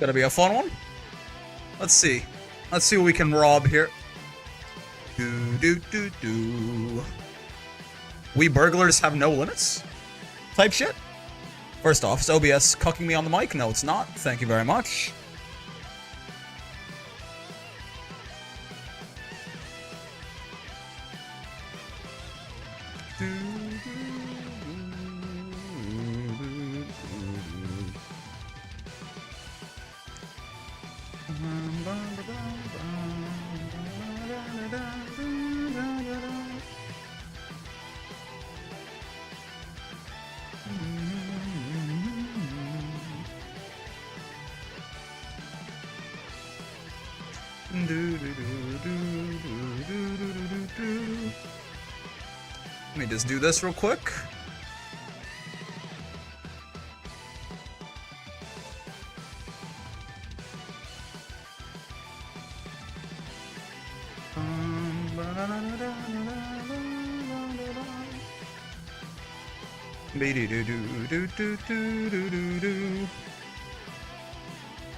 Gonna be a fun one. Let's see. Let's see what we can rob here. We burglars have no limits? Type shit. First off, is OBS cucking me on the mic? No, it's not. Thank you very much. Let me just do this real quick.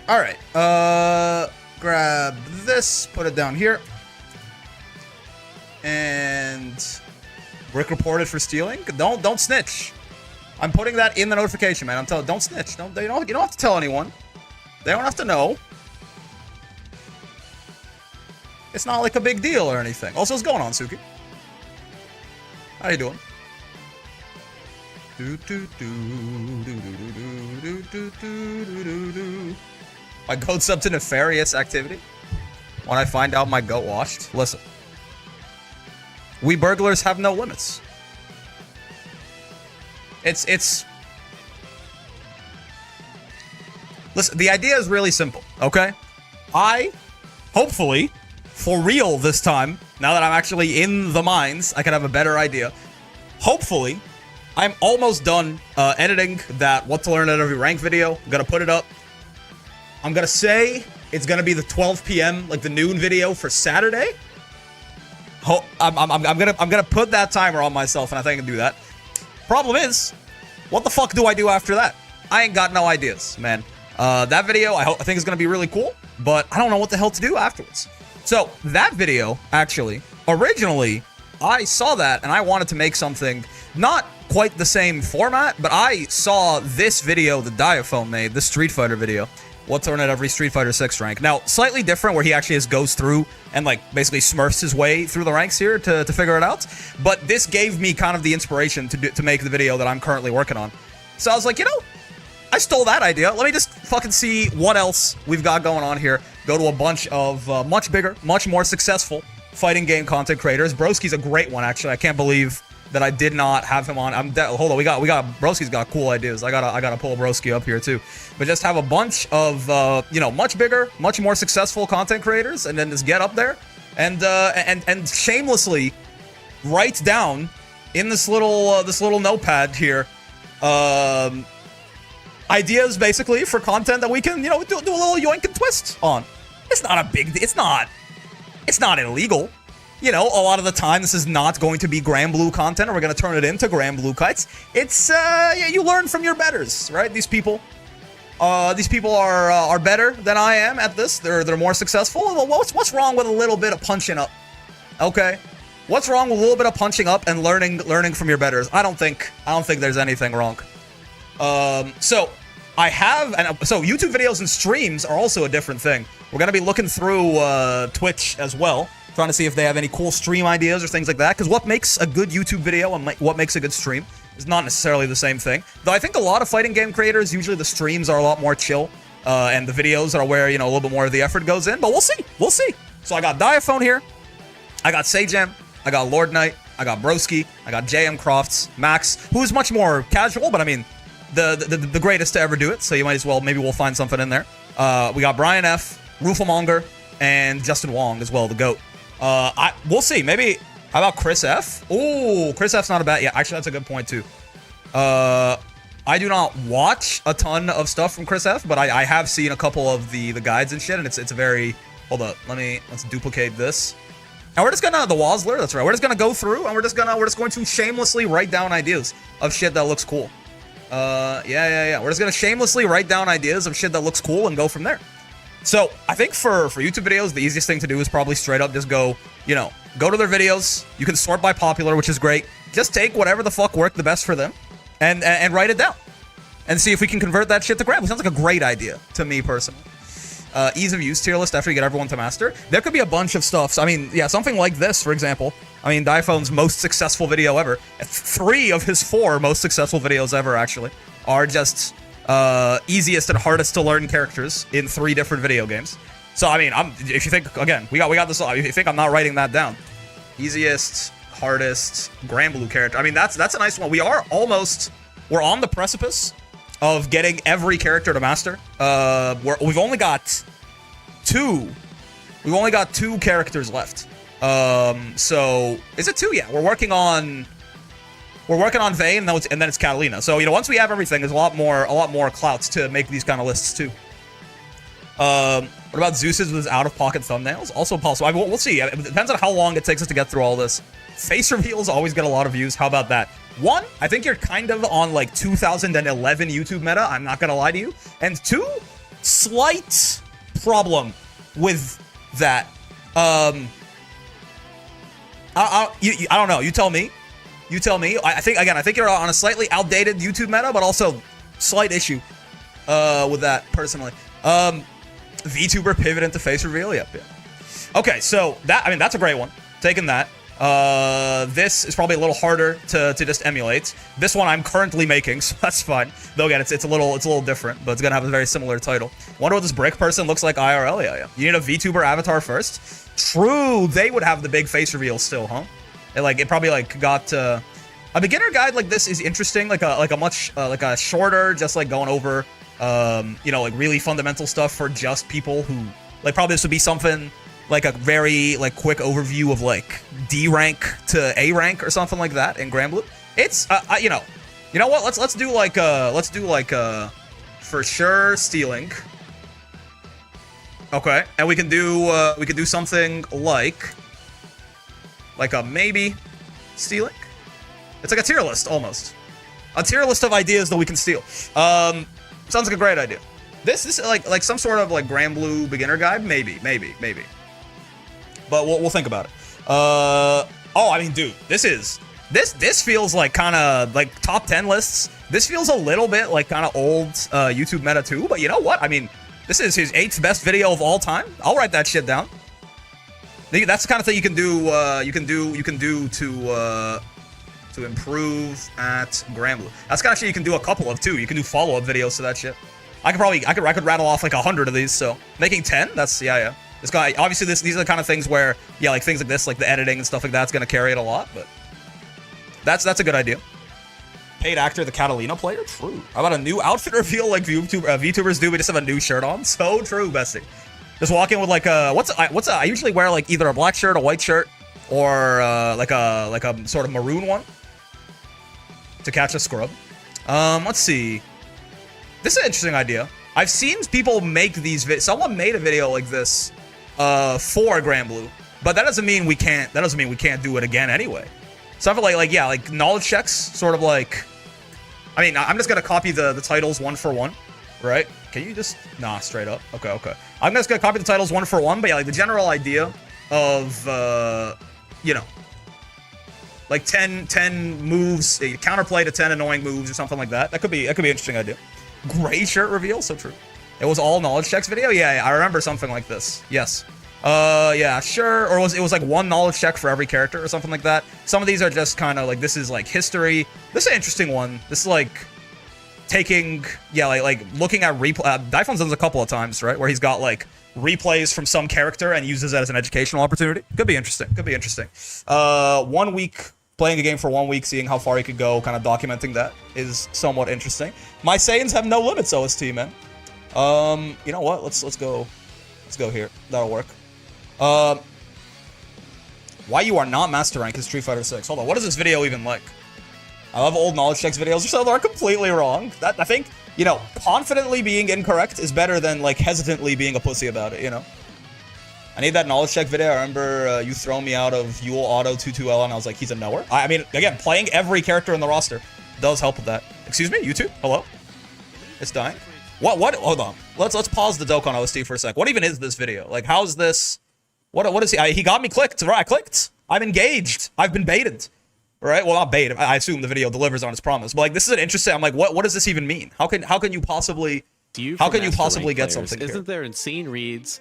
All right. Grab this, put it down here, and Rick reported for stealing. Don't snitch. I'm putting that in the notification, man. I'm telling. Don't snitch. You don't have to tell anyone. They don't have to know. It's not like a big deal or anything. Also, what's going on, Suki? How you doing? My goat's up to nefarious activity. When I find out my goat washed. Listen. We burglars have no limits. It's... Listen, the idea is really simple, okay? Hopefully, for real this time, now that I'm actually in the mines, I can have a better idea. Hopefully, I'm almost done editing that What to Learn at Every Rank video. I'm gonna put it up. I'm gonna say it's gonna be the 12 p.m. like the noon video for Saturday. I'm gonna put that timer on myself, and I think I can do that. Problem is, what the fuck do I do after that? I ain't got no ideas, man. That video I think is gonna be really cool, but I don't know what the hell to do afterwards. So that video, actually, originally I saw that and I wanted to make something not quite the same format, but I saw this video that Diaphone made, this Street Fighter video. What to Learn at Every Street Fighter 6 rank. Now, slightly different where he actually just goes through and like basically smurfs his way through the ranks here to figure it out. But this gave me kind of the inspiration to make the video that I'm currently working on. So I was like, you know, I stole that idea. Let me just fucking see what else we've got going on here. Go to a bunch of much bigger, much more successful fighting game content creators. Broski's a great one, actually. I can't believe that I did not have him on. Hold on, we got Broski's got cool ideas. I gotta pull Broski up here too. But just have a bunch of you know, much bigger, much more successful content creators, and then just get up there and shamelessly write down in this little notepad here ideas basically for content that we can, you know, do a little yoink and twist on. It's not a big, it's not illegal. You know, a lot of the time, this is not going to be Grand Blue content, or we're going to turn it into Grand Blue Kites. It's, yeah, you learn from your betters, right? These people are better than I am at this. They're more successful. Well, what's wrong with a little bit of punching up? Okay, what's wrong with a little bit of punching up and learning from your betters? I don't think there's anything wrong. So YouTube videos and streams are also a different thing. We're going to be looking through Twitch as well, trying to see if they have any cool stream ideas or things like that, because what makes a good YouTube video and what makes a good stream is not necessarily the same thing. Though I think a lot of fighting game creators, usually the streams are a lot more chill, and the videos are where, you know, a little bit more of the effort goes in, but we'll see. So I got Diaphone here, I got Sajam, I got Lord Knight, I got Broski, I got JM Crofts, Max, who is much more casual, but I mean, the greatest to ever do it, so you might as well, maybe we'll find something in there. We got Brian F, Rufelmonger, and Justin Wong as well, the GOAT. We'll see. Maybe, how about Chris F? Ooh, Chris F's not a bad, yeah, actually that's a good point too. I do not watch a ton of stuff from Chris F, but I have seen a couple of the guides and shit, and it's a very, hold up, let's duplicate this. And we're just gonna, the Wosler, that's right, we're just gonna go through, and we're just going to shamelessly write down ideas of shit that looks cool. Yeah. We're just gonna shamelessly write down ideas of shit that looks cool and go from there. So I think for YouTube videos, the easiest thing to do is probably straight up just go, go to their videos. You can sort by popular, which is great. Just take whatever the fuck worked the best for them and write it down. And see if we can convert that shit to Gramble. Sounds like a great idea to me personally. Ease of use tier list after you get everyone to master. There could be a bunch of stuff. So, I mean, yeah, something like this, for example. I mean, Diphone's most successful video ever. 3 of his 4 most successful videos ever, actually, are just easiest and hardest to learn characters in 3 different video games. So, I mean, if you think, again, we got this. If you think I'm not writing that down, easiest, hardest, Granblue character. I mean, that's a nice one. We're on the precipice of getting every character to master. We've only got 2. We've only got 2 characters left. So is it 2? Yeah, we're working on Vayne, and then it's Catalina. So once we have everything, there's a lot more clouts to make these kind of lists too. What about Zeus's with his out-of-pocket thumbnails? Also possible. I mean, we'll see. It depends on how long it takes us to get through all this. Face reveals always get a lot of views. How about that? 1, I think you're kind of on like 2011 YouTube meta. I'm not gonna lie to you. And 2, slight problem with that. I don't know. You tell me. I think you're on a slightly outdated YouTube meta, but also slight issue with that personally. VTuber pivot into face reveal. Yep. Yeah. Okay, so that's a great one. Taking that. This is probably a little harder to just emulate. This one I'm currently making, so that's fine. Though again, it's a little different, but it's gonna have a very similar title. Wonder what this brick person looks like IRL. Yeah. You need a VTuber avatar first. True, they would have the big face reveal still, huh? It probably got a beginner guide like this is interesting. Like a shorter, just going over really fundamental stuff for just people who probably this would be something. A very quick overview of D rank to A rank or something like that in Granblue. It's you know what? Let's do for sure stealing. Okay, and we can do something like a maybe stealing. It's like a tier list almost, a tier list of ideas that we can steal. Sounds like a great idea. This is like some sort of Granblue beginner guide, maybe. But we'll think about it. I mean, dude, this feels kind of top 10 lists. This feels a little bit kind of old YouTube meta too. But you know what? I mean, this is his 8th best video of all time. I'll write that shit down. That's the kind of thing you can do. You can do to improve at Granblue. That's kind of shit you can do a couple of too. You can do follow-up videos to that shit. I could rattle off 100 of these. So making 10. That's yeah. This guy, obviously, these are the kind of things where, things like this, the editing and stuff like that's gonna carry it a lot, but that's a good idea. Paid actor, the Catalina player? True. How about a new outfit reveal VTubers do? We just have a new shirt on. So true, bestie. Just walk in with I usually wear either a black shirt, a white shirt, or a sort of maroon one to catch a scrub. Let's see. This is an interesting idea. I've seen people make these videos. Someone made a video like this for Granblue, but that doesn't mean we can't. That doesn't mean we can't do it again anyway. Something like knowledge checks, sort of I mean, I'm just gonna copy the titles one for one, right? Can you just straight up? Okay. I'm just gonna copy the titles one for one, but the general idea of 10 moves, counterplay to 10 annoying moves or something like that. That could be an interesting idea. Gray shirt reveal, so true. It was all knowledge checks video. Yeah, I remember something like this. Yes. Yeah, sure. Or it was one knowledge check for every character or something like that. Some of these are just kind of this is history. This is an interesting one. This is taking looking at replay. Diphone's done this a couple of times, right? Where he's got replays from some character and uses that as an educational opportunity. Could be interesting. 1 week. Playing a game for 1 week, seeing how far he could go, kind of documenting that is somewhat interesting. My Saiyans have no limits, OST, man. You know what? Let's go here. That'll work. Why you are not master rank is Street Fighter 6. Hold on, what is this video even like? I love old knowledge checks videos, so they're completely wrong. That I think, confidently being incorrect is better than hesitantly being a pussy about it, I need that knowledge check video. I remember you throwing me out of Yule Auto 22L, and I was like, he's a knower. I mean, again, playing every character in the roster does help with that. Excuse me, YouTube? Hello? It's dying. What? Hold on. Let's pause the Dokkan OST for a sec. What even is this video? Like, how's this? What is he? He got me clicked. Right, I clicked. I'm engaged. I've been baited. Right? Well, not baited. I assume the video delivers on its promise. But like, this is an interesting. I'm like, what does this even mean? How can you possibly? How can you possibly get something? Isn't there insane reads,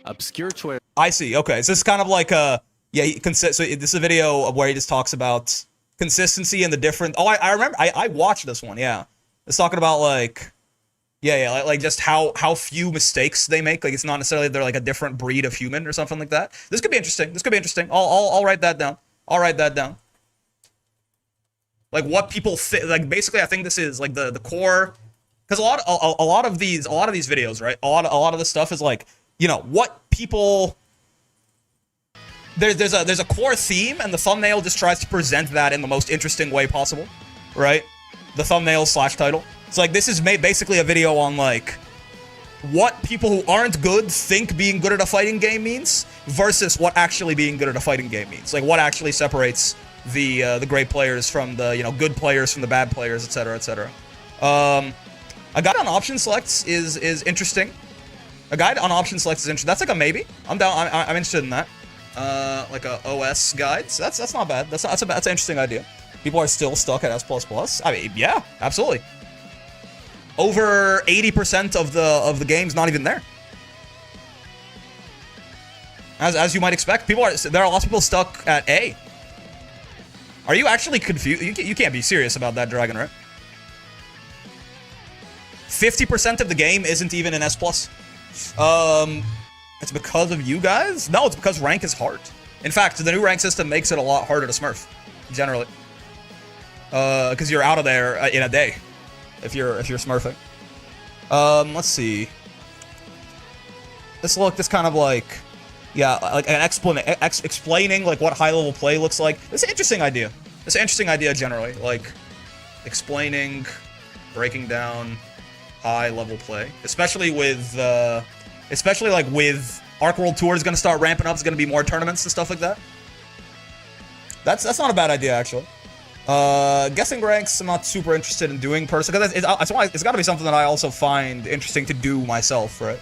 obscure choice? I see. Okay, so this is kind of like a so this is a video where he just talks about consistency and the different. Oh, I remember. I watched this one. Yeah, it's talking about like. Yeah, like just how few mistakes they make. Like it's not necessarily they're like a different breed of human or something like that. This could be interesting. This could be interesting. I'll write that down. I'll write that down. Like what people think. Like basically, I think this is like the core. Because a lot of these videos, right? A lot of this stuff is like, you know, what people. There's a core theme, and the thumbnail just tries to present that in the most interesting way possible, right? The thumbnail / title. It's like this is basically a video on like what people who aren't good think being good at a fighting game means versus what actually being good at a fighting game means. Like what actually separates the great players from the good players from the bad players, etc., etc. A guide on option selects is interesting. A guide on option selects is interesting. That's like a maybe. I'm down. I'm interested in that. Like a OS guide. So that's not bad. That's an interesting idea. People are still stuck at S++. I mean, yeah, absolutely. Over 80% of the game's not even there. As you might expect, there are lots of people stuck at A. Are you actually confused? You can't be serious about that, Dragon, right? 50% of the game isn't even in S+. It's because of you guys? No, it's because rank is hard. In fact, the new rank system makes it a lot harder to smurf, generally. Because you're out of there in a day. If you're smurfing. Let's see. This kind of like, yeah, like an explaining like what high level play looks like. It's an interesting idea. It's an interesting idea generally, like explaining, breaking down high level play, especially with Arc World Tour is gonna start ramping up. It's gonna be more tournaments and stuff like that. That's not a bad idea actually. Guessing ranks, I'm not super interested in doing personally, because it's got to be something that I also find interesting to do myself, right?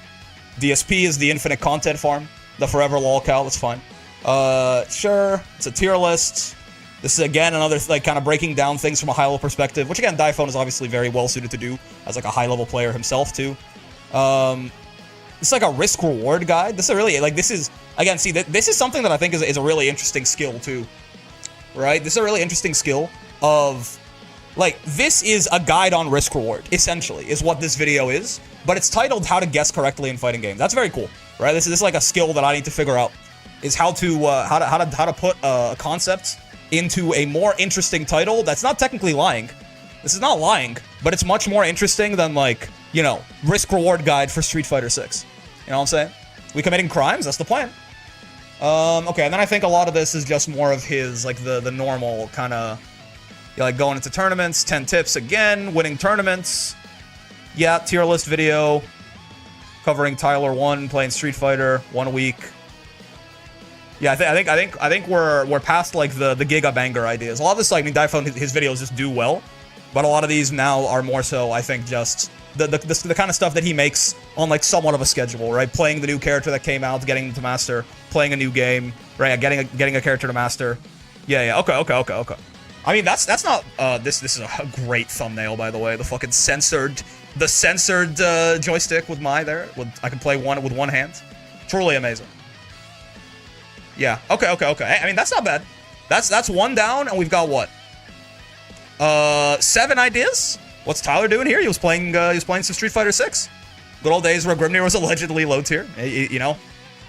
DSP is the infinite content farm, the forever lolcow, that's fine. Sure, it's a tier list. This is again another like kind of breaking down things from a high-level perspective, which again, Daiphone is obviously very well suited to do as like a high-level player himself too. It's like a risk-reward guide. This is really like this is again, see this is something that I think is a really interesting skill too. Right? This is a really interesting skill of, like, this is a guide on risk reward, essentially, is what this video is. But it's titled How to Guess Correctly in Fighting Games. That's very cool, right? This is like a skill that I need to figure out, is how to put a concept into a more interesting title that's not technically lying. This is not lying, but it's much more interesting than, like, you know, risk reward guide for Street Fighter 6. You know what I'm saying? We committing crimes? That's the plan. Okay, and then I think a lot of this is just more of his, like, the normal kind of, like, going into tournaments, 10 tips again, winning tournaments. Yeah, tier list video, covering Tyler 1, playing Street Fighter, 1 a week. Yeah, I think we're past, like, the Giga Banger ideas. A lot of this, like, I mean, Daiphone, his videos just do well, but a lot of these now are more so, I think, just the kind of stuff that he makes on like somewhat of a schedule, right? Playing the new character that came out, getting to master, playing a new game, right? Getting a character to master. Yeah. Okay. I mean, that's not this is a great thumbnail, by the way. The fucking censored joystick with I can play one with one hand. Truly amazing. Yeah. Okay. I mean, that's not bad. That's one down, and we've got what? 7 ideas. What's Tyler doing here? He was playing some Street Fighter 6. Good old days where Grimnir was allegedly low tier. You know,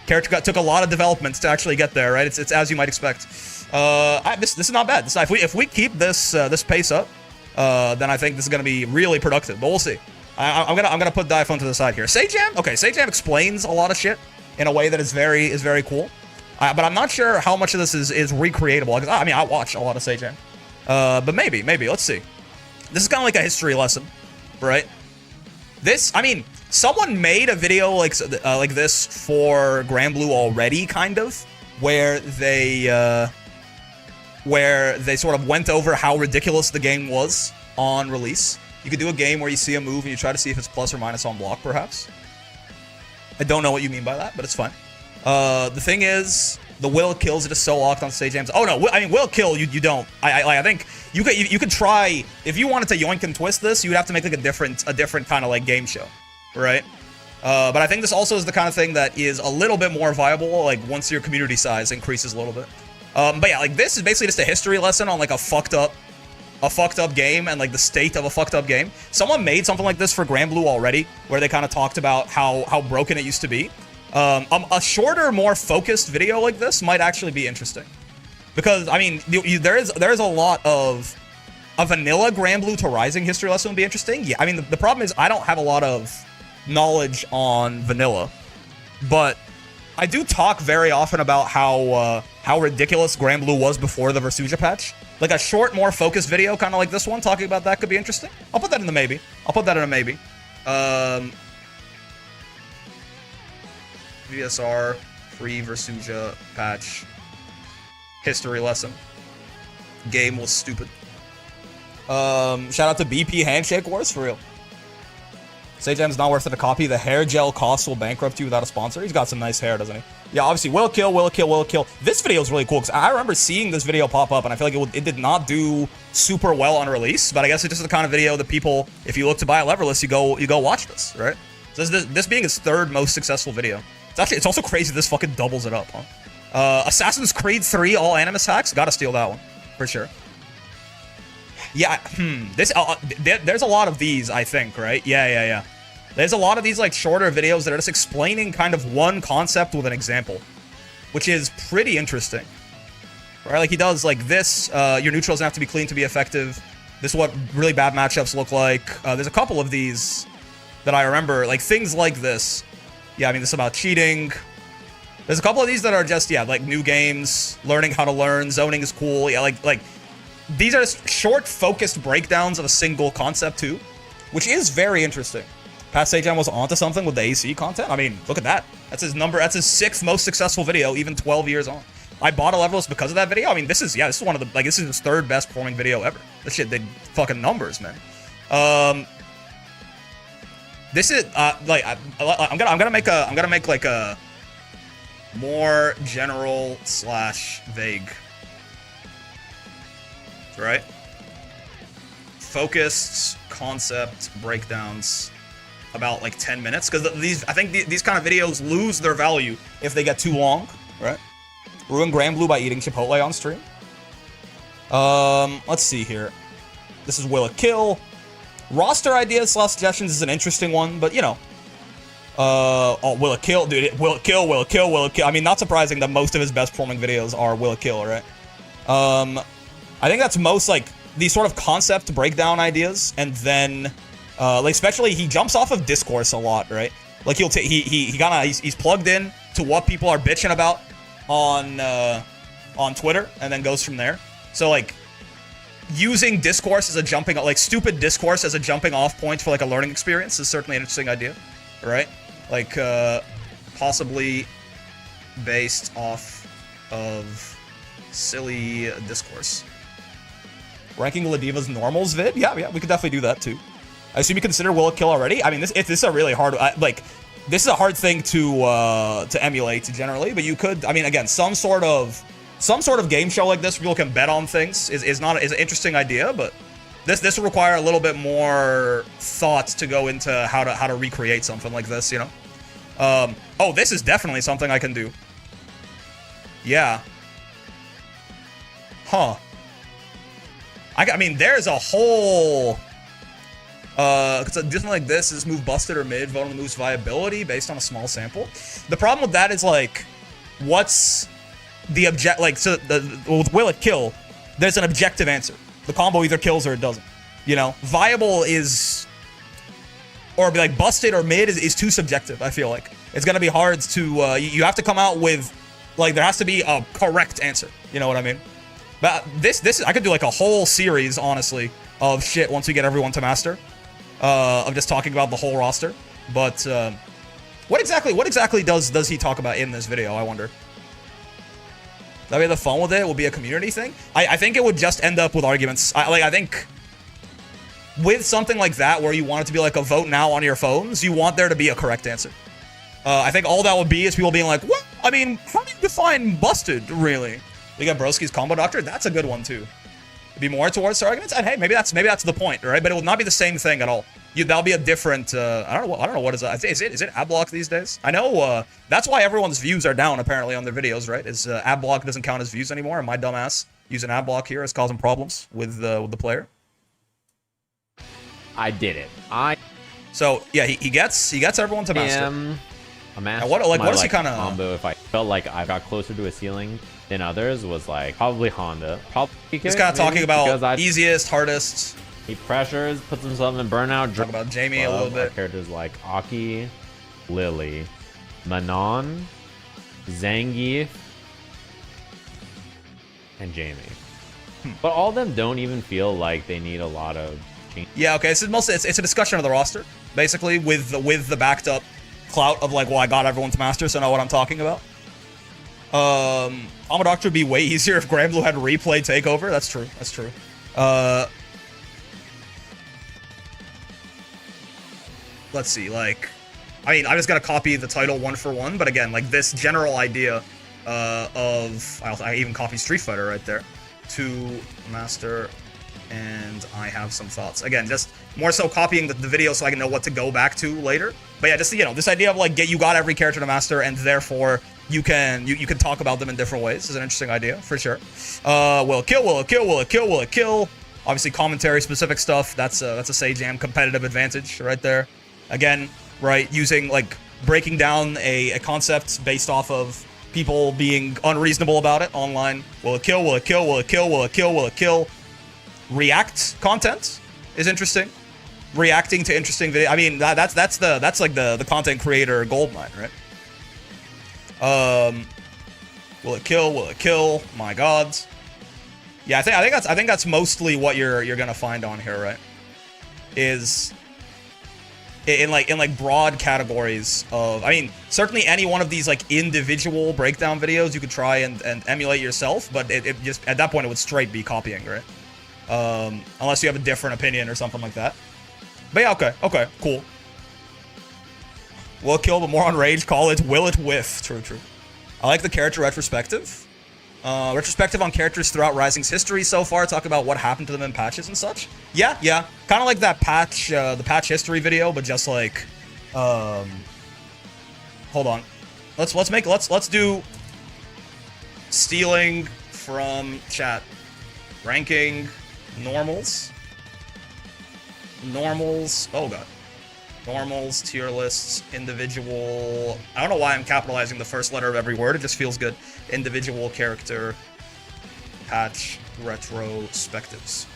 character took a lot of developments to actually get there, right? It's as you might expect. This is not bad. If we keep this pace up, then I think this is gonna be really productive. But we'll see. I'm gonna put Daiphone to the side here. Sejam, okay. Sejam explains a lot of shit in a way that is very cool. But I'm not sure how much of this is recreatable. I mean, I watch a lot of Sejam. But maybe. Let's see. This is kind of like a history lesson, right? I mean, someone made a video like this for Granblue already, kind of, where they sort of went over how ridiculous the game was on release. You could do a game where you see a move and you try to see if it's plus or minus on block, perhaps. I don't know what you mean by that, but it's fine. The thing is, the will kills it is so locked on stage jams. Oh no, I mean will kill you don't. I think you could try if you wanted to yoink and twist this, you would have to make like a different kind of like game show, right? But I think this also is the kind of thing that is a little bit more viable like once your community size increases a little bit. But yeah, like this is basically just a history lesson on like a fucked up game and like the state of a fucked up game. Someone made something like this for Grand Blue already, where they kind of talked about how broken it used to be. A shorter, more focused video like this might actually be interesting, because I mean, there is a lot of a vanilla Grand Blue to Rising history lesson would be interesting. Yeah, I mean the problem is I don't have a lot of knowledge on vanilla, but I do talk very often about how ridiculous Grand Blue was before the Versuja patch. Like a short, more focused video, kind of like this one, talking about that could be interesting. I'll put that in the maybe. I'll put that in a maybe. VSR, free Versuja patch, history lesson. Game was stupid. Shout out to BP Handshake Wars, for real. Sajam's not worth it to copy. The hair gel cost will bankrupt you without a sponsor. He's got some nice hair, doesn't he? Yeah, obviously, will kill. This video is really cool, because I remember seeing this video pop up, and I feel like it did not do super well on release, but I guess it's just the kind of video that people, if you look to buy a leverless, you go watch this, right? So this being his third most successful video. It's also crazy this fucking doubles it up, huh? Assassin's Creed 3 all Animus hacks, gotta steal that one, for sure. Yeah, there's a lot of these, I think, right? Yeah. There's a lot of these, like, shorter videos that are just explaining kind of one concept with an example, which is pretty interesting. Right? Like, he does, like, this, your neutrals have to be clean to be effective. This is what really bad matchups look like. There's a couple of these that I remember, like, things like this. Yeah, I mean, this is about cheating. There's a couple of these that are just, yeah, like, new games, learning how to learn, zoning is cool. Yeah, like, these are just short, focused breakdowns of a single concept, too, which is very interesting. Pat Sajam was onto something with the AC content. I mean, look at that. That's his 6th most successful video, even 12 years on. I bought a levelist because of that video. I mean, this is one of the, like, this is his 3rd best performing video ever. This shit did fucking numbers, man. This is, like, I'm gonna make like a more general / vague, right? Focused concept breakdowns. About like 10 minutes, because I think these kind of videos lose their value if they get too long, right? Ruin Grand Blue by eating Chipotle on stream. Let's see here. This is Will It Kill. Roster ideas / suggestions is an interesting one, but you know. Oh, Will It Kill, dude. Will It Kill. I mean, not surprising that most of his best performing videos are Will It Kill, right? I think that's most like these sort of concept breakdown ideas, and then. Like especially he jumps off of discourse a lot, right? Like he's plugged in to what people are bitching about on Twitter, and then goes from there. So like using discourse as a jumping, like stupid discourse as a jumping off point for like a learning experience is certainly an interesting idea, right? Like possibly based off of silly discourse. Ranking Ladiva's normals vid? Yeah, we could definitely do that too. I assume you consider Will It Kill already? I mean, this is a really hard, like, this is a hard thing to emulate generally, but you could, I mean, again, some sort of game show like this where people can bet on things is an interesting idea, but this will require a little bit more thought to go into how to recreate something like this, you know? Oh, this is definitely something I can do. Yeah. Huh. I mean, there's a whole... Because something like this move busted or mid, vote on the move's viability based on a small sample. The problem with that is, like, what's the like, so with Will It Kill, there's an objective answer. The combo either kills or it doesn't. You know? Viable is, or be like busted or mid is too subjective, I feel like. It's gonna be hard to, you have to come out with, like, there has to be a correct answer. You know what I mean? But this I could do like a whole series, honestly, of shit once we get everyone to master. Of just talking about the whole roster, but what exactly does he talk about in this video? I wonder. That way, the fun with it will be a community thing. I think it would just end up with arguments. I think with something like that, where you want it to be like a vote now on your phones, you want there to be a correct answer. I think all that would be is people being like, what? I mean, how do you define busted, really? We got Broski's Combo Doctor. That's a good one, too. It'd be more towards the arguments, and hey, maybe that's the point, right? But it will not be the same thing at all. That'll be a different, I don't know what is that? Is it ad block these days? I know, that's why everyone's views are down, apparently, on their videos, right? Is ad block doesn't count as views anymore, and my dumbass using ad block here is causing problems with the player. I did it. So yeah, he gets everyone to master. A master. Now what is he kind of combo? If I felt like I got closer to a ceiling than others, was like probably Honda. Probably he's kind of talking about easiest, hardest. He pressures, puts himself in burnout. Talk about Jamie a little bit. Characters like Aki, Lily, Manon, Zangief, and Jamie. But all of them don't even feel like they need a lot of change. Yeah, okay. So it's a discussion of the roster, basically, with the backed up clout of like, well, I got everyone to master, so I know what I'm talking about. Combo Doctor would be way easier if Granblue had replay takeover. That's true. That's true. Let's see, like, I mean, I just gotta copy the title one for one, but again, like this general idea I even copied Street Fighter right there. To master, and I have some thoughts. Again, just more so copying the video so I can know what to go back to later. But yeah, just, you know, this idea of like you got every character to master, and therefore you can talk about them in different ways is an interesting idea for sure. Will it kill? Will it kill? Will it kill? Will it kill? Obviously, commentary specific stuff. That's a Sajam competitive advantage right there. Again, right, using like breaking down a concept based off of people being unreasonable about it online. Will it kill? Will it kill? Will it kill? Will it kill? Will it kill? React content is interesting. Reacting to interesting video. I mean, that's like the content creator goldmine, right? Will it kill? Will it kill? My God. Yeah, I think that's mostly what you're gonna find on here, right? Is in like broad categories of, I mean, certainly any one of these like individual breakdown videos you could try and emulate yourself, but it just at that point it would straight be copying, right? Unless you have a different opinion or something like that. But yeah, okay, cool. Will it kill, but more on rage. Call it will it whiff. True. I like the character retrospective. Retrospective on characters throughout Rising's history so far. Talk about what happened to them in patches and such. Yeah. Kind of like that patch, the patch history video, but just like, hold on. Let's do stealing from chat. Ranking normals. Oh god. Normals, tier lists, individual. I don't know why I'm capitalizing the first letter of every word. It just feels good. Individual character, patch, retrospectives.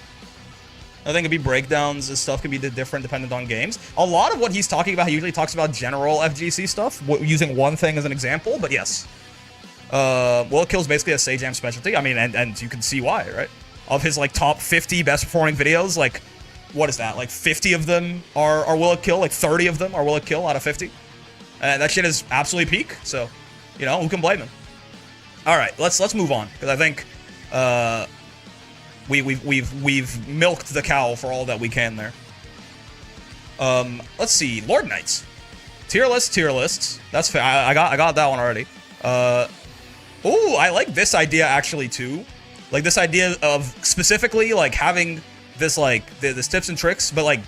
I think it'd be breakdowns. This stuff can be different dependent on games. A lot of what he's talking about, he usually talks about general FGC stuff, using one thing as an example. But yes, Will It Kill is basically a Sajam specialty. I mean, and you can see why, right? Of his like top 50 best performing videos, like, what is that? Like 50 of them are Will It Kill. Like 30 of them are Will It Kill out of 50. And that shit is absolutely peak. So, you know, who can blame him? All right, let's move on, because I think we've milked the cow for all that we can there. Let's see, Lord Knights, tier lists. That's fair. I got that one already. Oh, I like this idea actually too. Like this idea of specifically like having this like this tips and tricks, but like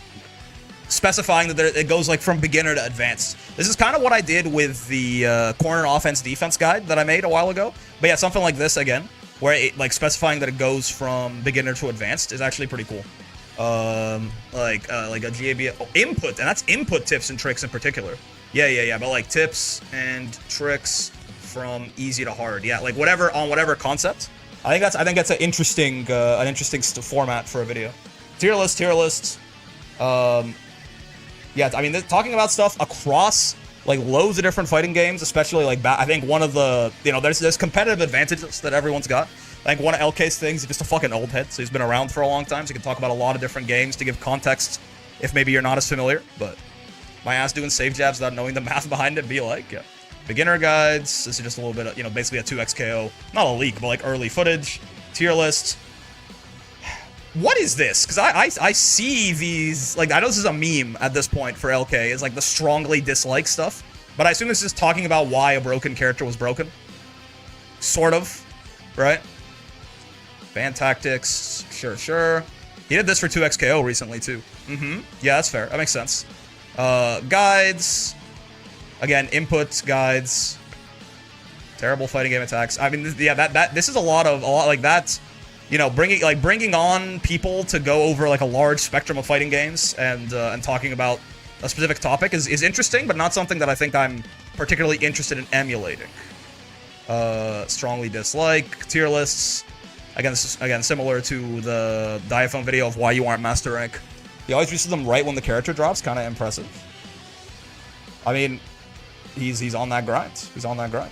specifying that it goes like from beginner to advanced. This is kind of what I did with the corner offense defense guide that I made a while ago. But yeah, something like this again, where it like specifying that it goes from beginner to advanced is actually pretty cool. Like a GAB input, and that's input tips and tricks in particular. Yeah. But like tips and tricks from easy to hard. Yeah, like whatever concept. I think that's an interesting format for a video. Tier lists. Yeah, I mean, talking about stuff across like loads of different fighting games, especially like I think one of the, you know, there's competitive advantages that everyone's got. I think one of LK's things is just a fucking old head, so he's been around for a long time, so he can talk about a lot of different games to give context if maybe you're not as familiar. But my ass doing save jabs without knowing the math behind it, be like, yeah. Beginner guides. This is just a little bit of, you know, basically a 2x KO. Not a leak, but like early footage. Tier list. What is this? Because I see these, like, I know this is a meme at this point for LK. It's like the strongly dislike stuff. But I assume this is talking about why a broken character was broken. Sort of, right? Fan tactics, sure. He did this for 2xKO recently, too. Yeah, that's fair. That makes sense. Guides. Again, input guides. Terrible fighting game attacks. I mean, yeah, this is a lot like that. You know, bringing on people to go over like a large spectrum of fighting games and talking about a specific topic is interesting, but not something that I think I'm particularly interested in emulating. Strongly dislike tier lists. Again, this is again similar to the Diaphone video of why you aren't master rank. He always reaches them right when the character drops. Kind of impressive. I mean, he's on that grind. He's on that grind.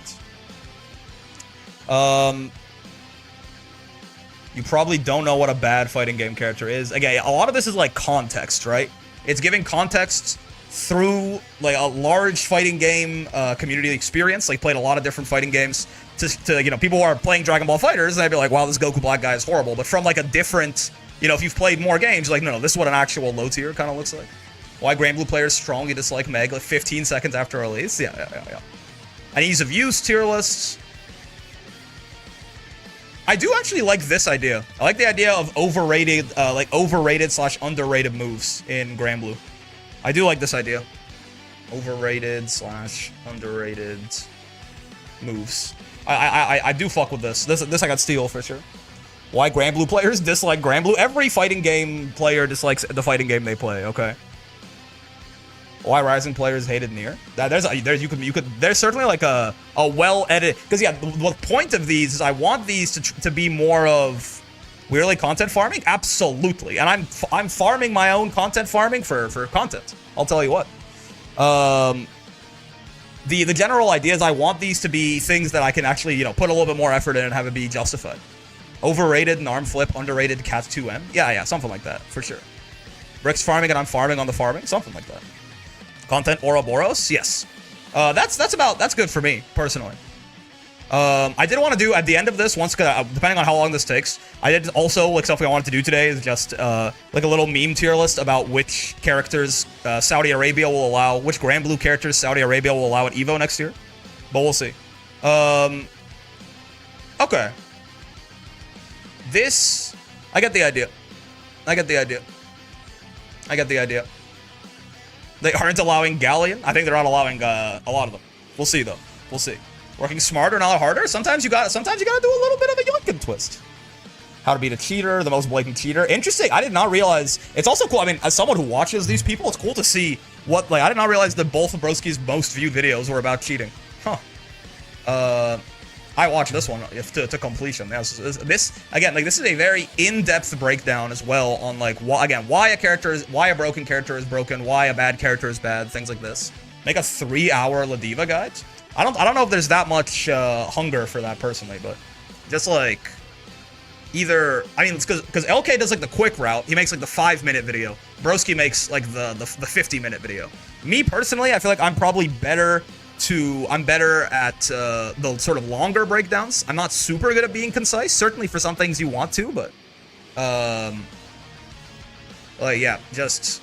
You probably don't know what a bad fighting game character is. Again, a lot of this is like context, right? It's giving context through like a large fighting game community experience. Like played a lot of different fighting games to you know, people who are playing Dragon Ball FighterZ and they'd be like, wow, this Goku Black guy is horrible. But from like a different, you know, if you've played more games, you're like, no, this is what an actual low tier kind of looks like. Why Granblue players strongly dislike Meg like 15 seconds after release. Yeah. And ease of use tier lists. I do actually like this idea. I like the idea of overrated / underrated moves in Granblue. I do like this idea. Overrated / underrated moves. I do fuck with this. This I got steal for sure. Why Granblue players dislike Granblue? Every fighting game player dislikes the fighting game they play. Okay. Why Rising players hated Nier? There's certainly like a well edited, because yeah, the point of these is I want these to be more of weirdly content farming. Absolutely, and I'm farming my own content farming for content. I'll tell you what. The general idea is I want these to be things that I can actually, you know, put a little bit more effort in and have it be justified. Overrated and arm flip, underrated Cat 2M. Yeah, something like that for sure. Brick's farming and I'm farming on the farming, something like that. Content Ouroboros? Yes. That's good for me, personally. I did want to do, at the end of this, depending on how long this takes, I did also, like, something I wanted to do today is just, like, a little meme tier list about which characters Saudi Arabia will allow, which Granblue characters Saudi Arabia will allow at EVO next year. But we'll see. Okay. This, I get the idea. They aren't allowing Galleon. I think they're not allowing a lot of them. We'll see though. We'll see. Working smarter, not harder. Sometimes you gotta do a little bit of a yoinkin twist. How to beat a cheater, the most blatant cheater. Interesting. I did not realize. It's also cool. I mean, as someone who watches these people, it's cool to see what, like, I did not realize that both of Broski's most viewed videos were about cheating. Huh. I watched this one to completion. This again, like, this is a very in-depth breakdown as well on, like, why a broken character is broken, why a bad character is bad, things like this. Make a 3-hour Ladiva guide. I don't know if there's that much hunger for that personally, but just like either, I mean, it's because LK does like the quick route. He makes like the 5-minute video. Broski makes like the 50-minute video. Me personally, I feel like I'm probably better at the sort of longer breakdowns. I'm not super good at being concise, certainly for some things you want to, but like, yeah, just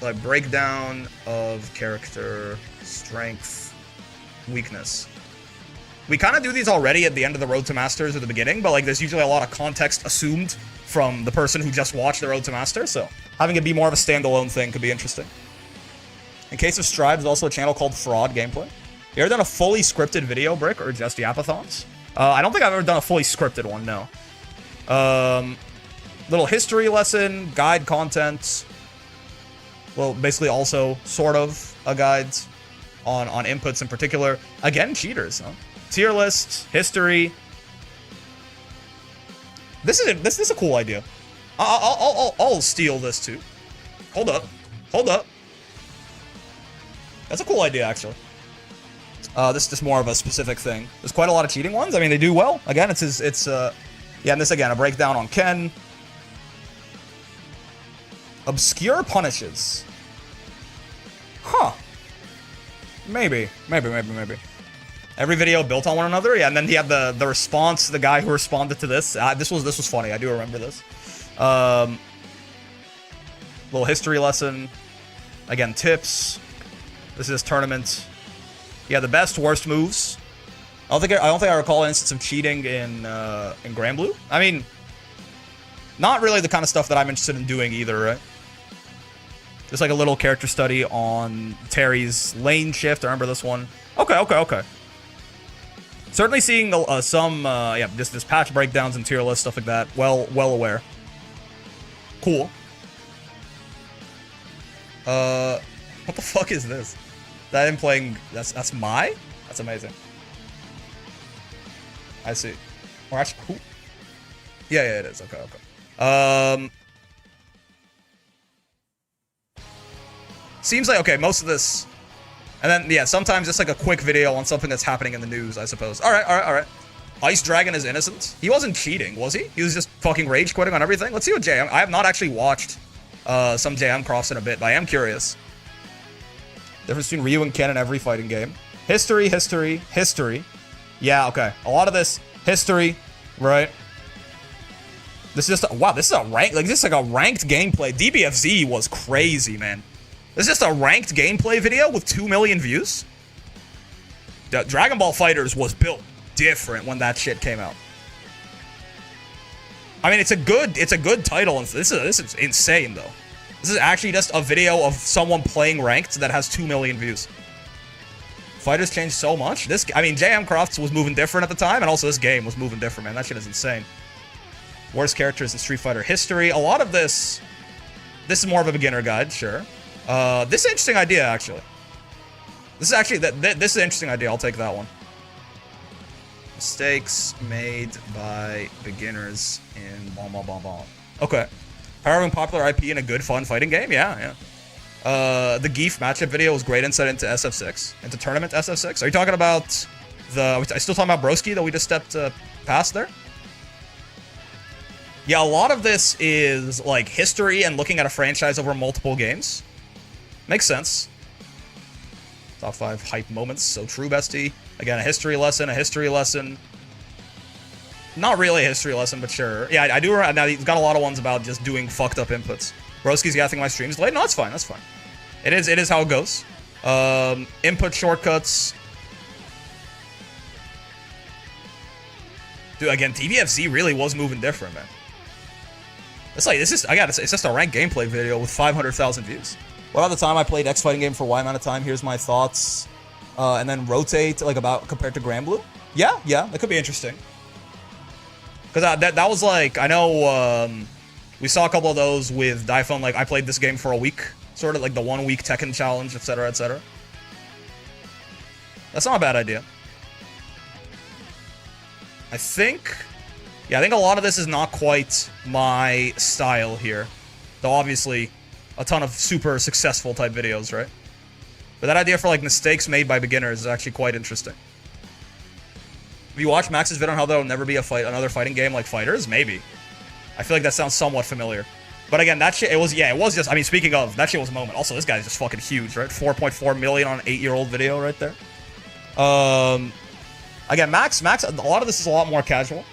like breakdown of character strength, weakness. We kind of do these already at the end of the Road to Masters or the beginning, but like there's usually a lot of context assumed from the person who just watched the Road to Master, so having it be more of a standalone thing could be interesting. In case of Strive, there's also a channel called Fraud Gameplay. You ever done a fully scripted video, Brick, or just Yapathons? I don't think I've ever done a fully scripted one, no. Little history lesson, guide content. Well, basically also sort of a guide on inputs in particular. Again, cheaters, huh? Tier list, history. This is a cool idea. I'll steal this too. Hold up. That's a cool idea, actually. This is just more of a specific thing. There's quite a lot of cheating ones. I mean, they do well. Again, yeah, and this again, a breakdown on Ken. Obscure punishes. Huh. Maybe. Every video built on one another. Yeah, and then he had the response, the guy who responded to this. This was funny. I do remember this. Little history lesson. Again, tips. This is tournament. Yeah, the best, worst moves. I don't think I recall an instance of cheating in Grand Blue. I mean, not really the kind of stuff that I'm interested in doing either, right? Just like a little character study on Terry's lane shift. I remember this one. Okay. Certainly seeing some, yeah, just patch breakdowns and tier list, stuff like that. Well aware. Cool. What the fuck is this? That I'm playing, that's my? That's amazing. I see. Or actually, cool. Yeah, it is. Okay. Seems like, okay, most of this... And then, yeah, sometimes just like a quick video on something that's happening in the news, I suppose. Alright. Ice Dragon is innocent. He wasn't cheating, was he? He was just fucking rage quitting on everything. Let's see what JM... I have not actually watched some JM Crofts in a bit, but I am curious. Difference between Ryu and Ken in every fighting game. History. Yeah, okay. A lot of this history, right? This is just... Wow, this is a rank... Like, this is like a ranked gameplay. DBFZ was crazy, man. This is just a ranked gameplay video with 2 million views. Dragon Ball FighterZ was built different when that shit came out. I mean, it's a good title, and this is insane though. This is actually just a video of someone playing ranked that has 2 million views. Fighters changed so much. I mean, JM Crofts was moving different at the time, and also this game was moving different, man. That shit is insane. Worst characters in Street Fighter history. A lot of this is more of a beginner guide, sure. This is an interesting idea, actually. This is actually, this is an interesting idea. I'll take that one. Mistakes made by beginners in blah. Okay. Powering popular IP in a good, fun fighting game? Yeah. The Geef matchup video was great insight into SF6. Into tournament SF6. Are you talking about are you still talking about Broski that we just stepped past there? Yeah, a lot of this is, like, history and looking at a franchise over multiple games. Makes sense. Top 5 hype moments. So true, bestie. Again, a history lesson. Not really a history lesson, but sure. Yeah, I do. Now, he's got a lot of ones about just doing fucked up inputs. Broski's got, I think my stream's delayed. No, it's fine. That's fine. It is how it goes. Input shortcuts. Dude, again, TVFZ really was moving different, man. It's like, it's just a ranked gameplay video with 500,000 views. What about the time I played X fighting game for Y amount of time? Here's my thoughts. And then rotate, like, about compared to Grand Blue. Yeah, that could be interesting. Because that was like, I know we saw a couple of those with Daifeng. Like, I played this game for a week. Sort of like the 1 week Tekken challenge, etc, etc. That's not a bad idea. I think a lot of this is not quite my style here. Though obviously, a ton of super successful type videos, right? But that idea for like mistakes made by beginners is actually quite interesting. Have you watched Max's video on how there'll never be another fighting game like FighterZ? Maybe. I feel like that sounds somewhat familiar. But again, that shit, it was just, I mean, speaking of, that shit was a moment. Also, this guy's just fucking huge, right? 4.4 million on an 8-year-old video right there. Again, Max, a lot of this is a lot more casual.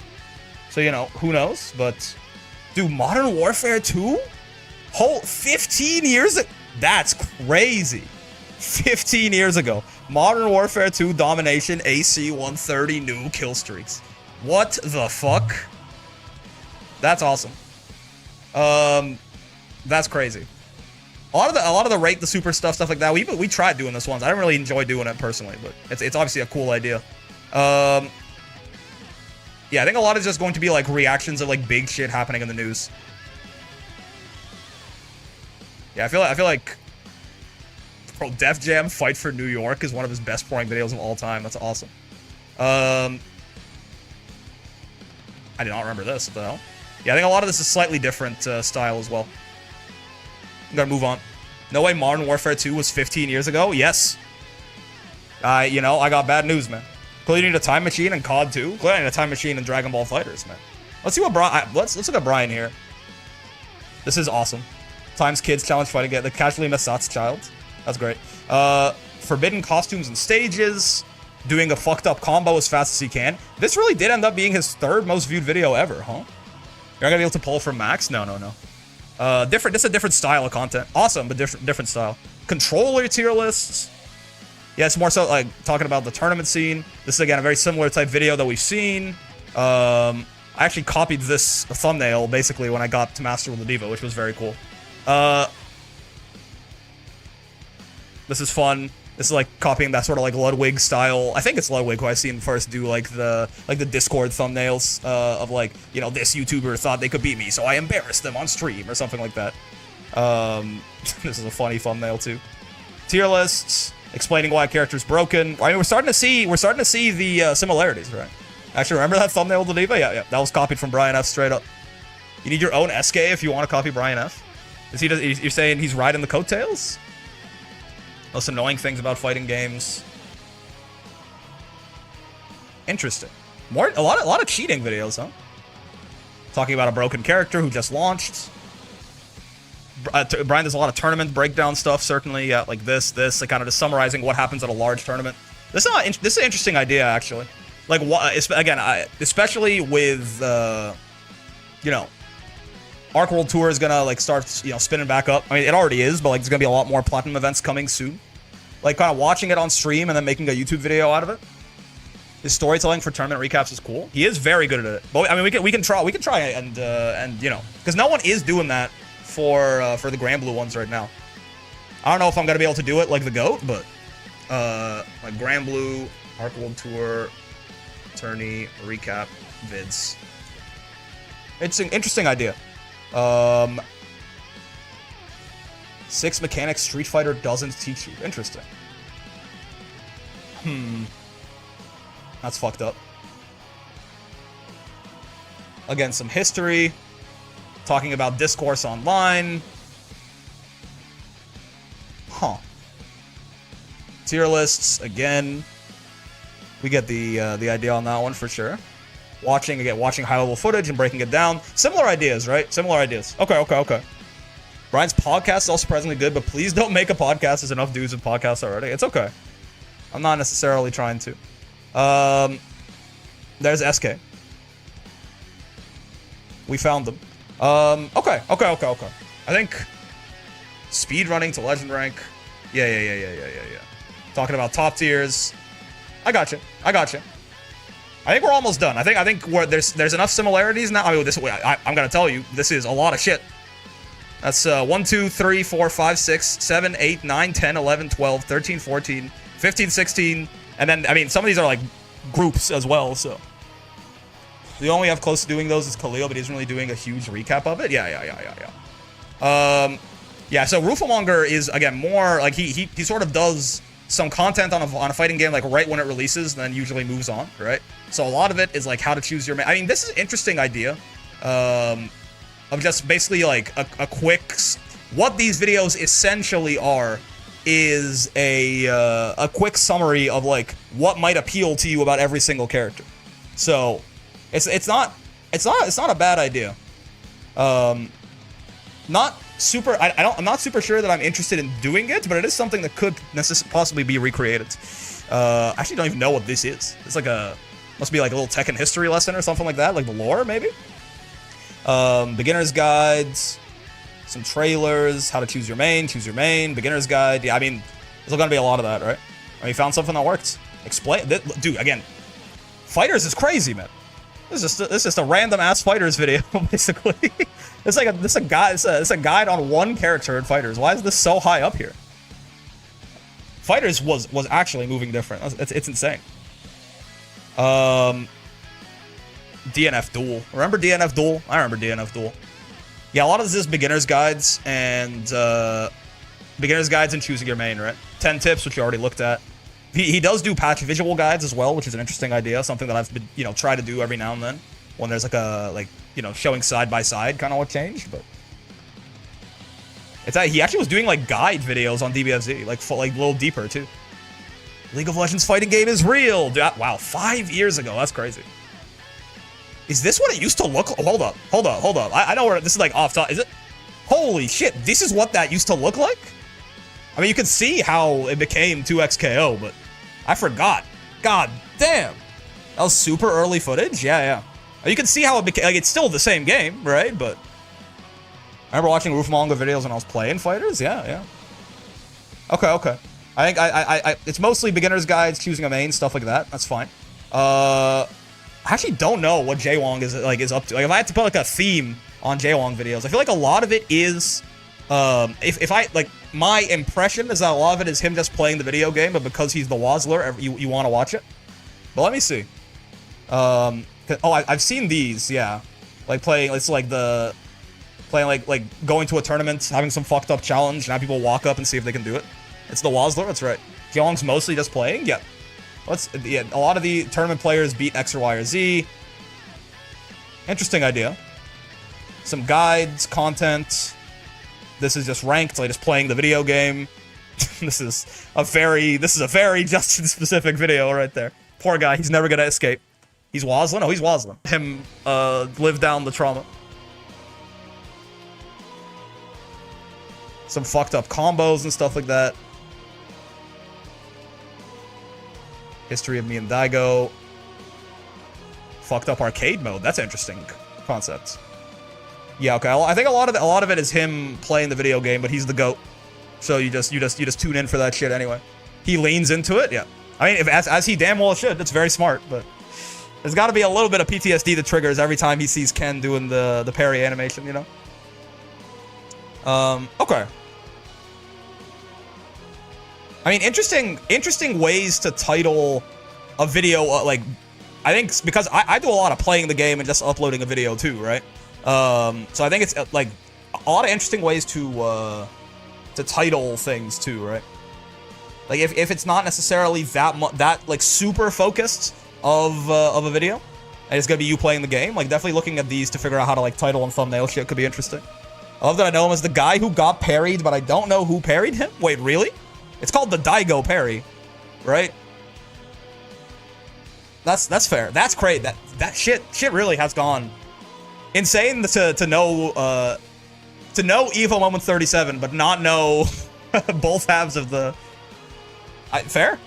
So, you know, who knows? But, dude, Modern Warfare 2? Whole 15 years ago? That's crazy. 15 years ago. Modern Warfare 2 domination, AC 130 new kill streaks. What the fuck? That's awesome. That's crazy. A lot of the rate the super stuff like that. We tried doing this once. I didn't really enjoy doing it personally, but it's obviously a cool idea. Yeah, I think a lot is just going to be like reactions of like big shit happening in the news. Yeah, I feel like bro, Def Jam Fight for New York is one of his best prank videos of all time. That's awesome. I did not remember this. What the hell? Yeah, I think a lot of this is slightly different style as well. I'm gonna move on. No way Modern Warfare 2 was 15 years ago? Yes. You know, I got bad news, man. Clearly you need a time machine in COD 2. Clearly I need a time machine in Dragon Ball FighterZ, man. Let's see what let's look at Brian here. This is awesome. Times Kids Challenge Fighting Game. The casually Masat's child. That's great. Forbidden costumes and stages. doing a fucked up combo as fast as he can. This really did end up being his 3rd most viewed video ever, huh? You're not gonna be able to pull from Max? No. Different. This is a different style of content. Awesome, but different style. Controller tier lists. Yeah, it's more so like talking about the tournament scene. This is again a very similar type video that we've seen. I actually copied this thumbnail basically when I got to Master with the Diva, which was very cool. This is fun. This is like copying that sort of like Ludwig style. I think it's Ludwig who I've seen first do like the Discord thumbnails of like, you know, this YouTuber thought they could beat me, so I embarrassed them on stream or something like that. This is a funny thumbnail too. Tier lists, explaining why a character's broken. I mean, we're starting to see the similarities, right? Actually, remember that thumbnail with the Diva? Yeah, that was copied from Brian F straight up. You need your own SK if you want to copy Brian F. You're saying he's riding the coattails? Most annoying things about fighting games. Interesting. A lot of cheating videos, huh? Talking about a broken character who just launched. Brian does a lot of tournament breakdown stuff, certainly. Yeah, like this, like kind of just summarizing what happens at a large tournament. This is an interesting idea, actually. Like, again, especially with, you know, Arc World Tour is gonna like start, you know, spinning back up. I mean, it already is, but like there's gonna be a lot more platinum events coming soon. Like kind of watching it on stream and then making a YouTube video out of it. His storytelling for tournament recaps is cool. He is very good at it. But I mean, we can try and you know, because no one is doing that for the Grand Blue ones right now. I don't know if I'm gonna be able to do it like the GOAT, but like Grand Blue, Arc World Tour, tourney recap vids. It's an interesting idea. 6 mechanics Street Fighter doesn't teach you. Interesting. That's fucked up. Again, some history. Talking about discourse online. Huh. Tier lists, again. We get the idea on that one for sure. Watching high-level footage and breaking it down. Similar ideas, right? Similar ideas. Okay. Brian's podcast is all surprisingly good, but please don't make a podcast. There's enough dudes with podcasts already. It's okay. I'm not necessarily trying to. There's SK. We found them. Okay. I think speedrunning to legend rank. Yeah. Talking about top tiers. I got you. I think we're almost done. I think there's enough similarities now. I mean, I'm gonna tell you, this is a lot of shit. That's 1, 2, 3, 4, 5, 6, 7, 8, 9, 10, 11, 12, 13, 14, 15, 16, and then I mean some of these are like groups as well. So the only we have close to doing those is Khalil, but he isn't really doing a huge recap of it. Yeah. So Rufamonger is again more like he sort of does some content on a fighting game like right when it releases, and then usually moves on, right? So a lot of it is like how to choose your main. I mean, this is an interesting idea of just basically like a quick. What these videos essentially are is a quick summary of like what might appeal to you about every single character. So it's not a bad idea. Not super. I'm not super sure that I'm interested in doing it, but it is something that could possibly be recreated. I actually don't even know what this is. It's like must be like a little Tekken history lesson or something like that, like the lore maybe. Beginner's guides, some trailers, how to choose your main, beginner's guide. Yeah, I mean, there's gonna be a lot of that, right? I mean, you found something that worked. Explain, dude. Again, Fighters is crazy, man. This is just a random ass Fighters video, basically. It's a guide on one character in Fighters. Why is this so high up here? Fighters was actually moving different. It's insane. DNF Duel. Remember DNF Duel? I remember DNF Duel. Yeah, a lot of this is beginner's guides and choosing your main, right? 10 tips, which you already looked at. He does do patch visual guides as well, which is an interesting idea. Something that I've been, try to do every now and then when there's showing side by side kind of what changed. But he actually was doing like guide videos on DBFZ, like a little deeper too. League of Legends fighting game is real. Dude, wow, 5 years ago. That's crazy. Is this what it used to look like? Hold up. I know where this is like off top. Is it? Holy shit. This is what that used to look like? I mean, you can see how it became 2xKO, but I forgot. God damn. That was super early footage. Yeah. You can see how it became, like, it's still the same game, right? But I remember watching Roof Manga videos when I was playing fighters. Yeah. Okay. I think I it's mostly beginner's guides, choosing a main, stuff like that. That's fine. I actually don't know what Jaewong is up to. Like, if I had to put like a theme on Jaewong videos, I feel like a lot of it is, if I, like, my impression is that a lot of it is him just playing the video game, but because he's the Wazzler, you want to watch it. But let me see. I've seen these, yeah. Like playing, it's like playing like going to a tournament, having some fucked up challenge, and have people walk up and see if they can do it. It's the Wazzler, that's right. Jaewong's mostly just playing, yeah. A lot of the tournament players beat X or Y or Z. Interesting idea. Some guides, content. This is just ranked, like just playing the video game. This is a very Justin specific video right there. Poor guy, he's never gonna escape. He's Wazzling? Oh, he's Wazzling. Him live down the trauma. Some fucked up combos and stuff like that. History of me and Daigo. Fucked up arcade mode. That's an interesting concept. Yeah, okay. I think a lot of it is him playing the video game, but he's the GOAT. So you just tune in for that shit anyway. He leans into it, yeah. I mean, as he damn well should. That's very smart, but there's got to be a little bit of PTSD that triggers every time he sees Ken doing the parry animation, you know? Okay. I mean, interesting ways to title a video, like, I think because I do a lot of playing the game and just uploading a video too, right? So I think it's like a lot of interesting ways to title things too, right? Like if it's not necessarily that like super focused of a video, and it's gonna be you playing the game, like definitely looking at these to figure out how to like title and thumbnail shit could be interesting. I love that I know him as the guy who got parried, but I don't know who parried him. Wait, really? It's called the Daigo parry, right? That's fair. That's great. That shit really has gone insane to know Evo Moment 37, but not know both halves of the. Fair.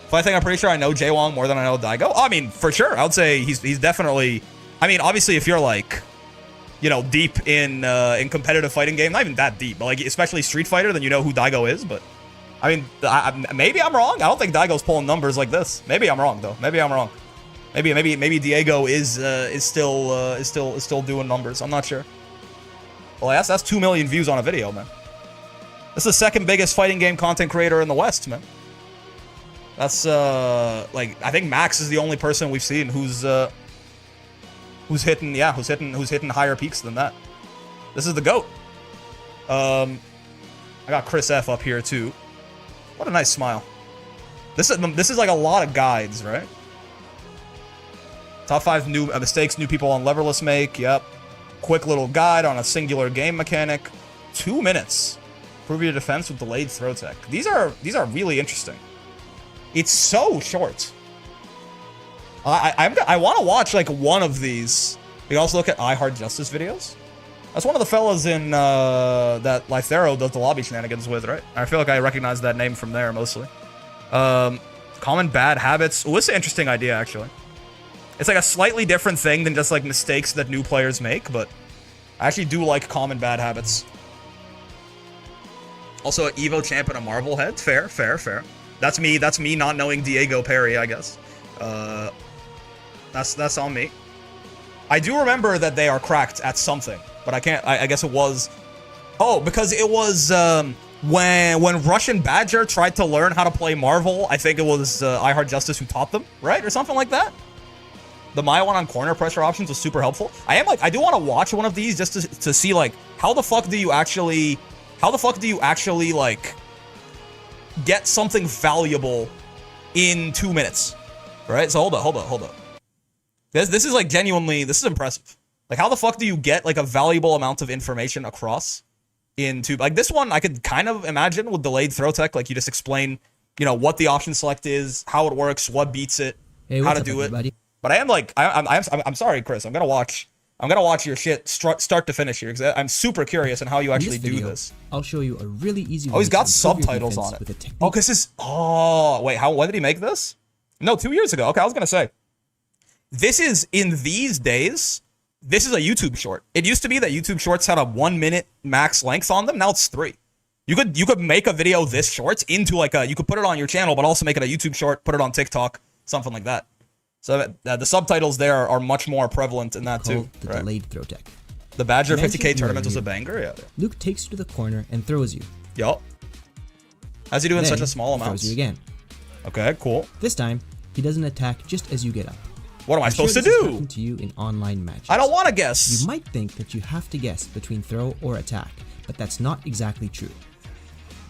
If I think I'm pretty sure I know Jaewong more than I know Daigo. Oh, I mean, for sure, I would say he's definitely. I mean, obviously, if you're like, you know, deep in competitive fighting game, not even that deep, but like especially Street Fighter, then you know who Daigo is. But I mean, maybe I'm wrong. I don't think Daigo's pulling numbers like this. Maybe I'm wrong though. Maybe I'm wrong. Maybe Diego is still doing numbers. I'm not sure. Well, that's 2 million views on a video, man. This is the second biggest fighting game content creator in the West, man. That's like I think Max is the only person we've seen who's hitting higher peaks than that. This is the GOAT. I got Chris F up here too. What a nice smile. This is like a lot of guides, right? Top 5 new mistakes new people on Leverless make. Yep. Quick little guide on a singular game mechanic. 2 minutes. Prove your defense with delayed throw tech. These are really interesting. It's so short. I want to watch like one of these. We can also look at I Heart Justice videos. That's one of the fellas in that Lythero does the lobby shenanigans with, right? I feel like I recognize that name from there mostly. Common bad habits. Oh, this is an interesting idea actually. It's like a slightly different thing than just like mistakes that new players make, but I actually do like common bad habits. Also, an Evo champ and a Marvel head. Fair. That's me not knowing Diego Perry, I guess. That's on me. I do remember that they are cracked at something, but I can't. I guess it was. Oh, because it was when Russian Badger tried to learn how to play Marvel. I think it was I Heart Justice who taught them, right, or something like that. The Maya one on corner pressure options was super helpful. I do want to watch one of these just to see like how the fuck do you actually like get something valuable in 2 minutes, right? So hold up. This is like genuinely, this is impressive. Like how the fuck do you get like a valuable amount of information across into like this one? I could kind of imagine with delayed throw tech, like you just explain, you know, what the option select is, how it works, what beats it, how to do it. But I am like, I'm sorry, Chris. I'm gonna watch I'm gonna watch your shit start to finish here because I'm super curious on how you actually do this. I'll show you a really easy way. Oh, he's got to improve your subtitles defense on it. with a technique. Oh, cause this. Oh, wait. When did he make this? No, 2 years ago. Okay, I was gonna say. This is in these days. This is a YouTube short. It used to be that YouTube shorts had a 1 minute max length on them. Now it's 3. You could make a video this short into like a. You could put it on your channel, but also make it a YouTube short. Put it on TikTok, something like that. So the subtitles there are much more prevalent in that too. The delayed throw tech. The Badger Imagine 50K tournament you're was a here. banger. Yeah. Luke takes you to the corner and throws you. Yup. How's he doing Then such a small he amount? throws you again. Okay, cool. This time, he doesn't attack just as you get up. What am I I'm sure supposed to this has do? happened to you in online matches. I don't want to guess. You might think that you have to guess between throw or attack, but that's not exactly true.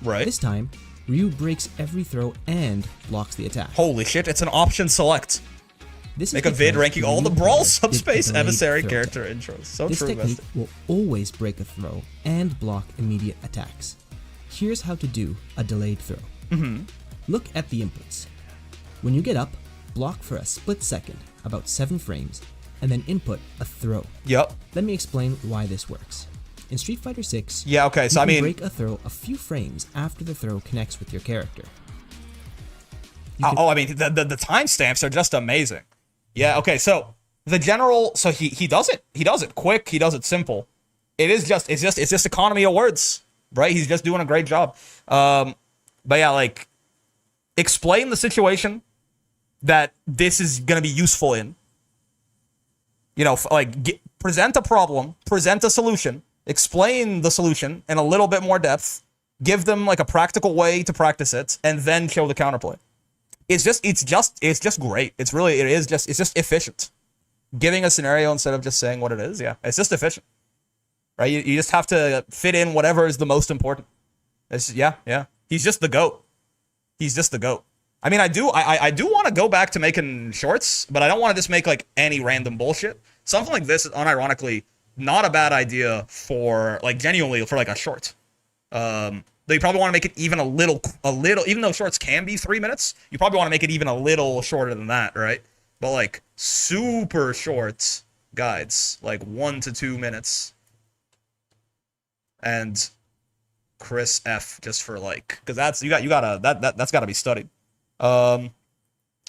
Right. This time, Ryu breaks every throw and blocks the attack. Holy shit! It's an option select. This is Make a vid because ranking all the Ryu brawl players did a subspace delayed emissary throw character tech. intros. So This true, technique Vesta. will always break a throw and block immediate attacks. Here's how to do a delayed throw. Look at the inputs. When you get up, block for a split second, about 7 frames, and then input a throw. Yep. Let me explain why this works. In Street Fighter 6, Yeah. Okay. So you I can mean, break a throw a few frames after the throw connects with your character. I mean, the timestamps are just amazing. Yeah. Okay. So the general. So he does it. He does it quick. He does it simple. It's just economy of words, right? He's just doing a great job. But yeah, like, explain the situation that this is gonna be useful in. You know, present a problem, present a solution, explain the solution in a little bit more depth, give them like a practical way to practice it, and then show the counterplay. It's just great. It's just efficient. Giving a scenario instead of just saying what it is, yeah. It's just efficient. Right? You just have to fit in whatever is the most important. Yeah. He's just the GOAT. He's just the GOAT. I mean, I do want to go back to making shorts, but I don't want to just make like any random bullshit. Something like this is unironically not a bad idea for like genuinely for like a short. You probably want to make it even a little, even though shorts can be 3 minutes, you probably want to make it even a little shorter than that, right? But like super short guides, like 1 to 2 minutes. And Chris F just for like, because that's that's gotta be studied. I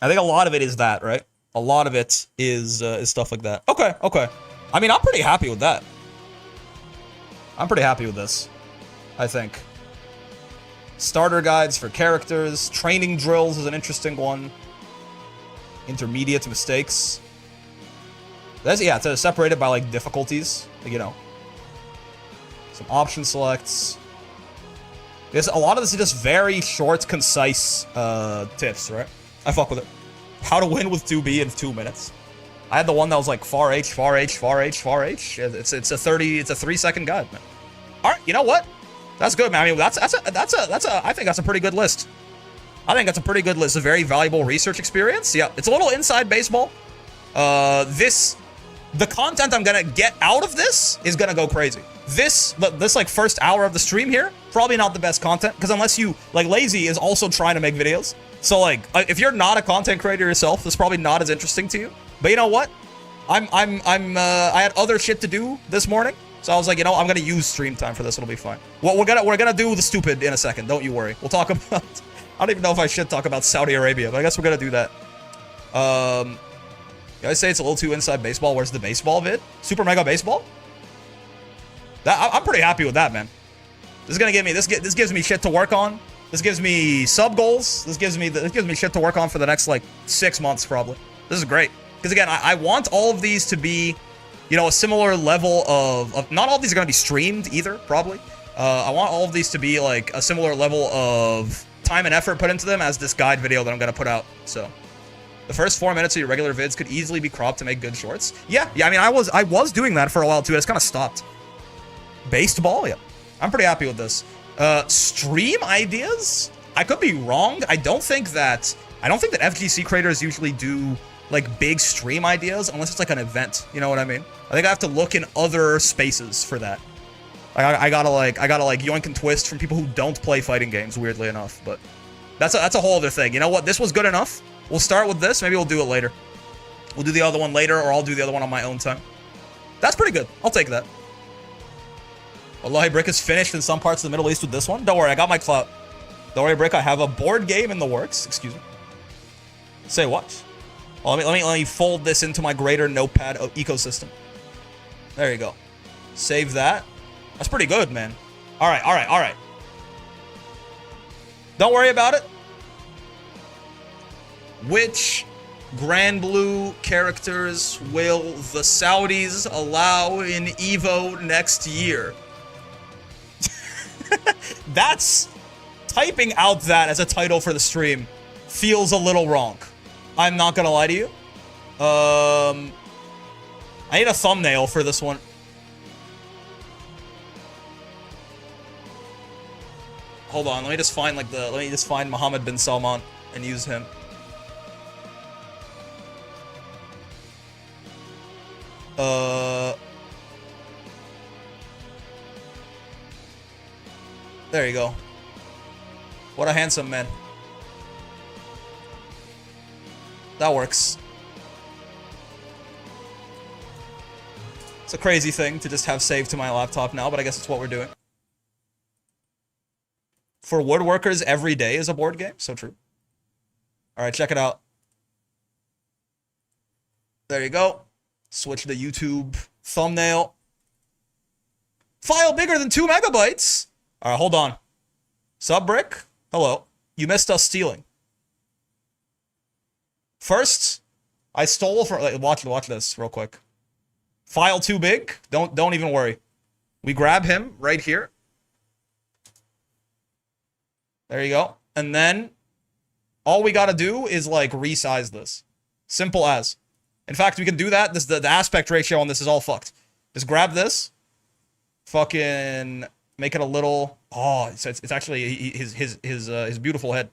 think a lot of it is that, right? A lot of it is stuff like that. Okay. I mean, I'm pretty happy with that. I'm pretty happy with this, I think. Starter guides for characters. Training drills is an interesting one. Intermediate mistakes. That's, yeah, it's separated by, like, difficulties. You know. Some option selects. A lot of this is just very short, concise tips, right? I fuck with it. How to win with 2B in 2 minutes. I had the one that was like far H, far H, far H, far H. It's a 3-second guide, man. All right, you know what? That's good, man. I mean, I think that's a pretty good list. I think that's a pretty good list. A very valuable research experience. Yeah, it's a little inside baseball. The content I'm gonna get out of this is gonna go crazy. This like first hour of the stream here, probably not the best content, because unless you, like, Lazy is also trying to make videos. So, like, if you're not a content creator yourself, this is probably not as interesting to you. But you know what? I had other shit to do this morning, so I was like, you know, I'm gonna use stream time for this. It'll be fine. Well, we're gonna do the stupid in a second. Don't you worry. We'll talk about. I don't even know if I should talk about Saudi Arabia, but I guess we're gonna do that. You guys say it's a little too inside baseball. Where's the baseball vid? Super Mega Baseball? I'm pretty happy with that, man. This is gonna give me this gives me shit to work on. This gives me sub goals. This gives me shit to work on for the next like 6 months probably. This is great because again, I want all of these to be, you know, a similar level of not all of these are gonna be streamed either probably. I want all of these to be like a similar level of time and effort put into them as this guide video that I'm gonna put out. So. The first 4 minutes of your regular vids could easily be cropped to make good shorts. Yeah. I mean, I was doing that for a while too. I just kind of stopped. Baseball, yeah. I'm pretty happy with this. Stream ideas? I could be wrong. I don't think that FGC creators usually do like big stream ideas unless it's like an event. You know what I mean? I think I have to look in other spaces for that. I gotta yoink and twist from people who don't play fighting games. Weirdly enough, but that's a whole other thing. You know what? This was good enough. We'll start with this. Maybe we'll do it later. We'll do the other one later, or I'll do the other one on my own time. That's pretty good. I'll take that. Wallahi, Brick is finished in some parts of the Middle East with this one. Don't worry, I got my clout. Don't worry, Brick, I have a board game in the works. Excuse me. Say what? Well, let me fold this into my greater notepad ecosystem. There you go. Save that. That's pretty good, man. All right, all right, all right. Don't worry about it. Which Grand Blue characters will the Saudis allow in EVO next year? That's... Typing out that as a title for the stream feels a little wrong. I'm not gonna lie to you. I need a thumbnail for this one. Hold on, let me just find let me just find Mohammed bin Salman and use him. There you go. What a handsome man. That works. It's a crazy thing to just have saved to my laptop now, but I guess it's what we're doing. For woodworkers, every day is a board game. So true. Alright, check it out. There you go. Switch the YouTube thumbnail. File bigger than 2 megabytes. Alright, hold on. Sub Brick? Hello. You missed us stealing. First, I stole from... Watch this real quick. File too big? Don't even worry. We grab him right here. There you go. And then all we gotta do is like resize this. Simple as. In fact, we can do that. The aspect ratio on this is all fucked. Just grab this. Fucking make it a little... Oh, it's actually his beautiful head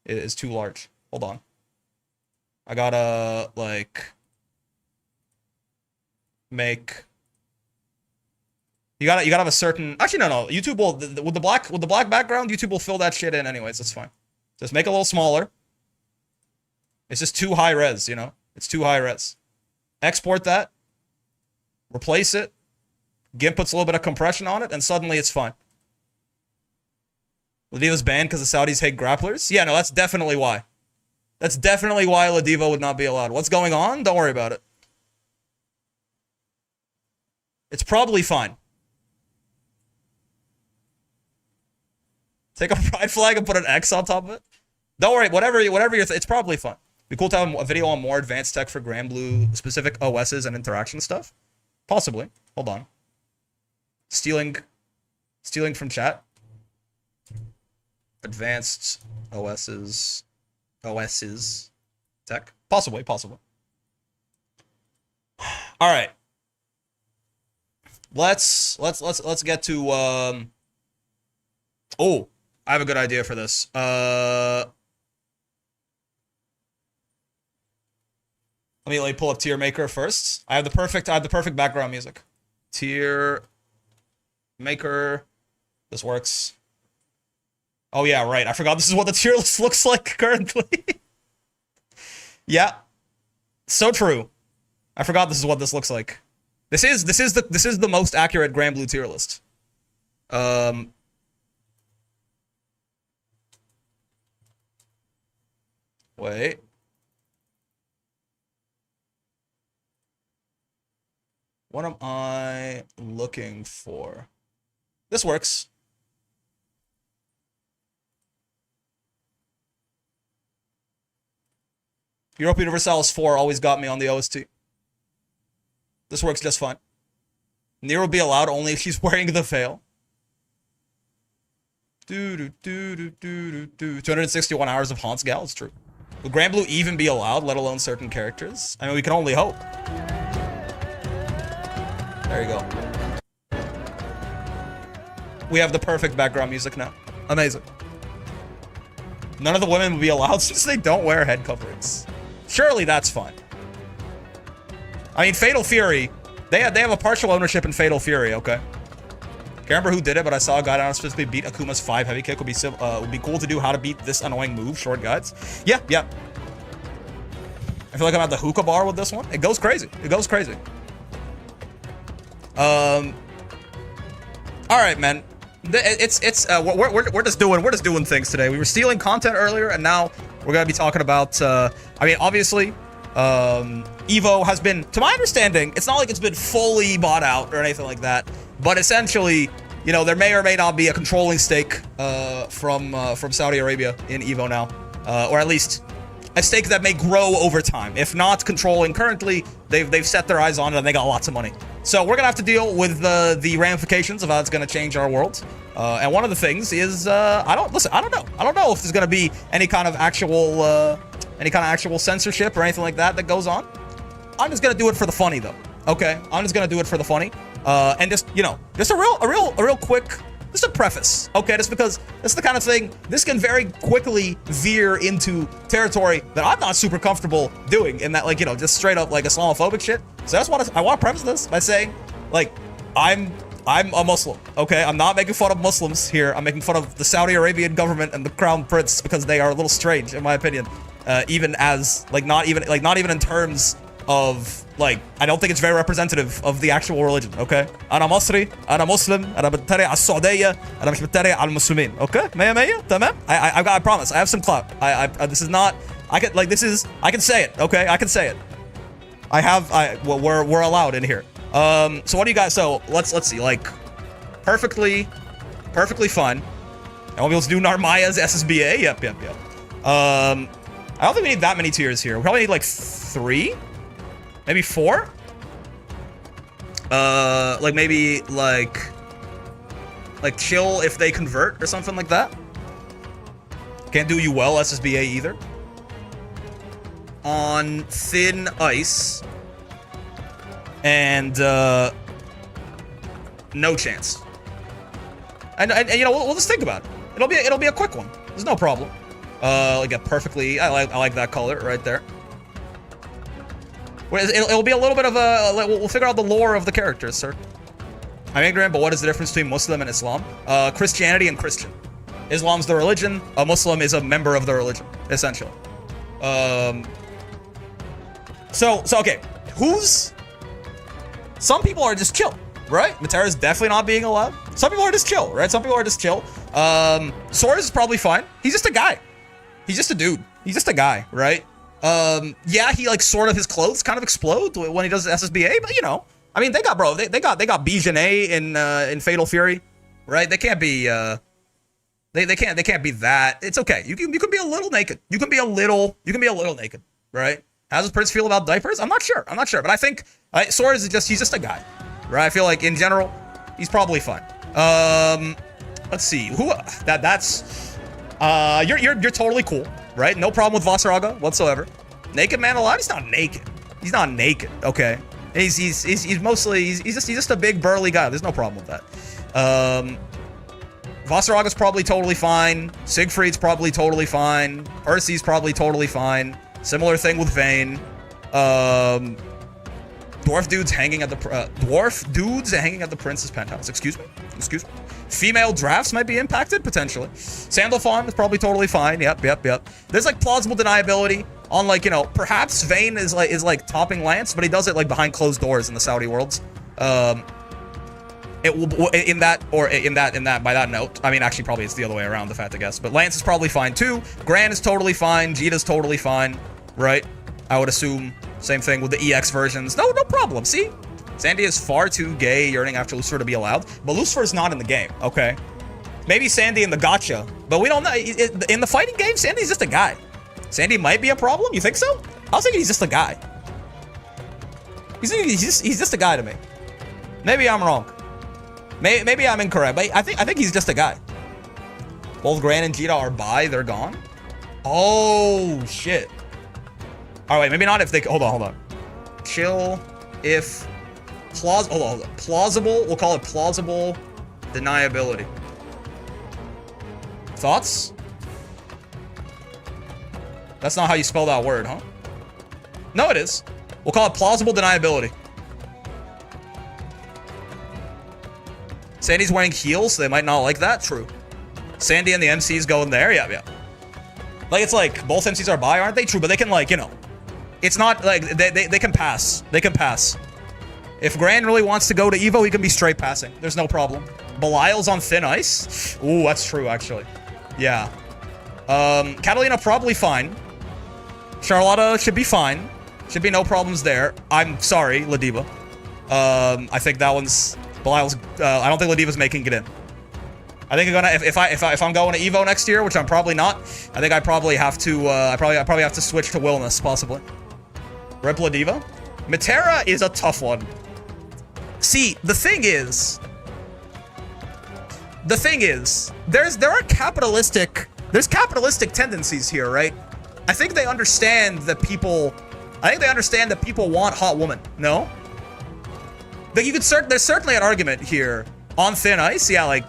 is too large. Hold on. I gotta like make. You gotta have a certain. Actually, no. YouTube will with the black background. YouTube will fill that shit in anyways. That's fine. Just make it a little smaller. It's just too high res, you know. It's too high res. Export that. Replace it. GIMP puts a little bit of compression on it, and suddenly it's fine. Ladiva's banned because the Saudis hate grapplers? Yeah, no, that's definitely why. That's definitely why Ladiva would not be allowed. What's going on? Don't worry about it. It's probably fine. Take a pride flag and put an X on top of it. Don't worry, whatever you're it's probably fun. Be cool to have a video on more advanced tech for Grand Blue specific OSs and interaction stuff. Possibly. Hold on. Stealing from chat. Advanced OSs tech. Possibly. All right. Let's get to oh, I have a good idea for this. Let me pull up Tier Maker first. I have the perfect background music. Tier Maker. This works. Oh yeah, right. I forgot this is what the tier list looks like currently. Yeah. So true. I forgot this is what this looks like. This is the most accurate Grand Blue tier list. Wait. What am I looking for? This works. Europa Universalis 4 always got me on the OST. This works just fine. Nier will be allowed only if she's wearing the veil. 261 hours of Haunts Gal, it's true. Will Grand Blue even be allowed, let alone certain characters? I mean, we can only hope. There you go. We have the perfect background music now. Amazing. None of the women will be allowed since they don't wear head coverings. Surely that's fine. I mean, Fatal Fury, they have a partial ownership in Fatal Fury, okay? Can't remember who did it, but I saw a guy down specifically beat Akuma's 5 heavy kick. Would be cool to do how to beat this annoying move, short guides. Yeah. I feel like I'm at the hookah bar with this one. It goes crazy. All right, man. We're just doing things today. We were stealing content earlier, and now we're gonna be talking about. I mean, obviously, Evo has been, to my understanding, it's not like it's been fully bought out or anything like that, but essentially, you know, there may or may not be a controlling stake from Saudi Arabia in Evo now, or at least a stake that may grow over time. If not controlling currently, they've set their eyes on it and they got lots of money. So we're gonna have to deal with the ramifications of how it's gonna change our world. And one of the things is I don't know if there's gonna be any kind of actual censorship or anything like that goes on. I'm just gonna do it for the funny though. Okay, I'm just gonna do it for the funny. And just, you know, just a real quick, just a preface, okay? Just because this is the kind of thing, this can very quickly veer into territory that I'm not super comfortable doing, in that, like, you know, just straight up like Islamophobic shit. So that's what I want to preface this by saying, like, I'm a Muslim, okay? I'm not making fun of Muslims here. I'm making fun of the Saudi Arabian government and the Crown Prince because they are a little strange, in my opinion. Even as, like, not even in terms of, like, I don't think it's very representative of the actual religion, okay? أنا مصري, أنا مسلم, أنا بتريق على السعودية, أنا مش بتريق على المسلمين, okay? مية تمام? I promise, I have some clout. This is not, I can say it, okay? I can say it. Well, we're allowed in here. So what do you guys, so let's see, like, perfectly fine. And we'll be able to do Narmaya's SSBA, yep. I don't think we need that many tiers here. We probably need like 3? Maybe 4? Like maybe like chill if they convert or something like that. Can't do you well SSBA either. On thin ice. And no chance. And you know, we'll just think about it. It'll be a quick one. There's no problem. Like a perfectly, I like that color right there. It'll be a little bit of a, we'll figure out the lore of the characters, sir. I'm ignorant, but what is the difference between Muslim and Islam? Christianity and Christian. Islam's the religion. A Muslim is a member of the religion, essentially. So okay, some people are just chill, right? Matera's definitely not being allowed. Some people are just chill, right? Some people are just chill. Soares is probably fine. He's just a guy. He's just a dude. He's just a guy, right? Yeah, he like sort of, his clothes kind of explode when he does SSBA, but you know, I mean, they got Bijanet in Fatal Fury, right? They can't be they can't be that. It's okay. You can be a little naked. You can be a little naked, right? How does Prince feel about diapers? I'm not sure, but I think Soares is he's just a guy, right? I feel like in general, he's probably fine. Let's see you're totally cool, right? No problem with Vasaraga whatsoever. Naked man alive? He's not naked. He's not naked. Okay. He's just a big burly guy. There's no problem with that. Vasaraga's probably totally fine. Siegfried's probably totally fine. Ursi's probably totally fine. Similar thing with Vayne. Dwarf dudes hanging at the prince's penthouse. Excuse me. Female drafts might be impacted potentially. Sandalphon is probably totally fine. Yep. There's like plausible deniability on, like, you know, perhaps Vayne is like topping Lance, but he does it like behind closed doors in the Saudi worlds. It will in that by that note. I mean, actually, probably it's the other way around, the fact I guess. But Lance is probably fine too. Gran is totally fine. Jita's totally fine, right? I would assume same thing with the EX versions. No problem. See, Sandy is far too gay, yearning after Lucifer to be allowed. But Lucifer is not in the game. Okay, maybe Sandy in the gacha, but we don't know. In the fighting game, Sandy's just a guy. Sandy might be a problem. You think so? I was thinking he's just a guy. He's just a guy to me. Maybe I'm wrong. Maybe I'm incorrect, but I think he's just a guy. Both Gran and Jita are bi. They're gone. Oh shit. All right, maybe not if they. Hold on. Chill if plausible. We'll call it plausible deniability. Thoughts? That's not how you spell that word, huh? No, it is. We'll call it plausible deniability. Sandy's wearing heels, so they might not like that. True. Sandy and the MCs going there. Yeah. Like, it's like both MCs are bi, aren't they? True, but they can, like, you know, it's not like they can pass. They can pass. If Gran really wants to go to Evo, he can be straight passing. There's no problem. Belial's on thin ice. Ooh, that's true, actually. Yeah. Catalina probably fine. Charlotta should be fine. Should be no problems there. I'm sorry, Ladiva. I think that one's Belial's. I don't think Ladiva's making it in. I think I'm gonna if I'm going to Evo next year, which I'm probably not. I think I probably have to. I probably have to switch to Wilness possibly. Rip Ladiva. Matera is a tough one. See, the thing is, there are capitalistic tendencies here, right? I think they understand that people want hot women. No, but there's certainly an argument here on thin ice. Yeah, like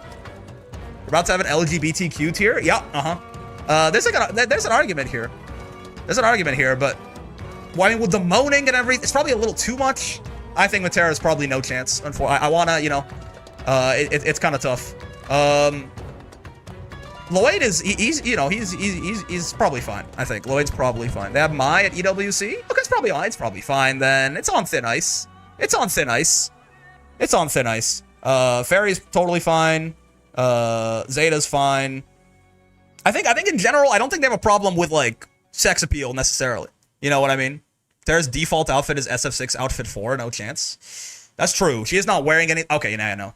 we're about to have an LGBTQ tier. Yeah, there's an argument here. There's an argument here, but well, I mean, with the moaning and everything, it's probably a little too much. I think Matera's probably no chance. I wanna, you know, it's kind of tough. Lloyd is he's probably fine. I think Lloyd's probably fine. They have Mai at EWC. Okay, it's probably fine then. It's on thin ice. It's on thin ice. Fairy's totally fine. Zeta's fine. I think in general, I don't think they have a problem with like sex appeal necessarily. You know what I mean? There's default outfit is SF6 outfit 4, no chance. That's true. She is not wearing any. Okay, no.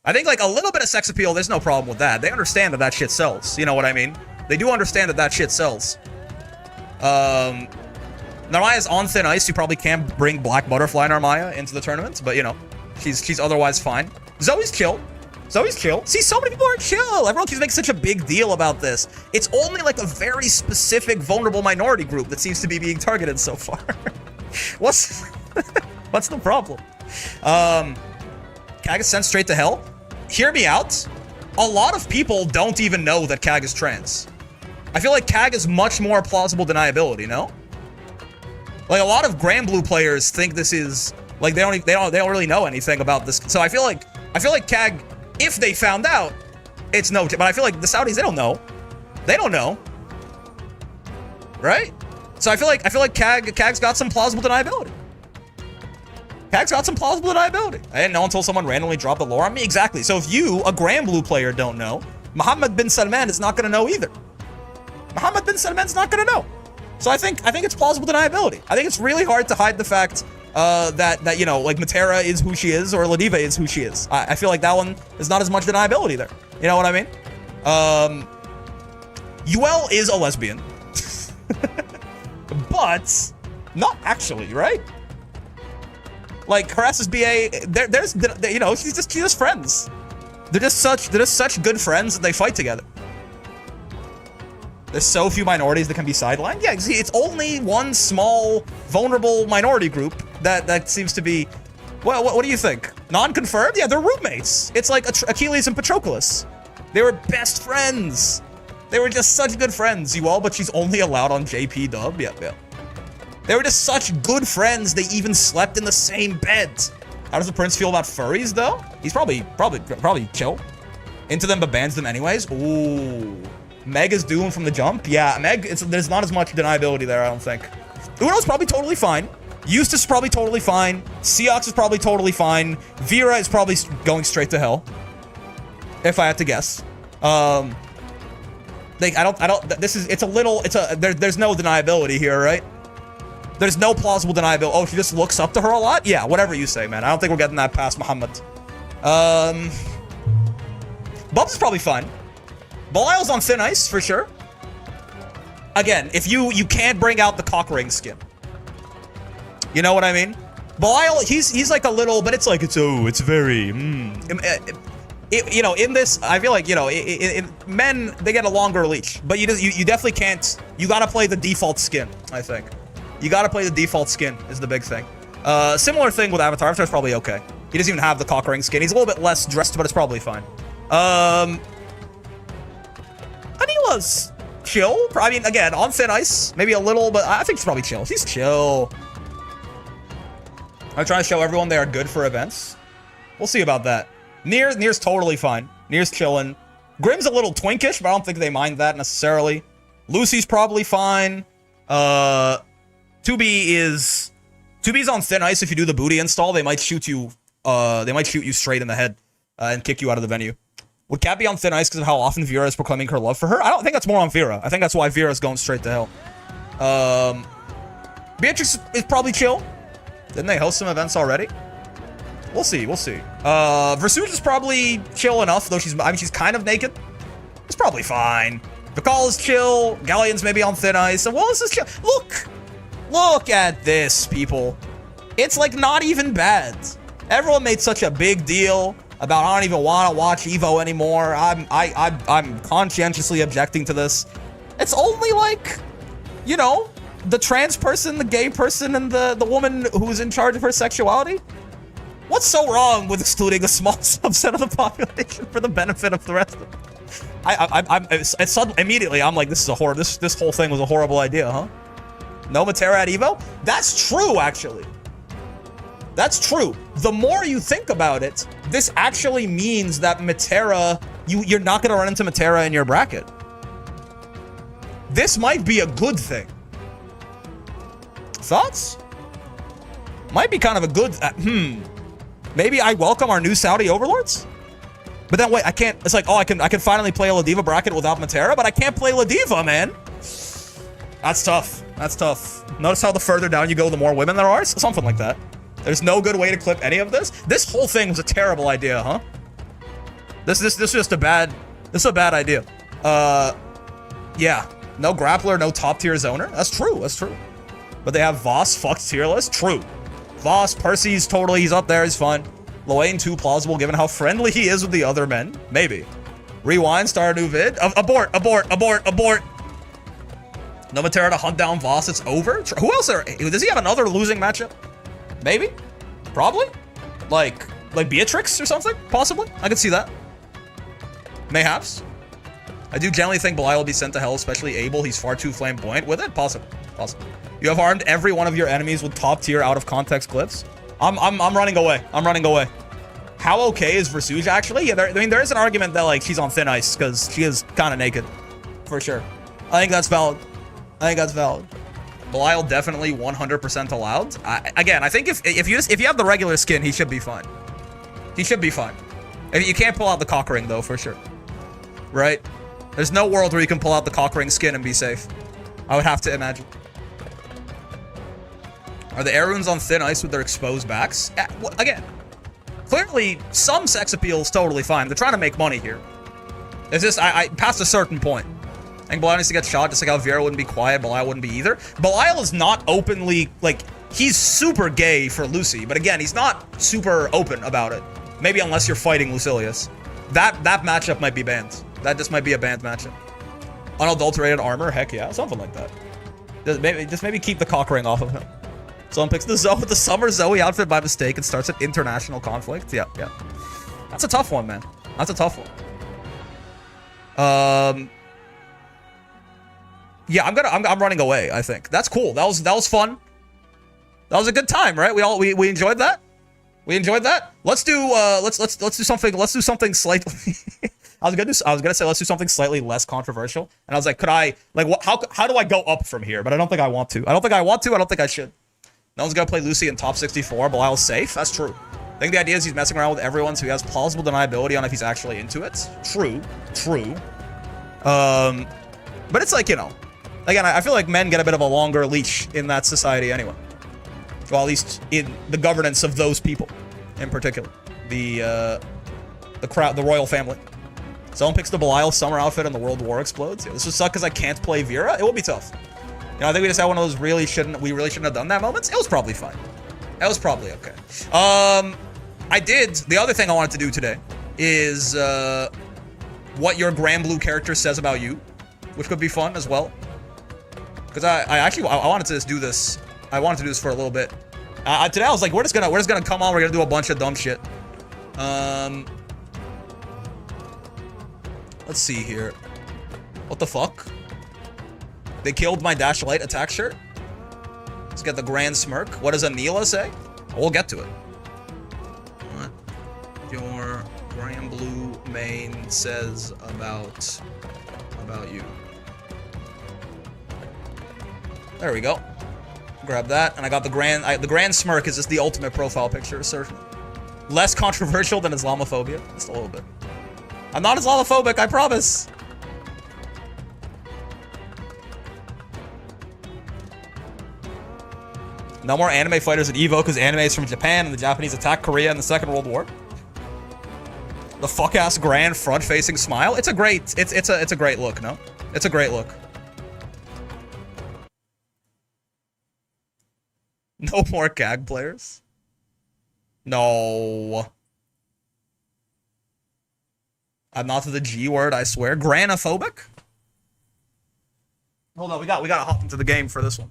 I think like a little bit of sex appeal, there's no problem with that. They understand that that shit sells. You know what I mean? They do understand that that shit sells. Narmaya's on thin ice. You probably can't bring Black Butterfly Narmaya into the tournament, but you know, she's otherwise fine. Zoe's chill. See, so many people are chill. Everyone keeps making such a big deal about this. It's only like a very specific vulnerable minority group that seems to be being targeted so far. What's the problem? Kag is sent straight to hell. Hear me out. A lot of people don't even know that Kag is trans. I feel like Kag is much more plausible deniability, no? Like a lot of Grand Blue players think this is like they don't really know anything about this. So I feel like Kag, if they found out, it's no. But I feel like the Saudis, they don't know. They don't know, right? So I feel like Kag's got some plausible deniability. I didn't know until someone randomly dropped the lore on me. Exactly. So if you, a Grand Blue player, don't know, Mohammed bin Salman is not going to know either. Mohammed bin Salman's not going to know. So I think it's plausible deniability. I think it's really hard to hide the fact that you know, like Matera is who she is or Ladiva is who she is. I feel like that one is not as much deniability there. You know what I mean? UL is a lesbian, but not actually, right? Like Haras's BA, there's you know, she's just friends. They're just such good friends that they fight together. There's so few minorities that can be sidelined. Yeah, see, it's only one small vulnerable minority group that seems to be. Well, what do you think? Non-confirmed? Yeah, they're roommates. It's like Achilles and Patroclus. They were best friends. They were just such good friends, you all. But she's only allowed on JP dub. Yeah. They were just such good friends, they even slept in the same bed. How does the prince feel about furries, though? He's probably chill. Into them, but bans them anyways. Ooh. Meg is doomed from the jump. Yeah, Meg, there's not as much deniability there, I don't think. Uno's probably totally fine. Eustace is probably totally fine. Seox is probably totally fine. Vera is probably going straight to hell. If I had to guess. There's no deniability here, right? There's no plausible deniability. Oh, she just looks up to her a lot? Yeah, whatever you say, man. I don't think we're getting that past Muhammad. Bubs is probably fine. Belial's on thin ice, for sure. Again, if you can't bring out the cock ring skin. You know what I mean? Belial, he's like a little, but it's very, you know, in this, I feel like, you know, men, they get a longer leash. But you definitely can't, you gotta play the default skin, I think. You gotta play the default skin is the big thing. Similar thing with Avatar. Avatar's probably okay. He doesn't even have the cock ring skin. He's a little bit less dressed, but it's probably fine. Anila's chill. I mean, again, on thin ice, maybe a little, but I think she's probably chill. She's chill. I'm trying to show everyone they are good for events. We'll see about that. Nier's totally fine. Nier's chilling. Grim's a little twinkish, but I don't think they mind that necessarily. Lucy's probably fine. 2B is 2B's on thin ice. If you do the booty install, they might shoot you. They might shoot you straight in the head and kick you out of the venue. Would Cat be on thin ice because of how often Vera is proclaiming her love for her? I don't think that's more on Vera. I think that's why Vera is going straight to hell. Beatrix is probably chill. Didn't they host some events already? We'll see. We'll see. Versuge is probably chill enough, though she's kind of naked. It's probably fine. Vikal is chill. Galleon's maybe on thin ice. And Wallace is chill. Look at this, people. It's like not even bad. Everyone made such a big deal about I don't even want to watch Evo anymore. I'm conscientiously objecting to this. It's only like, you know, the trans person, the gay person, and the woman who's in charge of her sexuality. What's so wrong with excluding a small subset of the population for the benefit of the rest of them? I suddenly, immediately, I'm like, this is a horror. This whole thing was a horrible idea, huh? No Matera at Evo? That's true, actually. That's true. The more you think about it, this actually means that Matera, you're not going to run into Matera in your bracket. This might be a good thing. Thoughts? Might be kind of a good... Maybe I welcome our new Saudi overlords? But then wait, I can't... It's like, oh, I can finally play a Ladiva bracket without Matera, but I can't play Ladiva, man. That's tough. That's tough. Notice how the further down you go, the more women there are? Something like that. There's no good way to clip any of this. This whole thing was a terrible idea, huh? This is just a bad... This is a bad idea. Yeah. No grappler, no top tier zoner. That's true. That's true. But they have Voss fucked tier list. True. Voss, Percy's totally, he's up there, he's fine. Loane too plausible given how friendly he is with the other men. Maybe. Rewind, start a new vid. Abort. No Matera to hunt down Voss, it's over. Who else does he have another losing matchup? Maybe? Probably? Like Beatrix or something? Possibly? I could see that. Mayhaps. I do generally think Belial will be sent to hell, especially Abel. He's far too flamboyant with it. Possible. Possible. You have armed every one of your enemies with top tier out of context clips. I'm running away. I'm running away. How okay is Versuge actually? Yeah, I mean, there is an argument that like she's on thin ice because she is kind of naked. For sure. I think that's valid. Belial definitely 100% allowed. Again, I think if you have the regular skin, he should be fine. He should be fine. If you can't pull out the cock ring though, for sure. Right? There's no world where you can pull out the cock ring skin and be safe. I would have to imagine. Are the air runes on thin ice with their exposed backs? Again, clearly some sex appeal is totally fine. They're trying to make money here. It's just, I past a certain point. I think Belial needs to get shot just like how Vera wouldn't be quiet, Belial wouldn't be either. Belial is not openly, like, he's super gay for Lucy, but again, he's not super open about it. Maybe unless you're fighting Lucilius. That matchup might be banned. That just might be a banned matchup. Unadulterated armor? Heck yeah, something like that. Just maybe keep the cock ring off of him. Someone picks the summer Zoe outfit by mistake and starts an international conflict. Yeah. That's a tough one, man. That's a tough one. Yeah, I'm running away, I think. That's cool. That was fun. That was a good time, right? We enjoyed that? We enjoyed that? Let's do something slightly I was gonna say let's do something slightly less controversial. And I was like, how do I go up from here? But I don't think I want to. I don't think I should. No one's gonna play Lucy in top 64. Belial's safe. That's true. I think the idea is he's messing around with everyone, so he has plausible deniability on if he's actually into it. True. But it's like, you know, again, I feel like men get a bit of a longer leash in that society anyway. Well, at least in the governance of those people in particular. The crowd, the royal family. Someone picks the Belial summer outfit and the world war explodes. Yeah, this would suck because I can't play Vera. It will be tough. You know, I think we just had one of those we really shouldn't have done that moments. It was probably fine. It was probably okay. The other thing I wanted to do today is what your Grand Blue character says about you, which could be fun as well. Because I wanted to just do this. I wanted to do this for a little bit. Today I was like, we're just gonna come on. We're gonna do a bunch of dumb shit. Let's see here. What the fuck? They killed my Dash Light attack shirt. Let's get the grand smirk. What does Anila say? We'll get to it. What your Grand Blue main says about you. There we go. Grab that, and I got the the grand smirk is just the ultimate profile picture, certainly. Less controversial than Islamophobia, just a little bit. I'm not Islamophobic, I promise. No more anime fighters at EVO because anime is from Japan and the Japanese attacked Korea in the Second World War. The fuck-ass grand front-facing smile. It's a great, it's a great look, no? It's a great look. No more gag players. No. I'm not to the G word, I swear. Granophobic? Hold on, we gotta hop into the game for this one.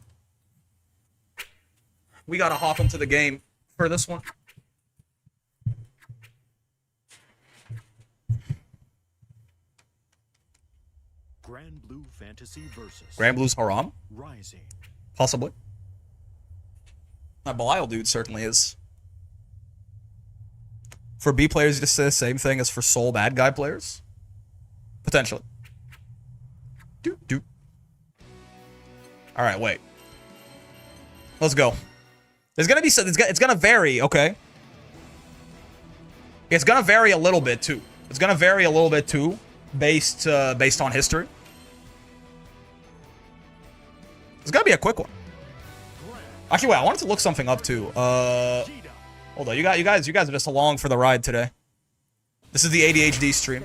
We gotta hop into the game for this one. Grand Blue Fantasy versus Grand Blue's haram? Rising. Possibly. That Belial dude certainly is. For B players, you just say the same thing as for Soul bad guy players? Potentially. Doot. Alright, wait. Let's go. There's gonna be some, it's gonna vary, okay? It's gonna vary a little bit too. It's gonna vary a little bit too, based on history. It's gonna be a quick one. Actually, wait, I wanted to look something up too. Hold on, you guys are just along for the ride today. This is the ADHD stream.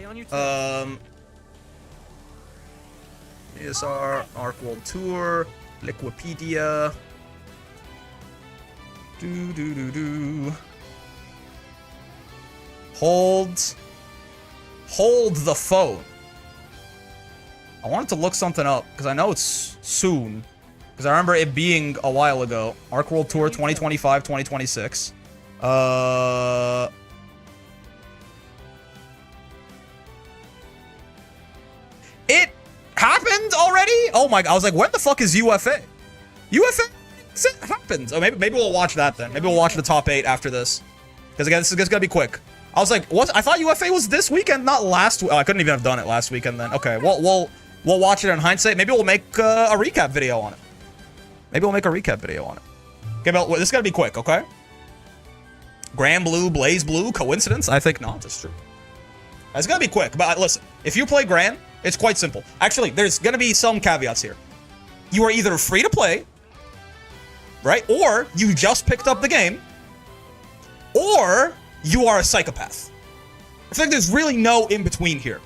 ESR, Arc World Tour, Liquipedia. Hold the phone. I wanted to look something up because I know it's soon. Because I remember it being a while ago. Arc World Tour 2025, 2026. It happened already? Oh my god, I was like, when the fuck is UFA? UFA? It happened. Oh, maybe we'll watch that then. Maybe we'll watch the top 8 after this. Because again, this is gonna be quick. I was like, what? I thought UFA was this weekend, not last week. Oh, I couldn't even have done it last weekend then. Okay, we'll watch it in hindsight. Maybe we'll make a recap video on it. Okay, but this is gonna be quick, okay? Grand Blue, Blaze Blue, coincidence? I think not, that's true. It's gonna be quick, but listen, if you play Grand, it's quite simple. Actually, there's gonna be some caveats here. You are either free to play, right? Or you just picked up the game, or you are a psychopath. I think there's really no in-between here.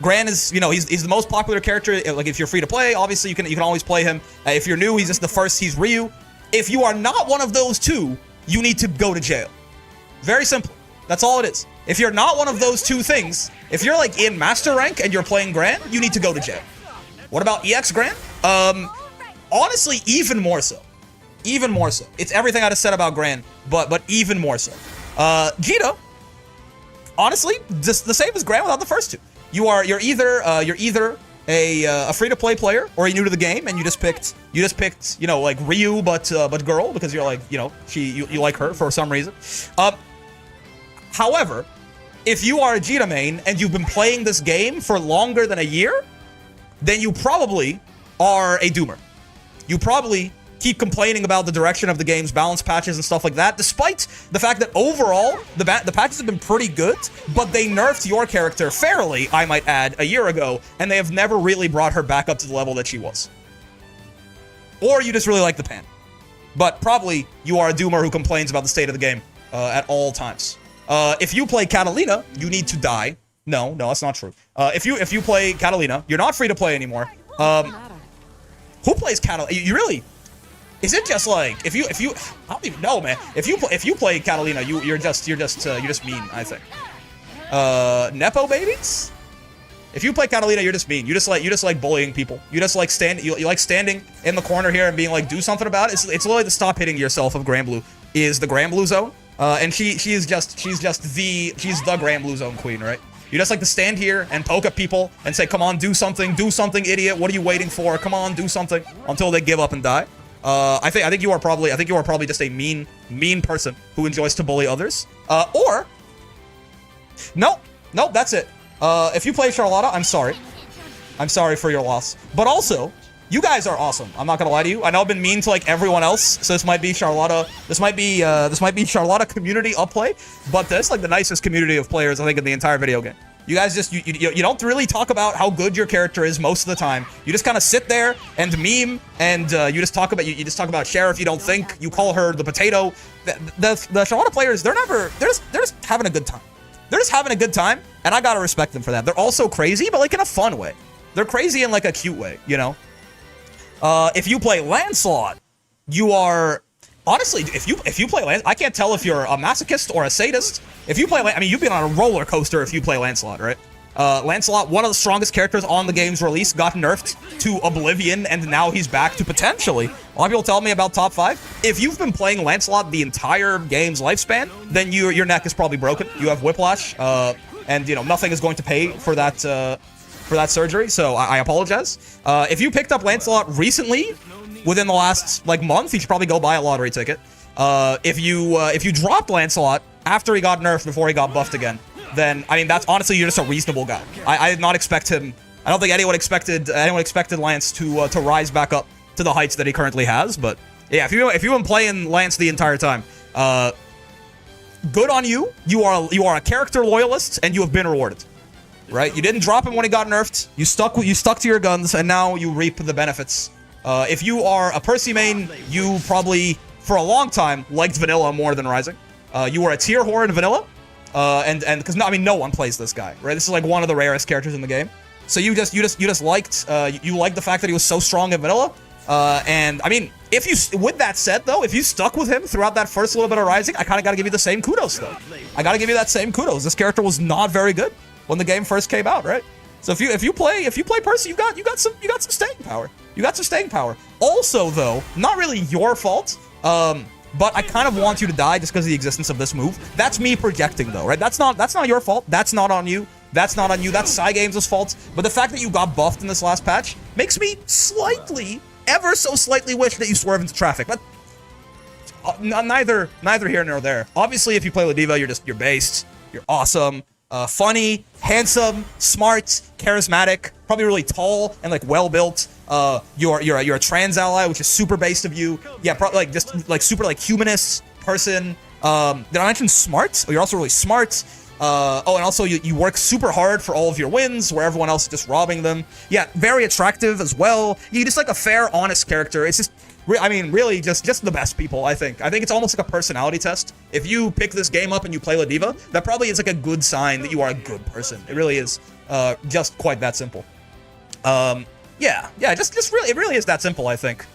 Gran is, you know, he's the most popular character. Like, if you're free to play, obviously you can always play him. If you're new, he's just the first. He's Ryu. If you are not one of those two, you need to go to jail. Very simple. That's all it is. If you're not one of those two things, if you're like in master rank and you're playing Gran, you need to go to jail. What about EX Gran? Honestly, even more so. Even more so. It's everything I just said about Gran, but even more so. Jito, honestly, just the same as Gran without the first two. You're either a free-to-play player or you're new to the game and you just picked you know, like Ryu but girl, because you're like, you know, you like her for some reason. However, if you are a Jita main and you've been playing this game for longer than a year, then you probably are a doomer. You probably keep complaining about the direction of the game's balance patches and stuff like that, despite the fact that overall, the patches have been pretty good, but they nerfed your character fairly, I might add, a year ago, and they have never really brought her back up to the level that she was. Or you just really like the pan. But probably you are a doomer who complains about the state of the game at all times. If you play Catalina, you need to die. No, that's not true. If you play Catalina, you're not free to play anymore. Who plays Catalina? You really... Is it just like if you I don't even know, man. If you play Catalina, you're just mean, I think. Nepo babies? If you play Catalina, you're just mean. You just like bullying people. You just like you like standing in the corner here and being like, do something about it. It's literally the stop hitting yourself of Grand Blue is the Grand Blue zone. And she's the Grand Blue zone queen, right? You just like to stand here and poke at people and say, come on, do something, idiot. What are you waiting for? Come on, do something, until they give up and die. I think you are probably just a mean person who enjoys to bully others. Or nope, that's it. If you play Charlotta, I'm sorry for your loss. But also, You guys are awesome. I'm not gonna lie to you. I know I've been mean to like everyone else, so this might be Charlotta. This might be Charlotta community upplay, but this like the nicest community of players I think in the entire video game. You guys just you don't really talk about how good your character is most of the time. You just kind of sit there and meme, and you just talk about you just talk about Sheriff. You don't think. You call her the potato. The Charlotta players, they're just having a good time. They're just having a good time, and I gotta respect them for that. They're also crazy, but like in a fun way. They're crazy in like a cute way, you know. If you play Lancelot, you are honestly. If you play Lancelot, I can't tell if you're a masochist or a sadist. If you play, I mean, you've been on a roller coaster if you play Lancelot, right? Lancelot, one of the strongest characters on the game's release, got nerfed to oblivion, and now he's back to potentially. A lot of people tell me about top 5. If you've been playing Lancelot the entire game's lifespan, then your neck is probably broken. You have whiplash, and you know nothing is going to pay for that surgery. So I apologize. If you picked up Lancelot recently, within the last like month, you should probably go buy a lottery ticket. If you dropped Lancelot after he got nerfed before he got buffed again, then I mean that's honestly you're just a reasonable guy. I did not expect him. I don't think anyone expected Lance to rise back up to the heights that he currently has. But yeah, if you've been playing Lance the entire time, good on you. You are a character loyalist, and you have been rewarded. Right? You didn't drop him when he got nerfed. You stuck to your guns, and now you reap the benefits. If you are a Percy main, you probably for a long time liked Vanilla more than Rising. You were a tier whore in Vanilla, and because I mean no one plays this guy, right? This is like one of the rarest characters in the game. So you just liked the fact that he was so strong in Vanilla. And I mean, with that said though, if you stuck with him throughout that first little bit of Rising, I kind of got to give you the same kudos though. I got to give you that same kudos. This character was not very good when the game first came out, right? So if you play Percy, you got some staying power. You got some staying power. Also though, not really your fault. But I kind of want you to die just because of the existence of this move. That's me projecting though, right? That's not your fault. That's not on you. That's not on you. That's Cygames' fault. But the fact that you got buffed in this last patch makes me ever so slightly wish that you swerve into traffic. But neither here nor there. Obviously, if you play Ladiva, you're based. You're awesome. Funny, handsome, smart, charismatic, probably really tall and like well built. You're a trans ally, which is super based of you. Yeah, probably like just like super like humanist person. Did I mention smart? Oh, you're also really smart. And also you work super hard for all of your wins, where everyone else is just robbing them. Yeah, very attractive as well. You're just like a fair, honest character. It's just, I mean, really just the best people, I think. I think it's almost like a personality test. If you pick this game up and you play Ladiva, that probably is like a good sign that you are a good person. It really is just quite that simple. Yeah, just really, it really is that simple, I think.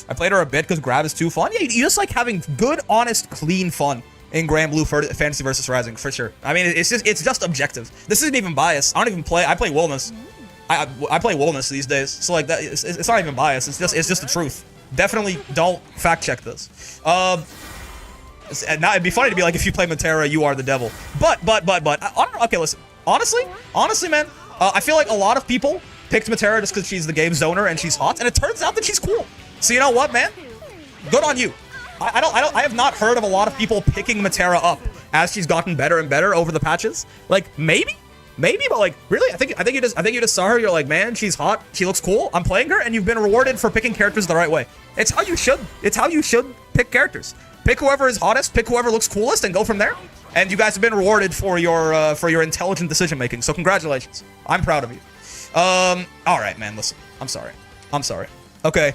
I played her a bit because Grab is too fun. Yeah, you just like having good, honest, clean fun in Grand Blue Fantasy versus Rising, for sure. I mean, it's just objective. This isn't even biased. I play Wilderness. I play Wilderness these days, so like that, it's not even biased. It's just the truth. Definitely don't fact check this. And now it'd be funny to be like, if you play Matera, you are the devil. But okay, listen. Honestly, man, I feel like a lot of people picked Matera just because she's the game's owner and she's hot, and it turns out that she's cool. So you know what, man? Good on you. I have not heard of a lot of people picking Matera up as she's gotten better and better over the patches. Like maybe, but like really, I think you just saw her. You're like, man, she's hot. She looks cool. I'm playing her, and you've been rewarded for picking characters the right way. It's how you should. It's how you should pick characters. Pick whoever is hottest. Pick whoever looks coolest, and go from there. And you guys have been rewarded for your intelligent decision making. So congratulations. I'm proud of you. All right, man. Listen, I'm sorry. Okay.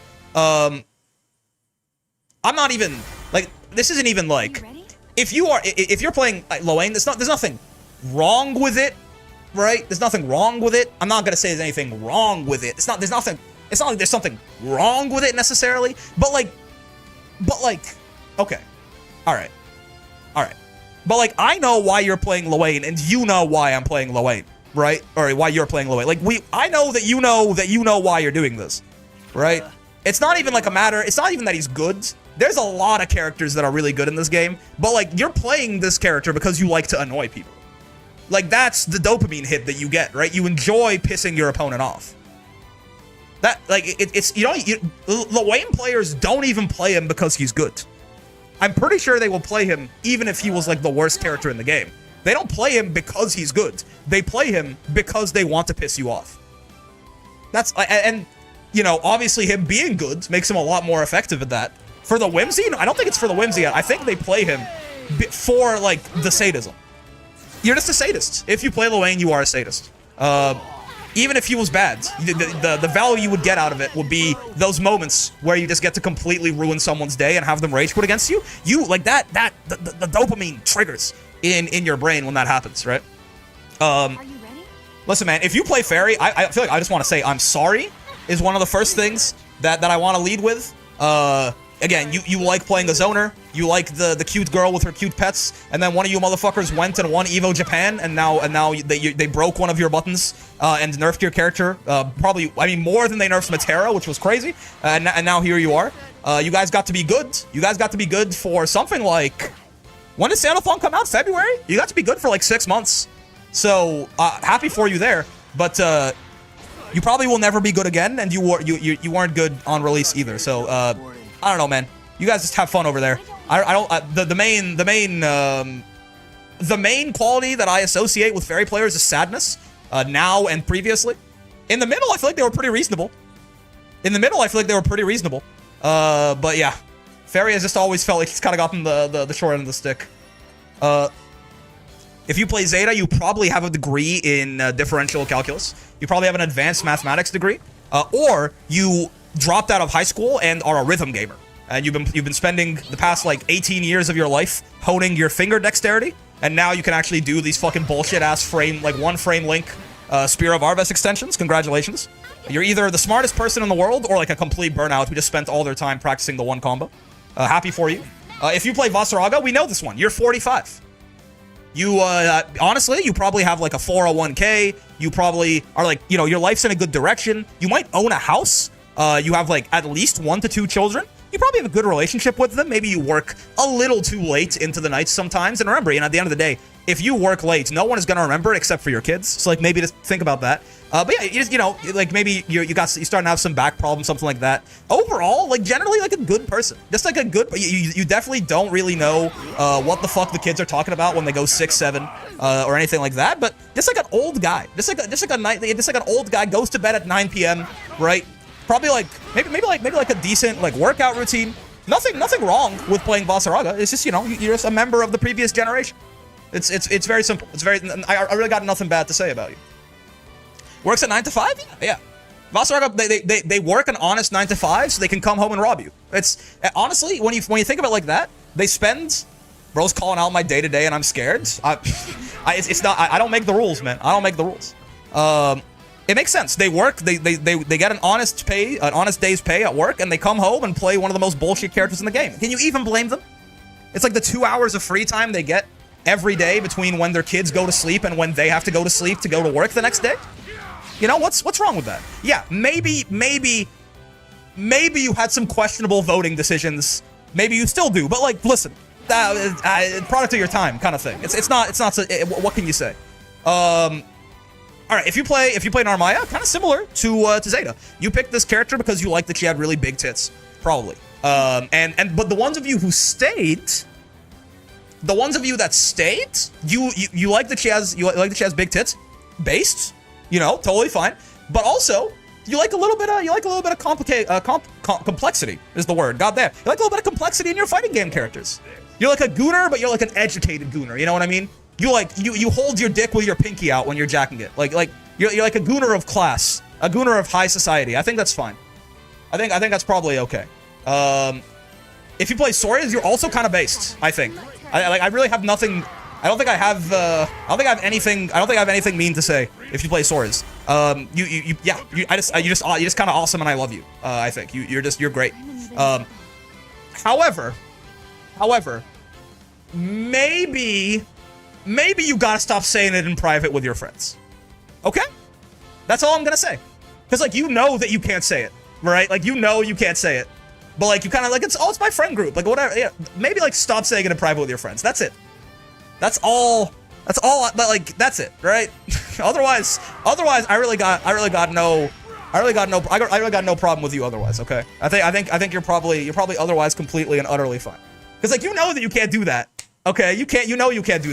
I'm not even like, this isn't even like, if you're playing like Loane, there's nothing wrong with it, right? There's nothing wrong with it. I'm not gonna say there's anything wrong with it. It's not like there's something wrong with it necessarily, but like, okay, all right, but like, I know why you're playing Loane, and you know why I'm playing Loane, right? Or why you're playing Loane. Like I know that you know why you're doing this, right? It's not even like a matter. It's not even that he's good. There's a lot of characters that are really good in this game, but like, you're playing this character because you like to annoy people. Like, that's the dopamine hit that you get, right? You enjoy pissing your opponent off. That, like, it's you know, Loane players don't even play him because he's good. I'm pretty sure they will play him even if he was like the worst character in the game. They don't play him because he's good. They play him because they want to piss you off. And you know, obviously him being good makes him a lot more effective at that. For the whimsy, no, I don't think it's for the whimsy. I think they play him for, like, the sadism. You're just a sadist. If you play Lil Wayne, you are a sadist. Even if he was bad, the value you would get out of it would be those moments where you just get to completely ruin someone's day and have them rage quit against you. You, like, the dopamine triggers in your brain when that happens, right? Are you ready? Listen, man, if you play Fairy, I feel like I just want to say I'm sorry is one of the first things that I want to lead with. Again, you like playing a zoner, you like the cute girl with her cute pets, and then one of you motherfuckers went and won Evo Japan, and now they broke one of your buttons and nerfed your character. Probably, I mean, more than they nerfed Matera, which was crazy. And now here you are. You guys got to be good. You guys got to be good for something like, when did Sanathon come out? February? You got to be good for like 6 months. So happy for you there, but you probably will never be good again, and you weren't good on release either. So I don't know, man. You guys just have fun over there. I don't. The main quality that I associate with Fairy players is sadness. Now and previously, in the middle, I feel like they were pretty reasonable. But yeah, Fairy has just always felt like he's kind of gotten the short end of the stick. If you play Zeta, you probably have a degree in differential calculus. You probably have an advanced mathematics degree, or you dropped out of high school and are a rhythm gamer. And you've been spending the past like 18 years of your life honing your finger dexterity, and now you can actually do these fucking bullshit ass one frame link Spear of Arves extensions. Congratulations. You're either the smartest person in the world or like a complete burnout who just spent all their time practicing the one combo. Happy for you. If you play Vasaraga, we know this one. You're 45. You, honestly, you probably have like a 401k. You probably are like, you know, your life's in a good direction. You might own a house. You have like at least 1 to 2 children. You probably have a good relationship with them. Maybe you work a little too late into the nights sometimes. And remember, you know, at the end of the day, if you work late, no one is going to remember it except for your kids. So like maybe just think about that. But yeah, you know, like maybe you're starting to have some back problems, something like that. Overall, like generally like a good person. Just like a good, you definitely don't really know what the fuck the kids are talking about when they go 6, 7 or anything like that. But just like an old guy, just like an old guy goes to bed at 9 p.m. right? Probably like maybe like a decent like workout routine. Nothing wrong with playing Vasaraga. It's just, you know, you're just a member of the previous generation. It's very simple. I really got nothing bad to say about you. Works at 9 to 5? Yeah. Vasaraga, they work an honest 9 to 5 so they can come home and rob you. It's honestly, when you think of it like that, they spend. Bro's calling out my day to day and I'm scared. I don't make the rules, man. I don't make the rules. It makes sense. They work. They get an honest day's pay at work, and they come home and play one of the most bullshit characters in the game. Can you even blame them? It's like the 2 hours of free time they get every day between when their kids go to sleep and when they have to go to sleep to go to work the next day. You know, what's wrong with that? Yeah, maybe you had some questionable voting decisions. Maybe you still do, but like, listen, product of your time kind of thing. It's not. What can you say? All right, if you play Narmaya, kind of similar to Zeta. You picked this character because you liked that she had really big tits, probably. But the ones of you who stayed, you like that she has big tits, based, you know, totally fine. But also, you like a little bit of complexity is the word. God damn, you like a little bit of complexity in your fighting game characters. You're like a gooner, but you're like an educated gooner. You know what I mean? You hold your dick with your pinky out when you're jacking it. Like you're like a gooner of class, a gooner of high society. I think that's fine. I think that's probably okay. If you play Sorias, you're also kind of based. I think. I really have nothing. I don't think I have anything mean to say if you play Sorias. You're just kind of awesome, and I love you. I think you're great. However, maybe you gotta stop saying it in private with your friends. Okay? That's all I'm gonna say. Because, like, you know that you can't say it, right? Like, you know you can't say it. But, like, you kind of, like, it's my friend group. Like, whatever. Yeah, maybe, like, stop saying it in private with your friends. That's it. That's all, but, like, that's it, right? otherwise, I really got no problem with you otherwise, okay? I think you're probably otherwise completely and utterly fine. Because, like, you know that you can't do that. Okay, you can't do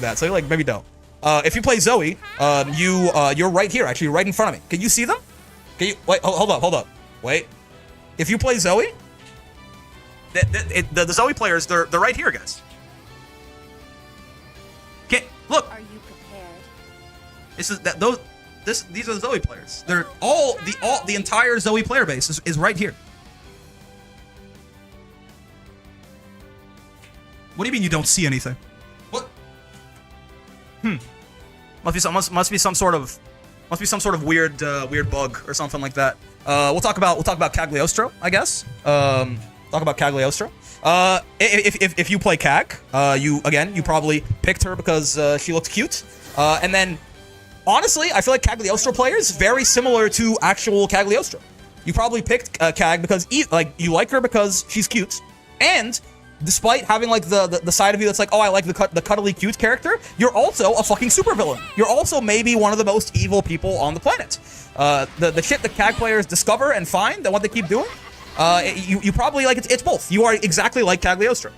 that, so you're like, maybe don't. If you play Zoe, you're right here, actually, right in front of me. Can you see them? Can you, wait, hold up. Wait. If you play Zoe, the Zoe players, they're right here, guys. Okay, look. Are you prepared? These are the Zoe players. They're the entire Zoe player base is right here. What do you mean you don't see anything? What? Must be some sort of weird weird bug or something like that. We'll talk about Cagliostro, I guess. Talk about Cagliostro. If you play Cag, you probably picked her because she looks cute. And then, honestly, I feel like Cagliostro players very similar to actual Cagliostro. You probably picked Cag because you like her because she's cute, and despite having like the side of you that's like, oh, I like the cuddly cute character, you're also a fucking supervillain. You're also maybe one of the most evil people on the planet. The shit that CAG players discover and find and what they keep doing, you probably like it's both. You are exactly like Cagliostro.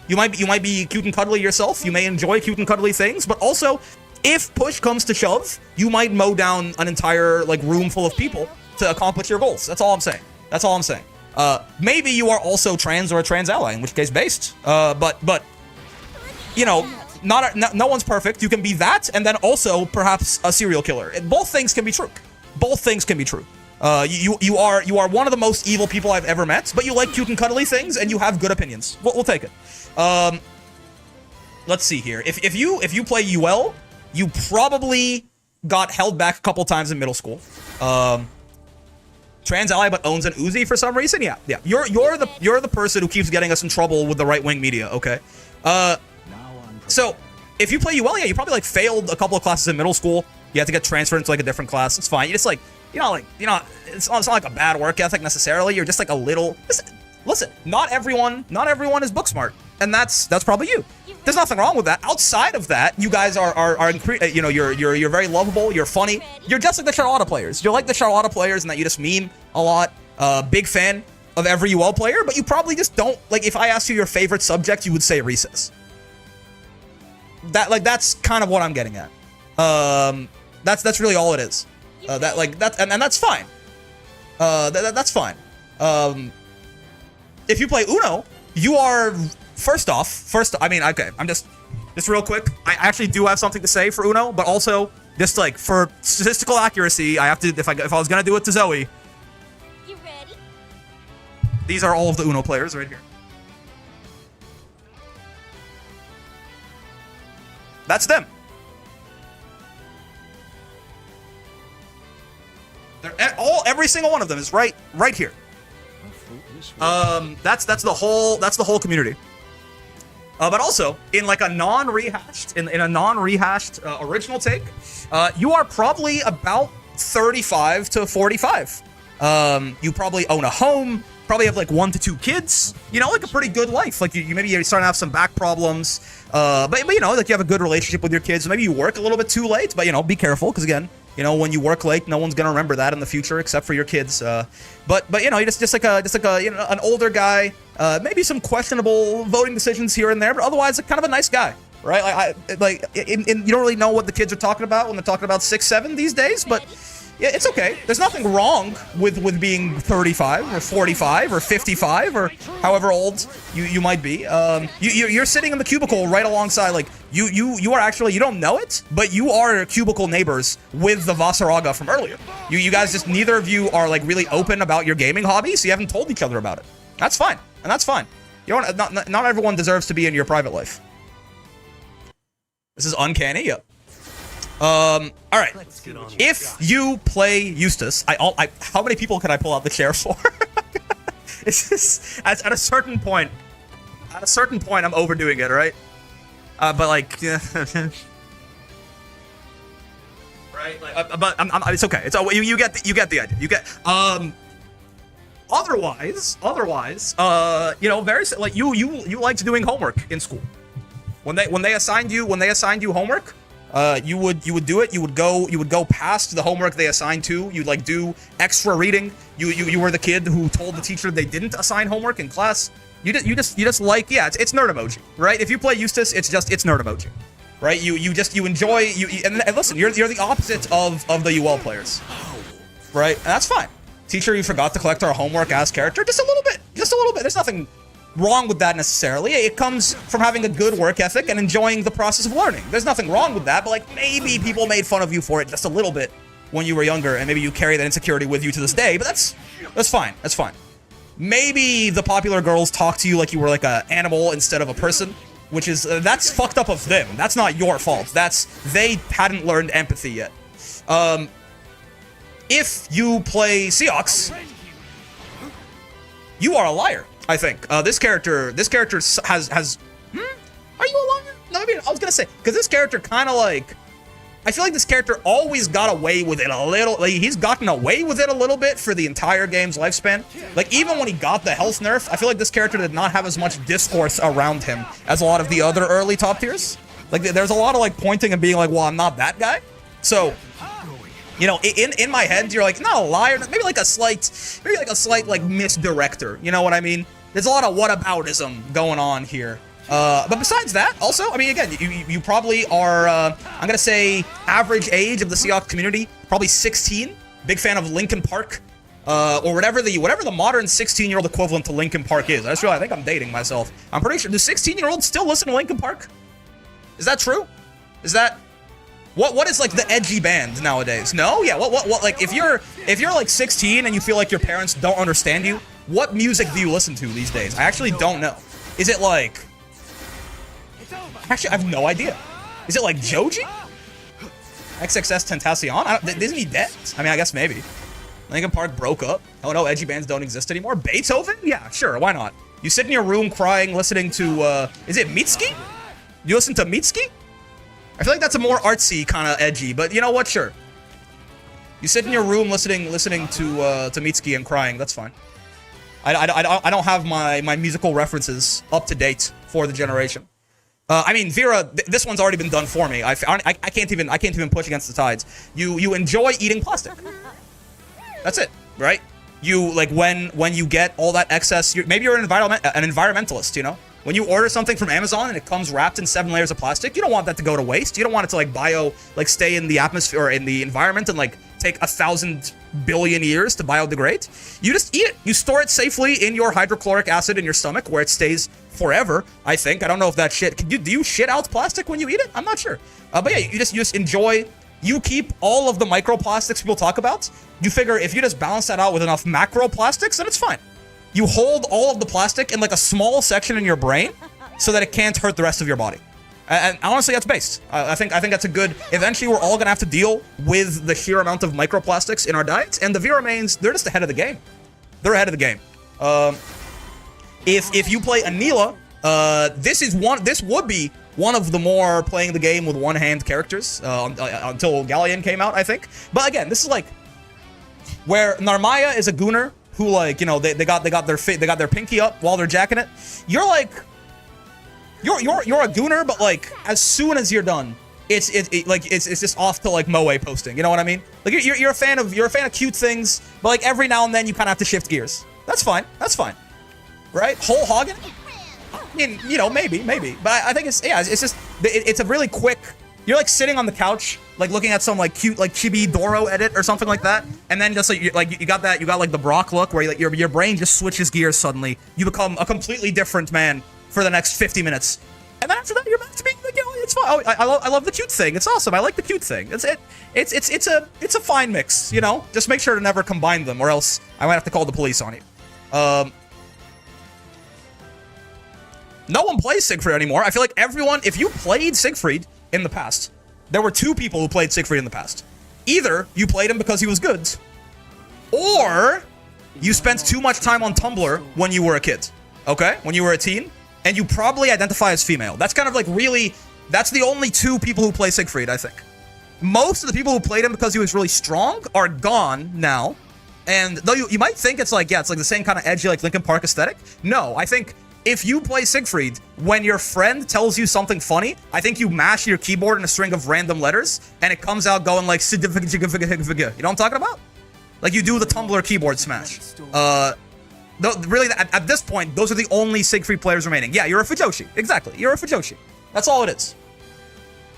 You might be cute and cuddly yourself. You may enjoy cute and cuddly things, but also, if push comes to shove, you might mow down an entire like room full of people to accomplish your goals. That's all I'm saying. That's all I'm saying. Maybe you are also trans or a trans ally, in which case based. But you know, no one's perfect. You can be that, and then also perhaps a serial killer. Both things can be true. Both things can be true. You are one of the most evil people I've ever met, but you like cute and cuddly things, and you have good opinions. We'll take it. Let's see here. If you play UL, you probably got held back a couple times in middle school. Trans ally but owns an Uzi for some reason. Yeah. You're the person who keeps getting us in trouble with the right wing media. Okay. So if you play UL, yeah, you probably like failed a couple of classes in middle school. You have to get transferred into like a different class. It's fine. You just like it's not like a bad work ethic necessarily. You're just like a little. Listen, not everyone is book smart, and that's probably you. There's nothing wrong with that. Outside of that, you guys you're very lovable. You're funny. You're just like the Charlotta players. You're like the Charlotta players in that you just meme a lot. Big fan of every UL player, but you probably just don't like. If I asked you your favorite subject, you would say recess. That's kind of what I'm getting at. That's really all it is. And that's fine. That's fine. If you play Uno, you are okay, I'm just real quick. I actually do have something to say for Uno, but also just like for statistical accuracy, I have to if I was gonna do it to Zoe. You ready? These are all of the Uno players right here. That's them. Every single one of them is right here. That's the whole community. But also in like a non-rehashed original take, you are probably about 35 to 45. You probably own a home, probably have like 1 to 2 kids, like a pretty good life. Like you maybe you're starting to have some back problems, but like you have a good relationship with your kids. Maybe you work a little bit too late, but be careful because again, when you work late, no one's gonna remember that in the future except for your kids. But you're just like an older guy. Maybe some questionable voting decisions here and there, but otherwise, kind of a nice guy, right? You don't really know what the kids are talking about when they're talking about 6-7 these days, but yeah, it's okay. There's nothing wrong with being 35 or 45 or 55 or however old you might be. You're sitting in the cubicle right alongside, like you are actually, you don't know it, but you are cubicle neighbors with the Vasaraga from earlier. You guys just, neither of you are like really open about your gaming hobby, so you haven't told each other about it. That's fine, and that's fine. Not everyone deserves to be in your private life. This is uncanny. Yep. All right. If you play Eustace, how many people can I pull out the chair for? It's just, at a certain point, I'm overdoing it, right? But like, yeah. Right? Like, but it's okay. It's you get the idea. You get Otherwise, very like you liked doing homework in school. When they assigned you homework. You would do it. You would go past the homework they assigned to. You'd like do extra reading. You were the kid who told the teacher they didn't assign homework in class. You just like, yeah, it's nerd emoji, right? If you play Eustace, it's nerd emoji, right? You enjoy and listen. You're the opposite of the UL players, right? And that's fine. Teacher, you forgot to collect our homework as character. Just a little bit. Just a little bit. There's nothing wrong with that necessarily. It comes from having a good work ethic and enjoying the process of learning. There's nothing wrong with that, but like maybe people made fun of you for it just a little bit when you were younger, and maybe you carry that insecurity with you to this day, but that's fine. That's fine. Maybe the popular girls talk to you like you were like an animal instead of a person, which is, that's fucked up of them. That's not your fault. That's, they hadn't learned empathy yet. If you play Seox, you are a liar, I think. This character has, are you a liar? No, I mean, I was gonna say, because this character kind of like, I feel like this character always got away with it a little, like, he's gotten away with it a little bit for the entire game's lifespan. Like, even when he got the health nerf, I feel like this character did not have as much discourse around him as a lot of the other early top tiers. Like, there's a lot of, like, pointing and being like, well, I'm not that guy. So, you know, in my head, you're like, not a liar, maybe like a slight, like, misdirector, you know what I mean? There's a lot of whataboutism going on here. But besides that, also, I mean, again, you probably are, I'm gonna say, average age of the Seox community, probably 16. Big fan of Linkin Park, or whatever the modern 16-year-old equivalent to Linkin Park is. I just realized, I think I'm dating myself. I'm pretty sure, do 16-year-olds still listen to Linkin Park? Is that true? Is that, what is like the edgy band nowadays? No? Yeah, what, like, if you're like 16 and you feel like your parents don't understand you, what music do you listen to these days? I actually don't know. Is it like, actually, I have no idea. Is it like Joji? XXS Tentacion? Isn't he dead? I mean, I guess maybe. Linkin Park broke up. Oh no, edgy bands don't exist anymore. Beethoven? Yeah, sure, why not? You sit in your room crying, listening to, is it Mitski? You listen to Mitski? I feel like that's a more artsy kind of edgy, but you know what? Sure. You sit in your room listening to Mitski and crying. That's fine. I don't have my musical references up to date for the generation. I mean, Vera, this one's already been done for me. I can't even push against the tides. You enjoy eating plastic. That's it, right? You like when you get all that excess. Maybe you're an environmentalist, you know. When you order something from Amazon and it comes wrapped in 7 layers of plastic, you don't want that to go to waste. You don't want it to like stay in the atmosphere or in the environment and like take 1,000 billion years to biodegrade. You just eat it. You store it safely in your hydrochloric acid in your stomach where it stays forever, I think. I don't know if that shit, do you shit out plastic when you eat it? I'm not sure. But yeah, you just enjoy, you keep all of the microplastics people talk about. You figure if you just balance that out with enough macroplastics, then it's fine. You hold all of the plastic in like a small section in your brain so that it can't hurt the rest of your body. And honestly, that's based. I think that's a good, eventually we're all gonna have to deal with the sheer amount of microplastics in our diets, and the Vera mains, they're just ahead of the game. They're ahead of the game. If you play Anila, this would be one of the more playing the game with one hand characters until Galleon came out, I think. But again, this is like where Narmaya is a gooner who, like, you know, they got their pinky up while they're jacking it. You're like, you're a gooner, but like as soon as you're done, it's just off to like moe posting. You know what I mean? Like you're a fan of cute things, but like every now and then you kind of have to shift gears. That's fine. That's fine. Right? Whole hogging? I mean, you know, maybe. But I think it's just, it's a really quick, you're like sitting on the couch, like looking at some like cute, like Chibi Doro edit or something like that. And then just like, you got like the Brock look where like your brain just switches gears suddenly. You become a completely different man for the next 50 minutes. And then after that, you're back to being like, you know, it's fine. Oh, I love the cute thing. It's awesome. I like the cute thing. It's a fine mix, you know? Just make sure to never combine them or else I might have to call the police on you. No one plays Siegfried anymore. I feel like everyone, if you played Siegfried in the past, there were 2 people who played Siegfried in the past. Either you played him because he was good, or you spent too much time on Tumblr when you were a kid, okay? When you were a teen, and you probably identify as female. That's kind of like really, that's the only 2 people who play Siegfried, I think. Most of the people who played him because he was really strong are gone now. And though you might think it's like, yeah, it's like the same kind of edgy, like Linkin Park aesthetic. No, I think if you play Siegfried, when your friend tells you something funny, I think you mash your keyboard in a string of random letters, and it comes out going like, you know what I'm talking about? Like you do the Tumblr keyboard smash. Really, at this point, those are the only Siegfried players remaining. Yeah, you're a Fujoshi. Exactly, you're a Fujoshi. That's all it is.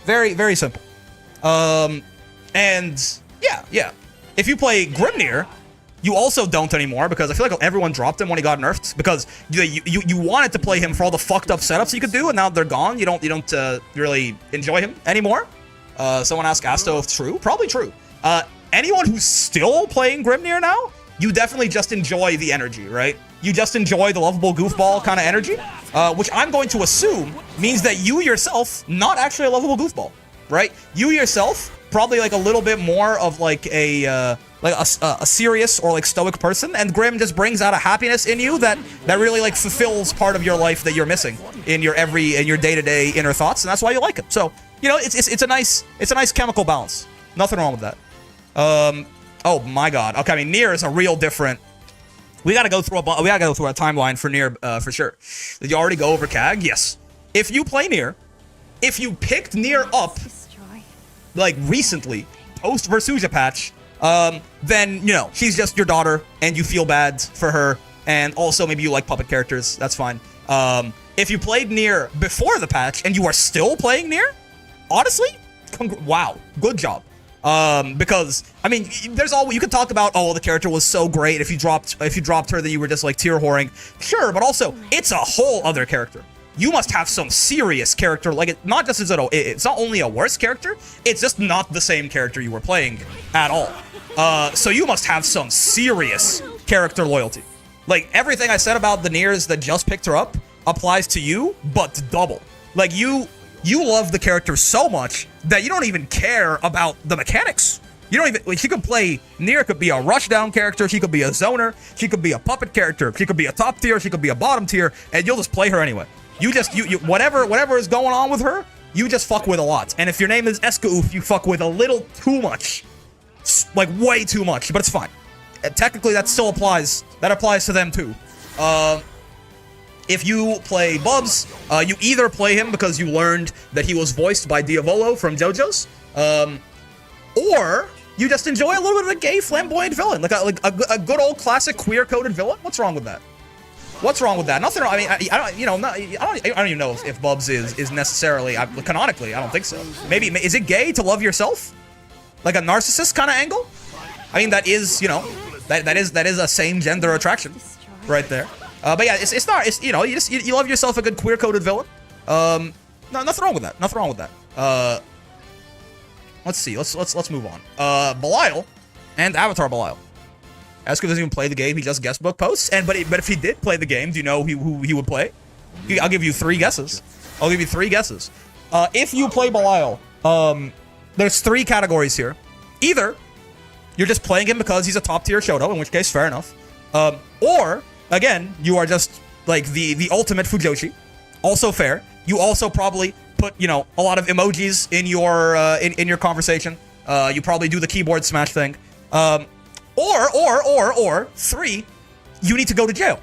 Very, very simple. And yeah. If you play Grimnir, You also don't anymore because I feel like everyone dropped him when he got nerfed because you wanted to play him for all the fucked up setups you could do, and now they're gone. You don't really enjoy him anymore. Someone asked Asto if true. Probably true. Anyone who's still playing Grimnir now, you definitely just enjoy the energy, right? You just enjoy the lovable goofball kind of energy, which I'm going to assume means that you yourself, not actually a lovable goofball, right? You yourself, probably like a little bit more of like a serious or like stoic person, and Grim just brings out a happiness in you that really like fulfills part of your life that you're missing in your day-to-day inner thoughts, and that's why you like it. So, you know, it's a nice chemical balance. Nothing wrong with that. Oh my god. Okay, I mean, Nier is a real different. We gotta go through a timeline for Nier for sure. Did you already go over CAG? Yes. If you play Nier, if you picked Nier up like recently, post Versuja patch, then you know she's just your daughter and you feel bad for her, and also maybe you like puppet characters. That's fine. If you played Nier before the patch and you are still playing Nier, honestly, wow, good job. Because I mean, there's all you could talk about. Oh, the character was so great. If you dropped her, then you were just like tear whoring. Sure, but also it's a whole other character. You must have some serious character. Like it's not only a worse character. It's just not the same character you were playing at all. So you must have some serious character loyalty. Like everything I said about the Niers that just picked her up applies to you, but double. Like you love the character so much that you don't even care about the mechanics. You don't even, like, she could play, Nier could be a rushdown character, she could be a zoner, she could be a puppet character, she could be a top tier, she could be a bottom tier, and you'll just play her anyway. You just, whatever is going on with her, you just fuck with a lot. And if your name is Eskaoof, you fuck with a little too much. Like, way too much, but it's fine. And technically, that still applies. That applies to them, too. If you play Bubs, you either play him because you learned that he was voiced by Diavolo from JoJo's, or you just enjoy a little bit of a gay, flamboyant villain, like a good old classic queer-coded villain. What's wrong with that? What's wrong with that? Nothing wrong. I mean, I don't even know if Bubs is necessarily canonically. I don't think so. Maybe is it gay to love yourself, like a narcissist kind of angle? I mean, that is, you know, that is a same gender attraction, right there. But yeah, it's not. It's, you know, you love yourself a good queer-coded villain. No, nothing wrong with that. Nothing wrong with that. Let's see. Let's move on. Belial and Avatar Belial. Esko doesn't even play the game. He just guestbook posts. But if he did play the game, do you know who he would play? I'll give you 3 guesses. If you play Belial, there's 3 categories here. Either you're just playing him because he's a top tier Shoto, in which case fair enough. Or again, you are just like the ultimate Fujoshi. Also fair. You also probably put, you know, a lot of emojis in your in your conversation. You probably do the keyboard smash thing. Or 3, you need to go to jail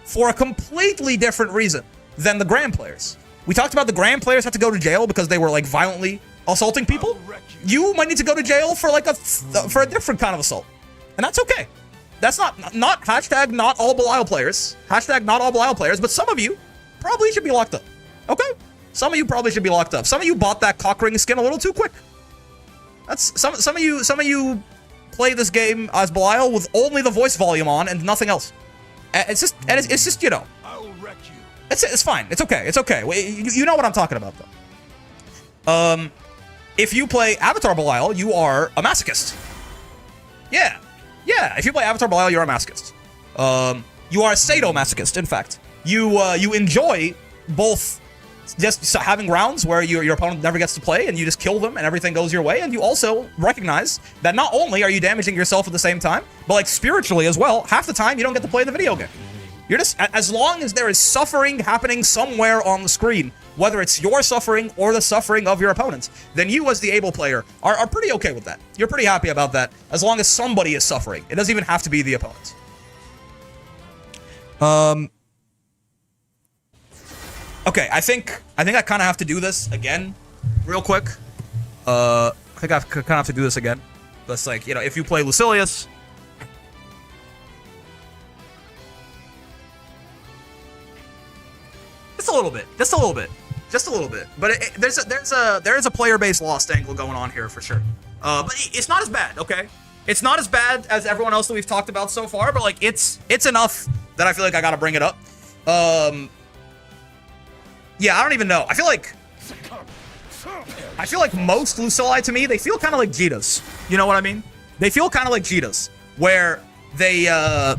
for a completely different reason than the Grand players. We talked about the Grand players had to go to jail because they were like violently assaulting people. You might need to go to jail for like for a different kind of assault, and that's okay. That's not hashtag not all Belial players. Hashtag not all Belial players, but some of you probably should be locked up. Okay? Some of you probably should be locked up. Some of you bought that cockring skin a little too quick. That's some of you play this game as Belial with only the voice volume on and nothing else. It's just you know. I'll wreck you. It's fine. It's okay. It's okay. You know what I'm talking about though. If you play Avatar Belial, you are a masochist. Yeah. If you play Avatar Belial, you're a masochist. You are a sadomasochist, in fact. You enjoy both just having rounds where your opponent never gets to play and you just kill them and everything goes your way, and you also recognize that not only are you damaging yourself at the same time, but like spiritually as well, half the time you don't get to play the video game. You're just, as long as there is suffering happening somewhere on the screen, whether it's your suffering or the suffering of your opponents, then you as the able player are pretty okay with that. You're pretty happy about that, as long as somebody is suffering. It doesn't even have to be the opponent. Okay, I think I kind of have to do this again, real quick. I think I kind of have to do this again. That's like, you know, if you play Lucilius, just a little bit. But there is a player-based lost angle going on here for sure. But it's not as bad, okay? It's not as bad as everyone else that we've talked about so far, but like it's enough that I feel like I gotta bring it up. Yeah, I don't even know. I feel like most Lucilli to me, they feel kind of like Jitas. You know what I mean? They feel kind of like Jitas, where they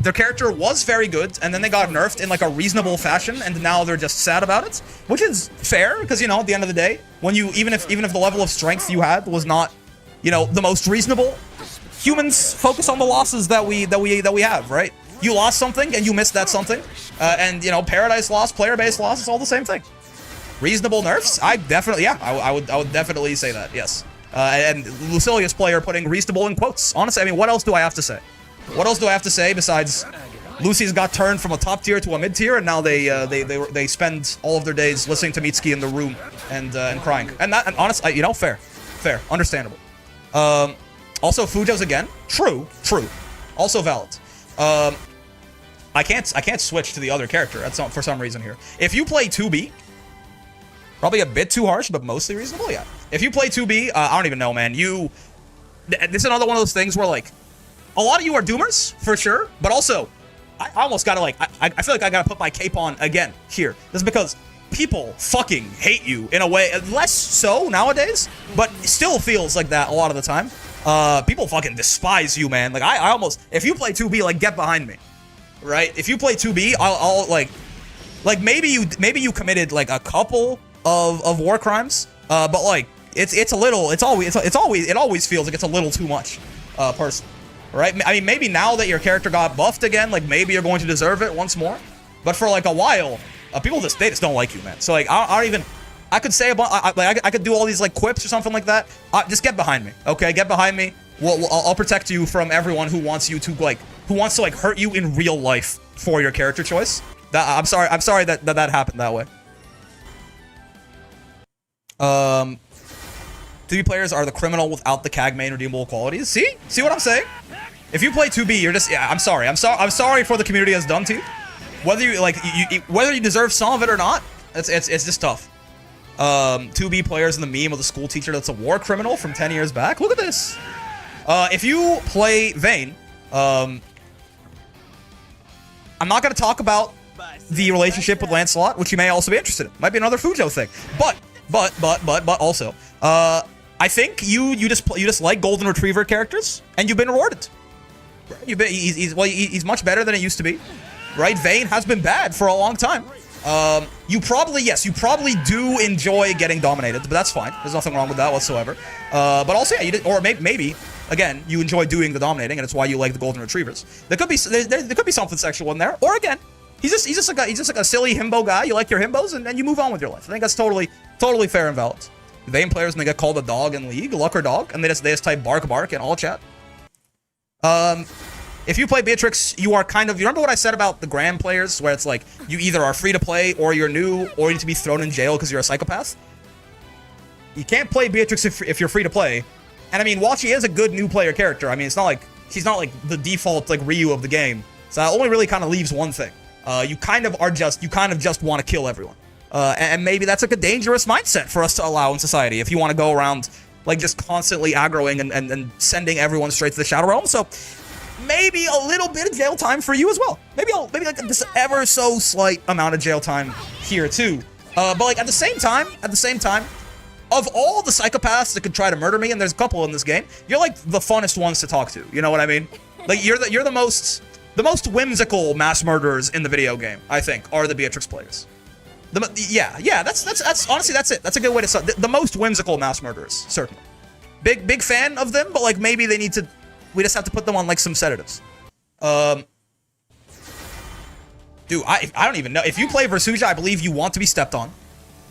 their character was very good, and then they got nerfed in like a reasonable fashion, and now they're just sad about it, which is fair because, you know, at the end of the day, when you even if the level of strength you had was not, you know, the most reasonable, humans focus on the losses that we have, right? You lost something and you missed that something, and you know, Paradise loss, player-based loss, it's all the same thing. Reasonable nerfs? I definitely, yeah, I would definitely say that, yes. And Lucilia's player putting reasonable in quotes. Honestly, I mean, what else do I have to say? What else do I have to say besides Lucy's got turned from a top tier to a mid tier, and now they spend all of their days listening to Mitsuki in the room and crying. And honestly, you know, fair, understandable. Also Fujo's again, true. Also valid. I can't switch to the other character. That's not for some reason here. If you play 2B, probably a bit too harsh, but mostly reasonable, yeah. If you play 2B, I don't even know, man. This is another one of those things where, like, a lot of you are doomers, for sure, but also, I almost gotta, like, I feel like I gotta put my cape on again here. This is because people fucking hate you in a way, less so nowadays, but it still feels like that a lot of the time. People fucking despise you, man. Like, I almost, if you play 2B, like, get behind me, right? If you play 2B, I'll like maybe you committed, like, a couple of war crimes, but like it always feels like it's a little too much, personally, right? I mean, maybe now that your character got buffed again, like maybe you're going to deserve it once more, but for like a while, people they just don't like you, man. So like I could say I could do all these like quips or something like that. Just get behind me, okay? Get behind me. I'll protect you from everyone who wants to hurt you in real life for your character choice. I'm sorry that happened that way. 2B players are the criminal without the CAG main redeemable qualities. See what I'm saying? If you play 2B, you're just, yeah, I'm sorry for the community has done to you. Whether you like whether you deserve some of it or not, it's just tough. 2B players in the meme of the school teacher that's a war criminal from 10 years back. Look at this. If you play Vayne, I'm not going to talk about the relationship with Lancelot, which you may also be interested in. Might be another Fujo thing. But also, I think you just like golden retriever characters, and you've been rewarded. He's much better than it used to be, right? Vayne has been bad for a long time. You probably do enjoy getting dominated, but that's fine. There's nothing wrong with that whatsoever. But also, yeah, or maybe again, you enjoy doing the dominating, and it's why you like the golden retrievers. There could be something sexual in there, or again, he's just like a silly himbo guy. You like your himbos, and you move on with your life. I think that's totally fair and valid. Vayne players, when they get called a dog in League, luck or dog, and they just type bark in all chat. If you play Beatrix, you are kind of, you remember what I said about the Grand players, where it's like, you either are free to play, or you're new, or you need to be thrown in jail because you're a psychopath? You can't play Beatrix if you're free to play. And I mean, while she is a good new player character, I mean, it's not like, she's not like the default, like, Ryu of the game. So that only really kind of leaves one thing. You kind of just want to kill everyone. And maybe that's like a dangerous mindset for us to allow in society if you want to go around like just constantly aggroing and sending everyone straight to the Shadow Realm. So maybe a little bit of jail time for you as well. Maybe like this ever so slight amount of jail time here too. But like at the same time, of all the psychopaths that could try to murder me, and there's a couple in this game, you're like the funnest ones to talk to. You know what I mean? Like you're the most whimsical mass murderers in the video game, I think, are the Beatrix players. Yeah, that's honestly, that's it. That's a good way to start. The most whimsical mass murderers, certainly. Big fan of them, but like maybe we just have to put them on like some sedatives. Dude, I don't even know. If you play Versuja, I believe you want to be stepped on.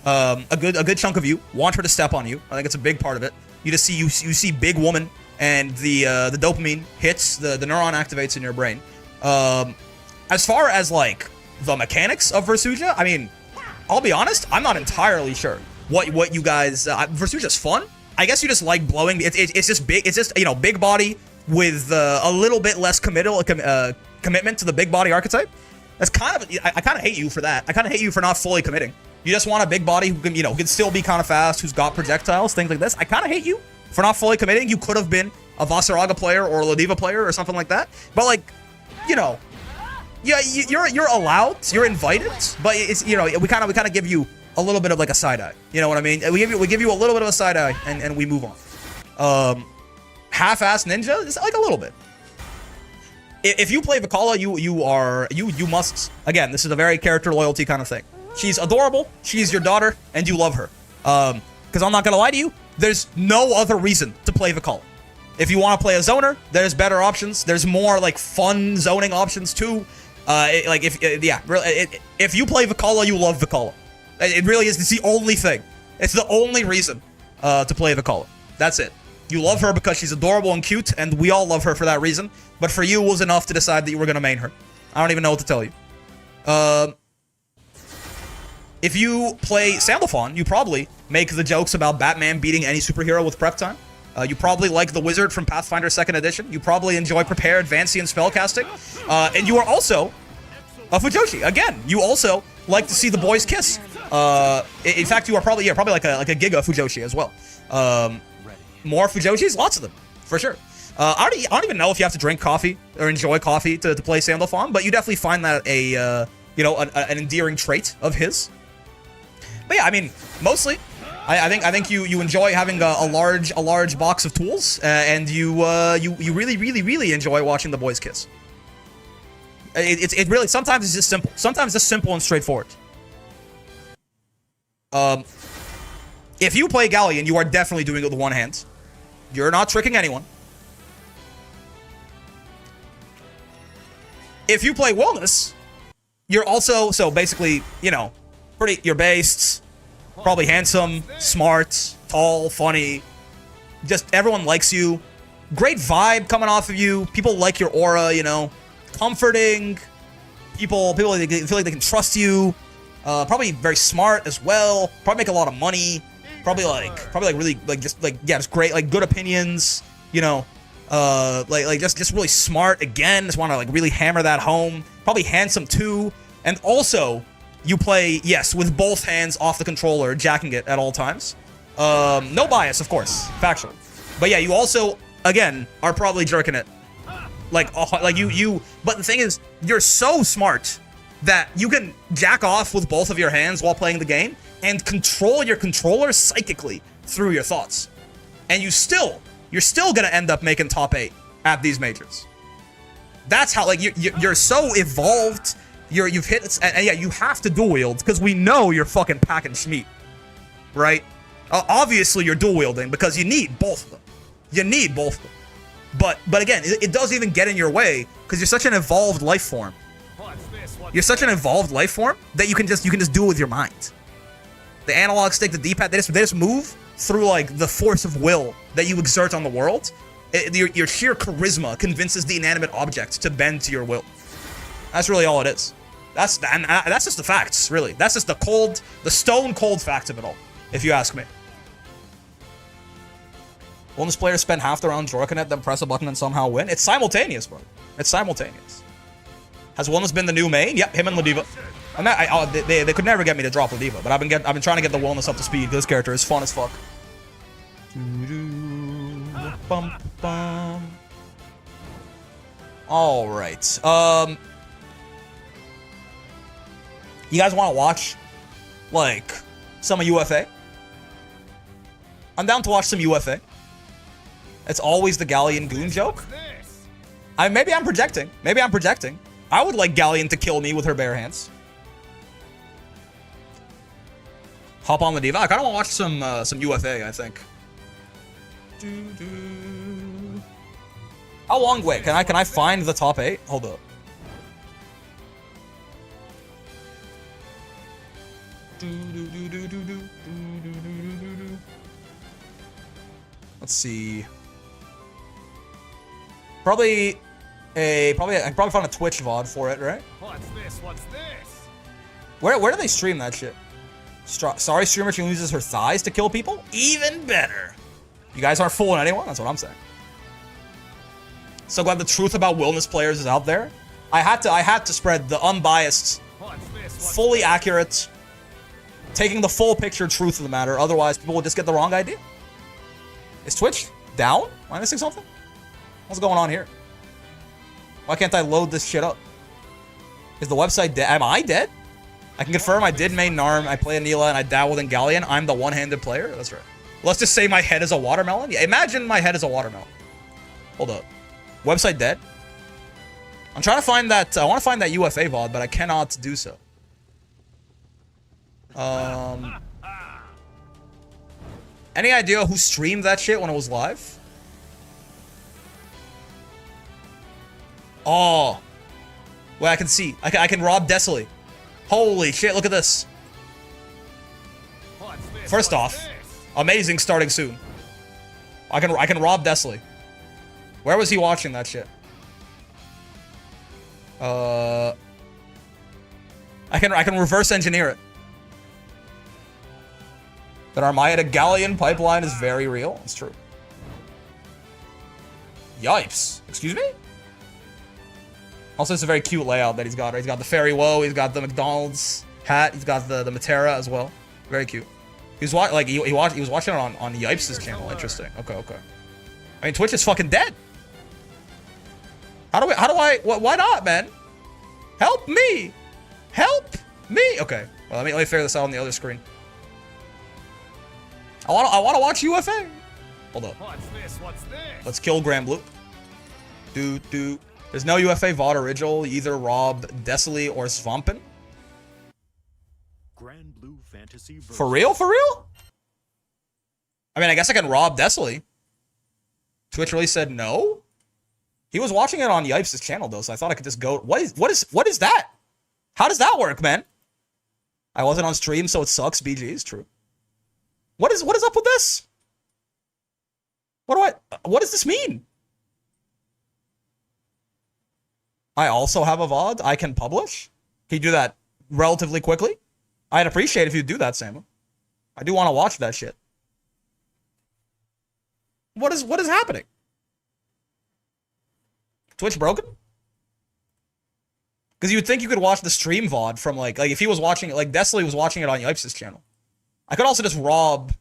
A good chunk of you want her to step on you. I think it's a big part of it. You just see you see big woman, and the dopamine hits, the neuron activates in your brain. As far as like the mechanics of Versuja, I mean, I'll be honest, I'm not entirely sure what you guys. Versuja's fun. I guess you just like blowing. It's just big. It's just, you know, big body with a little bit less commitment to the big body archetype. That's kind of, I kind of hate you for that. I kind of hate you for not fully committing. You just want a big body who can, you know, can still be kind of fast, who's got projectiles, things like this. I kind of hate you for not fully committing. You could have been a Vasaraga player or a Ladiva player or something like that. But like, you know, yeah, you're allowed, you're invited, but it's, you know, we kind of give you a little bit of like a side eye. You know what I mean? We give you a little bit of a side eye, and we move on. Half-ass ninja is like a little bit. If you play Vikala, you must, again, this is a very character loyalty kind of thing. She's adorable, she's your daughter, and you love her. Because I'm not gonna lie to you, there's no other reason to play Vikala. If you want to play a zoner, there's better options. There's more like fun zoning options too. If you play Vikala, you love Vikala. It really is. It's the only thing. It's the only reason to play Vikala. That's it. You love her because she's adorable and cute, and we all love her for that reason. But for you, it was enough to decide that you were gonna main her. I don't even know what to tell you. If you play Sandalphon, you probably make the jokes about Batman beating any superhero with prep time. You probably like the Wizard from Pathfinder 2nd Edition. You probably enjoy Prepare, Advancing, and Spellcasting. And you are also a Fujoshi. Again, you also like to see the boys kiss. In fact, you are probably like a Giga Fujoshi as well. More Fujoshis? Lots of them, for sure. I don't even know if you have to drink coffee or enjoy coffee to play Sandalphon, but you definitely find that an endearing trait of his. But yeah, I mean, mostly, I think you enjoy having a large box of tools, and you really enjoy watching the boys kiss. It really, sometimes it's just simple. Sometimes it's simple and straightforward. If you play Galleon, you are definitely doing it with one hand. You're not tricking anyone. If you play Wellness, you're also, so basically, you know, you're based, probably handsome, smart, tall, funny. Just everyone likes you. Great vibe coming off of you. People like your aura, you know. Comforting. People feel like they can trust you. Probably very smart as well. Probably make a lot of money. Probably really just great, like good opinions, you know. Just really smart again. Just want to like really hammer that home. Probably handsome too. And also, you play, yes, with both hands off the controller, jacking it at all times. No bias, of course, factual. But yeah, you also, again, are probably jerking it. But the thing is, you're so smart that you can jack off with both of your hands while playing the game and control your controller psychically through your thoughts. And you're still gonna end up making top 8 at these majors. That's how, like, you're so evolved. You've hit, and yeah, you have to dual wield because we know you're fucking packing schmeat, right? Obviously, you're dual wielding because you need both of them. You need both of them. But again, it does even get in your way because you're such an evolved life form. You're such an evolved life form that you can just do it with your mind. The analog stick, the D-pad, they just move through like the force of will that you exert on the world. Your sheer charisma convinces the inanimate object to bend to your will. That's really all it is. That's just the facts, really. That's just the stone cold facts of it all, if you ask me. Wellness players spend half the round jorking it, then press a button and somehow win. It's simultaneous, bro. It's simultaneous. Has Wellness been the new main? Yep, him and Ladiva. They could never get me to drop Ladiva, but I've been trying to get the Wellness up to speed. This character is fun as fuck. All right. You guys want to watch, like, some UFA? I'm down to watch some UFA. It's always the Galleon goon joke. Maybe I'm projecting. I would like Galleon to kill me with her bare hands. Hop on the diva. I kind of want to watch some UFA, I think. How long? Wait, can I find the top 8? Hold up. Let's see. I can probably find a Twitch VOD for it, right? What's this? Where do they stream that shit? Sorry, streamer, she uses her thighs to kill people? Even better. You guys aren't fooling anyone? That's what I'm saying. So glad the truth about wellness players is out there. I had to spread the unbiased, fully accurate, taking the full picture truth of the matter. Otherwise, people will just get the wrong idea. Is Twitch down? Am I missing something? What's going on here? Why can't I load this shit up? Is the website dead? Am I dead? I can confirm I did main Narm, I play Anila, and I dabbled in Galleon. I'm the one-handed player? That's right. Let's just say my head is a watermelon. Yeah, imagine my head is a watermelon. Hold up. Website dead? I'm trying to find that, I want to find that UFA VOD, but I cannot do so. Any idea who streamed that shit when it was live? Oh. Well, I can see. I can rob Desley. Holy shit, look at this. First off, amazing starting soon. I can rob Desley. Where was he watching that shit? I can reverse engineer it. That Armada Galleon pipeline is very real. It's true. Yipes. Excuse me? Also, it's a very cute layout that he's got. He's got the Fairy Woe. He's got the McDonald's hat. He's got the Matera as well. Very cute. He was watching it on Yipes' channel. Interesting. Okay. I mean, Twitch is fucking dead. Why not, man? Help me. Help me. Okay. Well, let me figure this out on the other screen. I want to watch UFA. Hold up. What's this? Let's kill Grand Blue. There's no UFA VOD original. Either Rob Desley or Svampin. Grand Blue Fantasy versus. For real? For real? I mean, I guess I can rob Desley. Twitch really said no. He was watching it on Yipes' channel though, so I thought I could just go. What is that? How does that work, man? I wasn't on stream, so it sucks. BG is true. What is up with this? What does this mean? I also have a VOD I can publish. Can you do that relatively quickly? I'd appreciate if you do that, Samu. I do want to watch that shit. What is happening? Twitch broken? Because you'd think you could watch the stream VOD from like if he was watching it, like Desley was watching it on Yipes' channel. I could also just rob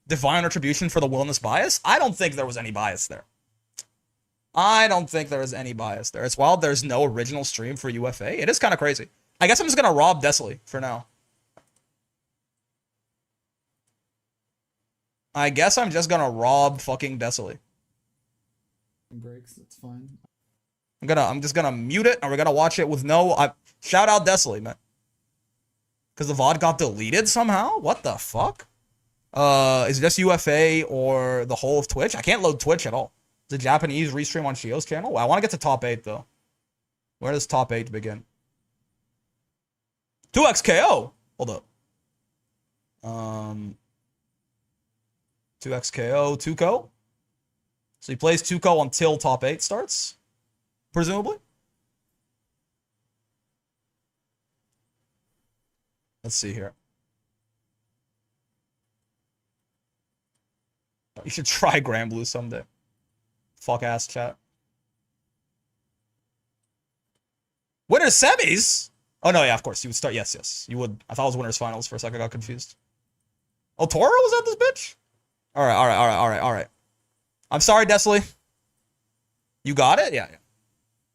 Divine Retribution for the Wellness bias. I don't think there was any bias there. It's wild there's no original stream for UFA. It is kind of crazy. I guess I'm just going to rob Desley for now. I guess I'm just going to rob fucking Desley. Breaks, it's fine. I'm just gonna mute it, and we're gonna watch it with no. Shout out Desley, man. Because the VOD got deleted somehow. What the fuck? Is it just UFA or the whole of Twitch? I can't load Twitch at all. The Japanese restream on Shio's channel. I want to get to top 8 though. Where does top 8 begin? 2xKO. Hold up. 2xKO, Tuco. So he plays Tuco until top 8 starts. Presumably. Let's see here. You should try Grand Blue someday. Fuck ass chat. Winners semis? Oh no, yeah, of course. You would start. Yes. You would. I thought it was winners finals for a second. I got confused. Oh, Toro was at this bitch? Alright. I'm sorry, Desley. You got it? Yeah.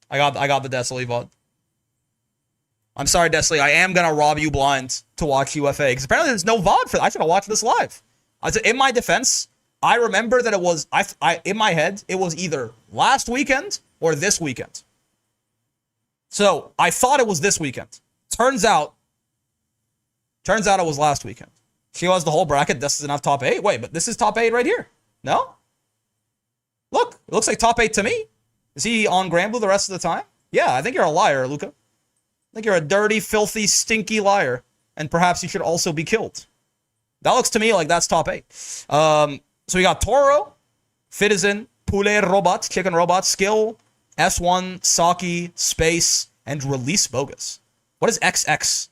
I got the Desley VOD. I'm sorry, Desley. I am gonna rob you blind to watch UFA because apparently there's no VOD for. I should have watched this live. In my defense, I remember that it was. In my head, it was either last weekend or this weekend. So I thought it was this weekend. Turns out it was last weekend. She was the whole bracket. This doesn't have top 8. Wait, but this is top 8 right here. No? Look, it looks like top 8 to me. Is he on Grand Blue the rest of the time? Yeah, I think you're a liar, Luca. I think you're a dirty, filthy, stinky liar. And perhaps you should also be killed. That looks to me like that's top 8. So we got Toro, Citizen, Poulet Robot, Chicken Robot, Skill, S1, Saki, Space, and Release Bogus. What is XX?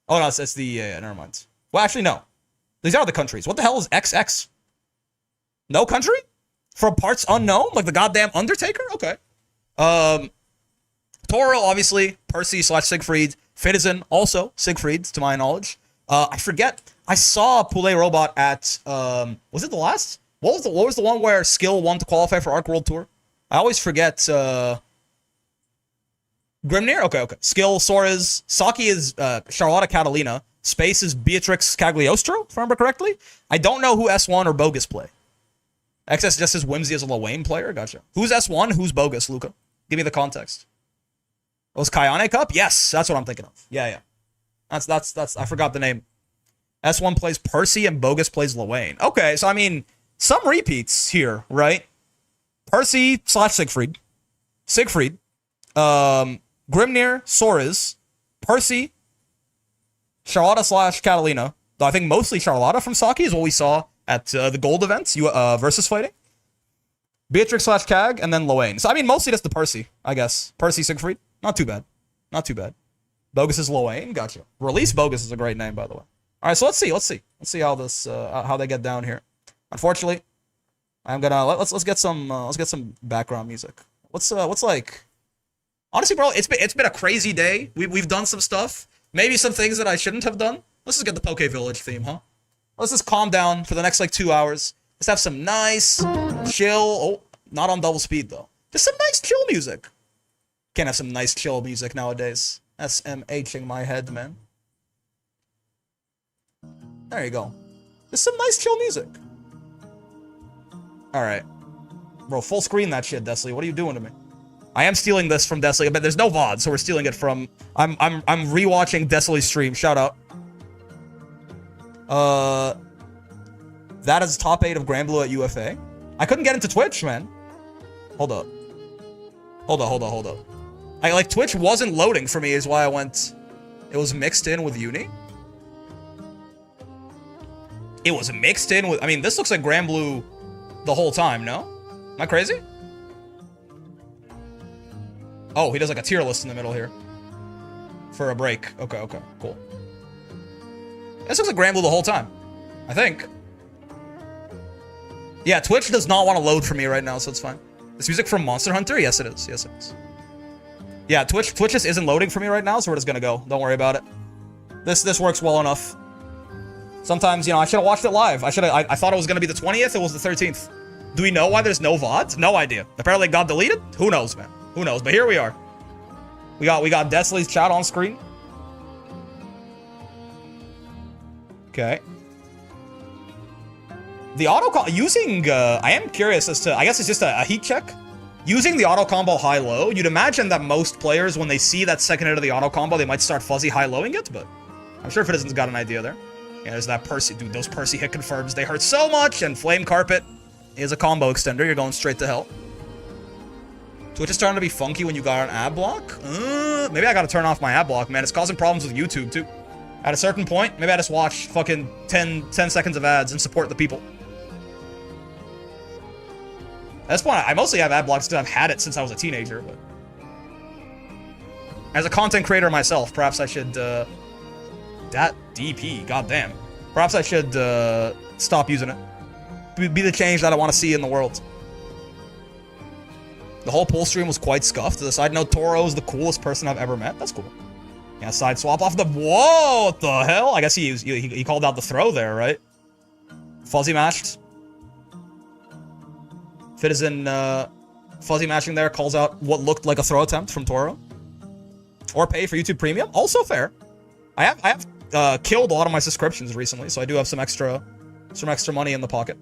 Oh, no, it's the... never mind. Well, actually, no. These are the countries. What the hell is XX? No country? From parts unknown? Like the goddamn Undertaker? Okay. Toro, obviously. Percy / Siegfried. Citizen, also Siegfried, to my knowledge. I forget. I saw Poulet Robot at... was it the last? What was the one where Skill won to qualify for Arc World Tour? I always forget, Grimnir? Okay. Skill, Sora's. Saki is, Charlotta Catalina. Space is Beatrix Cagliostro, if I remember correctly. I don't know who S1 or Bogus play. XS just as Whimsy as a Lil player? Gotcha. Who's S1? Who's Bogus, Luca? Give me the context. Was Kayane Cup? Yes, that's what I'm thinking of. Yeah. That's I forgot the name. S1 plays Percy and Bogus plays Lil. Okay, so I mean, some repeats here, right? Percy / Siegfried. Grimnir, Sora's. Percy, Charlotta / Catalina. Though I think mostly Charlotta from Saki is what we saw at the gold events, versus fighting. Beatrix / Cag, and then Lil. So I mean, mostly just the Percy, I guess. Percy, Siegfried. Not too bad. Bogus is Lil. Gotcha. Release Bogus is a great name, by the way. All right, so let's see how this how they get down here. Unfortunately, I'm gonna let's get some background music. What's like? Honestly, bro, it's been a crazy day. We've done some stuff. Maybe some things that I shouldn't have done. Let's just get the Poke Village theme, huh? Let's just calm down for the next like 2 hours. Let's have some nice, chill. Oh, not on double speed though. Just some nice chill music. Can't have some nice chill music nowadays. SMHing my head, man. There you go. Just some nice chill music. All right, bro. Full screen that shit, Desley. What are you doing to me? I am stealing this from Desley, but there's no VOD, so we're stealing it from. I'm rewatching Desley's stream. Shout out. That is top 8 of Granblue at UFA. I couldn't get into Twitch, man. Hold up. I like Twitch wasn't loading for me, is why I went. It was mixed in with Uni. It was mixed in with. I mean, this looks like Granblue the whole time. No, am I crazy? Oh, he does like a tier list in the middle here. For a break. Okay, cool. This looks like Granblue the whole time. I think. Yeah, Twitch does not want to load for me right now, so it's fine. This music from Monster Hunter? Yes, it is. Yeah, Twitch just isn't loading for me right now, so we're just gonna go. Don't worry about it. This works well enough. Sometimes, you know, I should have watched it live. I thought it was gonna be the 20th, it was the 13th. Do we know why there's no VODs? No idea. Apparently it got deleted? Who knows, man? Who knows? But here we are. We got Desley's chat on screen. Okay. The auto using I am curious as to, I guess it's just a heat check. Using the auto combo high-low, you'd imagine that most players, when they see that second hit of the auto combo, they might start fuzzy high-lowing it, but I'm sure Citizen's got an idea there. Yeah, there's that Percy. Dude, those Percy hit confirms. They hurt so much, and Flame Carpet is a combo extender. You're going straight to hell. Twitch is starting to be funky when you got an ad block? Maybe I gotta turn off my ad block, man. It's causing problems with YouTube, too. At a certain point, maybe I just watch fucking 10 seconds of ads and support the people. At this point, I mostly have ad blocks because I've had it since I was a teenager, but... As a content creator myself, perhaps I should, That DP, goddamn. Perhaps I should, stop using it. Be the change that I want to see in the world. The whole pool stream was quite scuffed. As a side note, Toro is the coolest person I've ever met. That's cool. Yeah, side swap off the... Whoa, what the hell? I guess he called out the throw there, right? Fuzzy matched. Fit is in fuzzy matching there, calls out what looked like a throw attempt from Toro. Or pay for YouTube Premium. Also fair. I have killed a lot of my subscriptions recently, so I do have some extra money in the pocket.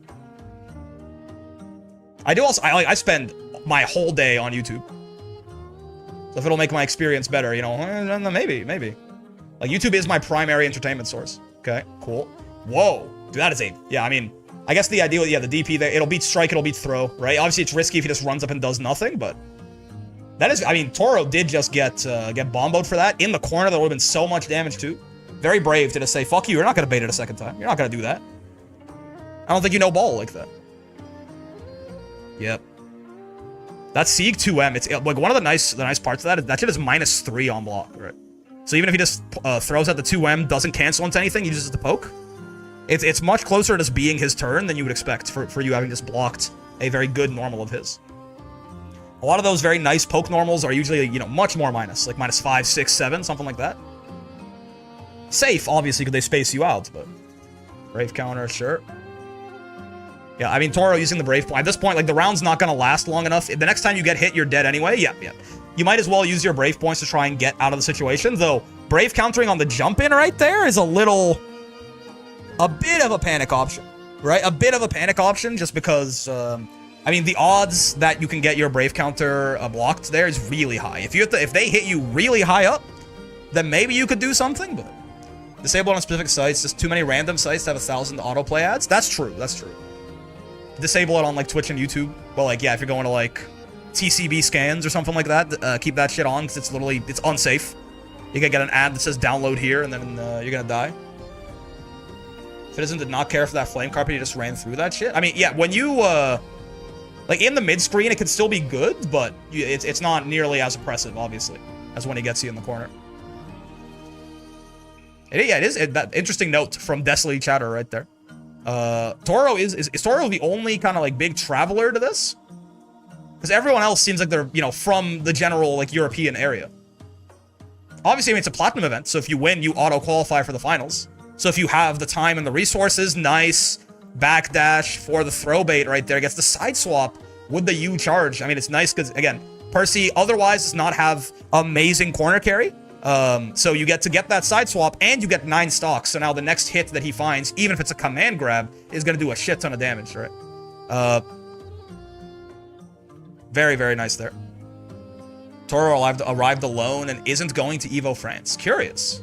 I do also... I spend my whole day on YouTube. So if it'll make my experience better, you know, maybe. Like, YouTube is my primary entertainment source. Okay, cool. Whoa. Dude, that is a... Yeah, I mean... I guess the idea, yeah, the DP, it'll beat strike, it'll beat throw, right? Obviously, it's risky if he just runs up and does nothing, but... That is... I mean, Toro did just get bomboed for that. In the corner, there would have been so much damage, too. Very brave to just say, fuck you, you're not going to bait it a second time. You're not going to do that. I don't think you know ball like that. Yep. That Sieg 2M, it's like one of the nice parts of that shit is -3 on block, right? So even if he just throws out the 2M, doesn't cancel into anything, he uses the poke. It's much closer to just being his turn than you would expect for you having just blocked a very good normal of his. A lot of those very nice poke normals are usually, you know, much more minus, like -5, 6, 7, something like that. Safe, obviously, because they space you out, but... Brave counter, sure. Yeah, I mean, Toro using the Brave Point. At this point, like, the round's not going to last long enough. The next time you get hit, you're dead anyway. Yeah. You might as well use your Brave Points to try and get out of the situation, though Brave countering on the jump in right there is a bit of a panic option, right? A bit of a panic option just because, I mean, the odds that you can get your Brave counter blocked there is really high. If they hit you really high up, then maybe you could do something, but disable on specific sites, just too many random sites to have 1,000 autoplay ads. That's true. Disable it on like Twitch and YouTube. Well, like, yeah, if you're going to like TCB scans or something like that, keep that shit on because it's unsafe. You can get an ad that says download here and then you're gonna die. Citizen did not care for that flame carpet, he just ran through that shit. I mean, yeah, when you like in the mid screen, it could still be good, but it's not nearly as oppressive, obviously, as when he gets you in the corner. Yeah, it is that interesting note from Desley Chatter right there. Toro is Toro the only kind of like big traveler to this? Because everyone else seems like they're, you know, from the general like European area. Obviously, I mean, it's a platinum event, so if you win, you auto-qualify for the finals. So if you have the time and the resources, nice backdash for the throw bait right there. Gets the side swap with the U charge. I mean, it's nice because, again, Percy otherwise does not have amazing corner carry. So you get that side swap and you get 9 stocks. So now the next hit that he finds, even if it's a command grab, is going to do a shit ton of damage, right? Very, very nice there. Toro arrived alone and isn't going to Evo France. Curious.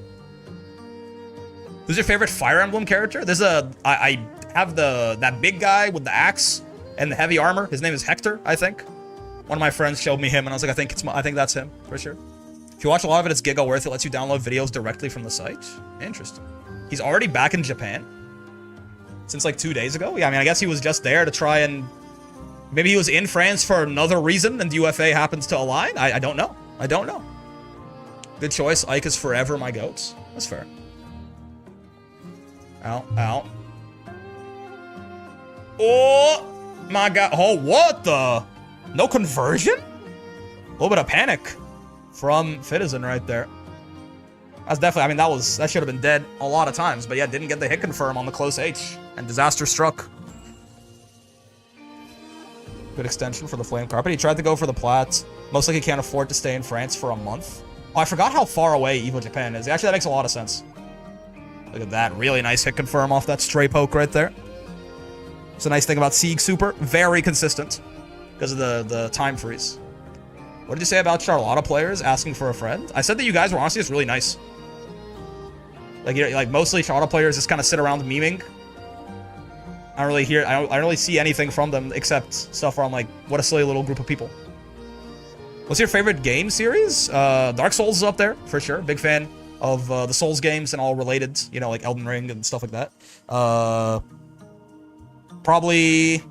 Who's your favorite Fire Emblem character? There's I have that big guy with the axe and the heavy armor. His name is Hector, I think. One of my friends showed me him and I was like, I think that's him for sure. If you watch a lot of it, it's giga worth it. Lets you download videos directly from the site. Interesting. He's already back in Japan since like 2 days ago. Yeah, I mean, I guess he was just there to try and maybe he was in France for another reason and UFA happens to align. I don't know. I don't know. Good choice. Ike is forever my goat. That's fair. Ow, ow. Oh my god. Oh, what the? No conversion? A little bit of panic from Citizen right there. That's definitely, I mean, that should have been dead a lot of times, but yeah, didn't get the hit confirm on the close H, and disaster struck. Good extension for the flame carpet. He tried to go for the plat. Most likely can't afford to stay in France for a month. Oh, I forgot how far away Evo Japan is. Actually, that makes a lot of sense. Look at that. Really nice hit confirm off that stray poke right there. It's a nice thing about Sieg Super. Very consistent because of the time freeze. What did you say about Charlotta players asking for a friend? I said that you guys were honestly just really nice. Like, you know, like mostly Charlotta players just kind of sit around memeing. I don't really see anything from them except stuff where I'm like, what a silly little group of people. What's your favorite game series? Dark Souls is up there for sure. Big fan of the Souls games and all related, you know, like Elden Ring and stuff like that. Probably.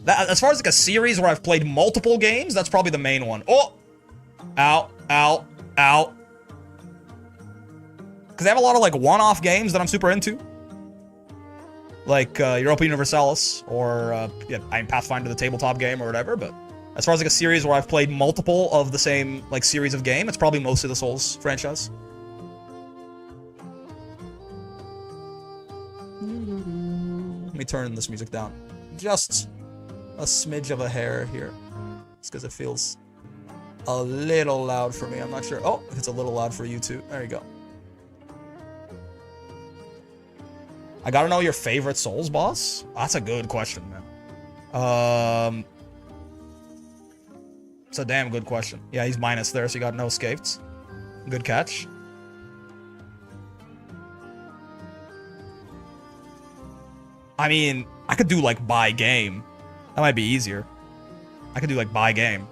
As far as like a series where I've played multiple games, that's probably the main one. Oh! Ow, ow, ow. Because they have a lot of like one-off games that I'm super into. Like Europa Universalis or yeah, Pathfinder the tabletop game or whatever, but as far as like a series where I've played multiple of the same like series of game, it's probably mostly the Souls franchise. Let me turn this music down. Just a smidge of a hair here. Just because it feels a little loud for me. I'm not sure. Oh, if it's a little loud for you too. There you go. I gotta know your favorite Souls boss? That's a good question, man. It's a damn good question. Yeah, he's minus there, so you got no escaped. Good catch. I mean, I could do like by game. That might be easier. I could do like by game.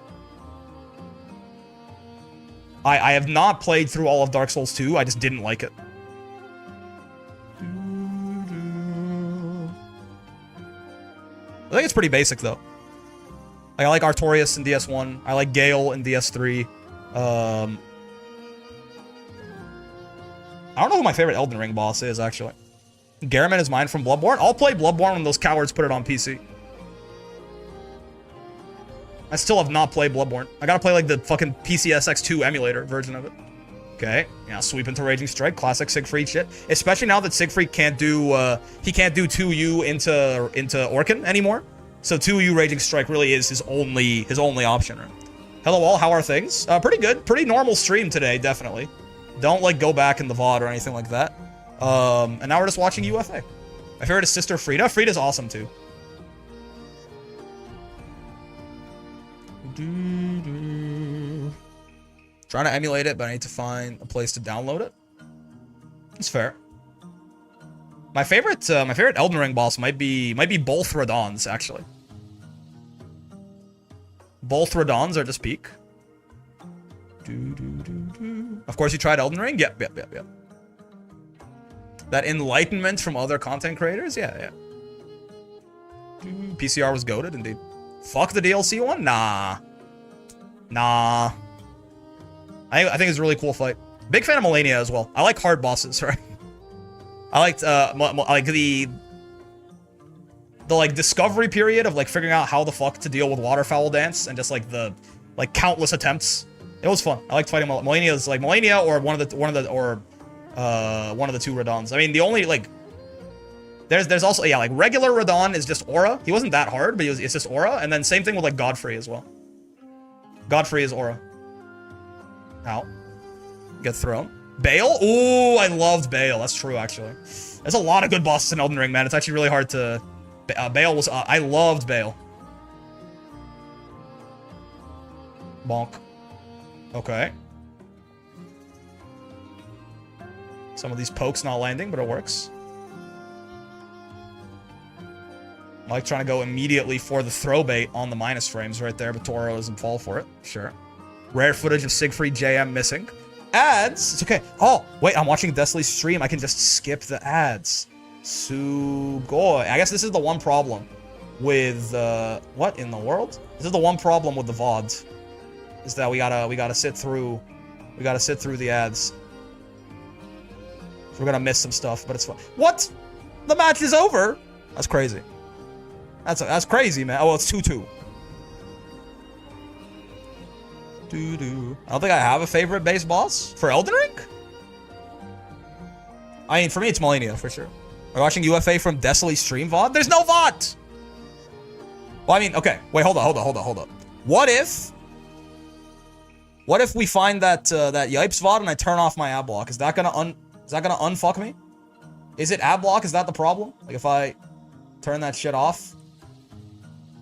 I have not played through all of Dark Souls 2. I just didn't like it. I think it's pretty basic though. Like, I like Artorias in DS1. I like Gale in DS3. I don't know who my favorite Elden Ring boss is, actually. Garamond is mine from Bloodborne. I'll play Bloodborne when those cowards put it on PC. I still have not played Bloodborne. I gotta play like the fucking PCSX2 emulator version of it. Okay, yeah, sweep into Raging Strike, classic Siegfried shit. Especially now that Siegfried can't do, he can't do 2U into Orkin anymore. So 2U Raging Strike really is his only option. Right? Hello all, how are things? Pretty good, pretty normal stream today, definitely. Don't like go back in the VOD or anything like that. And now we're just watching UFA. My favorite is Sister Frida. Frida's awesome too. Trying to emulate it, but I need to find a place to download it. It's fair. My favorite Elden Ring boss might be both Radons, actually. Both Radons are just peak. Of course, you tried Elden Ring? Yep. That enlightenment from other content creators? Yeah. PCR was goated, indeed. Fuck the DLC one? Nah. I think it's a really cool fight. Big fan of Melania as well. I like hard bosses, right? I liked like the like discovery period of like figuring out how the fuck to deal with Waterfowl Dance and just like the like countless attempts. It was fun. I liked fighting Melania's like Melania or one of the two Radons. I mean, the only like there's also like regular Radon is just aura. He wasn't that hard, but it's just aura. And then same thing with like Godfrey as well. Godfrey is aura. Ow. Get thrown. Bale? Ooh, I loved Bale. That's true, actually. There's a lot of good bosses in Elden Ring, man. It's actually really hard to... Bale was... I loved Bale. Bonk. Okay. Some of these pokes not landing, but it works. I like trying to go immediately for the throw bait on the minus frames right there, but Toro doesn't fall for it. Sure. Rare footage of Siegfried JM missing. Ads? It's okay. Oh, wait, I'm watching Desley's stream. I can just skip the ads. Sugoi. I guess this is the one problem with, what in the world? This is the one problem with the VOD. Is that we gotta sit through the ads. We're gonna miss some stuff, but it's fun. What? The match is over? That's crazy. That's crazy, man. Oh, well, it's 2-2. I don't think I have a favorite base boss for Elden Ring. I mean, for me, it's Melania, for sure. We're watching UFA from Desley's stream VOD? There's no VOD! Well, I mean, okay. Wait, hold up. What if we find that that Yipes VOD and I turn off my ad block? Is that gonna unfuck me? Is it ad block? Is that the problem? Like, if I turn that shit off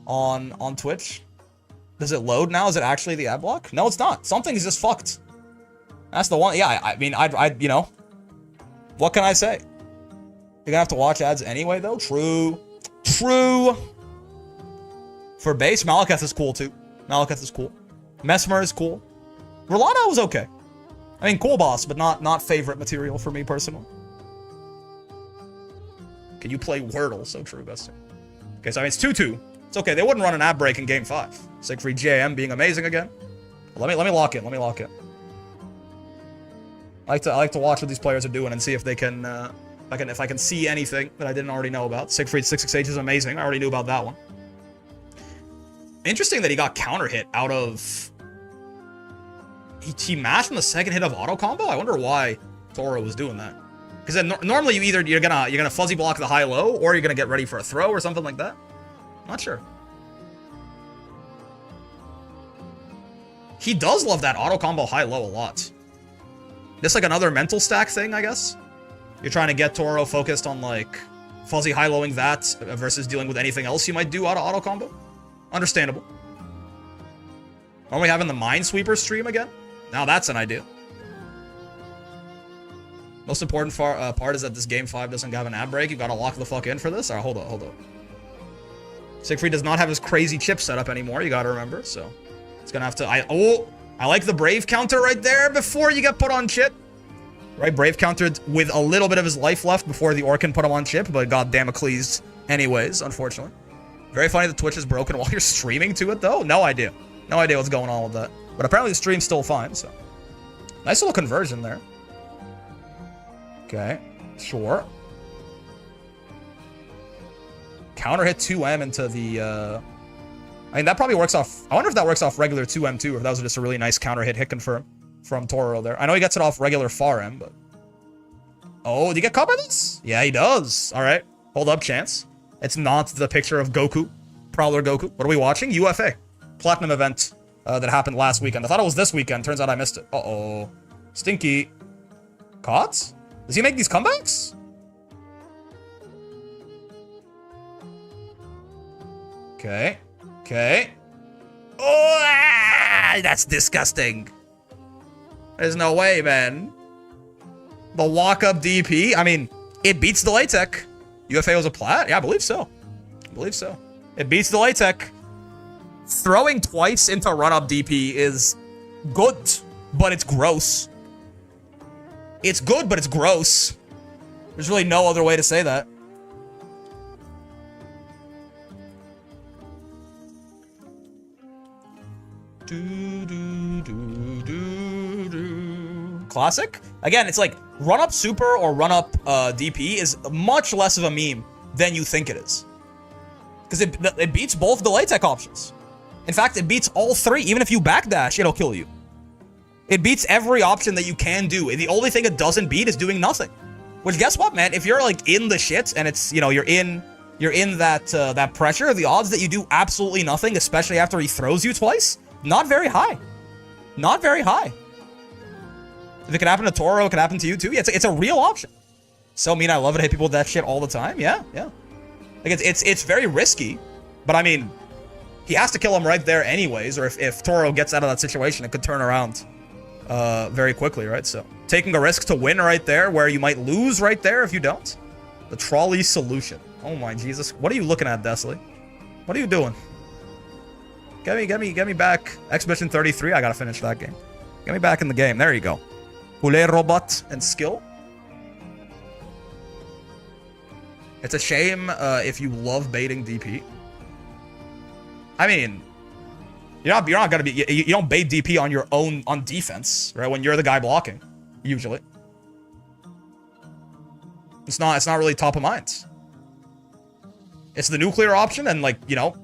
on Twitch? Does it load now? Is it actually the ad block? No, it's not. Something's just fucked. That's the one. Yeah, I mean, I'd you know, what can I say? You're gonna have to watch ads anyway, though. True. For base, Malekith is cool too. Malekith is cool. Mesmer is cool. Rolando was okay. I mean, cool boss, but not favorite material for me personally. Can you play Wordle? So true, Bestie. Okay, so I mean, it's 2-2. It's okay. They wouldn't run an ad break in Game 5. Siegfried JM being amazing again. Let me lock in. I like to watch what these players are doing and see if they can, if I can see anything that I didn't already know about. Siegfried 668 is amazing. I already knew about that one. Interesting that he got counter hit out of. He mashed on the second hit of auto combo. I wonder why Toro was doing that. Because then normally you're gonna fuzzy block the high low, or you're gonna get ready for a throw or something like that. Not sure. He does love that auto combo high low a lot. This like another mental stack thing, I guess. You're trying to get Toro focused on like fuzzy high lowing that versus dealing with anything else you might do out of auto combo. Understandable. Are we having the Minesweeper stream again? Now that's an idea. Most important part is that this Game 5 doesn't have an ad break. You gotta lock the fuck in for this. Alright, hold up. Siegfried does not have his crazy chip setup anymore, you gotta remember, so it's gonna have to. I like the Brave counter right there before you get put on chip. Right, Brave countered with a little bit of his life left before the Orkin put him on chip, but got Damocles anyways, unfortunately. Very funny the Twitch is broken while you're streaming to it, though. No idea what's going on with that. But apparently the stream's still fine, so. Nice little conversion there. Okay, sure. Counter hit 2M into the, I mean, that probably works off. I wonder if that works off regular 2M too, or if that was just a really nice counter hit confirm. from Toro there. I know he gets it off regular far M, but... Oh, did he get caught by this? Yeah, he does. All right. Hold up, chance. It's not the picture of Goku. Prowler Goku. What are we watching? UFA. Platinum event that happened last weekend. I thought it was this weekend. Turns out I missed it. Uh-oh. Stinky. Caught? Does he make these comebacks? Okay. Okay. Oh, that's disgusting. There's no way, man. The walk-up DP. I mean, it beats the Tech. UFA was a plat? Yeah, I believe so. I believe so. It beats the Tech. Throwing twice into run-up DP is good, but it's gross. It's good, but it's gross. There's really no other way to say that. Classic? Again, it's like run-up super or run-up DP is much less of a meme than you think it is. Because it beats both delay tech options. In fact, it beats all three. Even if you backdash, it'll kill you. It beats every option that you can do. The only thing it doesn't beat is doing nothing. Which, guess what, man? If you're like in the shit and it's, you know, you're in that that pressure, the odds that you do absolutely nothing, especially after he throws you twice, not very high. Not very high. If it could happen to Toro, it could happen to you too. Yeah, it's a real option. So mean, I love it. Hit people with that shit all the time. Yeah, yeah. Like it's very risky, but I mean, he has to kill him right there anyways. Or if Toro gets out of that situation, it could turn around very quickly, right? So taking a risk to win right there, where you might lose right there if you don't. The trolley solution. Oh my Jesus! What are you looking at, Desley? What are you doing? Get me back. Exhibition 33. I gotta finish that game. Get me back in the game. There you go. Poulet robot and skill. It's a shame if you love baiting DP. I mean, you're not gonna be. You don't bait DP on your own on defense, right? When you're the guy blocking, usually. It's not really top of mind. It's the nuclear option, and like, you know,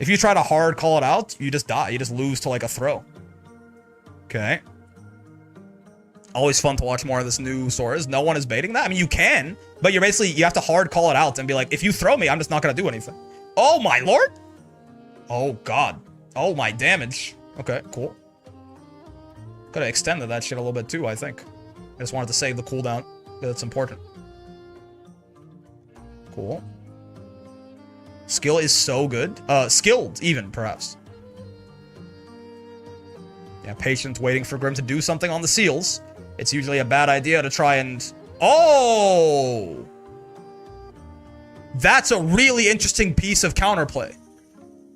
if you try to hard call it out, you just die. You just lose to like a throw. Okay. Always fun to watch more of this new Soras. No one is baiting that. I mean, you can, but you have to hard call it out and be like, if you throw me, I'm just not gonna do anything. Oh my lord. Oh god. Oh my damage. Okay, cool. Could have extended that shit a little bit too, I think. I just wanted to save the cooldown. That's important. Cool. Skill is so good. Skilled, even, perhaps. Yeah, patient, waiting for Grim to do something on the seals. It's usually a bad idea to try and... Oh! That's a really interesting piece of counterplay.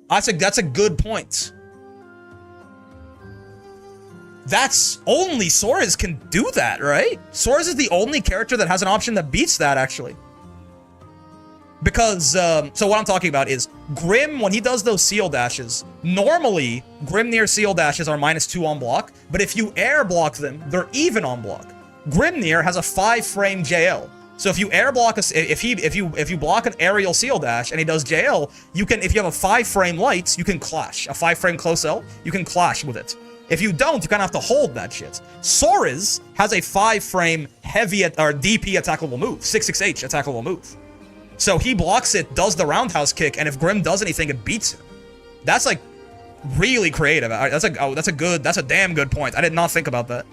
That's a good point. That's... Only Soras can do that, right? Soras is the only character that has an option that beats that, actually. Because, so what I'm talking about is Grim, when he does those seal dashes, normally Grimnir seal dashes are -2 on block, but if you air block them, they're even on block. Grimnir has a 5-frame JL. So if you air block if you block an aerial seal dash and he does JL, you can, if you have a 5-frame light, you can clash. A 5-frame close L, you can clash with it. If you don't, you kind of have to hold that shit. Soras has a 5-frame heavy or DP attackable move, 6/6H attackable move. So he blocks it, does the roundhouse kick, and if Grim does anything, it beats him. That's like really creative. That's a damn good point. I did not think about that.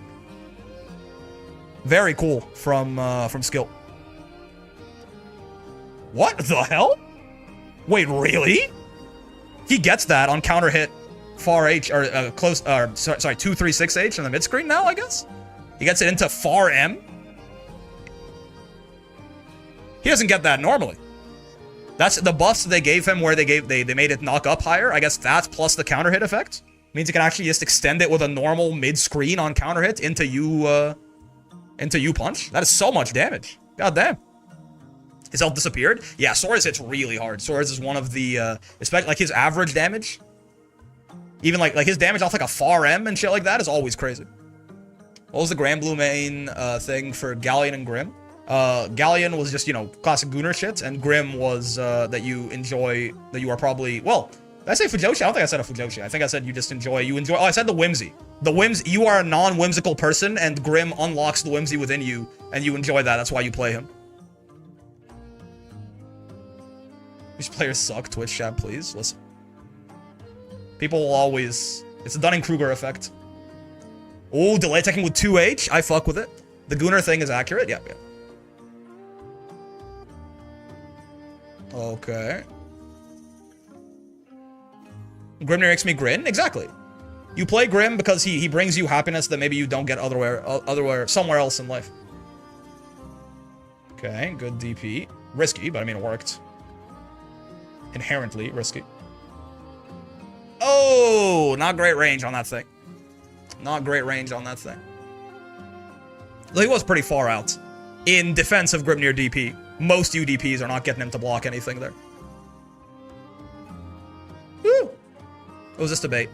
Very cool from skill. What the hell? Wait, really? He gets that on counter hit far H or close sorry 2-3-6H on the mid screen now, I guess. He gets it into far M. He doesn't get that normally. That's the buffs they gave him where they made it knock up higher. I guess that's plus the counter hit effect. Means you can actually just extend it with a normal mid screen on counter hit into you punch. That is so much damage. God damn. His health disappeared? Yeah, Soras hits really hard. Soras is one of the especially like his average damage. Even like his damage off like a far M and shit like that is always crazy. What was the Grand Blue main thing for Galleon and Grim? Galleon was just, you know, classic Gunnar shit, and Grim was that you enjoy, that you are probably, well, I say Fujoshi? I don't think I said a Fujoshi. I think I said you just enjoy. Oh, I said the whimsy. The whimsy. You are a non-whimsical person, and Grim unlocks the whimsy within you, and you enjoy that. That's why you play him. These players suck. Twitch chat, please. Listen. People will always... It's the Dunning-Kruger effect. Oh, delay attacking with 2H. I fuck with it. The Gunnar thing is accurate. Yeah, yeah. Okay. Grimnir makes me grin? Exactly. You play Grim because he brings you happiness that maybe you don't get somewhere else in life. Okay, good DP. Risky, but I mean it worked. Inherently risky. Oh, not great range on that thing. Not great range on that thing. He was pretty far out. In defense of Grimnir DP, most UDPs are not getting him to block anything there. Woo! It was just a bait.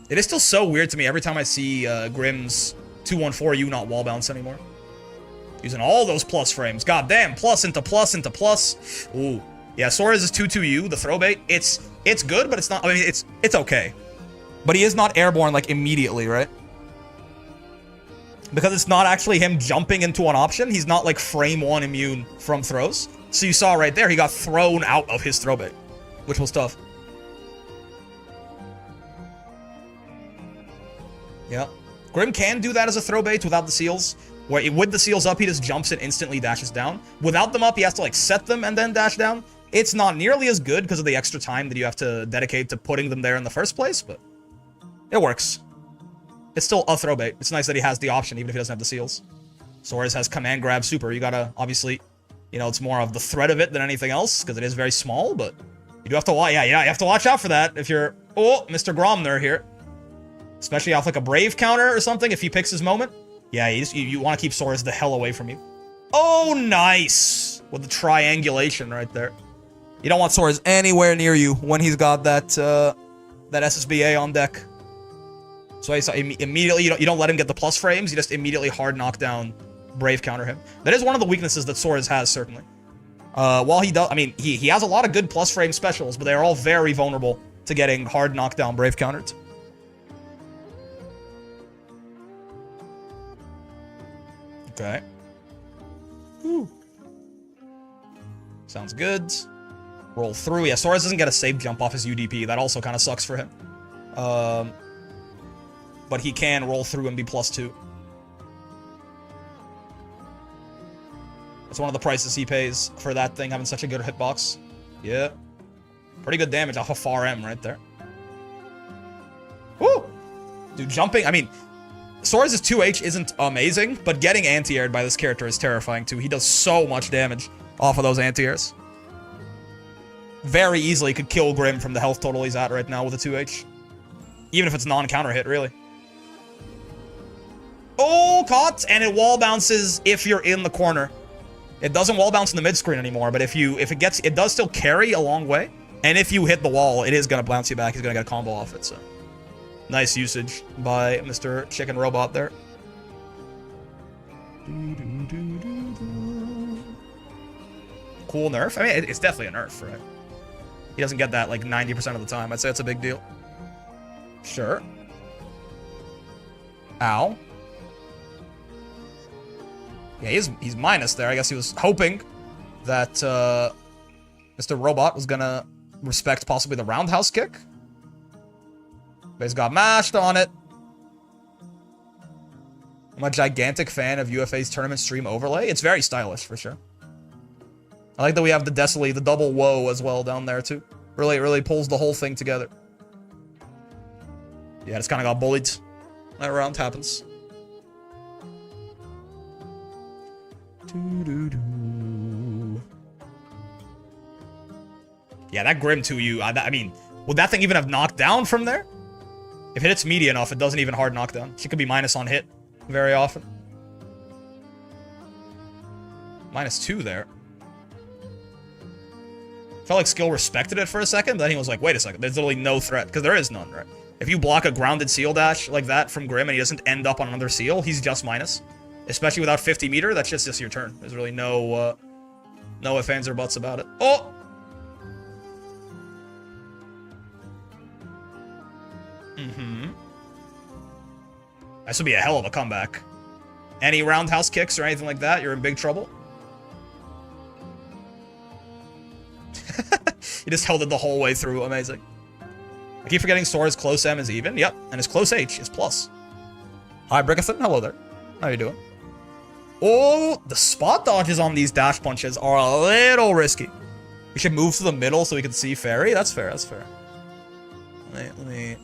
It is still so weird to me every time I see Grim's 214U not wall bounce anymore. Using all those plus frames. God damn, plus into plus into plus. Ooh. Yeah, Sora's 2-2U, the throw bait. It's good, but it's not, I mean, it's okay. But he is not airborne, like, immediately, right? Because it's not actually him jumping into an option. He's not, like, frame 1 immune from throws. So you saw right there, he got thrown out of his throw bait, which was tough. Yeah. Grim can do that as a throw bait without the seals. Where with the seals up, he just jumps and instantly dashes down. Without them up, he has to, like, set them and then dash down. It's not nearly as good because of the extra time that you have to dedicate to putting them there in the first place, but it works. It's still a throw bait. It's nice that he has the option, even if he doesn't have the seals. Sora's has command grab super. You gotta, obviously, you know, it's more of the threat of it than anything else, because it is very small, but you do have to watch, yeah, you have to watch out for that if you're, oh, Mr. Gromner here. Especially off, like, a Brave counter or something, if he picks his moment. Yeah, you want to keep Sora's the hell away from you. Oh, nice! With the triangulation right there. You don't want Sora's anywhere near you when he's got that that SSBA on deck. So immediately, you don't let him get the plus frames. You just immediately hard knockdown Brave counter him. That is one of the weaknesses that Sora's has, certainly. While he does, I mean, he has a lot of good plus frame specials, but they're all very vulnerable to getting hard knockdown Brave countered. Okay. Whew. Sounds good. Roll through. Yeah, Sora's doesn't get a safe jump off his UDP. That also kind of sucks for him. But he can roll through and be +2. That's one of the prices he pays for that thing, having such a good hitbox. Yeah. Pretty good damage off of far M right there. Woo! Dude, jumping, I mean, Sora's 2H isn't amazing, but getting anti-aired by this character is terrifying too. He does so much damage off of those anti-airs. Very easily could kill Grim from the health total he's at right now with a 2H. Even if it's non-counter hit, really. Oh, caught! And it wall bounces if you're in the corner. It doesn't wall bounce in the mid-screen anymore, but if it does still carry a long way. And if you hit the wall, it is going to bounce you back. He's going to get a combo off it, so. Nice usage by Mr. Chicken Robot there. Cool nerf. I mean, it's definitely a nerf, right? He doesn't get that like 90% of the time. I'd say it's a big deal. Sure. Ow. Yeah, he's minus there. I guess he was hoping that Mr. Robot was gonna respect possibly the roundhouse kick. But he's got mashed on it. I'm a gigantic fan of UFA's tournament stream overlay. It's very stylish, for sure. I like that we have the Decily, the double woe as well down there, too. Really pulls the whole thing together. Yeah, just kind of got bullied. That round happens. Yeah, that Grim 2U, I mean, would that thing even have knocked down from there? If it hits media enough, it doesn't even hard knockdown. She could be minus on hit very often. -2 there. Felt like skill respected it for a second, but then he was like, wait a second, there's literally no threat, because there is none, right? If you block a grounded seal dash like that from Grim and he doesn't end up on another seal, he's just minus. Especially without 50 meter, that's just your turn. There's really no No ifs, ands, or buts about it. Oh! This would be a hell of a comeback. Any roundhouse kicks or anything like that, you're in big trouble. He just held it the whole way through. Amazing. I keep forgetting Sora's close M is even. Yep. And his close H is plus. Hi, Brickathan. Hello there. How you doing? Oh, the spot dodges on these dash punches are a little risky. We should move to the middle so we can see Fairy. That's fair. That's fair. Let me...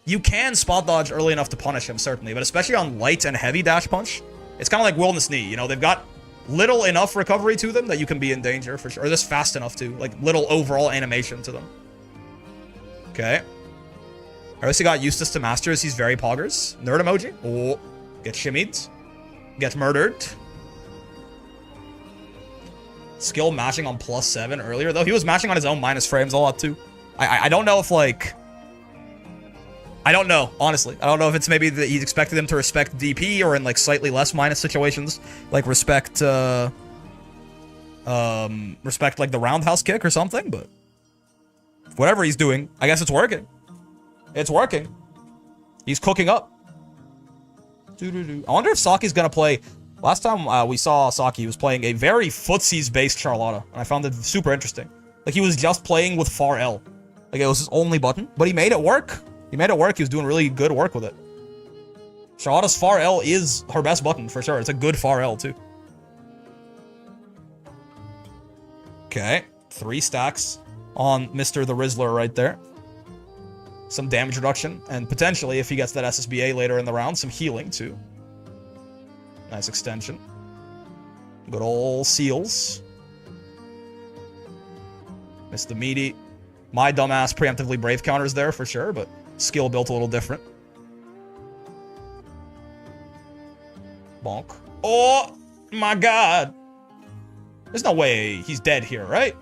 You can spot dodge early enough to punish him, certainly. But especially on light and heavy dash punch, it's kind of like Wilderness Knee. You know, they've got little enough recovery to them that you can be in danger for sure. Or just fast enough too. Like little overall animation to them. Okay. I also got Eustace to Masters. He's very poggers. Nerd emoji. Oh. Get shimmied. Get murdered. Skill mashing on +7 earlier, though. He was mashing on his own minus frames a lot too. I don't know if like... I don't know, honestly. I don't know if it's maybe that he's expected him to respect DP or in like slightly less minus situations, like respect like the roundhouse kick or something, but whatever he's doing, I guess it's working. It's working. He's cooking up. I wonder if Saki's gonna play. Last time we saw Saki, he was playing a very footsies-based Charlotta, and I found it super interesting. Like he was just playing with far L. Like it was his only button, but he made it work. He made it work. He was doing really good work with it. Charlotta's far L is her best button, for sure. It's a good far L, too. Okay. 3 stacks on Mr. the Rizzler right there. Some damage reduction. And potentially, if he gets that SSBA later in the round, some healing, too. Nice extension. Good old seals. Missed the meaty. My dumbass preemptively brave counters there, for sure, but... Skill built a little different. Bonk. Oh my god. There's no way he's dead here, right?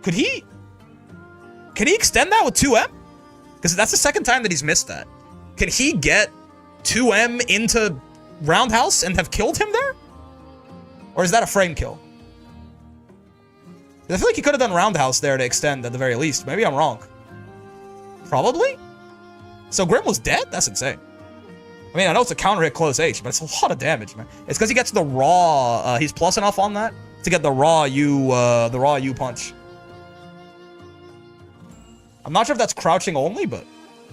Could he? Can he extend that with 2M? Because that's the second time that he's missed that. Can he get 2M into Roundhouse and have killed him there? Or is that a frame kill? I feel like he could have done Roundhouse there to extend at the very least. Maybe I'm wrong. Probably? So Grim was dead? That's insane. I mean, I know it's a counter hit close H, but it's a lot of damage, man. It's because he gets the raw, he's plus enough on that to get the raw U punch. I'm not sure if that's crouching only, but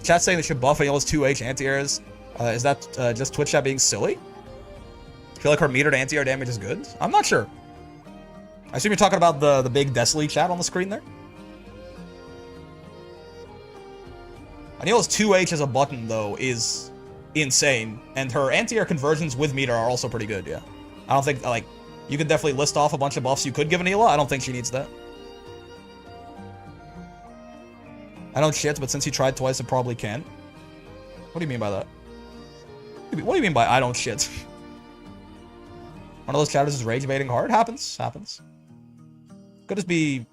chat's saying they should buff Ayla's 2H anti-airs. Is that just Twitch chat being silly? I feel like her metered anti-air damage is good. I'm not sure. I assume you're talking about the big Desley chat on the screen there. Anila's 2H as a button, though, is insane. And her anti-air conversions with meter are also pretty good, yeah. I don't think, like, you could definitely list off a bunch of buffs you could give Anila. I don't think she needs that. I don't shit, but since he tried twice, it probably can. What do you mean by that? What do you mean by I don't shit? One of those chatters is rage baiting hard? Happens. Could just be,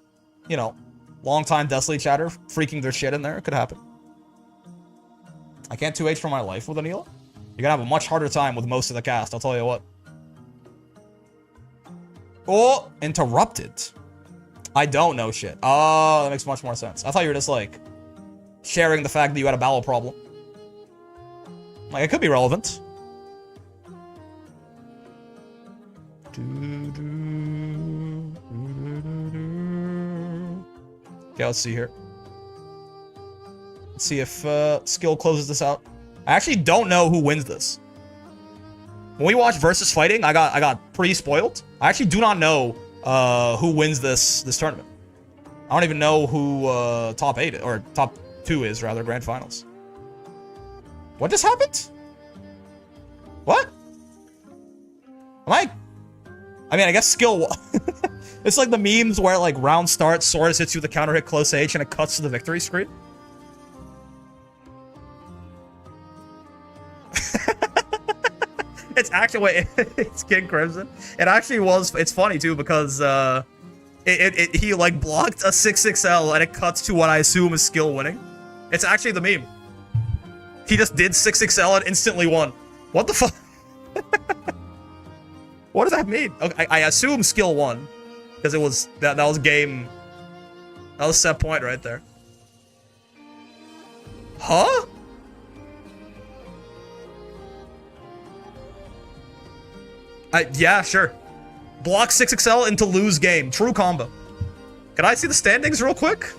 you know, long-time Desley chatter freaking their shit in there. It could happen. I can't 2H for my life with Anila. You're gonna have a much harder time with most of the cast, I'll tell you what. Oh, interrupted. I don't know shit. Oh, that makes much more sense. I thought you were just, like, sharing the fact that you had a bowel problem. Like, it could be relevant. Okay, let's see here. Let's see if skill closes this out. I actually don't know who wins this. When we watch Versus Fighting, I got pretty spoiled. I actually do not know who wins this tournament. I don't even know who top 8 or top 2 is, rather, grand finals. What just happened? What? I mean, I guess skill. It's like the memes where, like, round starts, Sora's hits you with a counter hit close H, and it cuts to the victory screen. It's actually, wait, it's King Crimson. It actually was, it's funny too, because he like blocked a 6XL and it cuts to what I assume is skill winning. It's actually the meme. He just did 6XL and instantly won. What the fuck? What does that mean? Okay, I assume skill 1. Because it was... That was game... That was set point right there. Huh? Yeah, sure. Block 6XL into lose game. True combo. Can I see the standings real quick?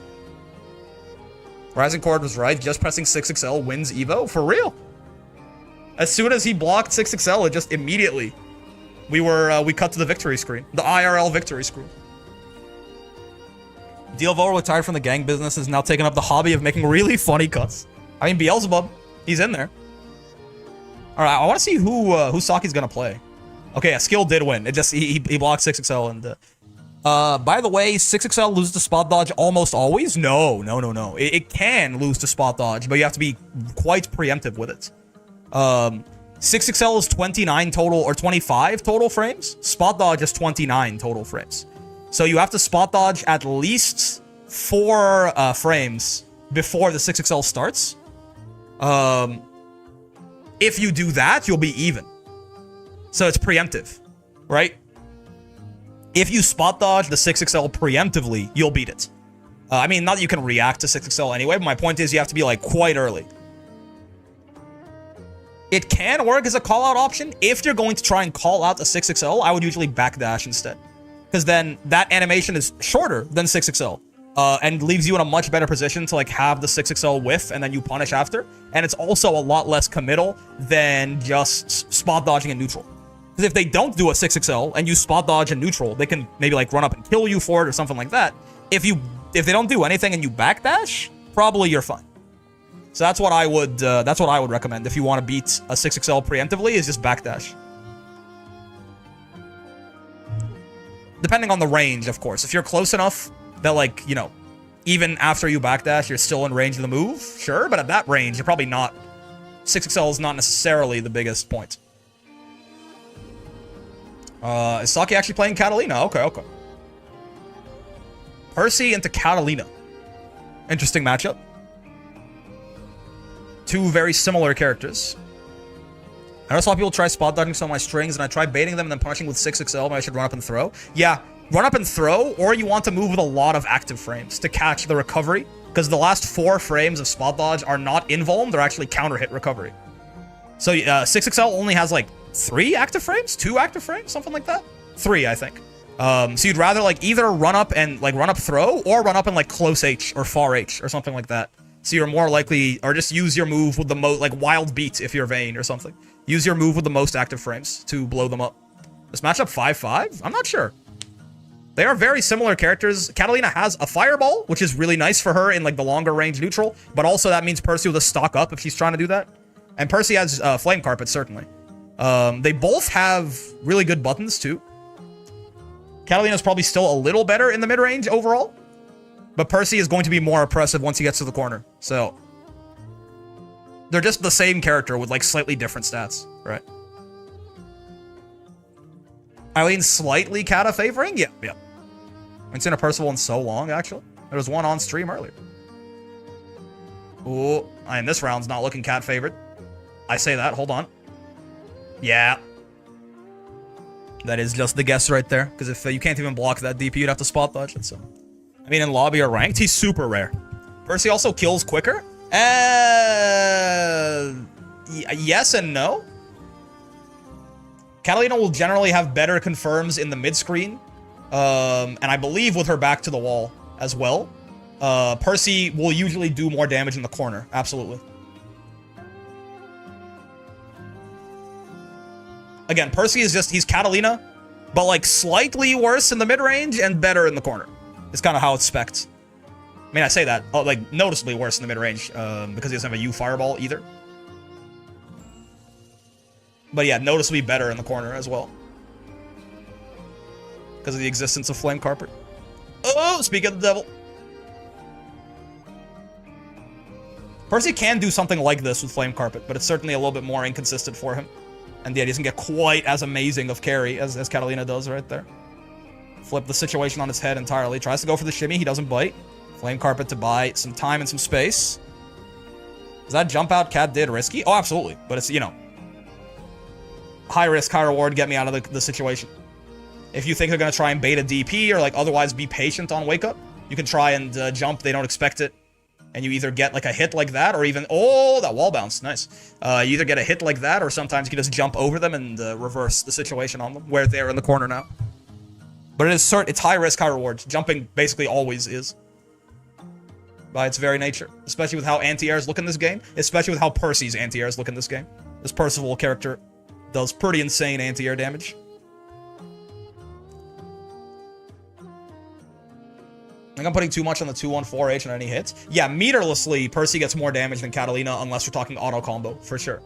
Rising Chord was right. Just pressing 6XL wins Evo. For real? As soon as he blocked 6XL, it just immediately... We cut to the victory screen. The IRL victory screen. Dealvo retired from the gang business, is now taking up the hobby of making really funny cuts. I mean, Beelzebub, he's in there. Alright, I want to see who Saki's gonna play. Okay, yeah, skill did win. It just, he blocked 6XL and... by the way, 6XL loses to spot dodge almost always? No. It can lose to spot dodge, but you have to be quite preemptive with it. 6XL is 29 total, or 25 total frames. Spot dodge is 29 total frames. So you have to spot dodge at least 4 frames before the 6XL starts. If you do that, you'll be even. So it's preemptive, right? If you spot dodge the 6XL preemptively, you'll beat it. I mean, not that you can react to 6XL anyway, but my point is you have to be, like, quite early. It can work as a call-out option. If you're going to try and call out a 6XL, I would usually backdash instead. Because then that animation is shorter than 6XL. And leaves you in a much better position to, like, have the 6XL whiff and then you punish after. And it's also a lot less committal than just spot dodging in neutral. Because if they don't do a 6XL and you spot dodge in neutral, they can maybe, like, run up and kill you for it or something like that. If they don't do anything and you backdash, probably you're fine. So that's what I would recommend if you want to beat a 6XL preemptively, is just backdash. Depending on the range, of course. If you're close enough that, like, you know, even after you backdash, you're still in range of the move, sure, but at that range, you're probably not. 6XL is not necessarily the biggest point. Is Saki actually playing Catalina? Okay. Percy into Catalina. Interesting matchup. Two very similar characters. I know some people try spot dodging some of my strings, and I try baiting them and then punishing with 6XL, but I should run up and throw. Yeah, run up and throw, or you want to move with a lot of active frames to catch the recovery, because the last 4 frames of spot dodge are not invuln, they're actually counter hit recovery. So 6XL only has, like, 3 active frames? 2 active frames? Something like that? 3, I think. So you'd rather, like, either run up and, like, run up throw, or run up and, like, close H or far H or something like that. So you're more likely, or just use your move with the most, like, wild beat if you're Vayne or something. Use your move with the most active frames to blow them up. This matchup 5-5? I'm not sure. They are very similar characters. Catalina has a fireball, which is really nice for her in, like, the longer range neutral, but also that means Percy will just stock up if she's trying to do that. And Percy has flame carpet, certainly. They both have really good buttons, too. Catalina's probably still a little better in the mid-range overall, but Percy is going to be more oppressive once he gets to the corner. So they're just the same character with, like, slightly different stats, right? Eileen slightly Kata favoring? Yeah. I haven't seen a Percival in so long, actually. There was one on stream earlier. Ooh, and this round's not looking Cat favored. I say that, hold on. Yeah. That is just the guess right there, because if you can't even block that DP, you'd have to spot dodge it, so. I mean, in lobby or ranked, he's super rare. Percy also kills quicker? Yes and no. Catalina will generally have better confirms in the mid-screen. And I believe with her back to the wall as well. Percy will usually do more damage in the corner. Absolutely. Again, Percy is just, he's Catalina, but, like, slightly worse in the mid-range and better in the corner. It's kind of how it's spec'd. I mean, I say that, like, noticeably worse in the mid-range, because he doesn't have a U fireball either. But yeah, noticeably better in the corner as well. Because of the existence of Flame Carpet. Oh, speak of the devil. Percy can do something like this with Flame Carpet, but it's certainly a little bit more inconsistent for him. And yeah, he doesn't get quite as amazing of carry as Catalina does right there. Flip the situation on its head entirely. Tries to go for the shimmy. He doesn't bite. Flame Carpet to buy some time and some space. Does that jump out Cat did risky? Oh, absolutely. But it's, you know. high risk, high reward, get me out of the situation. If you think they're going to try and bait a DP or like otherwise be patient on wake up, you can try and jump, they don't expect it. And you either get like a hit like that or even, oh, that wall bounce, nice. You either get a hit like that or sometimes you can just jump over them and reverse the situation on them where they're in the corner now. But it's high risk, high reward. Jumping basically always is. By its very nature. Especially with how anti-airs look in this game. Especially with how Percy's anti-airs look in this game. This Percival character does pretty insane anti-air damage. I think I'm putting too much on the 2-1-4H on any hits. Yeah, meterlessly, Percy gets more damage than Catalina unless we're talking auto combo, for sure.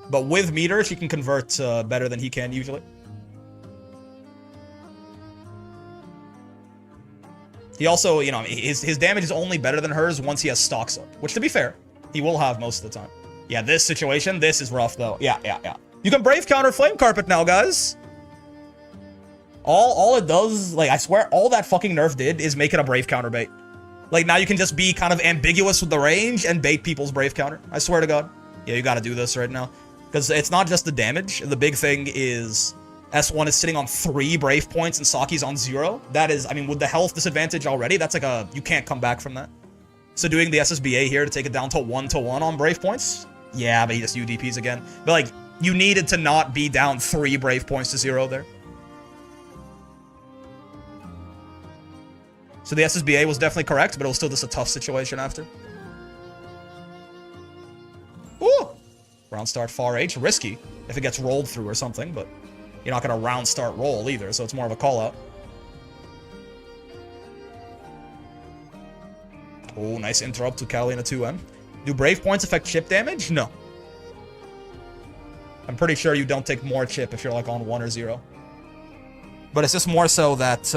But with meter, she can convert better than he can usually. He also, you know, his damage is only better than hers once he has stocks up. Which, to be fair, he will have most of the time. Yeah, this situation, this is rough, though. Yeah. You can Brave counter Flame Carpet now, guys. All it does, like, I swear, all that fucking nerf did is make it a Brave counter bait. Like, now you can just be kind of ambiguous with the range and bait people's Brave counter. I swear to God. Yeah, you gotta do this right now. Because it's not just the damage. The big thing is S1 is sitting on 3 Brave points and Saki's on 0. That is, I mean, with the health disadvantage already, that's like a, you can't come back from that. So doing the SSBA here to take it down to 1-1 on Brave points, yeah, but he just UDPs again. But like, you needed to not be down 3 Brave points to 0 there. So the SSBA was definitely correct, but it was still just a tough situation after. Ooh! Round start far H, risky if it gets rolled through or something, but you're not going to round start roll either, so it's more of a call out. Oh, nice interrupt to Catalina 2M. Do Brave points affect chip damage? No. I'm pretty sure you don't take more chip if you're like on 1 or 0. But it's just more so that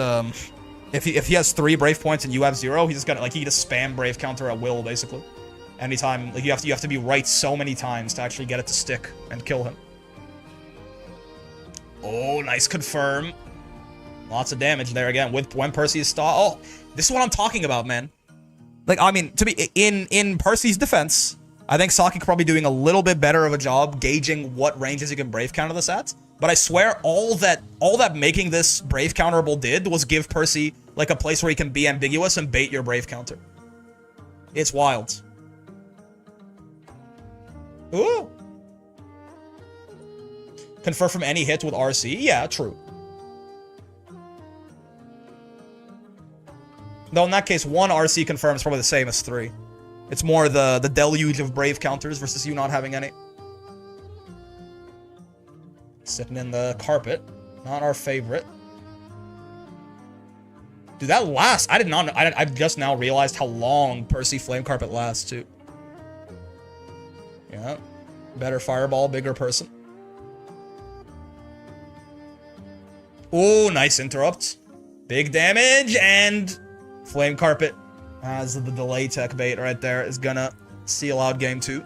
if he has 3 Brave points and you have 0, he's just gonna like he just spam Brave counter at will basically. Anytime, like you have to be right so many times to actually get it to stick and kill him. Oh, nice confirm. Lots of damage there again with when Percy is stall. Oh, this is what I'm talking about, man. Like, I mean, to be in Percy's defense, I think Saki could probably doing a little bit better of a job gauging what ranges you can Brave counter this at. But I swear all that making this Brave counterable did was give Percy like a place where he can be ambiguous and bait your Brave counter. It's wild. Ooh. Confer from any hit with RC? Yeah, true. Though in that case, 1 RC confirm is probably the same as 3. It's more the deluge of Brave counters versus you not having any. Sitting in the carpet. Not our favorite. Dude, that lasts. I did not know. I've just now realized how long Percy Flame Carpet lasts, too. Yeah. Better fireball, bigger person. Oh, nice interrupt. Big damage, and Flame Carpet as the delay tech bait right there is gonna seal out game 2.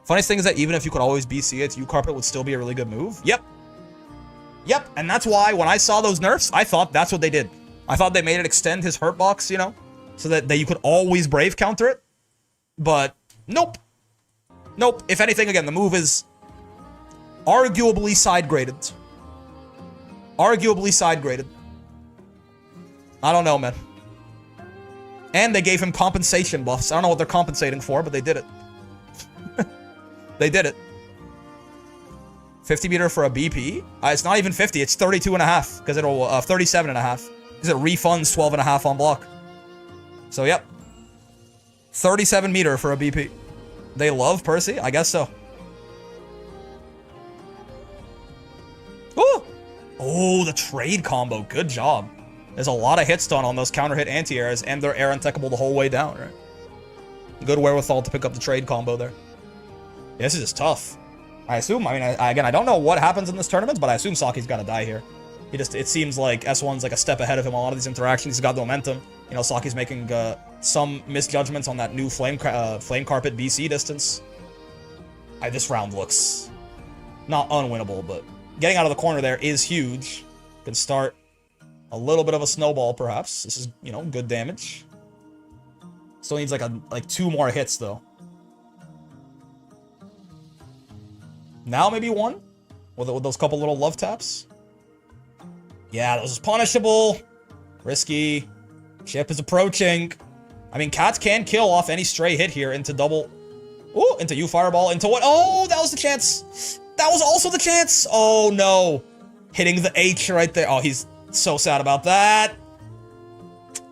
Funniest thing is that even if you could always BC it, U-Carpet would still be a really good move. Yep. Yep, and that's why when I saw those nerfs, I thought that's what they did. I thought they made it extend his hurt box, you know, so that you could always Brave counter it. But nope. Nope. If anything, again, the move is arguably side-graded. Arguably side-graded. I don't know, man. And they gave him compensation buffs. I don't know what they're compensating for, but they did it. They did it. 50 meter for a BP? It's not even 50, it's 32.5, because it'll, 37.5, because it refunds 12.5 on block. So, yep. 37 meter for a BP. They love Percy? I guess so. Ooh! Oh, the trade combo. Good job. There's a lot of hits done on those counter hit anti-airs, and they're air untechable the whole way down, right? Good wherewithal to pick up the trade combo there. Yeah, this is just tough. I assume, I mean, again, I don't know what happens in this tournament, but I assume Saki's gotta die here. It seems like S1's like a step ahead of him on a lot of these interactions. He's got the momentum. You know, Saki's making some misjudgments on that new flame carpet BC distance. This round looks not unwinnable, but getting out of the corner there is huge. Can start a little bit of a snowball, perhaps. This is, you know, good damage. Still needs like 2 more hits, though. Now maybe 1? With those couple little love taps? Yeah, that was punishable. Risky. Chip is approaching. I mean, Cats can kill off any stray hit here into double... Ooh, into U Fireball, into what? Oh, that was the chance. That was also the chance. Oh, no. Hitting the H right there. Oh, he's so sad about that.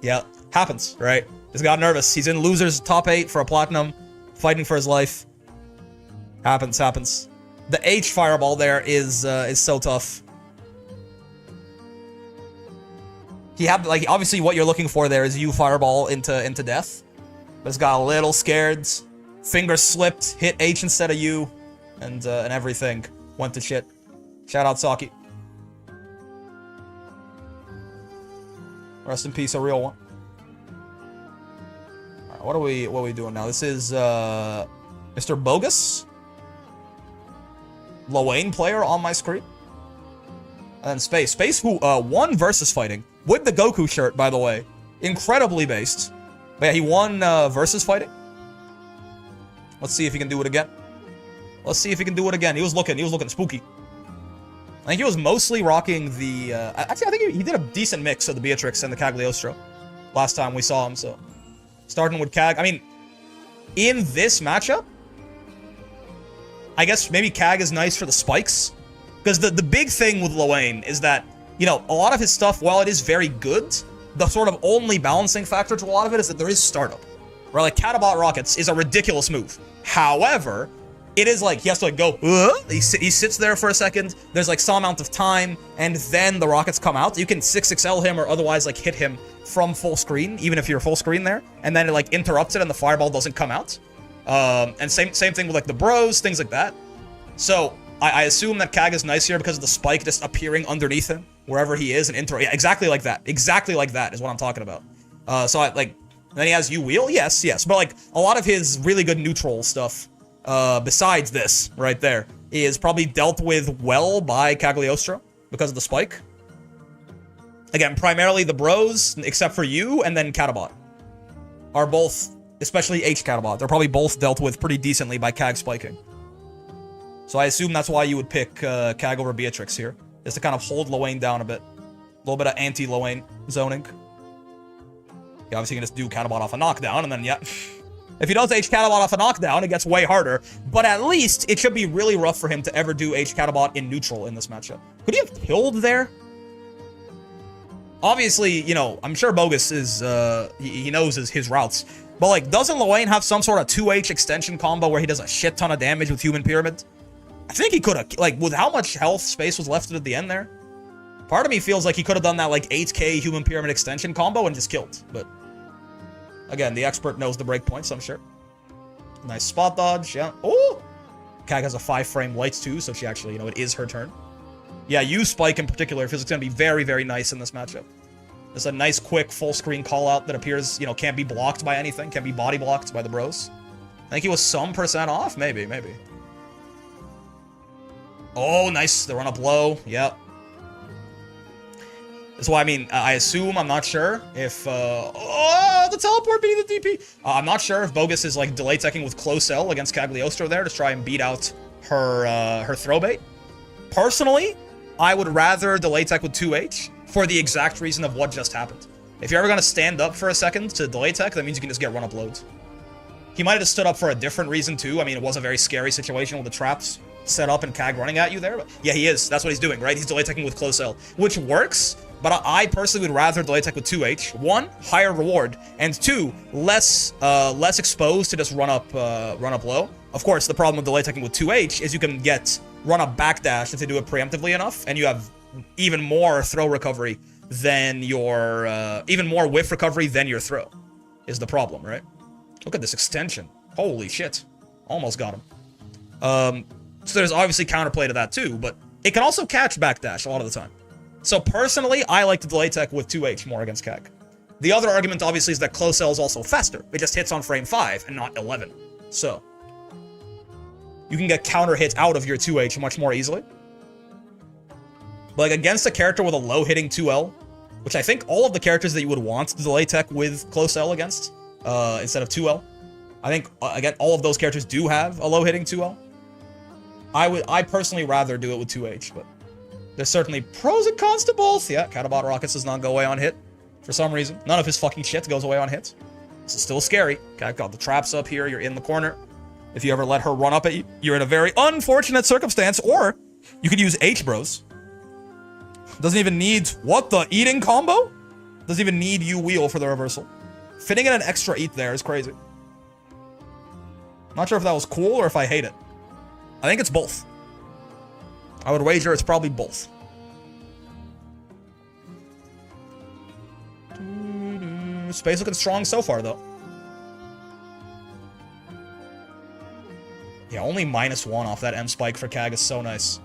Yeah, happens, right? Just got nervous. He's in losers top 8 for a platinum, fighting for his life. Happens. The H Fireball there is so tough. He had, like, obviously what you're looking for there is U Fireball into death. But it's got a little scared. Finger slipped, hit H instead of U, and everything went to shit. Shout out Saki. Rest in peace, a real one. Alright, what are we doing now? This is Mr. Bogus. Loane player on my screen. And then Space. Space who won versus fighting. With the Goku shirt, by the way. Incredibly based. But yeah, he won versus fighting. Let's see if he can do it again. He was looking spooky. I think he was mostly rocking the... actually, I think he did a decent mix of the Beatrix and the Cagliostro last time we saw him, so... Starting with Cag. I mean, in this matchup, I guess maybe Cag is nice for the spikes. Because the big thing with Loane is that, you know, a lot of his stuff, while it is very good, the sort of only balancing factor to a lot of it is that there is startup. Right, like Catabot Rockets is a ridiculous move. However, it is like he has to like go. He sits there for a second. There's like some amount of time, and then the rockets come out. You can 6XL him or otherwise like hit him from full screen, even if you're full screen there, and then it like interrupts it and the fireball doesn't come out. And same thing with like the bros, things like that. So I assume that Cag is nice here because of the spike just appearing underneath him wherever he is and yeah, exactly like that. Exactly like that is what I'm talking about. So I like. And then he has U-Wheel? Yes. But, like, a lot of his really good neutral stuff, besides this right there, is probably dealt with well by Cagliostro because of the spike. Again, primarily the bros, except for you, and then Catabot, are both, especially H Catabot, they're probably both dealt with pretty decently by Cag spiking. So I assume that's why you would pick Cag over Beatrix here, is to kind of hold Loane down a bit. A little bit of anti-Loane zoning. You obviously can just do Catabot off a knockdown, and then, yeah. If he does H Catabot off a knockdown, it gets way harder. But at least, it should be really rough for him to ever do H Catabot in neutral in this matchup. Could he have killed there? Obviously, you know, I'm sure Bogus is, he knows his routes. But, like, doesn't Loane have some sort of 2H extension combo where he does a shit ton of damage with Human Pyramid? I think he could have, like, with how much health space was left at the end there. Part of me feels like he could have done that, like, 8k Human Pyramid extension combo and just killed. But, again, the expert knows the breakpoints, I'm sure. Nice spot dodge, yeah. Oh! Cag has a 5-frame light, too, so she actually, you know, it is her turn. Yeah, you Spike in particular feels it's going to be very, very nice in this matchup. It's a nice, quick, full-screen call-out that appears, you know, can't be blocked by anything. Can't be body blocked by the bros. I think he was some percent off? Maybe. Oh, nice. The run-up low. Yep. That's why, I mean, I assume, I'm not sure if, oh, the teleport beating the DP. I'm not sure if Bogus is, like, delay teching with close L against Cagliostro there to try and beat out her throw bait. Personally, I would rather delay tech with 2H for the exact reason of what just happened. If you're ever going to stand up for a second to delay tech, that means you can just get run-up loads. He might have just stood up for a different reason, too. I mean, it was a very scary situation with the traps set up and Cag running at you there. But yeah, he is. That's what he's doing, right? He's delay teching with close L, which works. But I personally would rather delay tech with 2H. 1, higher reward, and 2, less exposed to just run up low. Of course, the problem with delay teching with 2H is you can get run up backdash if they do it preemptively enough, and you have even more throw recovery than your even more whiff recovery than your throw. Is the problem, right? Look at this extension. Holy shit! Almost got him. So there's obviously counterplay to that too, but it can also catch backdash a lot of the time. So personally, I like to delay tech with 2H more against Cag. The other argument, obviously, is that close L is also faster. It just hits on frame 5 and not 11. So you can get counter hits out of your 2H much more easily. But like against a character with a low hitting 2L, which I think all of the characters that you would want to delay tech with close L against, instead of 2L, I think, again, all of those characters do have a low hitting 2L. I personally rather do it with 2H, but there's certainly pros and cons to both. Yeah, Catabot Rockets does not go away on hit for some reason. None of his fucking shit goes away on hits. This is still scary. Okay, got the traps up here. You're in the corner. If you ever let her run up at you, you're in a very unfortunate circumstance. Or you could use H-Bros. Doesn't even need... What, the eating combo? Doesn't even need U-Wheel for the reversal. Fitting in an extra eat there is crazy. Not sure if that was cool or if I hate it. I think it's both. I would wager it's probably both. Space looking strong so far, though. Yeah, only -1 off that M spike for Kag is so nice.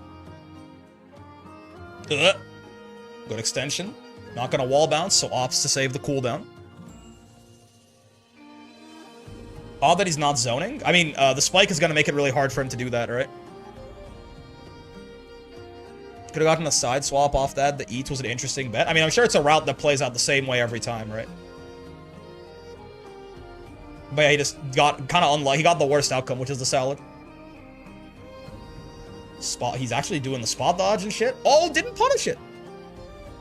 Ugh. Good extension. Not gonna wall bounce, so opts to save the cooldown. Odd that he's not zoning. I mean, the spike is gonna make it really hard for him to do that, right? Could have gotten a side swap off that. The eats was an interesting bet. I mean, I'm sure it's a route that plays out the same way every time, right? But yeah, he just got kind of unlucky. He got the worst outcome, which is the salad. Spot. He's actually doing the spot dodge and shit. Oh, didn't punish it.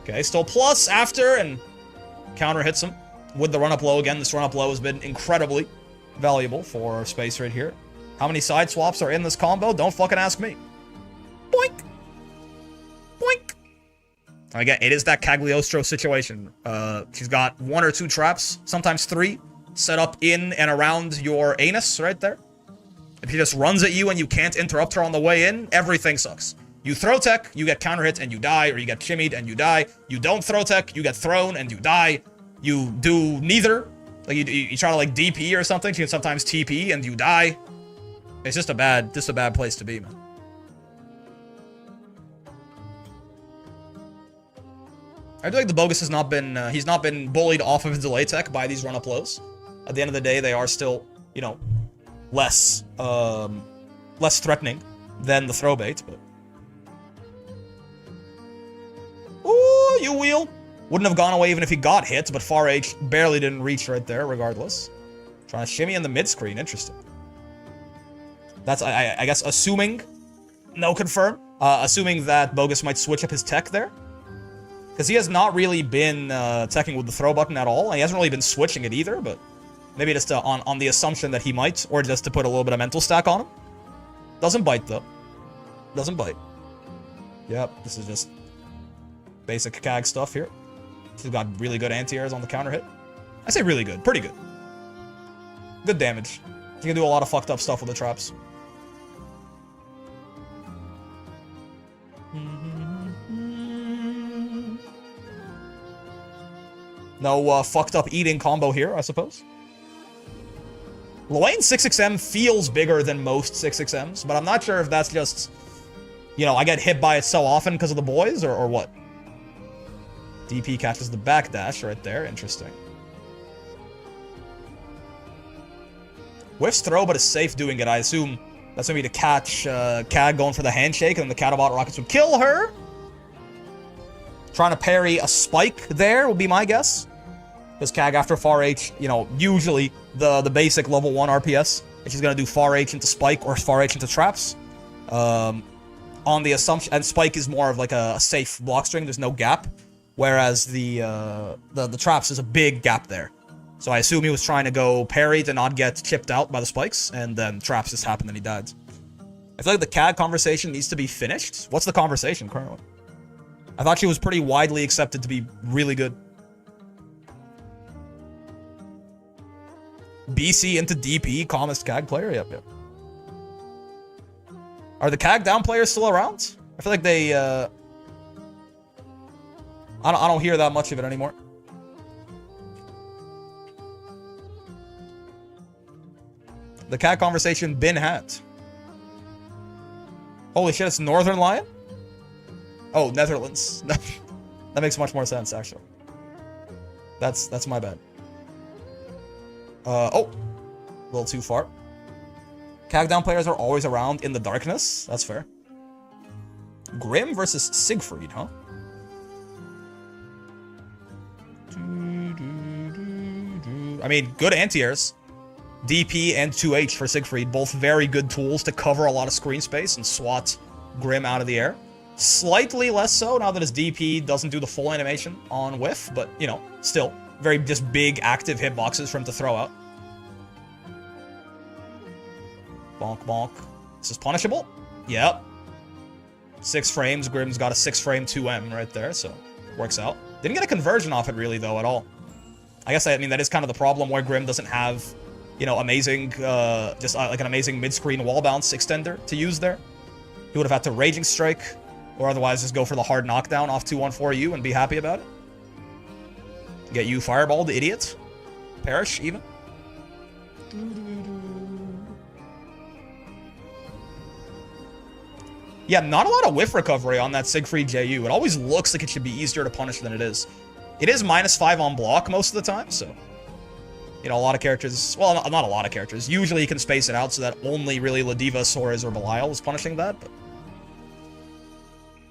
Okay, still plus after, and counter hits him with the run-up low again. This run-up low has been incredibly valuable for space right here. How many side swaps are in this combo? Don't fucking ask me. Boink. Boink. Again, it is that Cagliostro situation. She's got 1 or 2 traps, sometimes 3, set up in and around your anus right there. If she just runs at you and you can't interrupt her on the way in, everything sucks. You throw tech, you get counter hit and you die, or you get shimmied and you die. You don't throw tech, you get thrown and you die. You do neither. Like you try to like DP or something, she can sometimes TP and you die. It's just a bad place to be, man. I feel like the Bogus has not been, he's not been bullied off of his delay tech by these run-up lows. At the end of the day, they are still, you know, less threatening than the throw bait, but... Ooh, you wheel. Wouldn't have gone away even if he got hit, but Far H barely didn't reach right there, regardless. Trying to shimmy in the mid-screen, interesting. That's, I guess, assuming, no confirm, assuming that Bogus might switch up his tech there. Because he has not really been teching with the throw button at all. And he hasn't really been switching it either, but maybe just on the assumption that he might, or just to put a little bit of mental stack on him. Doesn't bite, though. Doesn't bite. Yep, this is just basic CAG stuff here. She's got really good anti-airs on the counter hit. I say really good. Pretty good. Good damage. You can do a lot of fucked up stuff with the traps. No fucked up eating combo here, I suppose. Luane's 6xm feels bigger than most 6xms, but I'm not sure if that's just, you know, I get hit by it so often because of the boys, or what. DP catches the backdash right there. Interesting. Whiffs throw, but is safe doing it. I assume that's going to be to catch Cag going for the handshake, and the Catabot Rockets would kill her. Trying to parry a spike there would be my guess. Because Cag after Far H, you know, usually the basic level 1 RPS, if she's going to do Far H into spike or Far H into traps. On the assumption, and spike is more of like a safe block string, there's no gap. Whereas the traps is a big gap there. So I assume he was trying to go parry to not get chipped out by the spikes, and then traps just happened and he died. I feel like the Cag conversation needs to be finished. What's the conversation currently? I thought she was pretty widely accepted to be really good. BC into DP, calmest Cag player? Yep. Are the Cag down players still around? I feel like they, I don't hear that much of it anymore. The Cag conversation been had. Holy shit, it's Northern Lion? Oh, Netherlands. That makes much more sense, actually. That's my bad. Oh, a little too far. Cag down players are always around in the darkness. That's fair. Grim versus Siegfried, huh? I mean, good anti-airs. DP and 2H for Siegfried, both very good tools to cover a lot of screen space and swat Grim out of the air. Slightly less so now that his DP doesn't do the full animation on whiff, but, you know, still, very just big active hitboxes for him to throw out. Bonk, bonk. This is punishable? Yep. 6 frames, Grim's got a 6-frame 2M right there, so works out. Didn't get a conversion off it really, though, at all. I guess, I mean, that is kind of the problem where Grim doesn't have, you know, amazing, like an amazing mid-screen wall bounce extender to use there. He would have had to Raging Strike, or otherwise just go for the hard knockdown off 214U and be happy about it. Get you Fireball, the idiot. Perish, even. Yeah, not a lot of whiff recovery on that Siegfried JU. It always looks like it should be easier to punish than it is. It is -5 on block most of the time, so... You know, a lot of characters... Well, not a lot of characters. Usually you can space it out so that only really Ladiva, Sora's, or Belial is punishing that, but...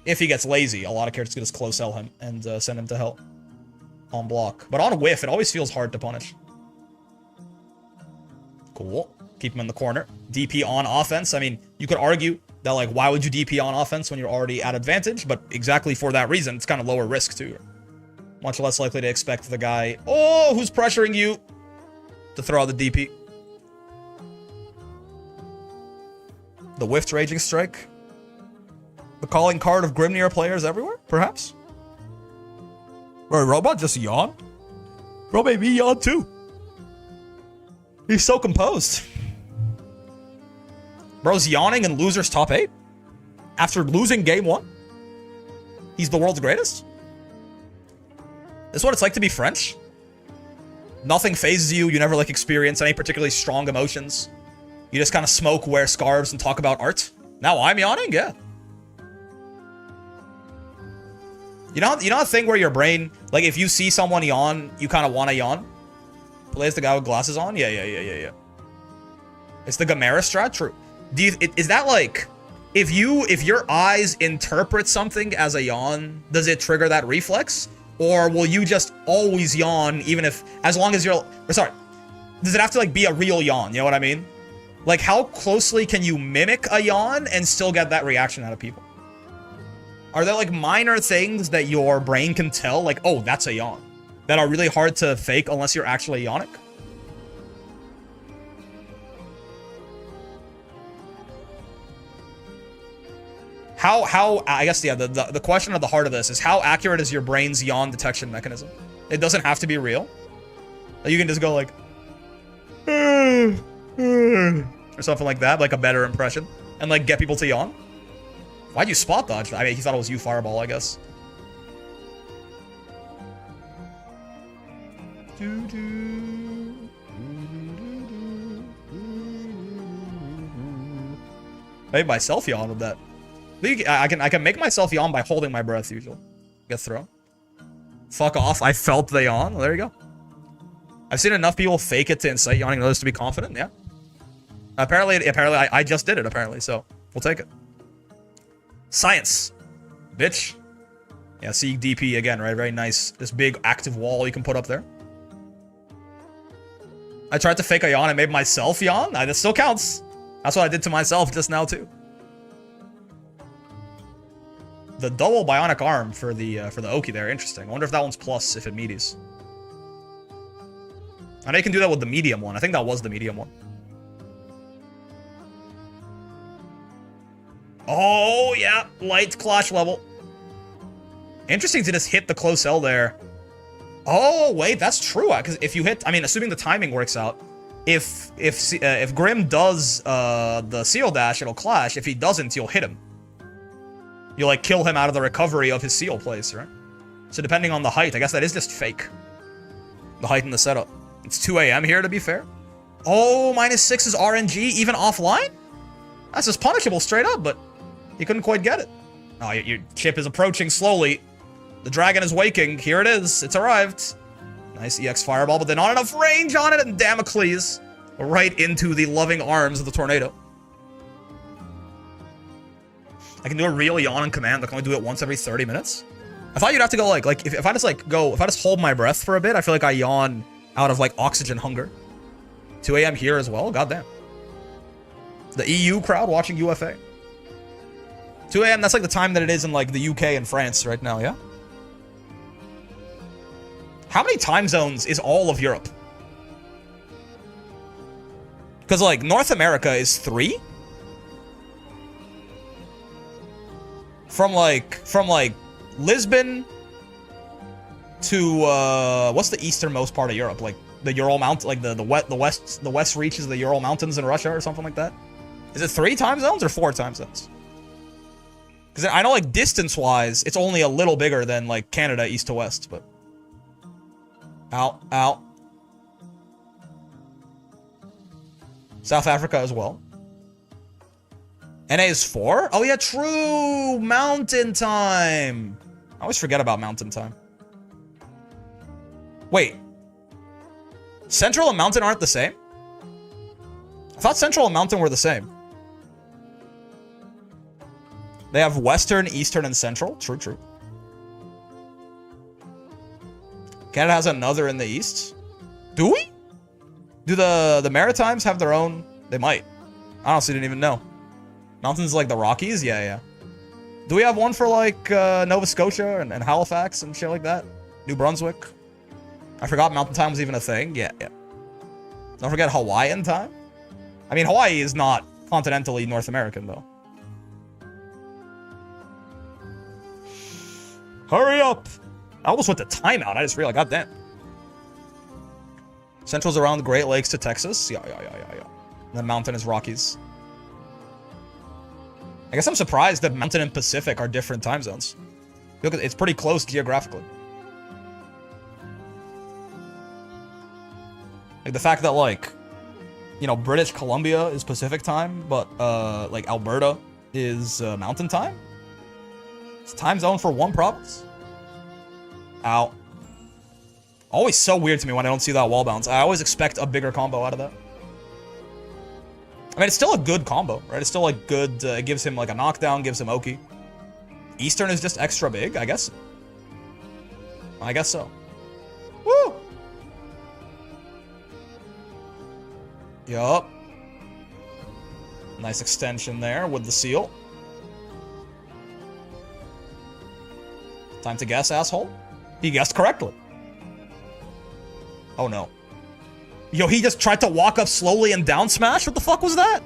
If he gets lazy, a lot of characters can just close sell him and send him to hell. On block. But on whiff, it always feels hard to punish. Cool. Keep him in the corner. DP on offense. I mean, you could argue that, like, why would you DP on offense when you're already at advantage? But exactly for that reason, it's kind of lower risk, too. Much less likely to expect the guy, oh, who's pressuring you, to throw out the DP. The whiffed Raging Strike. The calling card of Grimnir players everywhere, perhaps? Bro, Robot just yawned? Bro, maybe yawned too. He's so composed. Bro's yawning in loser's top 8? After losing game 1? He's the world's greatest? This is what it's like to be French? Nothing phases you, you never, like, experience any particularly strong emotions. You just kind of smoke, wear scarves, and talk about art. Now I'm yawning? Yeah. You know a thing where your brain, like, if you see someone yawn, you kind of want to yawn? Plays the guy with glasses on? Yeah. It's the Gamera strat? True. Is that, like, if your eyes interpret something as a yawn, does it trigger that reflex? Or will you just always yawn even if, as long as you're, sorry, does it have to, like, be a real yawn? You know what I mean? Like, how closely can you mimic a yawn and still get that reaction out of people? Are there, like, minor things that your brain can tell, like, oh, that's a yawn, that are really hard to fake unless you're actually yawning? How, I guess, yeah, the question at the heart of this is how accurate is your brain's yawn detection mechanism? It doesn't have to be real. You can just go like, or something like that, like a better impression, and, like, get people to yawn. Why'd you spot dodge? I mean, he thought it was you Fireball, I guess. I made myself yawn with that. I can make myself yawn by holding my breath usually. Get thrown. Fuck off. I felt the yawn. Well, there you go. I've seen enough people fake it to incite yawning others to be confident. Yeah. Apparently I just did it, apparently, so we'll take it. Science. Bitch. Yeah, see DP again, right? Very nice. This big active wall you can put up there. I tried to fake a yawn. I made myself yawn. That still counts. That's what I did to myself just now, too. The double bionic arm for the Oki there. Interesting. I wonder if that one's plus if it meaties. I know you can do that with the medium one. I think that was the medium one. Oh, yeah. Light clash level. Interesting to just hit the close L there. Oh, wait. That's true. Because if you hit... I mean, assuming the timing works out. If Grim does the seal dash, it'll clash. If he doesn't, you'll hit him. You'll, like, kill him out of the recovery of his seal place, right? So depending on the height, I guess that is just fake. The height in the setup. It's 2 AM here, to be fair. Oh, -6 is RNG, even offline? That's just punishable straight up, but you couldn't quite get it. Oh, your chip is approaching slowly. The dragon is waking. Here it is. It's arrived. Nice EX fireball, but then not enough range on it, and Damocles right into the loving arms of the tornado. I can do a real yawn on command. I can only do it once every 30 minutes. I thought you'd have to go like if I just hold my breath for a bit, I feel like I yawn out of, like, oxygen hunger. 2 a.m. here as well? Goddamn. The EU crowd watching UFA. 2 a.m., that's like the time that it is in like the UK and France right now, yeah? How many time zones is all of Europe? Because like North America is 3? From like Lisbon to what's the easternmost part of Europe? Like the Ural Mountain, like the west reaches of the Ural Mountains in Russia or something like that. Is it 3 time zones or 4 time zones? Because I know like distance-wise, it's only a little bigger than like Canada east to west, but out. South Africa as well. NA is 4? Oh yeah, true! Mountain time! I always forget about mountain time. Wait. Central and Mountain aren't the same? I thought Central and Mountain were the same. They have Western, Eastern, and Central. True, true. Canada has another in the East. Do we? Do the Maritimes have their own? They might. I honestly didn't even know. Mountains like the Rockies? Yeah, yeah. Do we have one for like Nova Scotia and Halifax and shit like that? New Brunswick? I forgot Mountain Time was even a thing. Yeah, yeah. Don't forget Hawaiian time. I mean, Hawaii is not continentally North American, though. Hurry up! I almost went to timeout. I just realized, goddamn. Central's around the Great Lakes to Texas. Yeah. And then Mountain is Rockies. I guess I'm surprised that Mountain and Pacific are different time zones. Look, it's pretty close geographically. Like the fact that like, you know, British Columbia is Pacific time, but like Alberta is Mountain time. It's time zone for one province. Ow. Always so weird to me when I don't see that wall bounce. I always expect a bigger combo out of that. I mean, it's still a good combo, right? It's still like good. It gives him like a knockdown, gives him Oki. Eastern is just extra big, I guess. I guess so. Woo! Yup. Nice extension there with the seal. Time to guess, asshole. He guessed correctly. Oh no. Yo, he just tried to walk up slowly and down smash? What the fuck was that?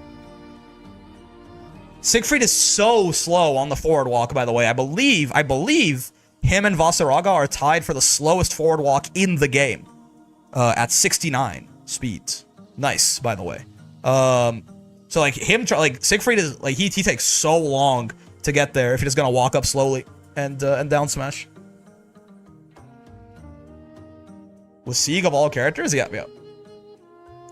Siegfried is so slow on the forward walk, by the way. I believe him and Vasaraga are tied for the slowest forward walk in the game. At 69 speed. Nice, by the way. So like Siegfried is like he takes so long to get there if he's just gonna walk up slowly and down smash. With Sieg of all characters? Yeah.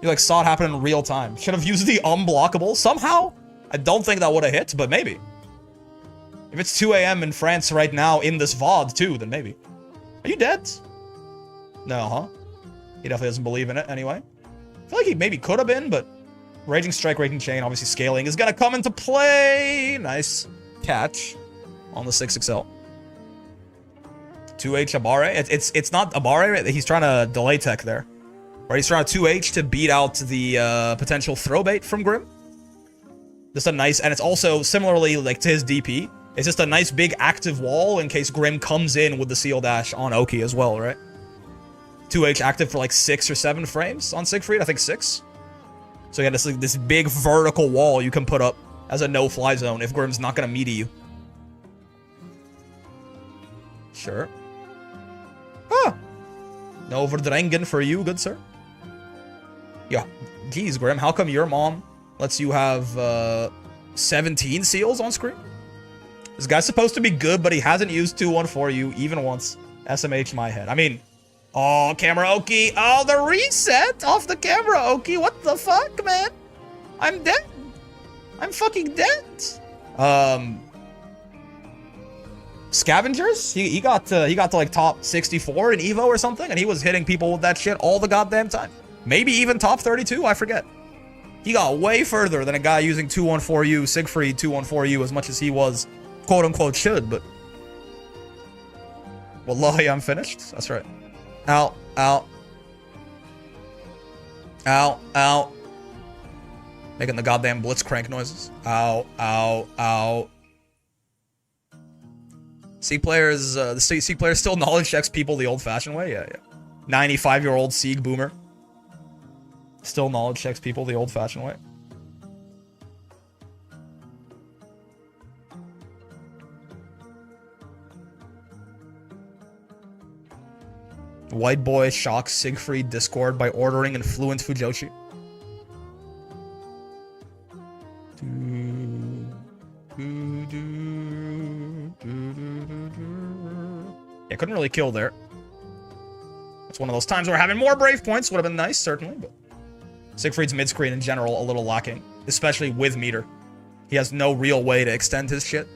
You like saw it happen in real time. Should have used the unblockable somehow. I don't think that would have hit, but maybe. If it's 2 a.m. in France right now in this VOD too, then maybe. Are you dead? No, huh? He definitely doesn't believe in it anyway. I feel like he maybe could have been, but Raging Strike, Raging Chain, obviously scaling is gonna come into play. Nice catch on the 6XL. 2H Abare. It's not Abare. He's trying to delay tech there. Right, he's trying to 2H to beat out the potential throw bait from Grim. Just a nice, and it's also similarly like to his DP. It's just a nice big active wall in case Grim comes in with the seal dash on Oki as well, right? 2H active for like 6 or 7 frames on Siegfried, I think 6. So yeah, this big vertical wall you can put up as a no-fly zone if Grim's not gonna meaty you. Sure. Ah! No overdrängen for you, good sir. Yeah, geez, Grim, how come your mom lets you have 17 seals on screen? This guy's supposed to be good, but he hasn't used 214U even once. SMH my head. I mean, oh, camera Oki. Oh, the reset off the camera Oki. What the fuck, man? I'm dead. I'm fucking dead. Scavengers? He got to like top 64 in Evo or something, and he was hitting people with that shit all the goddamn time. Maybe even top 32, I forget. He got way further than a guy using 214U, Siegfried 214U, as much as he was, quote-unquote, should, but... Wallahi, I'm finished. That's right. Out. Ow, ow. Making the goddamn blitzcrank noises. Ow, ow, ow. Sieg players, the Sieg player still knowledge checks people the old-fashioned way? Yeah, yeah. 95-year-old Sieg boomer. Still knowledge checks people the old-fashioned way. White boy shocks Siegfried Discord by ordering in fluent Fujoshi. Yeah, couldn't really kill there. It's one of those times where having more brave points would have been nice, certainly, but Siegfried's mid-screen in general a little lacking, especially with meter. He has no real way to extend his shit.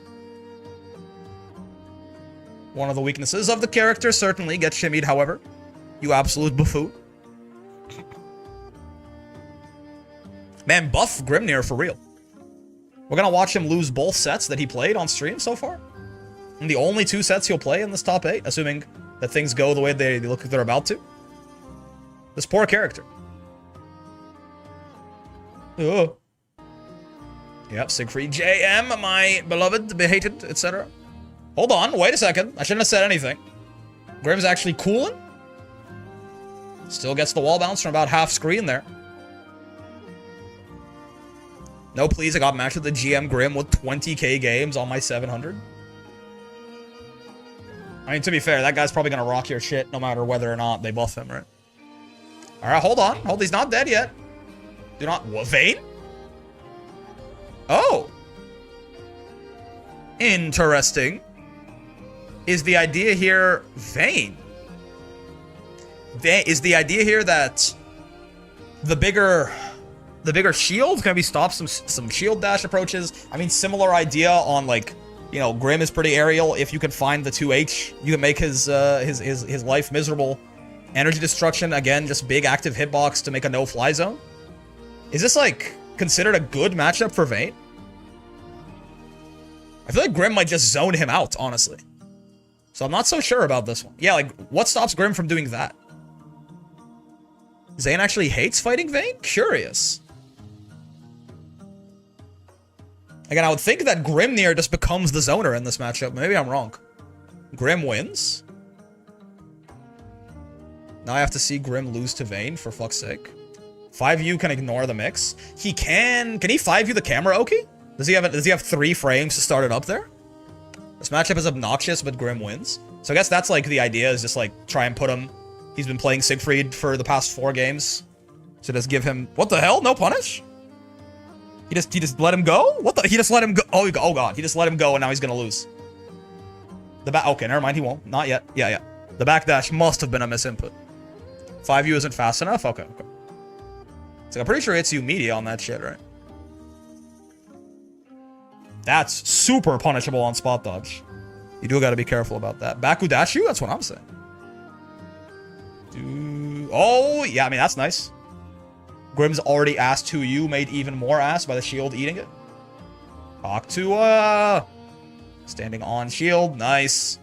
One of the weaknesses of the character certainly gets shimmied, however. You absolute buffoon. Man, buff Grimnir for real. We're gonna watch him lose both sets that he played on stream so far. And the only 2 sets he'll play in this top 8, assuming that things go the way they look like they're about to. This poor character. Ugh. Yep, Siegfried JM, my beloved, behated, etc. Hold on, wait a second. I shouldn't have said anything. Grim's actually cooling. Still gets the wall bounce from about half screen there. No, please, I got matched with the GM Grim with 20k games on my 700. I mean, to be fair, that guy's probably gonna rock your shit no matter whether or not they buff him, right? Alright, hold on. Hold, he's not dead yet. Do not... What, Vayne? Oh. Interesting. Is the idea here Vayne? Is the idea here that the bigger shield can maybe stop some shield dash approaches? I mean, similar idea on, like, you know, Grim is pretty aerial. If you can find the 2H, you can make his life miserable. Energy destruction, again, just big active hitbox to make a no-fly zone. Is this, like, considered a good matchup for Vayne? I feel like Grim might just zone him out, honestly. So I'm not so sure about this one. Yeah, like, what stops Grim from doing that? Zane actually hates fighting Vayne? Curious. Again, I would think that Grimnir just becomes the zoner in this matchup. Maybe I'm wrong. Grim wins. Now I have to see Grim lose to Vayne, for fuck's sake. 5U can ignore the mix. He can he 5U the camera, Oki? Does he have 3 frames to start it up there? This matchup is obnoxious, but Grim wins. So I guess that's like the idea, is just like try and put him. He's been playing Siegfried for the past 4 games. So just give him, what the hell? No punish? He just let him go? What the? He just let him go. Oh god. He just let him go and now he's gonna lose. Okay, never mind. He won't. Not yet. Yeah. The backdash must have been a misinput. 5U isn't fast enough? Okay. So I'm pretty sure it's you media on that shit, right? That's super punishable on spot dodge. You do gotta be careful about that. Bakudashu? That's what I'm saying. Oh, yeah, I mean, that's nice. Grim's already ass 2U, made even more ass by the shield eating it. Octua. Standing on shield. Nice.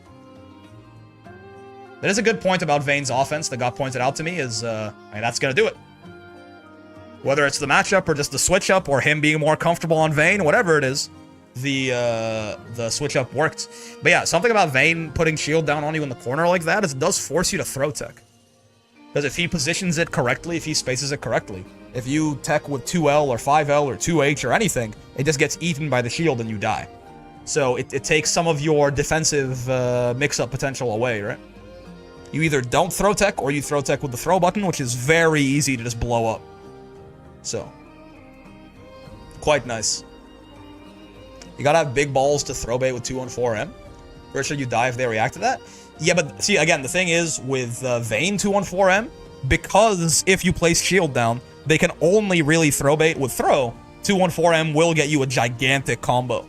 That is a good point about Vayne's offense that got pointed out to me is, I mean, that's gonna do it. Whether it's the matchup or just the switch up or him being more comfortable on Vayne, whatever it is, the switch up worked. But yeah, something about Vayne putting shield down on you in the corner like that is it does force you to throw tech. Because if he positions it correctly, if he spaces it correctly, if you tech with 2L or 5L or 2H or anything, it just gets eaten by the shield and you die. So it takes some of your defensive mix-up potential away, right? You either don't throw tech or you throw tech with the throw button, which is very easy to just blow up. So, quite nice. You gotta have big balls to throw bait with 214M. Pretty sure you die if they react to that. Yeah, but see, again, the thing is, with Vayne 214M, because if you place shield down, they can only really throw bait with throw. 214M will get you a gigantic combo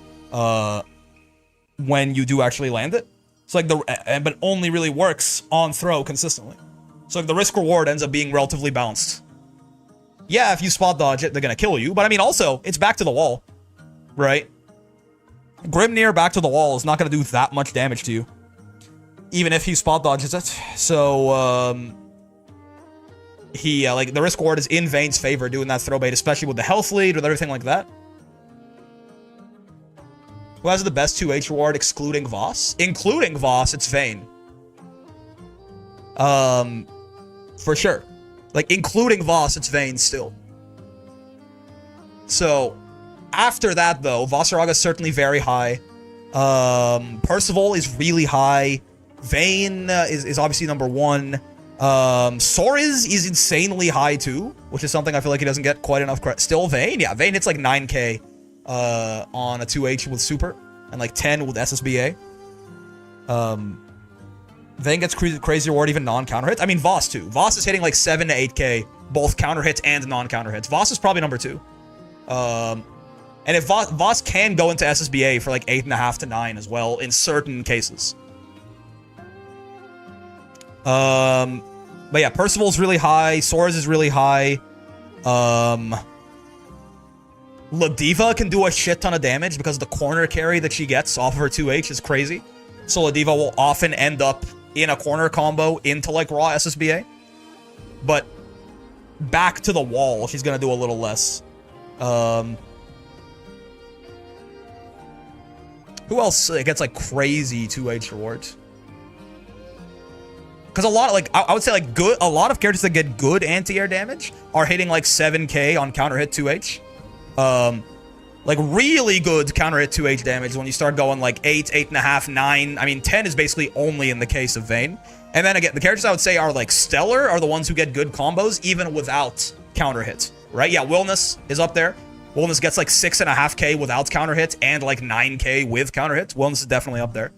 when you do actually land it. So like but it only really works on throw consistently. So like the risk reward ends up being relatively balanced. Yeah, if you spot dodge it, they're gonna kill you. But I mean, also, it's back to the wall, right? Grimnir back to the wall is not gonna do that much damage to you, even if he spot dodges it. So, he, like, the risk reward is in Vayne's favor doing that throw bait, especially with the health lead, with everything like that. Who has the best 2H reward, excluding Voss? Including Voss, it's Vayne. For sure. Like, including Voss, it's Vayne still. So, after that, though, Vossaraga is certainly very high. Percival is really high. Vayne is obviously number 1. Soriz is insanely high, too, which is something I feel like he doesn't get quite enough credit. Still Vayne? Yeah, Vayne hits like 9k on a 2H with Super, and like 10 with SSBA. Vayne gets crazy reward, even non-counter hits. I mean, Voss, too. Voss is hitting like 7 to 8k, both counter hits and non-counter hits. Voss is probably number 2. And if Voss can go into SSBA for like 8.5 to 9 as well, in certain cases. But yeah, Percival's really high. Swords is really high. Ladiva can do a shit ton of damage because the corner carry that she gets off of her 2H is crazy. So Ladiva will often end up in a corner combo into like raw SSBA. But back to the wall, she's gonna do a little less. Who else gets like crazy 2H rewards? Because a lot, like, I would say, like, a lot of characters that get good anti-air damage are hitting, like, 7k on counter-hit 2H. Like, really good counter-hit 2H damage when you start going, like, 8, 8.5, 9. I mean, 10 is basically only in the case of Vayne. And then, again, the characters I would say are, like, stellar are the ones who get good combos, even without counter-hit, right? Yeah, Willness is up there. Willness gets, like, 6.5k without counter-hit and, like, 9k with counter-hit. Willness is definitely up there.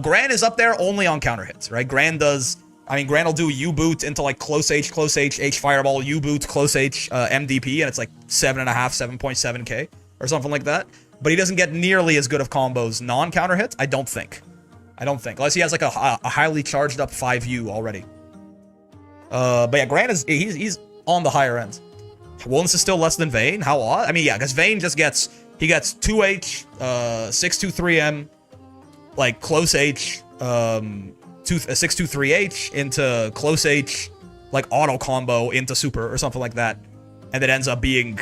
Gran is up there only on counter-hits, right? Gran does... I mean, Gran will do U-boot into, like, close H, H-fireball, U-boot, close H, MDP, and it's, like, 7.5, 7.7k, or something like that. But he doesn't get nearly as good of combos non-counter hit, I don't think. Unless he has, like, a highly charged up 5U already. But yeah, Gran is, he's on the higher end. Willness is still less than Vayne, how odd? I mean, yeah, because Vayne just gets, he gets 2H, 623M, like, close H, 623H into close H, like auto combo into super or something like that, and it ends up being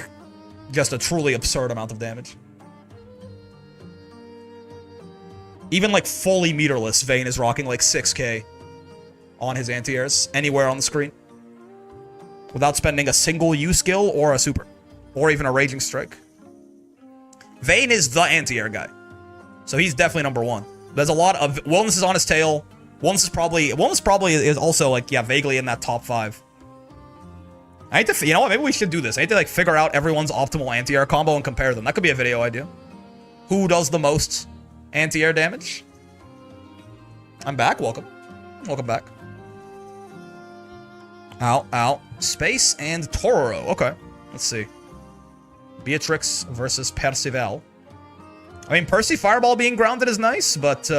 just a truly absurd amount of damage. Even like fully meterless, Vayne is rocking like 6k on his anti-airs anywhere on the screen without spending a single U skill or a super or even a raging strike. Vayne is the anti-air guy, so he's definitely number 1. There's a lot of Willness is on his tail. Willness probably is also, like, yeah, vaguely in that top 5. I hate to, you know what, maybe we should do this. I hate to, like, figure out everyone's optimal anti-air combo and compare them. That could be a video idea. Who does the most anti-air damage? I'm back, welcome. Welcome back. Ow. Space and Tororo, okay. Let's see. Beatrix versus Percival. I mean, Percy Fireball being grounded is nice, but,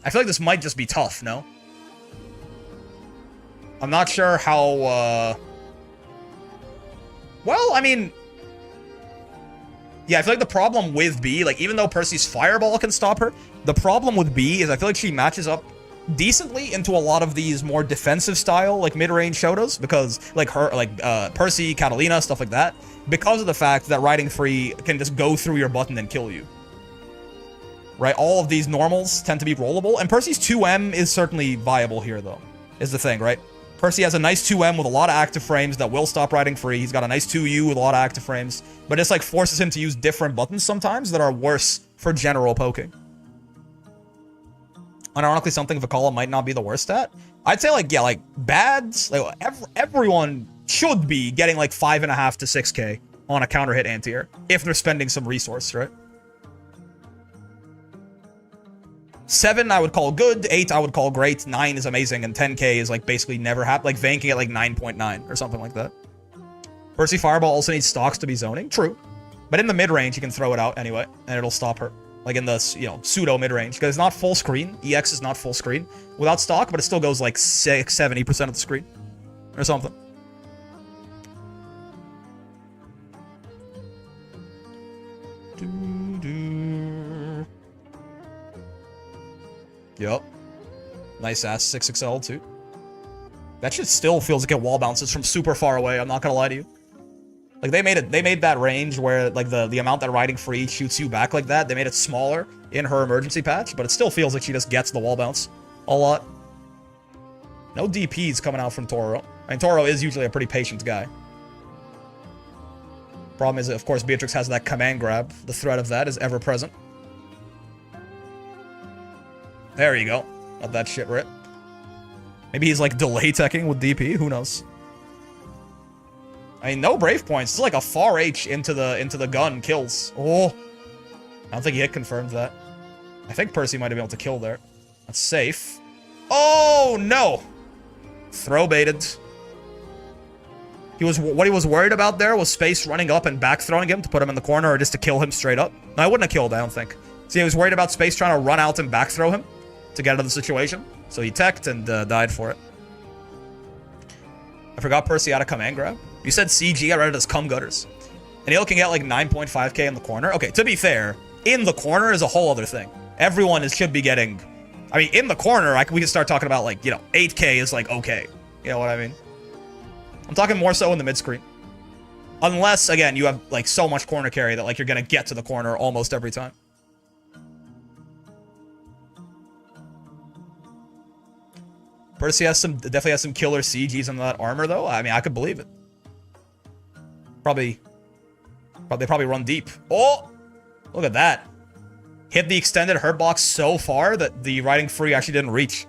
I feel like this might just be tough, no? I'm not sure how, well, I mean... Yeah, I feel like the problem with B, like, even though Percy's Fireball can stop her, the problem with B is I feel like she matches up decently into a lot of these more defensive style, like, mid-range Shotos, because, like, Percy, Catalina, stuff like that, because of the fact that Riding Free can just go through your button and kill you. Right, all of these normals tend to be rollable, and Percy's 2M is certainly viable here, though, is the thing, right? Percy has a nice 2M with a lot of active frames that will stop Riding Free. He's got a nice 2U with a lot of active frames, but it's like forces him to use different buttons sometimes that are worse for general poking. Unironically, something Vikala might not be the worst at. I'd say, like, yeah, like, bads, like, everyone should be getting, like, 5.5 to 6k on a counter hit anti-air if they're spending some resource, right? 7 I would call good, 8 I would call great, 9 is amazing, and 10k is like basically never happen. Like Vayne can get like 9.9 or something like that. Percy Fireball also needs stocks to be zoning, true. But in the mid-range, you can throw it out anyway, and it'll stop her. Like in the, you know, pseudo mid-range, because it's not full screen. EX is not full screen without stock, but it still goes like 70% of the screen or something. Yup. Nice ass 6XL too. That shit still feels like it wall bounces from super far away, I'm not gonna lie to you. Like, they made that range where, like, the amount that riding free shoots you back like that, they made it smaller in her emergency patch, but it still feels like she just gets the wall bounce a lot. No DPs coming out from Toro. I mean, Toro is usually a pretty patient guy. Problem is, of course, Beatrix has that command grab. The threat of that is ever present. There you go. Let that shit rip. Maybe he's, like, delay teching with DP. Who knows? I mean, no brave points. It's like a far H into the gun kills. Oh. I don't think he hit confirmed that. I think Percy might have been able to kill there. That's safe. Oh, no! Throw baited. What he was worried about there was Space running up and back throwing him to put him in the corner or just to kill him straight up. No, I wouldn't have killed, I don't think. See, he was worried about Space trying to run out and back throw him to get out of the situation. So he teched and died for it. I forgot Percy had a command grab. You said CG, I read it as cum gutters. And he'll can get like 9.5k in the corner. Okay, to be fair, in the corner is a whole other thing. Everyone should be getting... I mean, in the corner, we can start talking about, like, you know, 8k is, like, okay. You know what I mean? I'm talking more so in the mid-screen. Unless, again, you have, like, so much corner carry that, like, you're gonna get to the corner almost every time. Percy definitely has some killer CGs in that armor, though. I mean, I could believe it. Probably run deep. Oh! Look at that. Hit the extended hurt box so far that the riding free actually didn't reach.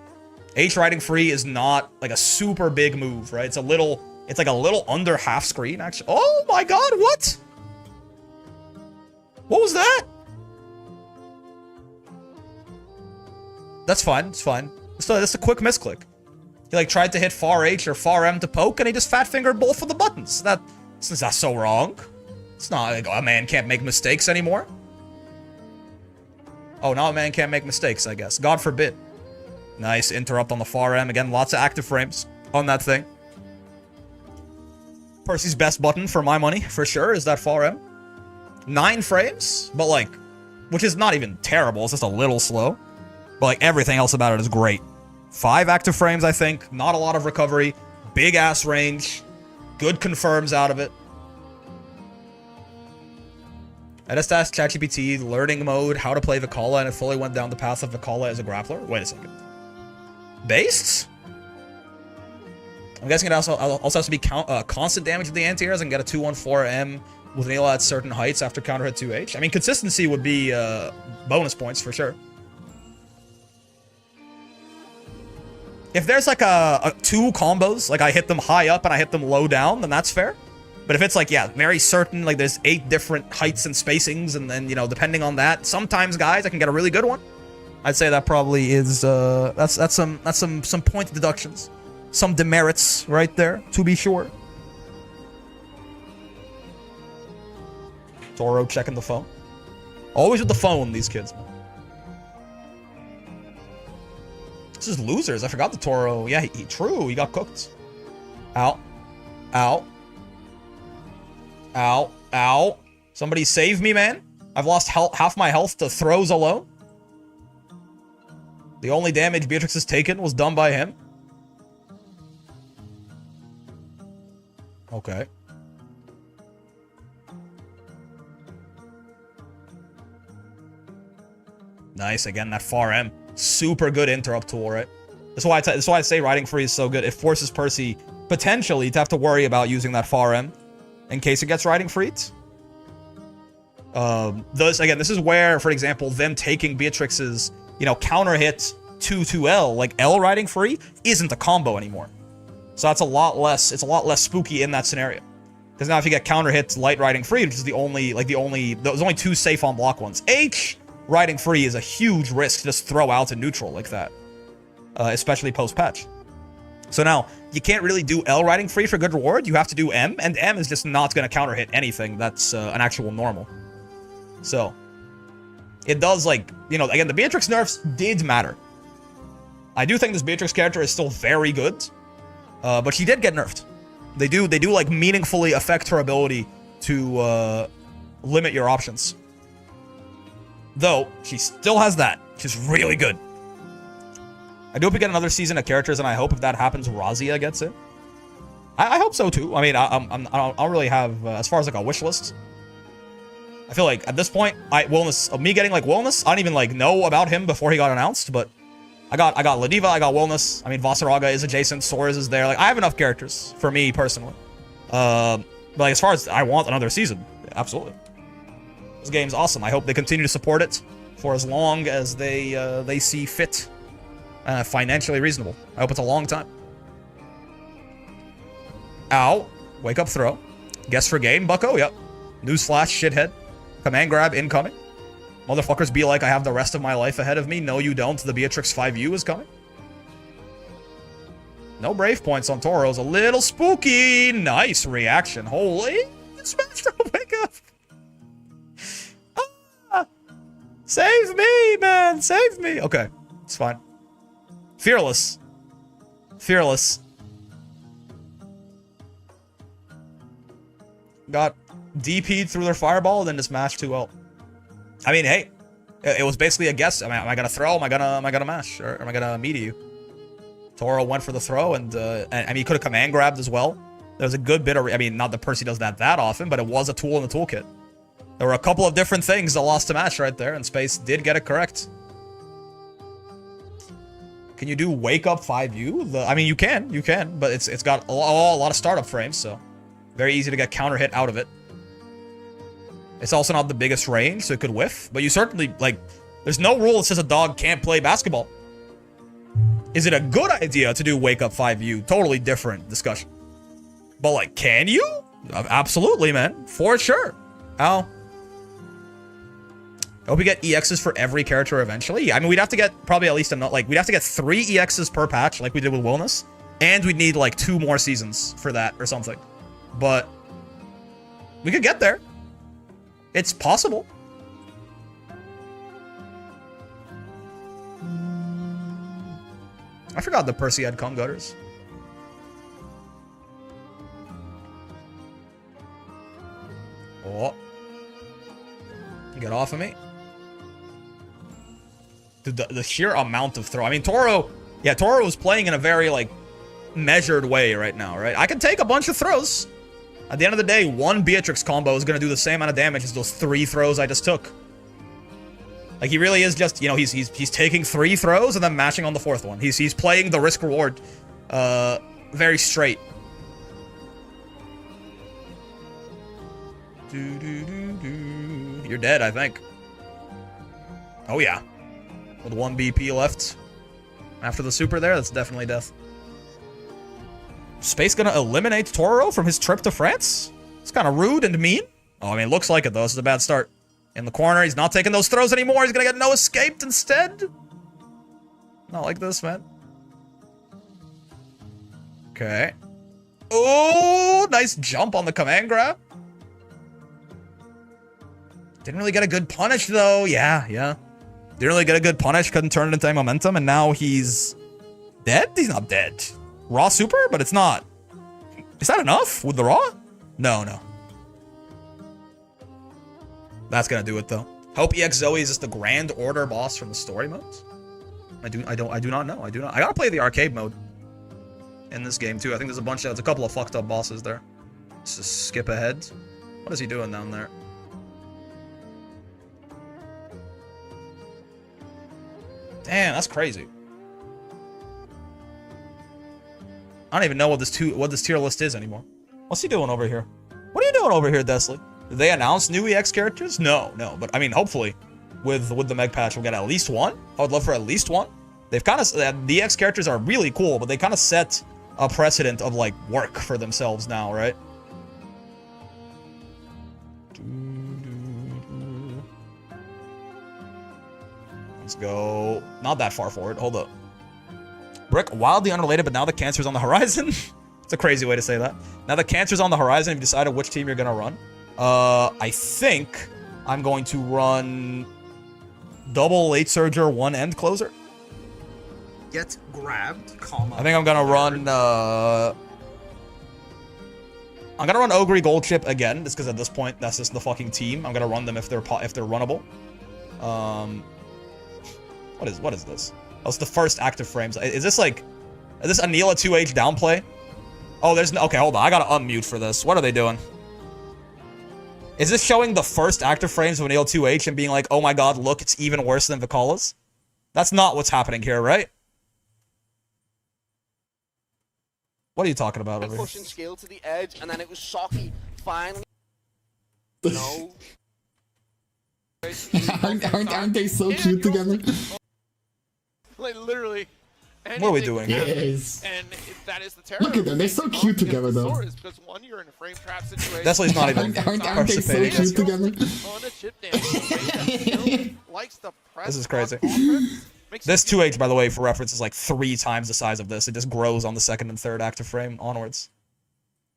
H riding free is not like a super big move, right? It's like a little under half screen, actually. Oh my god, what? What was that? That's fine, it's fine. That's a quick misclick. He like tried to hit far H or far M to poke, and he just fat fingered both of the buttons. That's not so wrong. It's not like a man can't make mistakes anymore. Oh, now a man can't make mistakes, I guess. God forbid. Nice interrupt on the far M. Again, lots of active frames on that thing. Percy's best button for my money, for sure, is that far M. 9 frames, but like, which is not even terrible. It's just a little slow. But like, everything else about it is great. 5 active frames, I think. Not a lot of recovery. Big ass range. Good confirms out of it. I just asked ChatGPT learning mode how to play Vicala, and it fully went down the path of Vicala as a grappler. Wait a second. Based? I'm guessing it also has to be constant damage to the anti-airs and get a 214M with Neil at certain heights after counter hit 2H. I mean, consistency would be bonus points for sure. If there's like a 2 combos, like I hit them high up and I hit them low down, then that's fair. But if it's like, yeah, very certain, like there's 8 different heights and spacings, and then, you know, depending on that, sometimes, guys, I can get a really good one. I'd say that probably is, that's some point deductions. Some demerits right there, to be sure. Toro checking the phone. Always with the phone, these kids. This is losers. I forgot the Toro. Yeah, true. He got cooked. Ow. Ow. Ow. Ow. Somebody save me, man. I've lost half my health to throws alone. The only damage Beatrix has taken was done by him. Okay. Nice. Again, that far M. Super good interrupt tool, right? That's why I say riding free is so good. It forces Percy potentially to have to worry about using that far M in case it gets riding freed. This is where, for example, them taking Beatrix's, you know, counter hit 2-2L, like L riding free, isn't a combo anymore. So that's a lot less, it's a lot less spooky in that scenario. Because now if you get counter hits light riding free, which is there's only 2 safe on block ones. H riding free is a huge risk to just throw out to neutral like that. Especially post-patch. So now, you can't really do L riding free for good reward, you have to do M, and M is just not going to counter hit anything that's an actual normal. So, it does, like, you know, again, the Beatrix nerfs did matter. I do think this Beatrix character is still very good, but she did get nerfed. They do, like, meaningfully affect her ability to limit your options. Though, she still has that, which is really good. I do hope we get another season of characters, and I hope if that happens, Razia gets in. I hope so too. I mean, I don't really have as far as like a wish list. I feel like at this point, me getting like Wellness, I don't even like know about him before he got announced, but I got Ladiva, I got Wellness. I mean, Vasaraga is adjacent, Soares is there. Like, I have enough characters for me personally. But like, as far as I want another season, absolutely. This game's awesome. I hope they continue to support it for as long as they see fit. Financially reasonable. I hope it's a long time. Ow. Wake up throw. Guess for game, bucko? Yep. Newsflash, shithead. Command grab incoming. Motherfuckers be like, I have the rest of my life ahead of me. No, you don't. The Beatrix 5U is coming. No brave points on Toro's. A little spooky. Nice reaction. Holy. Smash throw, wake up. Ah. Save me, man. Save me. Okay. It's fine. Fearless. Fearless. Got DP'd through their fireball, then just mashed 2-0. I mean, hey, it was basically a guess. I mean, am I gonna throw? Am I gonna mash? Or am I gonna meet you? Toro went for the throw, and I mean, he could have command grabbed as well. There was a good bit of, I mean, not that Percy does that often, but it was a tool in the toolkit. There were a couple of different things that lost to mash right there, and Space did get it correct. Can you do wake up 5U? I mean, you can, but it's got a lot of startup frames, so very easy to get counter hit out of it. It's also not the biggest range, so it could whiff, but you certainly, like, there's no rule that says a dog can't play basketball. Is it a good idea to do wake up 5U? Totally different discussion. But, like, can you? Absolutely, man. For sure. Ow. I hope we get EXs for every character eventually. Yeah, I mean, we'd have to get probably at least we'd have to get 3 EXs per patch, like we did with Wellness. And we'd need, like, 2 more seasons for that or something. But we could get there. It's possible. I forgot that Percy had cum gutters. Oh. Get off of me. Dude, the sheer amount of throw. I mean, Toro was playing in a very, like, measured way right now, right? I can take a bunch of throws. At the end of the day, one Beatrix combo is going to do the same amount of damage as those 3 throws I just took. Like, he really is just, you know, he's taking 3 throws and then mashing on the 4th one. He's playing the risk-reward very straight. You're dead, I think. Oh, yeah. With 1 BP left after the super there, that's definitely death. Space gonna eliminate Toro from his trip to France? It's kind of rude and mean. Oh, I mean, it looks like it, though. This is a bad start. In the corner, he's not taking those throws anymore. He's gonna get no escaped instead. Not like this, man. Okay. Oh, nice jump on the command grab. Didn't really get a good punish, though. Yeah. Didn't really get a good punish. Couldn't turn it into momentum, and now he's dead? He's not dead. Raw super? But it's not. Is that enough with the raw? No. That's gonna do it, though. Hope EX Zoe is just the Grand Order boss from the story modes. I do not know. I gotta play the arcade mode in this game, too. I think there's a couple of fucked up bosses there. Let's just skip ahead. What is he doing down there? Damn, that's crazy. I don't even know what this tier list is anymore. What's he doing over here? What are you doing over here, Desley? Did they announce new EX characters? No. But I mean, hopefully, with the Meg patch, we'll get at least 1. I would love for at least 1. They've kind of the EX characters are really cool, but they kind of set a precedent of like work for themselves now, right? Let's go. Not that far forward. Hold up. Brick, wildly unrelated, but now the cancer's on the horizon. It's a crazy way to say that. Now the cancer's on the horizon. Have you decided which team you're gonna run? I think I'm going to run double late surger, 1 end closer. Get grabbed, comma. I think I'm gonna run. I'm gonna run Ogre Gold Chip again, just because at this point that's just the fucking team. I'm gonna run them if they're runnable. What is this? That's the first active frames. Is this like... Is this Anila 2H downplay? Oh, there's no... Okay, hold on. I gotta unmute for this. What are they doing? Is this showing the first active frames of Anila 2H and being like, oh my god, look, it's even worse than Vicala's? That's not what's happening here, right? What are you talking about over here? Pushing skill to the edge, and then it was Shocky finally. No. aren't they so cute together? Like literally. What are we doing here? Yes. And that is the terror. Look at them. They're so cute together, though. Because one, you're in a frame trap situation. Leslie's not even Aren't they so participating. cute together? On a chip dance. Likes the press. This is crazy. Makes This 2H, by the way, for reference, is like 3 times the size of this. It just grows on the second and third active frame onwards.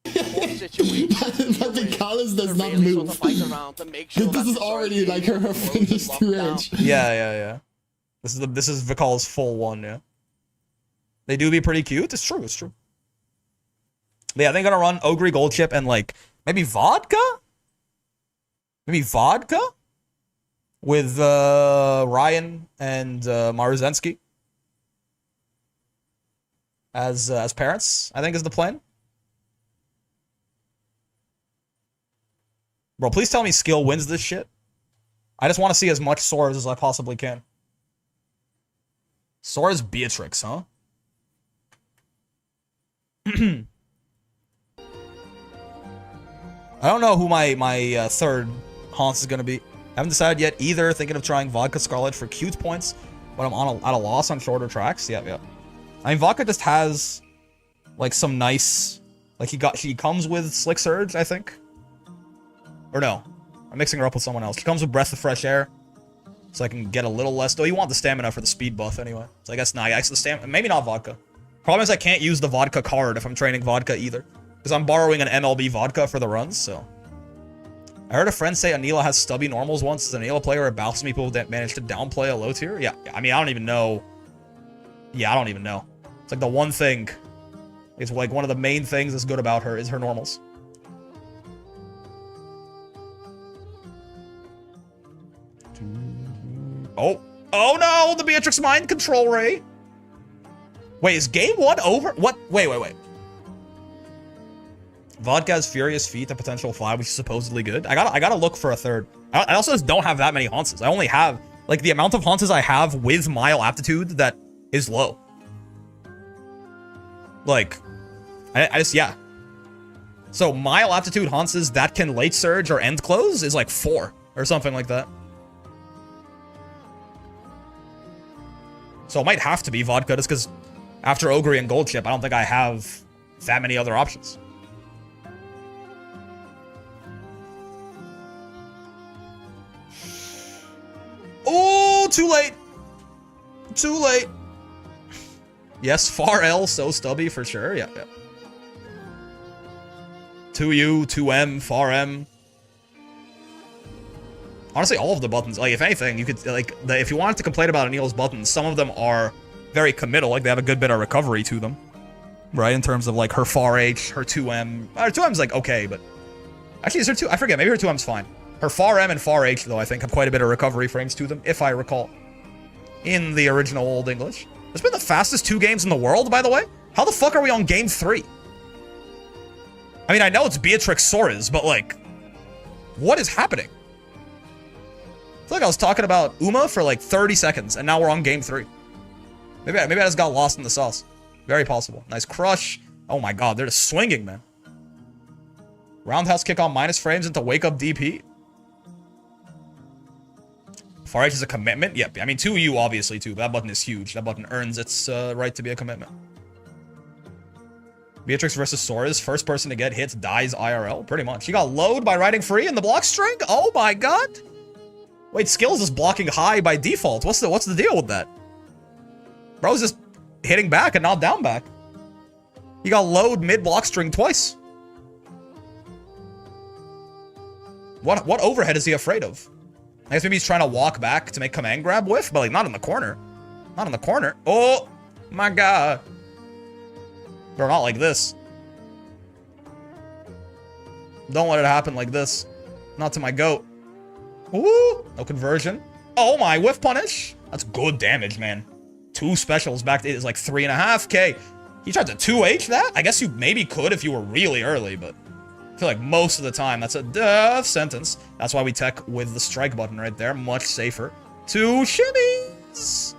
But the Collins does not move. This is already like her finished 2H. Yeah. This is Vical's full one, yeah. They do be pretty cute. It's true, it's true. But yeah, they're gonna run Ogre Gold Chip and like maybe vodka? Maybe vodka? With Ryan and Maruzensky as parents, I think is the plan. Bro, please tell me skill wins this shit. I just want to see as much Swords as I possibly can. Swords Beatrix, huh? I don't know who my third Hans is gonna be. Haven't decided yet either. Thinking of trying Vodka Scarlet for cute points, but I'm at a loss on shorter tracks. Yeah. I mean, Vodka just has like some nice, like she comes with Slick Surge, I think. Or no, I'm mixing her up with someone else. She comes with Breath of Fresh Air, so I can get a little less. Though you want the stamina for the speed buff anyway. So I guess not. I guess the stamina, maybe not Vodka. Problem is I can't use the Vodka card if I'm training Vodka either, because I'm borrowing an MLB Vodka for the runs. So. I heard a friend say Anila has stubby normals once. As an Anila player, it baffles me people that manage to downplay a low tier. Yeah, I mean, I don't even know. Yeah, I don't even know. It's like the one thing. It's like one of the main things that's good about her is her normals. Oh no, the Beatrix Mind Control Ray. Wait, is game 1 over? What? Wait. Vodka has Furious Feet, the potential fly, which is supposedly good. I gotta look for a third. I also just don't have that many haunces. I only have, like, the amount of haunces I have with Mile Aptitude that is low. Like, I just, yeah. So, Mile Aptitude haunces that can late surge or end close is like 4 or something like that. So, it might have to be Vodka just because after Ogre and Gold Chip, I don't think I have that many other options. Oh, too late. Too late. Yes, Far L, so stubby for sure. Yeah. 2U, 2M, Far M. Honestly, all of the buttons, like, if anything, you could, like, if you wanted to complain about Anila's buttons, some of them are very committal. Like, they have a good bit of recovery to them. Right? In terms of, like, her Far H, her 2M. Her 2M's, like, okay, but... Actually, is her 2... I forget. Maybe her 2M's fine. Her Far M and Far H, though, I think have quite a bit of recovery frames to them, if I recall. In the original Old English. It's been the fastest 2 games in the world, by the way. How the fuck are we on game 3? I mean, I know it's Beatrix Soares, but, like... What is happening? I feel like I was talking about Uma for, like, 30 seconds, and now we're on game 3. Maybe I just got lost in the sauce. Very possible. Nice crush. Oh my god, they're just swinging, man. Roundhouse kick on minus frames into wake up DP. Far H is a commitment? Yep. I mean, 2U obviously too, but that button is huge. That button earns its right to be a commitment. Beatrix versus Soares. First person to get hits dies IRL. Pretty much. She got load by riding free in the block string? Oh my god. Wait, skills is blocking high by default. What's the deal with that? Bro's just hitting back and not down back. He got load mid block string twice. What overhead is he afraid of? I guess maybe he's trying to walk back to make command grab whiff, but like not in the corner. Not in the corner. Oh my god. Bro, not like this. Don't let it happen like this. Not to my goat. Ooh, no conversion. Oh my, whiff punish. That's good damage, man. 2 specials back to is like 3.5K. He tried to 2H that? I guess you maybe could if you were really early, but I feel like most of the time that's a death sentence. That's why we tech with the strike button right there. Much safer. 2 shimmies.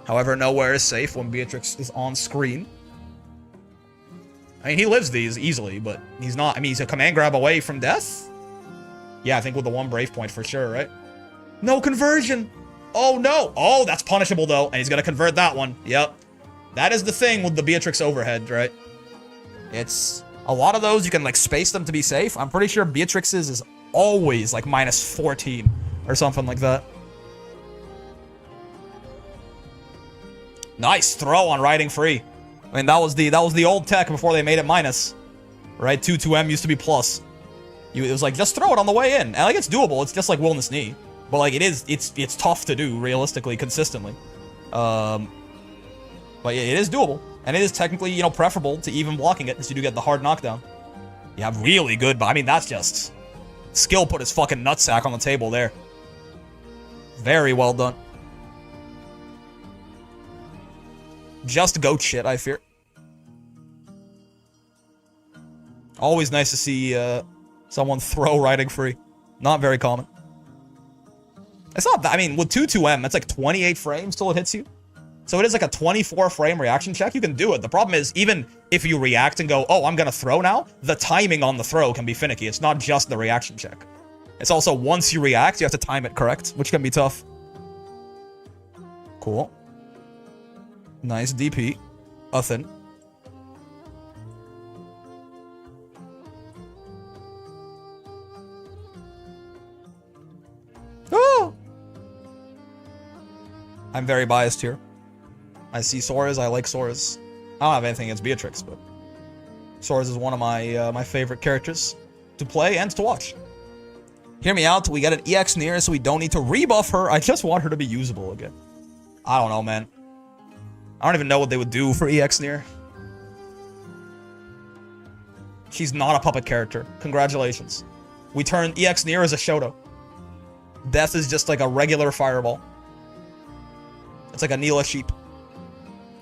However, nowhere is safe when Beatrix is on screen. I mean, he lives these easily, but he's not. I mean, he's a command grab away from death. Yeah, I think with the 1 brave point for sure, right? No conversion. Oh, no. Oh, that's punishable, though. And he's going to convert that one. Yep. That is the thing with the Beatrix overhead, right? It's a lot of those, you can, like, space them to be safe. I'm pretty sure Beatrix's is always, like, minus 14 or something like that. Nice throw on riding free. I mean, that was the old tech before they made it minus. Right? 2-2M used to be plus. It was like, just throw it on the way in. And, like, it's doable. It's just like Wilderness Knee. But, like, it's tough to do, realistically, consistently. But it is doable. And it is technically, you know, preferable to even blocking it, because you do get the hard knockdown. You have really good, but I mean, that's just... Skill put his fucking nutsack on the table there. Very well done. Just goat shit, I fear. Always nice to see someone throw riding free. Not very common. It's not that, I mean, with 2-2M, that's like 28 frames till it hits you. So it is like a 24 frame reaction check. You can do it. The problem is, even if you react and go, oh, I'm gonna throw now, the timing on the throw can be finicky. It's not just the reaction check. It's also, once you react, you have to time it correct, which can be tough. Cool. Nice DP. Nothing. Oh! I'm very biased here. I see Soares, I like Soares. I don't have anything against Beatrix, but Soares is one of my my favorite characters to play and to watch. Hear me out, we got an EX near, so we don't need to rebuff her. I just want her to be usable again. I don't know, man. I don't even know what they would do for EX near. She's not a puppet character. Congratulations. We turn EX near as a Shoto. Death is just like a regular fireball. It's like a Neela sheep.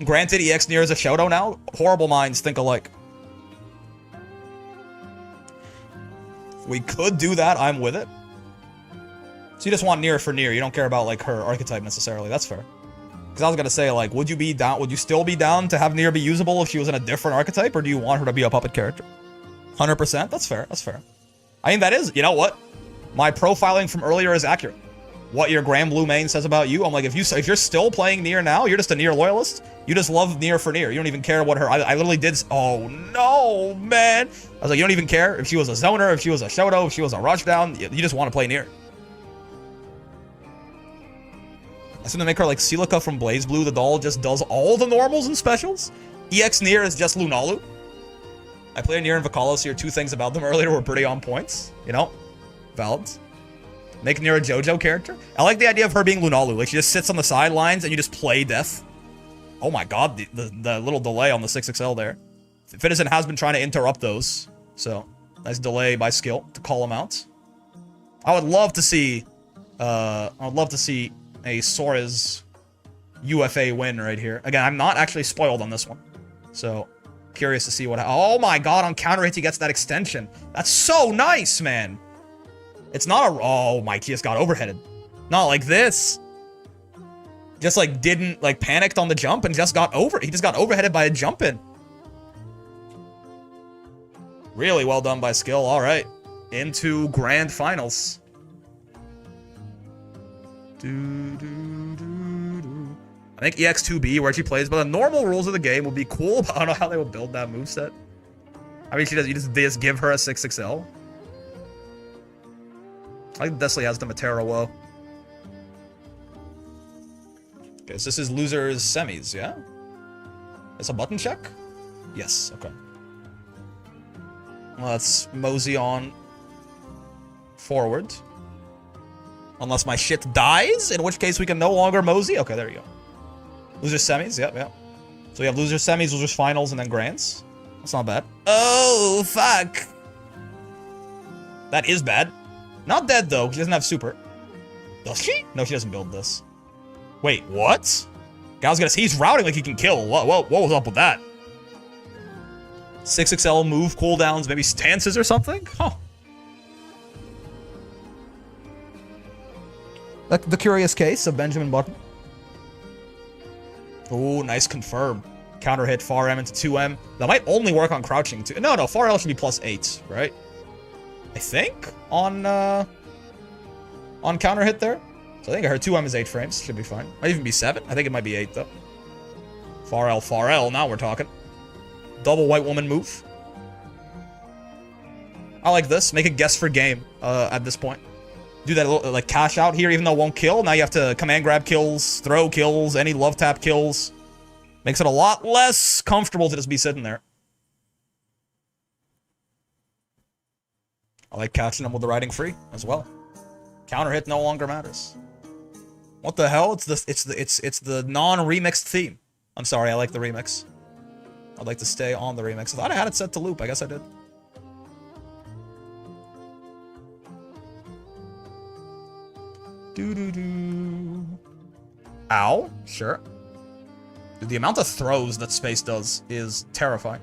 Granted, EX near is a Shoto now. Horrible minds think alike. We could do that. I'm with it. So you just want near for near. You don't care about like her archetype necessarily. That's fair. Because I was gonna say, like, would you still be down to have near be usable if she was in a different archetype, or do you want her to be a puppet character? 100%. That's fair. That's fair. I mean, that is. You know what? My profiling from earlier is accurate. What your Grand Blue main says about you, I'm like, if you're still playing Nier now, you're just a Nier loyalist. You just love Nier for Nier. You don't even care what her... I literally did... Oh, no, man. I was like, you don't even care if she was a zoner, if she was a Shoto, if she was a rushdown. You just want to play Nier. I seem to make her like Silica from Blaze Blue. The doll just does all the normals and specials. EX Nier is just Lunalu. I played Nier and Vicalos here. 2 things about them earlier were pretty on points. You know? Valid. Make Nier a JoJo character. I like the idea of her being Lunalu. Like, she just sits on the sidelines and you just play death. Oh my god, the little delay on the 6XL there. Finizen has been trying to interrupt those. So, nice delay by skill to call him out. I would love to see... a Soares UFA win right here. Again, I'm not actually spoiled on this one. So, curious to see what... Oh my god, on counter hits he gets that extension. That's so nice, man. It's not a... Oh, my, he just got overheaded. Not like this. Just, like, didn't, like, panicked on the jump and just got over... He just got overheaded by a jump in. Really well done by skill. All right. Into grand finals. I think EX2B, where she plays, but the normal rules of the game would be cool, but I don't know how they would build that moveset. I mean, they just give her a 6XL. I think Desley has the Matera Woe. Okay, so this is losers semis, yeah? It's a button check? Yes, okay. Let's mosey on forward. Unless my shit dies, in which case we can no longer mosey. Okay, there you go. Loser semis, yep. So we have loser semis, losers finals, and then grands. That's not bad. Oh, fuck. That is bad. Not dead, though. She doesn't have super. Does she? No, she doesn't build this. Wait, what? He's routing like he can kill. What was up with that? 6XL move cooldowns, maybe stances or something? Huh. The curious case of Benjamin Button. Oh, nice confirm. Counter hit far M into 2M. That might only work on crouching too. No, far L should be +8, right? I think on counter hit there. So I think I heard 2M is 8 frames. Should be fine. Might even be 7. I think it might be 8 though. Far L. Now we're talking. Double white woman move. I like this. Make a guess for game at this point. Do that little, like cash out here, even though it won't kill. Now you have to command grab kills, throw kills, any love tap kills. Makes it a lot less comfortable to just be sitting there. I like catching them with the riding free as well. Counter hit no longer matters. What the hell? It's the non-remixed theme. I'm sorry, I like the remix. I'd like to stay on the remix. I thought I had it set to loop. I guess I did. Doo-doo-doo. Ow. Sure. Dude, the amount of throws that Space does is terrifying.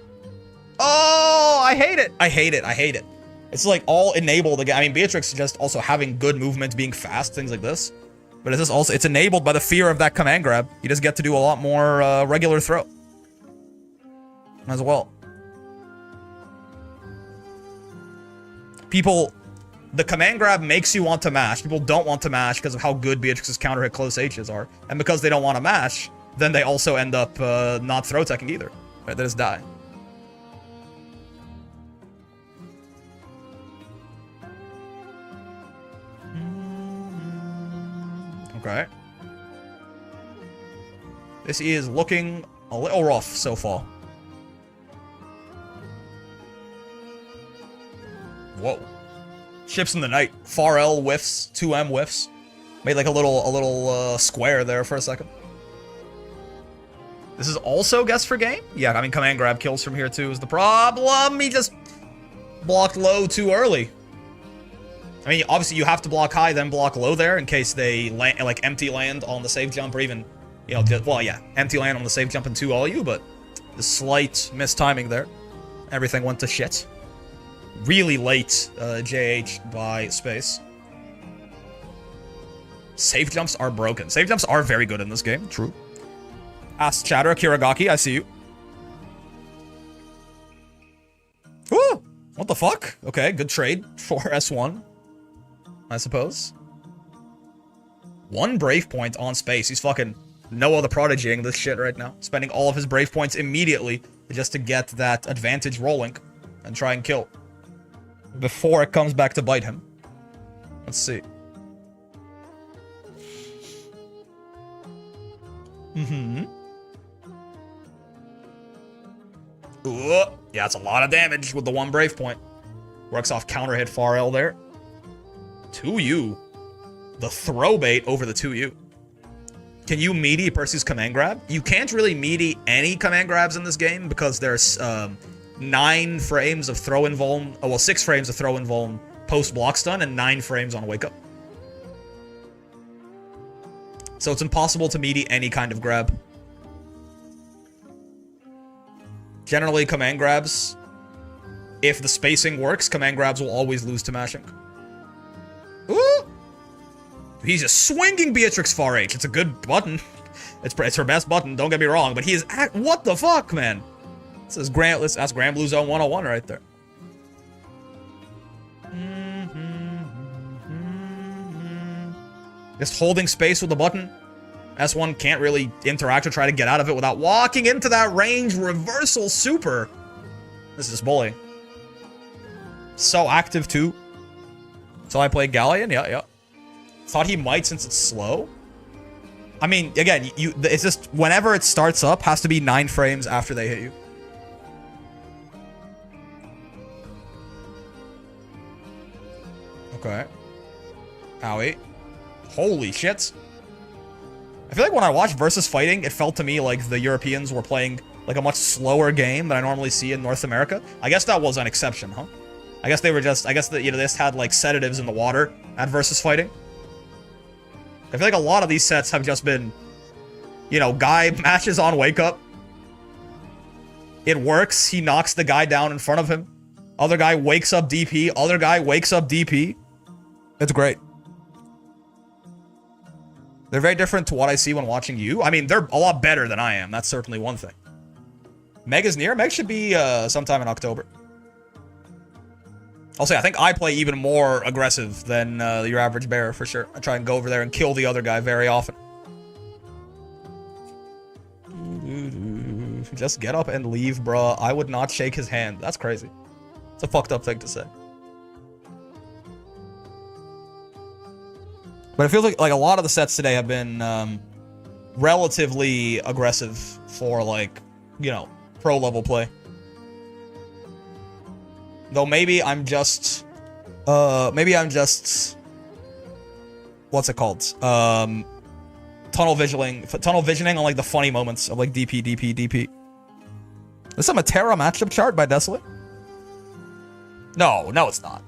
Oh, I hate it. I hate it. It's like all enabled again. I mean, Beatrix is just also having good movement, being fast, things like this. But it's just also, it's enabled by the fear of that command grab. You just get to do a lot more regular throw. As well. People, the command grab makes you want to mash. People don't want to mash because of how good Beatrix's counter hit close H's are. And because they don't want to mash, then they also end up not throw teching either. Right, they just die. Okay. This is looking a little rough so far. Whoa. Ships in the night. Far L whiffs, 2M whiffs. Made like a little square there for a second. This is also guess for game? Yeah, I mean, command grab kills from here too is the problem. He just blocked low too early. I mean, obviously you have to block high, then block low there in case they land, like empty land on the safe jump or even, you know, well, yeah, empty land on the safe jump into all you, but the slight mistiming there. Everything went to shit. Really late JH by Space. Safe jumps are broken. Safe jumps are very good in this game. True. Ask Chatter, Kirigaki, I see you. Ooh! What the fuck? Okay, good trade for S1. I suppose. 1 brave point on Space. He's fucking Noah the Prodigying this shit right now. Spending all of his brave points immediately just to get that advantage rolling and try and kill. Before it comes back to bite him. Let's see. Ooh, yeah, it's a lot of damage with the 1 brave point. Works off counter hit far L there. 2U. The throw bait over the 2U. Can you meaty Percy's command grab? You can't really meaty any command grabs in this game because there's 9 frames of throw and vuln. Oh, well, 6 frames of throw and vuln post block stun and 9 frames on wake up. So it's impossible to meaty any kind of grab. Generally, command grabs, if the spacing works, command grabs will always lose to mashing. Ooh! He's just swinging Beatrix far H. It's a good button. It's her best button, don't get me wrong, but he is... What the fuck, man? This is Grant. Let's ask Grand Blue Zone 101 right there. Just holding space with the button. S1 can't really interact or try to get out of it without walking into that range reversal super. This is bully. So active too. So I played Galleon, yeah. Thought he might since it's slow. I mean, again, it's just whenever it starts up, has to be 9 frames after they hit you. Okay. Owie. Holy shit. I feel like when I watched Versus Fighting, it felt to me like the Europeans were playing like a much slower game than I normally see in North America. I guess that was an exception, huh? I guess they were just, I guess that, you know, they just had like sedatives in the water at Versus Fighting. I feel like a lot of these sets have just been You know, guy matches on wake up. It works. He knocks the guy down in front of him. Other guy wakes up DP. Other guy wakes up DP. It's great. They're very different to what I see when watching you. I mean, they're a lot better than I am. That's certainly one thing. Meg is near. Meg should be sometime in October. I'll say, I think I play even more aggressive than your average bear, for sure. I try and go over there and kill the other guy very often. Just get up and leave, bruh. I would not shake his hand. That's crazy. It's a fucked up thing to say. But it feels like a lot of the sets today have been relatively aggressive for, like, you know, pro level play. Though maybe I'm just what's it called? Tunnel visioning on like the funny moments of like DP. Is this a Matera matchup chart by Desolate? No, it's not.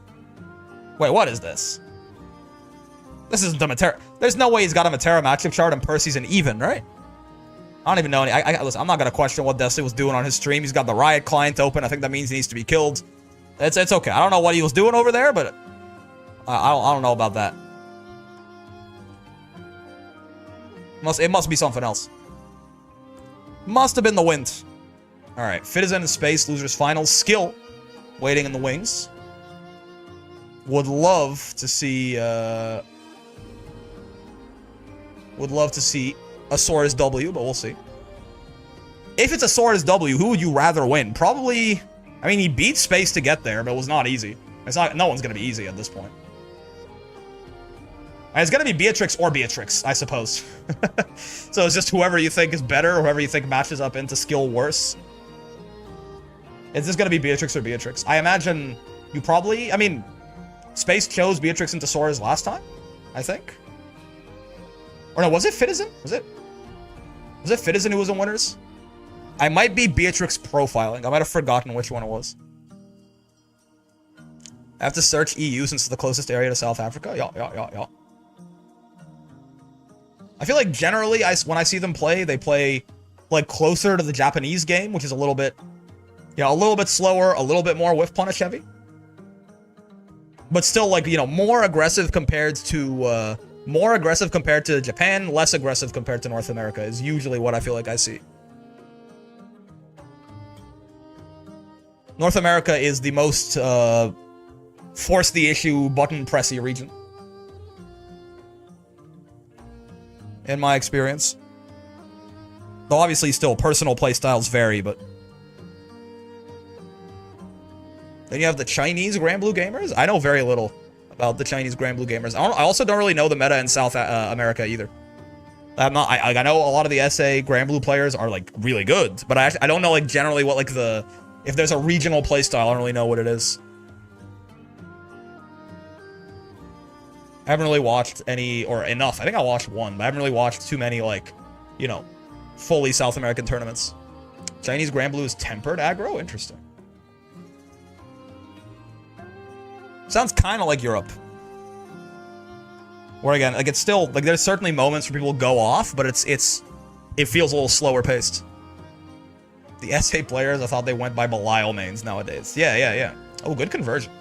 Wait, what is this? This isn't the Matera. There's no way he's got a Matera matchup chart and Percy's an even, right? I don't even know any. Listen, I'm not gonna question what Desolate was doing on his stream. He's got the Riot client open. I think that means he needs to be killed. It's okay. I don't know what he was doing over there, but I don't know about that. It must be something else. Must have been the wind. All right, Fitizen in space, losers finals, skill, waiting in the wings. Would love to see a Saurus W, but we'll see. If it's a Saurus W, who would you rather win? Probably. I mean, he beat space to get there, but it was not easy. It's not. No one's gonna be easy at this point. And it's gonna be Beatrix or Beatrix, I suppose. So it's just whoever you think is better, or whoever you think matches up into skill worse. It's just gonna be Beatrix or Beatrix. I imagine you probably. I mean, space chose Beatrix into Saurus last time, I think. Or no, was it Fitizen? Was it Fitizen who was in winners? I might be Beatrix profiling. I might have forgotten which one it was. I have to search EU since it's the closest area to South Africa. Yeah. I feel like generally, when I see them play, they play like closer to the Japanese game, which is a little bit, a little bit slower, a little bit more whiff punish heavy. But still, like, more aggressive compared to Japan, less aggressive compared to North America is usually what I feel like I see. North America is the most force the issue button pressy region, in my experience. Though obviously still personal playstyles vary, but then you have the Chinese Grand Blue gamers. I know very little about the Chinese Grand Blue gamers. I also don't really know the meta in South America either. I know a lot of the SA Grand Blue players are like really good, but I don't know like generally what like if there's a regional playstyle. I don't really know what it is. I haven't really watched any, or enough. I think I watched one, but I haven't really watched too many, like, fully South American tournaments. Chinese Grand Blue is tempered aggro? Interesting. Sounds kind of like Europe. Where again, like, it's still, like, there's certainly moments where people go off, but it feels a little slower paced. The SA players, I thought they went by Belial mains nowadays. Yeah. Oh, good conversion.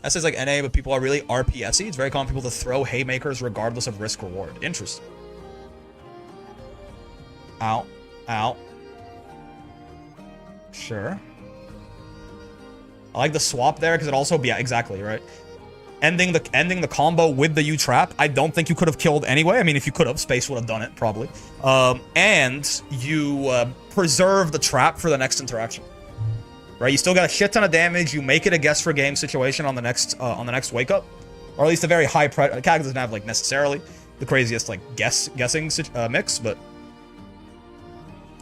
SA's like NA, but people are really RPSy. It's very common for people to throw haymakers regardless of risk reward. Interesting. Ow. Sure. I like the swap there because it also, yeah, exactly, right? Ending the combo with the U-trap, I don't think you could have killed anyway. I mean, if you could have, Space would have done it, probably. And you preserve the trap for the next interaction. Right? You still got a shit ton of damage. You make it a guess for game situation on the next wake up. Or at least a very high price. Kag doesn't have, like, necessarily the craziest, like, guessing mix, but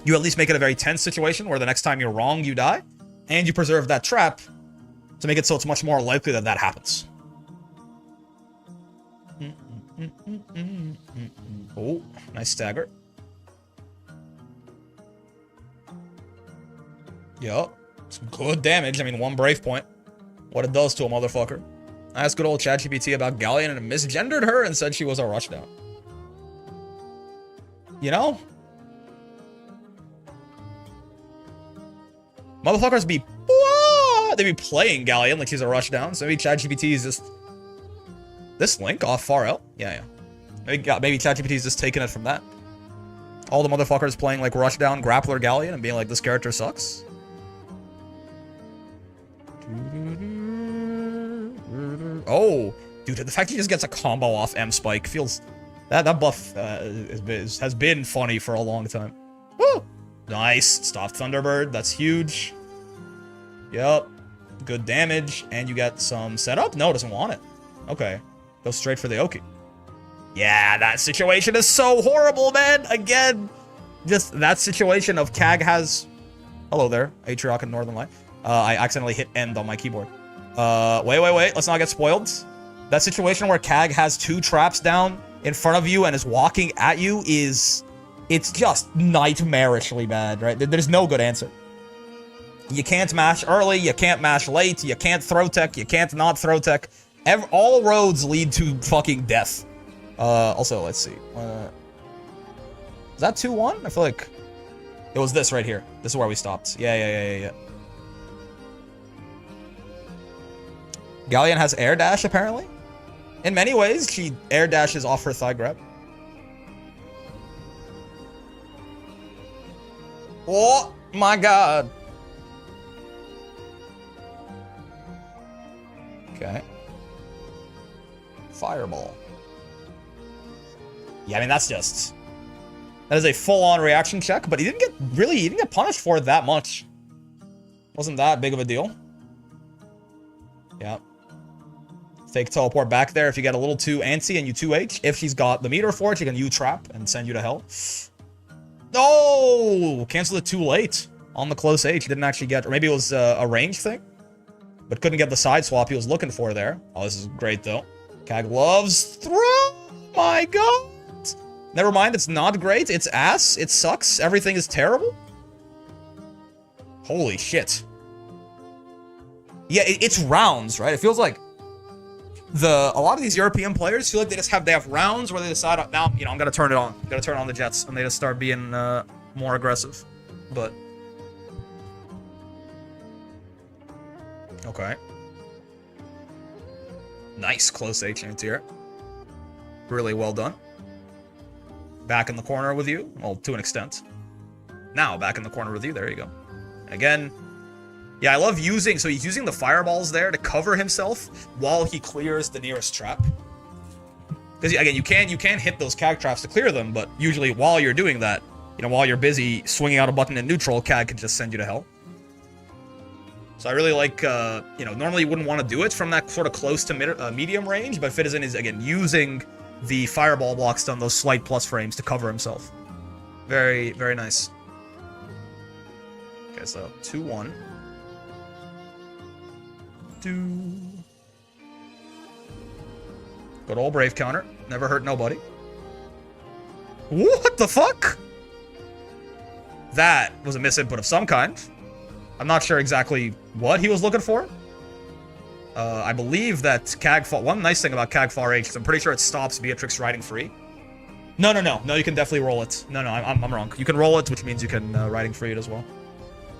you at least make it a very tense situation where the next time you're wrong, you die. And you preserve that trap to make it so it's much more likely that that happens. Oh, nice stagger. Yup. Some good damage. I mean, one brave point. What it does to a motherfucker. I asked good old ChatGPT about Galleon and misgendered her and said she was a rushdown. You know? Motherfuckers be... They be playing Galleon like she's a rush down. So maybe ChatGPT is just... This link off far out? Yeah. Maybe ChatGPT is just taking it from that. All the motherfuckers playing like rush down Grappler Galleon and being like, this character sucks. Oh, dude, the fact he just gets a combo off M Spike feels... That buff has been funny for a long time. Woo! Nice. Stop Thunderbird. That's huge. Yep. Good damage. And you get some setup? No, doesn't want it. Okay. Go straight for the Oki. Yeah, that situation is so horrible, man. Again, just that situation of Kag has... Hello there, Atriarch and Northern Light. I accidentally hit end on my keyboard. Wait. Let's not get spoiled. That situation where Kag has 2 traps down in front of you and is walking at you is... It's just nightmarishly bad, right? There's no good answer. You can't mash early, you can't mash late, you can't throw tech, you can't not throw tech. All roads lead to fucking death. Also, let's see. Is that 2-1? I feel like it was this right here. This is where we stopped. Yeah. Galleon has air dash, apparently. In many ways, she air dashes off her thigh grab. Oh my god. Okay. Fireball. Yeah, I mean, that's just... That is a full-on reaction check, but he didn't get punished for it that much. Wasn't that big of a deal. Yeah. Fake teleport back there if you get a little too antsy and you 2H. If she's got the meter for it, she can U-trap and send you to hell. No! Cancel it too late. On the close H, didn't actually get... Or maybe it was a range thing? But couldn't get the side swap he was looking for there. Oh, this is great, though. Kag loves throw! My god! Never mind, it's not great. It's ass. It sucks. Everything is terrible. Holy shit. Yeah, it's rounds, right? It feels like a lot of these European players feel like they have rounds where they decide, now, you know, I'm gonna turn it on. I'm gonna turn on the Jets, and they just start being more aggressive. But okay. Nice close H anti-air. Really well done. Back in the corner with you. Well, to an extent. Now, back in the corner with you. There you go. Again, yeah, I love using... So he's using the fireballs there to cover himself while he clears the nearest trap. Because, again, you can hit those Kag traps to clear them, but usually while you're doing that, you know, while you're busy swinging out a button in neutral, Kag can just send you to hell. So I really like, you know, normally you wouldn't want to do it from that sort of close to medium range, but Fitizen is, again, using the fireball blocks on those slight plus frames to cover himself. Very, very nice. Okay, so 2-1. Good old Brave counter. Never hurt nobody. What the fuck? That was a misinput of some kind. I'm not sure exactly what he was looking for. I believe that Kag... One nice thing about Kag Far H is I'm pretty sure it stops Beatrix riding free. No, you can definitely roll it. No, I'm wrong. You can roll it, which means you can riding free it as well.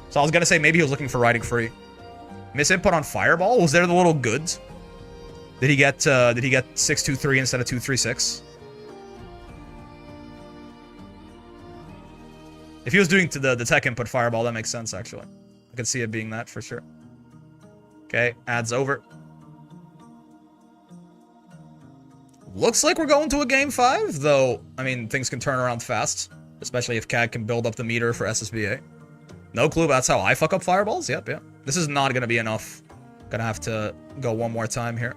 So I was gonna say maybe he was looking for riding free. Misinput on Fireball? Was there the little goods? Did he get 623 instead of 236? If he was doing to the tech input Fireball, that makes sense, actually. I could see it being that for sure. Okay, ads over. Looks like we're going to a game 5, though, I mean, things can turn around fast. Especially if Kag can build up the meter for SSBA. No clue, but that's how I fuck up fireballs? Yep, yeah. This is not gonna be enough. Gonna have to go one more time here.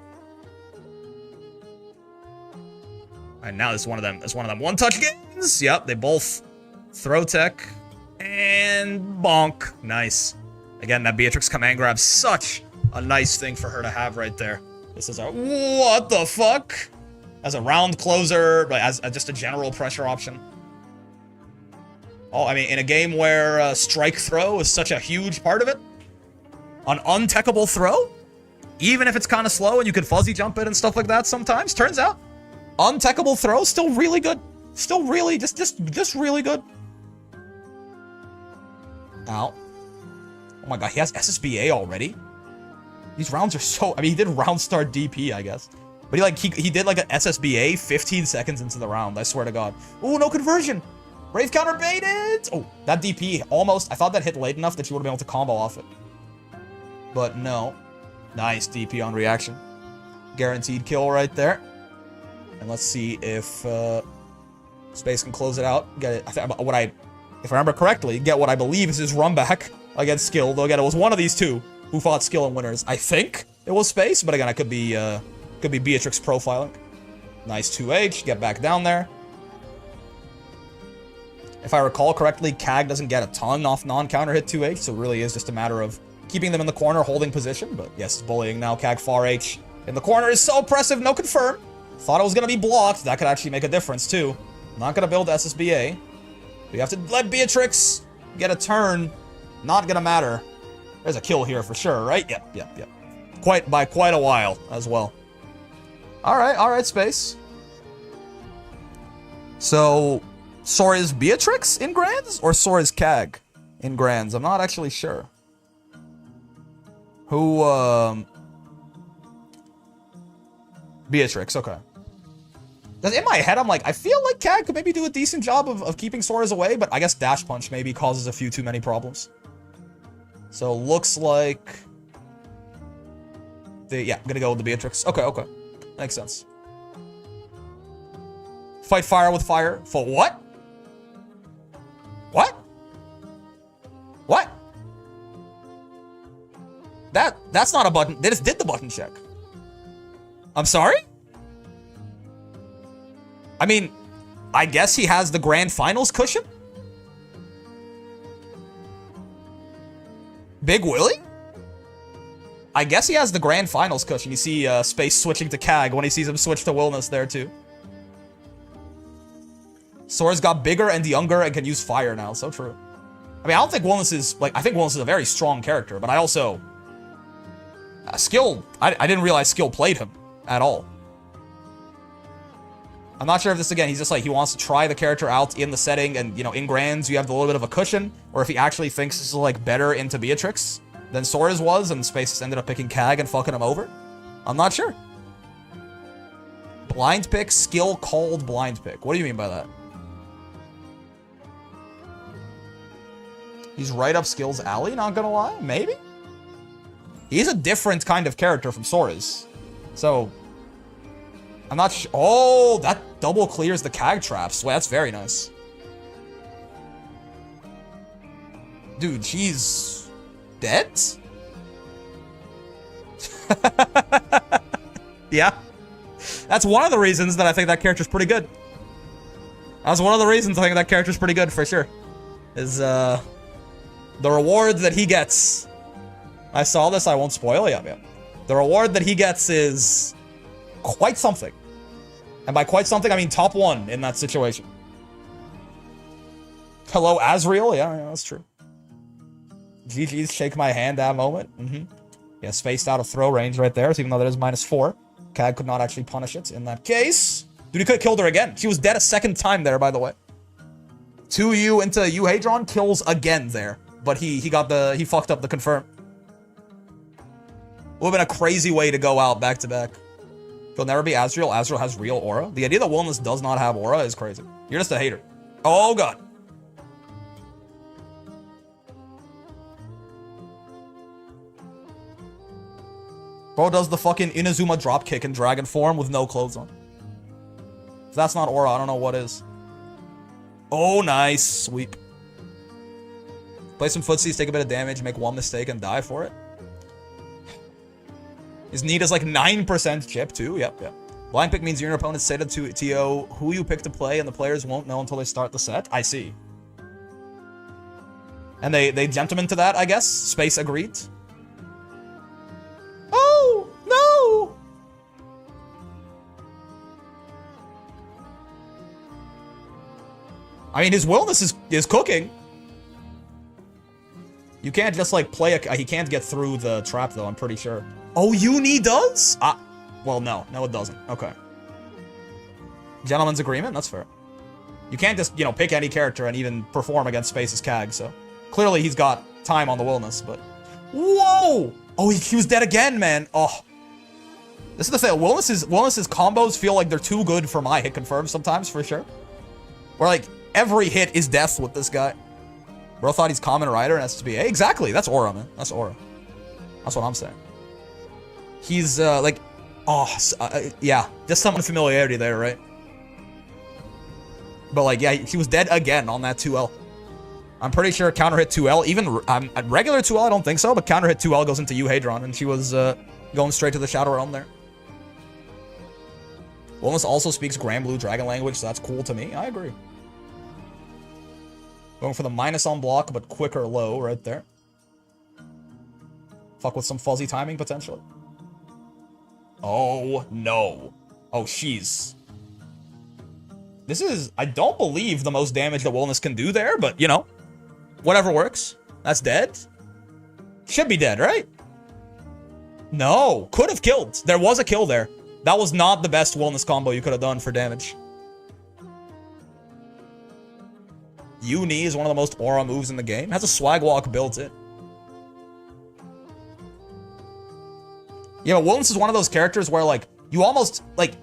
Alright, now this is one of them. It's one of them one-touch games. Yep, they both throw tech. And bonk. Nice. Again, that Beatrix command grab, such a nice thing for her to have right there. This is a... What the fuck? As a round closer, but as just a general pressure option. Oh, I mean, in a game where strike throw is such a huge part of it. An untechable throw? Even if it's kind of slow and you can fuzzy jump it and stuff like that sometimes. Turns out, untechable throw still really good. Still really, just really good. Ow. Oh my god, he has SSBA already? These rounds are so... I mean, he did round start DP, I guess. But he did like an SSBA 15 seconds into the round, I swear to god. Ooh, no conversion! Brave counter baited! Oh, that DP almost... I thought that hit late enough that she would have been able to combo off it. But no. Nice DP on reaction. Guaranteed kill right there. And let's see if Space can close it out. Get it. If I remember correctly, get what I believe is his run back against Skill. Though again, it was one of these two who fought Skill and winners. I think it was Space, but again, I could be Beatrix profiling. Nice 2H. Get back down there. If I recall correctly, Kag doesn't get a ton off non-counter hit 2H, so it really is just a matter of keeping them in the corner, holding position. But yes, bullying now. Kag far H in the corner is so oppressive. No confirm. Thought it was going to be blocked. That could actually make a difference, too. Not going to build SSBA. We have to let Beatrix get a turn. Not going to matter. There's a kill here for sure, right? Yep. By quite a while as well. Alright, Space. So, Sora's Beatrix in Grands? Or Sora's Kag in Grands? I'm not actually sure. Who, Beatrix, okay. In my head, I'm like, I feel like Kag could maybe do a decent job of keeping Sora's away, but I guess Dash Punch maybe causes a few too many problems. So, looks like... Yeah, I'm gonna go with the Beatrix. Okay. Makes sense. Fight fire with fire. For what? What? What? That's not a button. They just did the button check. I'm sorry? I mean, I guess he has the grand finals cushion? Big Willie? I guess he has the grand finals cushion. You see Space switching to Kag when he sees him switch to Willness there too. Sora's got bigger and younger and can use fire now. So true. I mean, I don't think Willness is... Like, I think Willness is a very strong character, but I also... Skill... I didn't realize Skill played him at all. I'm not sure if this, again, he's just like, he wants to try the character out in the setting, and, you know, in Grands, you have a little bit of a cushion, or if he actually thinks this is, like, better into Beatrix than Sora's was, and Space ended up picking Kag and fucking him over. I'm not sure. Blind pick, Skill called blind pick. What do you mean by that? He's right up Skill's alley, not gonna lie. Maybe? He's a different kind of character from Sora's. So... I'm not sure. Oh, that double clears the Kag traps. Well, that's very nice. Dude, she's dead? Yeah. That's one of the reasons that I think that character's pretty good. That's one of the reasons I think that character's pretty good, for sure. Is, the reward that he gets. I saw this, I won't spoil it. Yeah. The reward that he gets is quite something. And by quite something, I mean top 1 in that situation. Hello, Azriel? Yeah, that's true. GG's shake my hand that moment. Yeah, spaced out of throw range right there, so even though that is -4. Kag could not actually punish it in that case. Dude, he could have killed her again. She was dead a second time there, by the way. 2U into Euhadron kills again there. But he fucked up the confirm. Would have been a crazy way to go out back-to-back. He'll never be Azriel. Azriel has real aura. The idea that Willness does not have aura is crazy. You're just a hater. Oh, God. Bro does the fucking Inazuma dropkick in dragon form with no clothes on. If that's not aura, I don't know what is. Oh, nice. Sweep. Play some footsies, take a bit of damage, make one mistake, and die for it. His need is like 9% chip, too. Yep. Blind pick means your opponent say to TO who you pick to play, and the players won't know until they start the set. I see. And they gentlemen to that, I guess. Space agreed. Oh, no! I mean, his Willness is cooking. You can't just, like, play a... He can't get through the trap, though, I'm pretty sure. Oh, Uni does? Well, no. No, it doesn't. Okay. Gentleman's agreement? That's fair. You can't just, you know, pick any character and even perform against Space's CAG, so... Clearly he's got time on the Wellness, but... Whoa! Oh, he was dead again, man. Oh. This is the thing. Wellness's combos feel like they're too good for my hit confirm sometimes, for sure. Where, like, every hit is death with this guy. Bro thought he's Common Rider and SSBA. Exactly. That's aura, man. That's aura. That's what I'm saying. He's, like... Oh, yeah. Just some unfamiliarity there, right? But, like, yeah, he was dead again on that 2L. I'm pretty sure counter hit 2L, even regular 2L, I don't think so, but counter hit 2L goes into Euhadron, and she was going straight to the Shadow Realm there. Wellness also speaks Grand Blue Dragon language, so that's cool to me. I agree. Going for the minus on block, but quicker low right there. Fuck with some fuzzy timing, potentially. Oh, no. Oh, she's... This is, I don't believe, the most damage that Wellness can do there, but, you know. Whatever works. That's dead. Should be dead, right? No. Could have killed. There was a kill there. That was not the best Wellness combo you could have done for damage. Uni is one of the most aura moves in the game. Has a swag walk built in. Yeah, but Wellness is one of those characters where, like, you almost, like...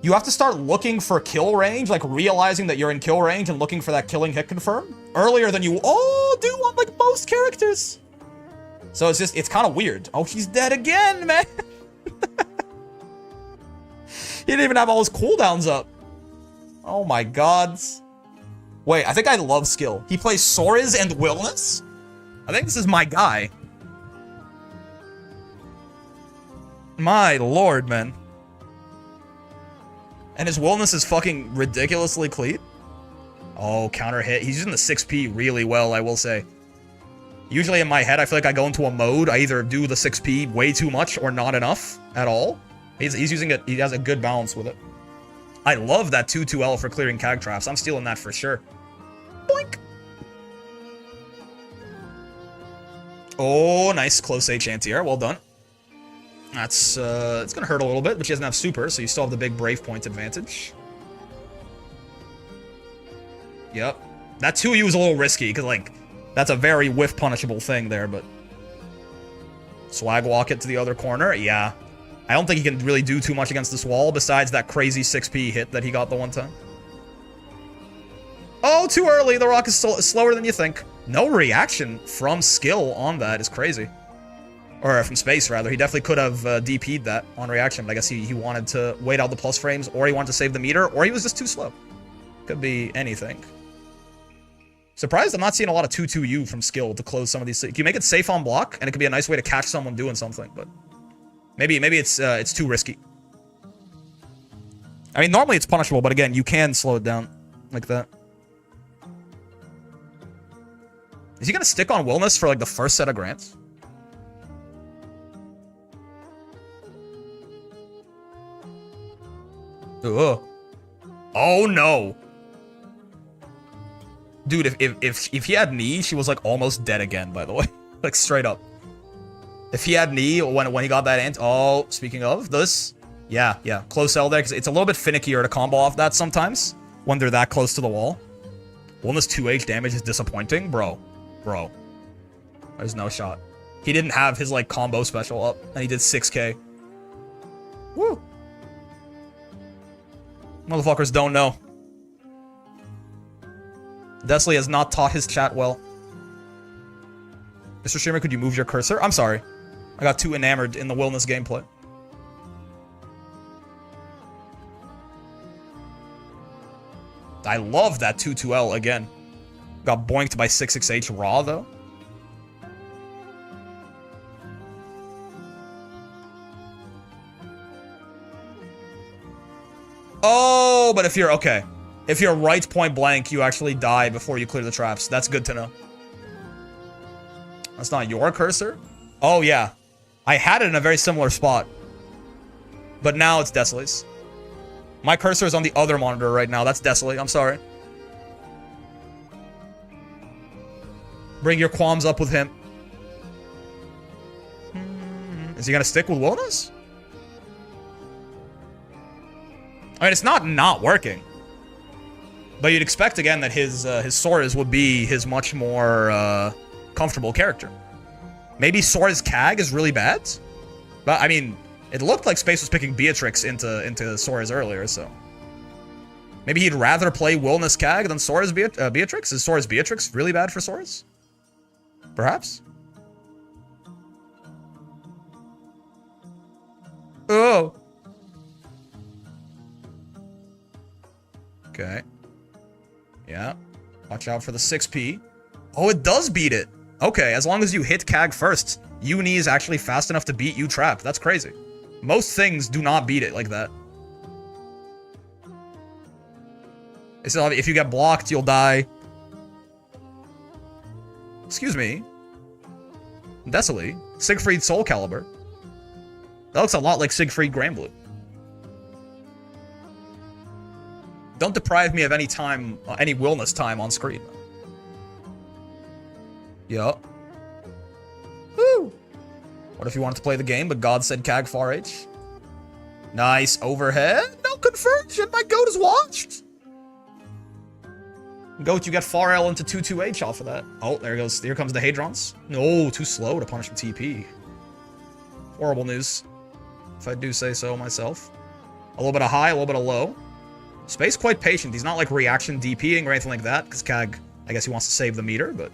You have to start looking for kill range, like realizing that you're in kill range and looking for that killing hit confirm earlier than you all do on like most characters. So it's just, it's kind of weird. Oh, he's dead again, man. He didn't even have all his cooldowns up. Oh my god. Wait, I think I love skill. He plays Soriz and Wellness? I think this is my guy. My lord, man. And his Wellness is fucking ridiculously clean. Oh, counter hit. He's using the 6P really well, I will say. Usually in my head, I feel like I go into a mode. I either do the 6P way too much or not enough at all. He's using it. He has a good balance with it. I love that 2-2L for clearing CAG traps. I'm stealing that for sure. Boink. Oh, nice close H anti-air. Well done. That's, it's gonna hurt a little bit, but she doesn't have super, so you still have the big Brave Point advantage. Yep. That 2U is a little risky, because, like, that's a very whiff punishable thing there, but... Swag walk it to the other corner, yeah. I don't think he can really do too much against this wall, besides that crazy 6P hit that he got the one time. Oh, too early! The rock is slower than you think. No reaction from skill on that is crazy. Or from space, rather. He definitely could have DP'd that on reaction, but I guess he wanted to wait out the plus frames, or he wanted to save the meter, or he was just too slow. Could be anything. Surprised I'm not seeing a lot of 2-2U from skill to close some of these. You make it safe on block, and it could be a nice way to catch someone doing something, but... Maybe it's too risky. I mean, normally it's punishable, but again, you can slow it down like that. Is he gonna stick on Wellness for, like, the first set of grants? Ugh. Oh no. Dude, if he had knee, she was like almost dead again, by the way. Like straight up. If he had knee when he got that ant. Oh, speaking of this. Yeah. Close L there, because it's a little bit finickier to combo off that sometimes when they're that close to the wall. Wellness 2H damage is disappointing. Bro. There's no shot. He didn't have his like combo special up, and he did 6k. Woo. Motherfuckers don't know. Desley has not taught his chat well. Mr. Streamer, could you move your cursor? I'm sorry. I got too enamored in the Wellness gameplay. I love that 2-2L again. Got boinked by 6-6H raw, though. Oh, but if you're... Okay. If you're right point blank, you actually die before you clear the traps. That's good to know. That's not your cursor? Oh, yeah. I had it in a very similar spot. But now it's Desley's. My cursor is on the other monitor right now. That's Desley. I'm sorry. Bring your qualms up with him. Is he gonna stick with Wellness? I mean, it's not working. But you'd expect, again, that his Sora's would be his much more comfortable character. Maybe Sora's CAG is really bad? But, I mean, it looked like Space was picking Beatrix into Sora's earlier, so... Maybe he'd rather play Wilness CAG than Sora's Beatrix? Is Sora's Beatrix really bad for Sora's? Perhaps? Oh! Okay. Yeah. Watch out for the 6P. Oh, it does beat it. Okay, as long as you hit CAG first, Uni is actually fast enough to beat U-Trap. That's crazy. Most things do not beat it like that. So if you get blocked, you'll die. Excuse me. Decily. Siegfried Soul Calibur. That looks a lot like Siegfried Granblue. Don't deprive me of any time, any Wilness time on screen. Yup. Woo! What if you wanted to play the game, but God said CAG far H? Nice overhead. No conversion. My goat is watched. Goat, you get far L into 2-2H off of that. Oh, there goes. Here comes the Hadrons. No, too slow to punish the TP. Horrible news, if I do say so myself. A little bit of high, a little bit of low. Space quite patient. He's not like reaction DPing or anything like that, because CAG, I guess he wants to save the meter, but...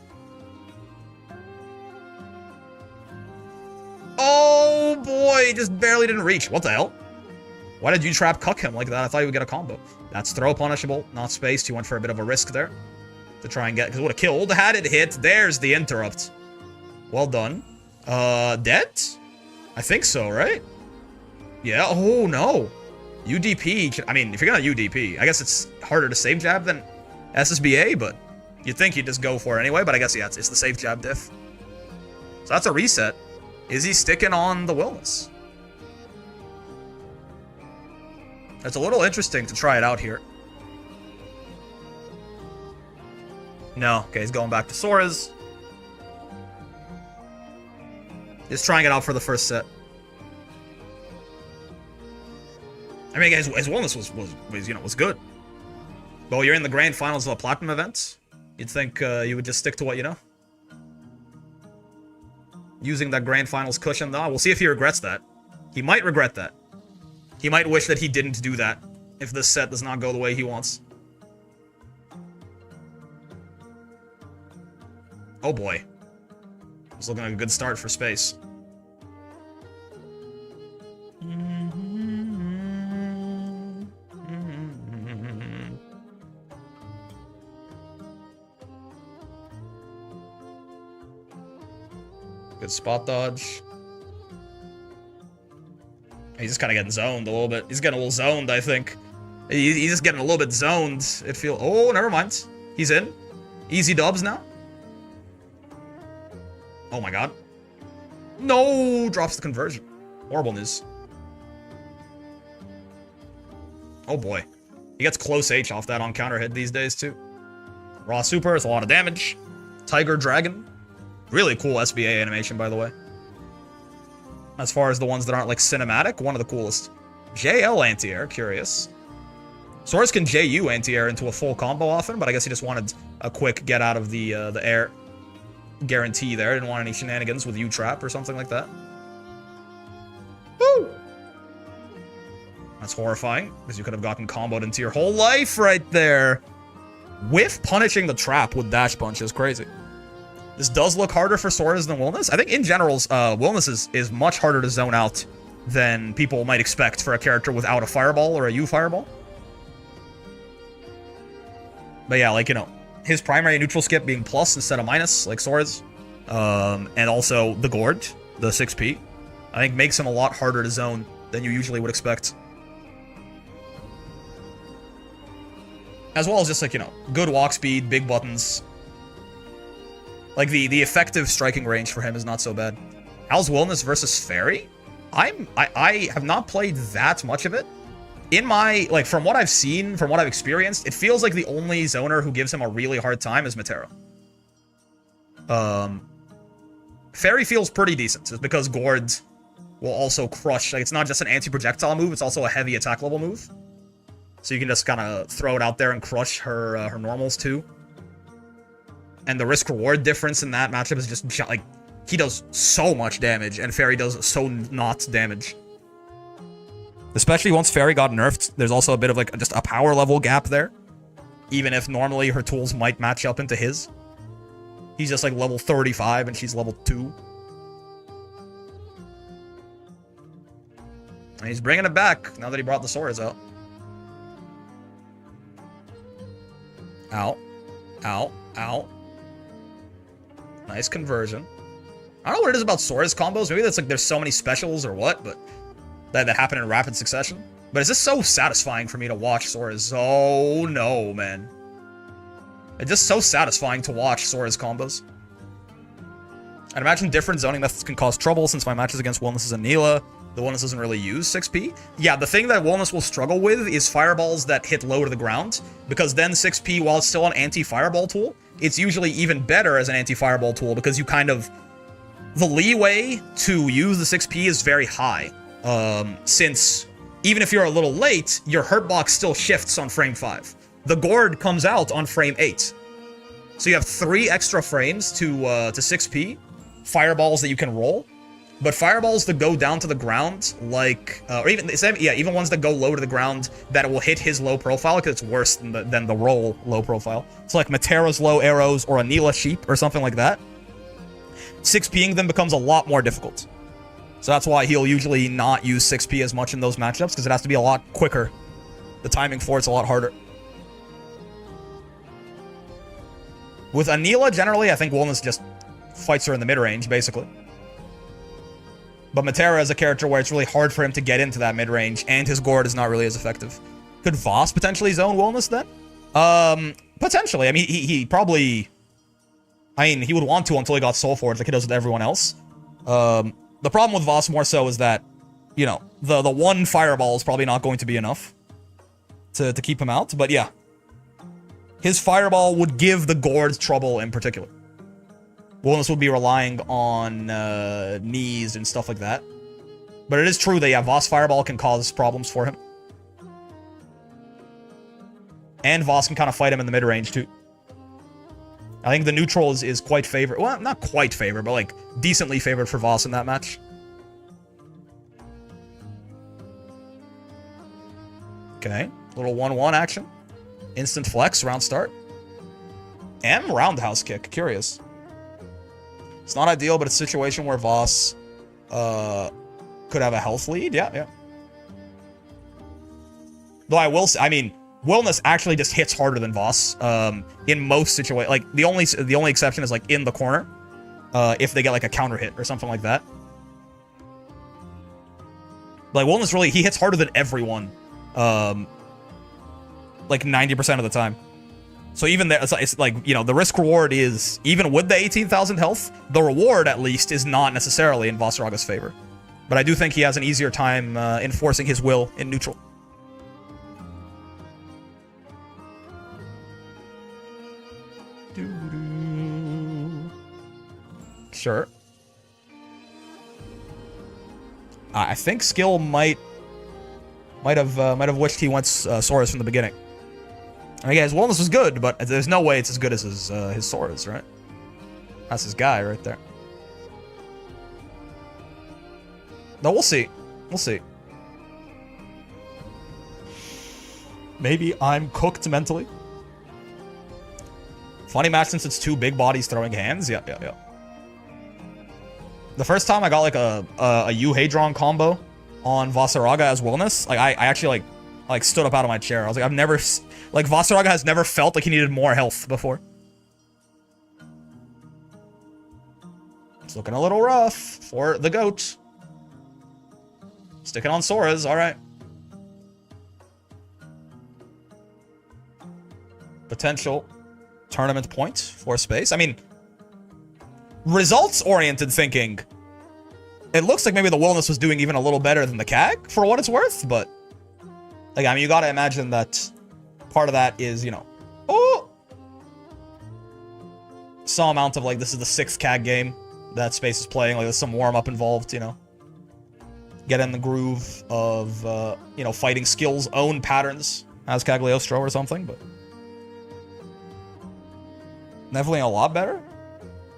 Oh boy, just barely didn't reach. What the hell? Why did you trap cuck him like that? I thought he would get a combo. That's throw punishable, not spaced. He went for a bit of a risk there to try and get, because it would have killed. Had it hit, there's the interrupt. Well done. Dead? I think so, right? Yeah, oh no. UDP, I mean, if you're gonna UDP, I guess it's harder to save jab than SSBA, but you'd think you'd just go for it anyway, but I guess, yeah, it's the safe jab diff. So that's a reset. Is he sticking on the Wilness? It's a little interesting to try it out here. No. Okay, he's going back to Sora's. He's trying it out for the first set. I mean, his Wilness was good. Well, you're in the grand finals of a Platinum event. You'd think you would just stick to what you know. Using that grand finals cushion, though. We'll see if he regrets that. He might regret that. He might wish that he didn't do that if this set does not go the way he wants. Oh boy. It's looking like a good start for Space. Good spot dodge. He's just kind of getting zoned a little bit. He's getting a little zoned, I think. He's just getting a little bit zoned. It feels... Oh, never mind. He's in. Easy dubs now. Oh my god. No! Drops the conversion. Horrible news. Oh boy. He gets close H off that on counter hit these days, too. Raw super, it's a lot of damage. Tiger Dragon. Really cool SBA animation, by the way. As far as the ones that aren't, like, cinematic, one of the coolest. JL anti-air, curious. Sora's can JU anti-air into a full combo often, but I guess he just wanted a quick get out of the air guarantee there. Didn't want any shenanigans with U-Trap or something like that. Woo! That's horrifying, because you could have gotten comboed into your whole life right there. Whiff punishing the trap with dash punch is crazy. This does look harder for Sora's than Wilness. I think in general, Wilness is much harder to zone out than people might expect for a character without a fireball or a U-fireball. But yeah, like, you know, his primary neutral skip being plus instead of minus, like Sora's. And also the Gourd, the 6P, I think makes him a lot harder to zone than you usually would expect. As well as just, like, you know, good walk speed, big buttons. Like, the effective striking range for him is not so bad. How's Wilness versus Fairy? I have not played that much of it. In my, like, from what I've seen, from what I've experienced, it feels like the only zoner who gives him a really hard time is Matero. Fairy feels pretty decent. It's because Gourd will also crush. Like, it's not just an anti-projectile move, it's also a heavy attack level move. So you can just kind of throw it out there and crush her her normals too. And the risk-reward difference in that matchup is just like, he does so much damage, and Fairy does so not damage. Especially once Fairy got nerfed, there's also a bit of like just a power level gap there. Even if normally her tools might match up into his. He's just like level 35 and she's level 2. And he's bringing it back now that he brought the swords out. Ow. Ow. Ow. Nice conversion. I don't know what it is about Sora's combos. Maybe that's like there's so many specials or what, but that happen in rapid succession. But it's just so satisfying for me to watch Sora's. Oh no, man. It's just so satisfying to watch Sora's combos. I'd imagine different zoning methods can cause trouble since my matches against Wellness and Neela. The Wellness doesn't really use 6p. Yeah, the thing that Wellness will struggle with is fireballs that hit low to the ground, because then 6p, while it's still an anti-fireball tool, it's usually even better as an anti-fireball tool because you kind of... The leeway to use the 6p is very high, since even if you're a little late, your hurt box still shifts on frame 5. The gourd comes out on frame 8. So you have 3 extra frames to 6p, fireballs that you can roll. But fireballs that go down to the ground, like, or even ones that go low to the ground, that will hit his low profile, because it's worse than the roll low profile. So like Matera's low arrows or a Neela sheep or something like that. 6ping them becomes a lot more difficult. So that's why he'll usually not use 6p as much in those matchups, because it has to be a lot quicker. The timing for it's a lot harder. With Anila, generally, I think Wellness just fights her in the mid-range, basically. But Matera is a character where it's really hard for him to get into that mid-range, and his gourd is not really as effective. Could Voss potentially zone Wellness then? Potentially. I mean, he probably... I mean, he would want to until he got Soul Forge, like he does with everyone else. The problem with Voss more so is that, you know, the one fireball is probably not going to be enough to keep him out. But yeah, his fireball would give the gourds trouble in particular. Wellness would be relying on knees and stuff like that. But it is true that, yeah, Voss Fireball can cause problems for him. And Voss can kind of fight him in the mid-range, too. I think the neutral is quite favored. Well, not quite favored, but, like, decently favored for Voss in that match. Okay. Little 1-1 action. Instant flex, round start. M roundhouse kick. Curious. It's not ideal, but it's a situation where Voss could have a health lead. Yeah, yeah. Though I will say, I mean, Wellness actually just hits harder than Voss in most situations. Like, the only exception is, like, in the corner. If they get, like, a counter hit or something like that. Like, Wellness really, he hits harder than everyone. Like, 90% of the time. So even there, it's like, you know, the risk-reward is, even with the 18,000 health, the reward, at least, is not necessarily in Vossaraga's favor. But I do think he has an easier time enforcing his will in neutral. Sure. I think Skill might have wished he went Sora's from the beginning. I mean, yeah, his Wellness was good, but there's no way it's as good as his Sora's, right? That's his guy right there. No, we'll see. We'll see. Maybe I'm cooked mentally. Funny match since it's 2 big bodies throwing hands. Yeah, yeah, yeah. The first time I got like a Yuhei-drawn combo on Vossaraga as Wellness, like I actually like stood up out of my chair. I was like, I've never, like, Vossaraga has never felt like he needed more health before. It's looking a little rough for the GOAT. Sticking on Sora's, alright. Potential tournament point for space. I mean, results-oriented thinking, it looks like maybe the Wellness was doing even a little better than the CAG, for what it's worth, but... Like, I mean, you gotta imagine that part of that is, you know... Oh! Some amount of, like, this is the 6th CAG game that Space is playing. Like, there's some warm-up involved, you know? Get in the groove of, you know, fighting skills, own patterns, as Cagliostro or something, but definitely a lot better.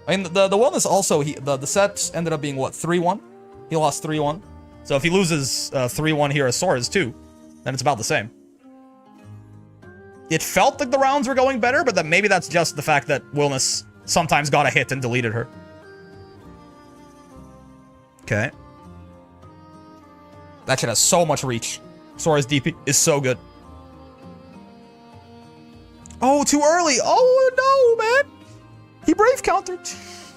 I mean, the wellness also, the set ended up being, what, 3-1? He lost 3-1. So if he loses 3-1 here as Soares too, then it's about the same. It felt like the rounds were going better, but then maybe that's just the fact that Willness sometimes got a hit and deleted her. Okay. That shit has so much reach. Soares DP is so good. Oh, too early. Oh, no, man. He brave countered.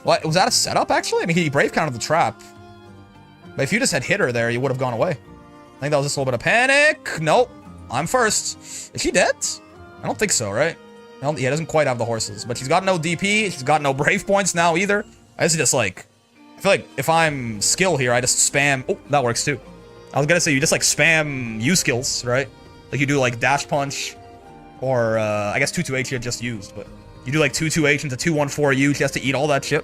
What? Was that a setup, actually? I mean, he brave countered the trap. But if you just had hit her there, you would have gone away. I think that was just a little bit of panic. Nope. I'm first. Is she dead? I don't think so, right? No, he doesn't quite have the horses. But she's got no DP. She's got no brave points now either. I just like... I feel like if I'm skill here, I just spam... Oh, that works too. I was gonna say, you just like spam U skills, right? Like you do like dash punch, or I guess 2-2-H you had just used, but you do like 2-2-H into 2-1-4-U just to eat all that chip.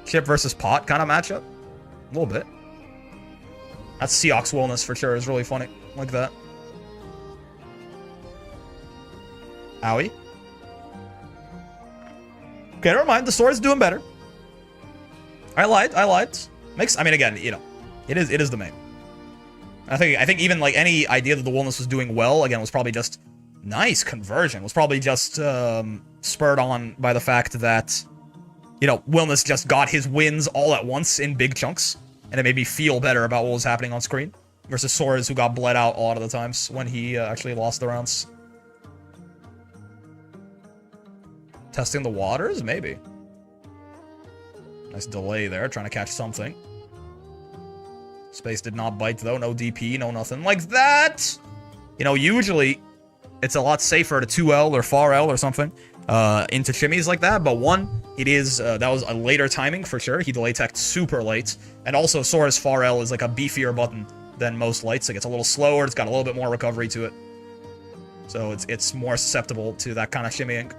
Chip versus pot kind of matchup. A little bit. That's Seox Wellness for sure. Is really funny. Like that. Owie. Okay, never mind. The sword's doing better. I lied. I mean, again, you know, it is the main. I think even like any idea that the Wellness was doing well, again, was probably just nice conversion. Was probably just spurred on by the fact that, you know, Wellness just got his wins all at once in big chunks, and it made me feel better about what was happening on screen versus Soares, who got bled out a lot of the times when he actually lost the rounds. Testing the waters? Maybe. Nice delay there, trying to catch something. Space did not bite, though. No DP, no nothing like that. You know, usually it's a lot safer to 2L or 4L or something into shimmies like that. But one, it is, that was a later timing for sure. He delay teched super late. And also, Soares 4L is like a beefier button than most lights. Like, it's a little slower. It's got a little bit more recovery to it. So it's more susceptible to that kind of shimmying.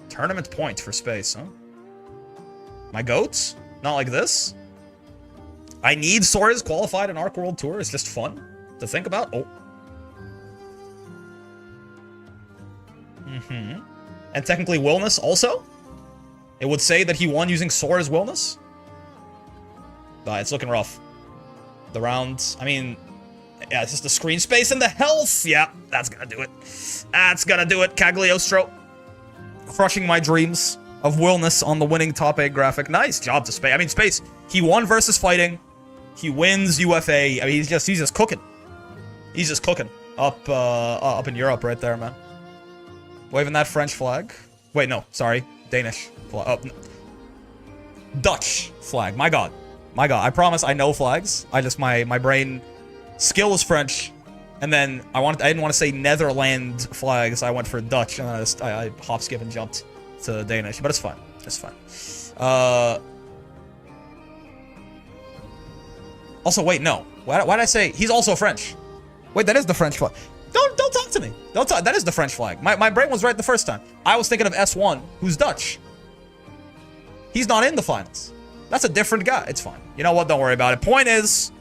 Tournament point for Space, huh? My goats? Not like this? I need Soares qualified in Arc World Tour. It's just fun to think about. Oh. And technically Wellness also? It would say that he won using Soares Wellness? It's looking rough. The round, I mean, yeah, it's just the screen space and the health. Yeah, that's gonna do it. That's gonna do it, Cagliostro. Crushing my dreams of Wellness on the winning top 8 graphic. Nice job to Space. I mean, Space, he won versus fighting. He wins UFA. I mean, he's just cooking. He's just cooking up in Europe right there, man. Waving that French flag. Wait, no, sorry, Danish flag. Oh, no. Dutch flag. My God, I promise I know flags. I just my brain skill is French, and then I didn't want to say Netherlands flag, so I went for Dutch, and then I hop, skip, and jumped to Danish. But it's fine. It's fine. Also, wait, no. Why did I say he's also French? Wait, that is the French flag. Don't talk to me. Don't talk. That is the French flag. My brain was right the first time. I was thinking of S1, who's Dutch. He's not in the finals. That's a different guy. It's fine. You know what? Don't worry about it. Point is,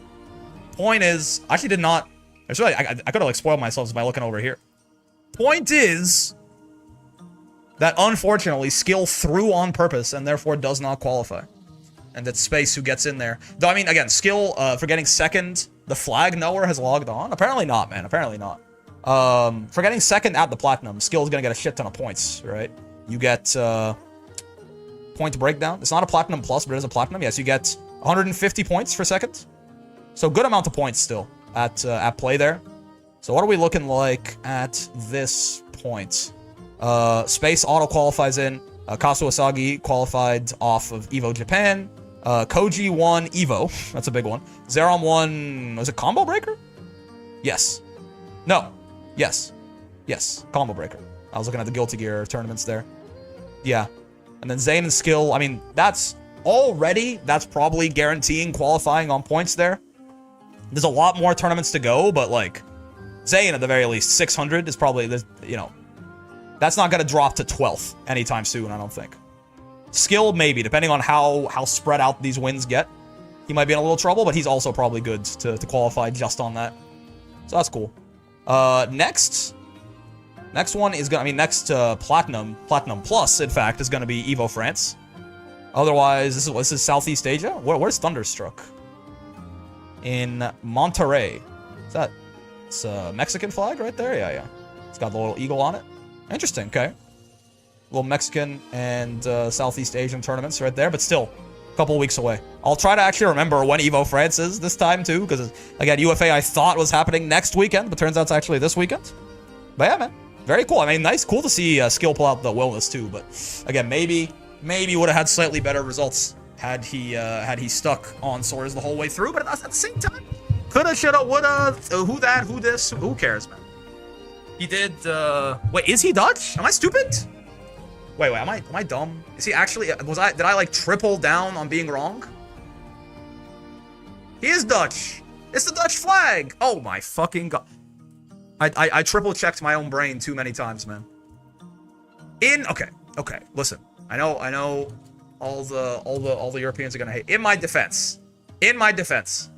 I actually did not. It's really, I could have like spoiled myself by looking over here. Point is that unfortunately skill threw on purpose and therefore does not qualify. And that's Space who gets in there. Though, I mean, again, skill for getting second, the flag knower has logged on. Apparently not, man. Apparently not. For getting second at the Platinum, skill is going to get a shit ton of points, right? You get point breakdown. It's not a Platinum Plus, but it is a Platinum. Yes, you get 150 points for second. So good amount of points still at play there. So what are we looking like at this point? Space auto-qualifies in. Kazu Asagi qualified off of EVO Japan. Koji won EVO. That's a big one. Zerom won... Was it Combo Breaker? Yes. No. Yes. Yes. Combo Breaker. I was looking at the Guilty Gear tournaments there. Yeah. And then Zayn and Skill. I mean, that's probably guaranteeing qualifying on points there. There's a lot more tournaments to go, but like Zayn at the very least, 600 is probably, you know, that's not going to drop to 12th anytime soon, I don't think. Skill, maybe, depending on how spread out these wins get. he might be in a little trouble, but he's also probably good to qualify just on that. So that's cool. Next one is gonna, next Platinum Plus, in fact, is gonna be Evo France. Otherwise, this is Southeast Asia. Where's Thunderstruck? In Monterrey. Is that? It's a Mexican flag right there. Yeah. It's got the little eagle on it. Interesting. Okay. Little Mexican and Southeast Asian tournaments right there, but still a couple weeks away. I'll try to actually remember when Evo France is this time too, because again, UFA I thought was happening next weekend, but turns out it's actually this weekend. But yeah, man, very cool. Nice, cool to see Skill pull out the Wellness too. But again, maybe would have had slightly better results had he stuck on swords the whole way through. But at the same time, coulda, shoulda, woulda. Who that? Who this? Who cares, man? He did. Wait, is he Dutch? Am I stupid? Wait, am I dumb? Is he actually? Did I like triple down on being wrong? He is Dutch. It's the Dutch flag. Oh my fucking god. I triple checked my own brain too many times, man. Okay. Listen, I know all the Europeans are gonna hate. In my defense,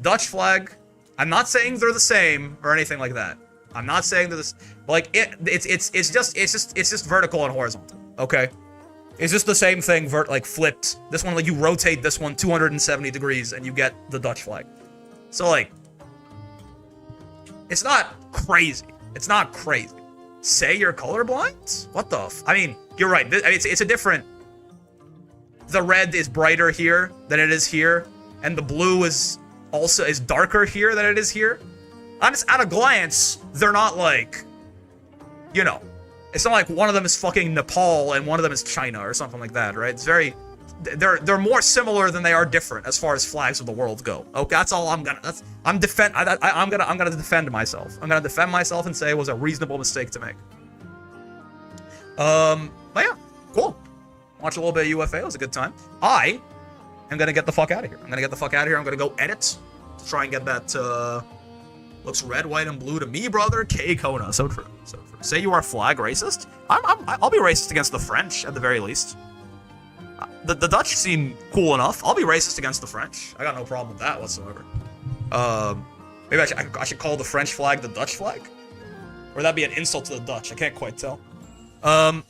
Dutch flag. I'm not saying they're the same or anything like that. I'm not saying they're this. Like it's just vertical and horizontal. Okay, it's just the same thing, like flipped. This one, like you rotate this one 270 degrees and you get the Dutch flag. So like, it's not crazy. It's not crazy. Say you're colorblind? What the you're right. It's a different. The red is brighter here than it is here, and the blue is darker here than it is here. Just at a glance, they're not like, it's not like one of them is fucking Nepal and one of them is China or something like that, right? It's very, they're more similar than they are different as far as flags of the world go. Okay, that's all I'm gonna defend myself. I'm gonna defend myself and say it was a reasonable mistake to make. But yeah, cool. Watch a little bit of UFA. It was a good time. I am gonna get the fuck out of here. I'm gonna go edit to try and get that. Looks red, white, and blue to me, brother. K Kona. So true. Say you are flag racist? I'll be racist against the French at the very least. The Dutch seem cool enough. I'll be racist against the French. I got no problem with that whatsoever. Maybe I should call the French flag the Dutch flag, or that'd be an insult to the Dutch. I can't quite tell. So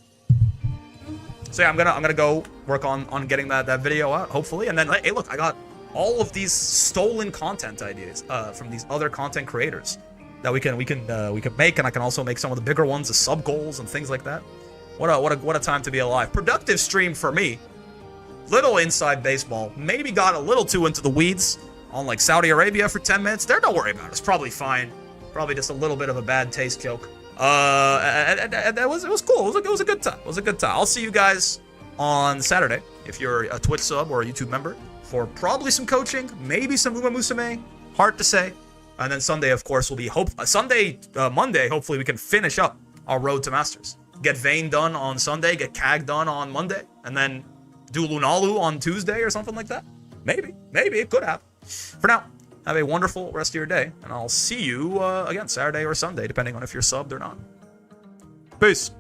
yeah, I'm gonna go work on getting that video out, hopefully, and then hey, look, I got all of these stolen content ideas from these other content creators that we can make, and I can also make some of the bigger ones, the sub goals and things like that. What a time to be alive. Productive stream for me. Little inside baseball. Maybe got a little too into the weeds on like Saudi Arabia for 10 minutes. Don't worry about it. It's probably fine. Probably just a little bit of a bad taste joke. And it was cool. It was a good time. I'll see you guys on Saturday if you're a Twitch sub or a YouTube member, for probably some coaching, maybe some Uma Musume, hard to say. And then Sunday, of course, will be Monday, hopefully we can finish up our road to Masters. Get Vayne done on Sunday, get CAG done on Monday, and then do Lunalu on Tuesday or something like that. Maybe it could happen. For now, have a wonderful rest of your day, and I'll see you again Saturday or Sunday, depending on if you're subbed or not. Peace.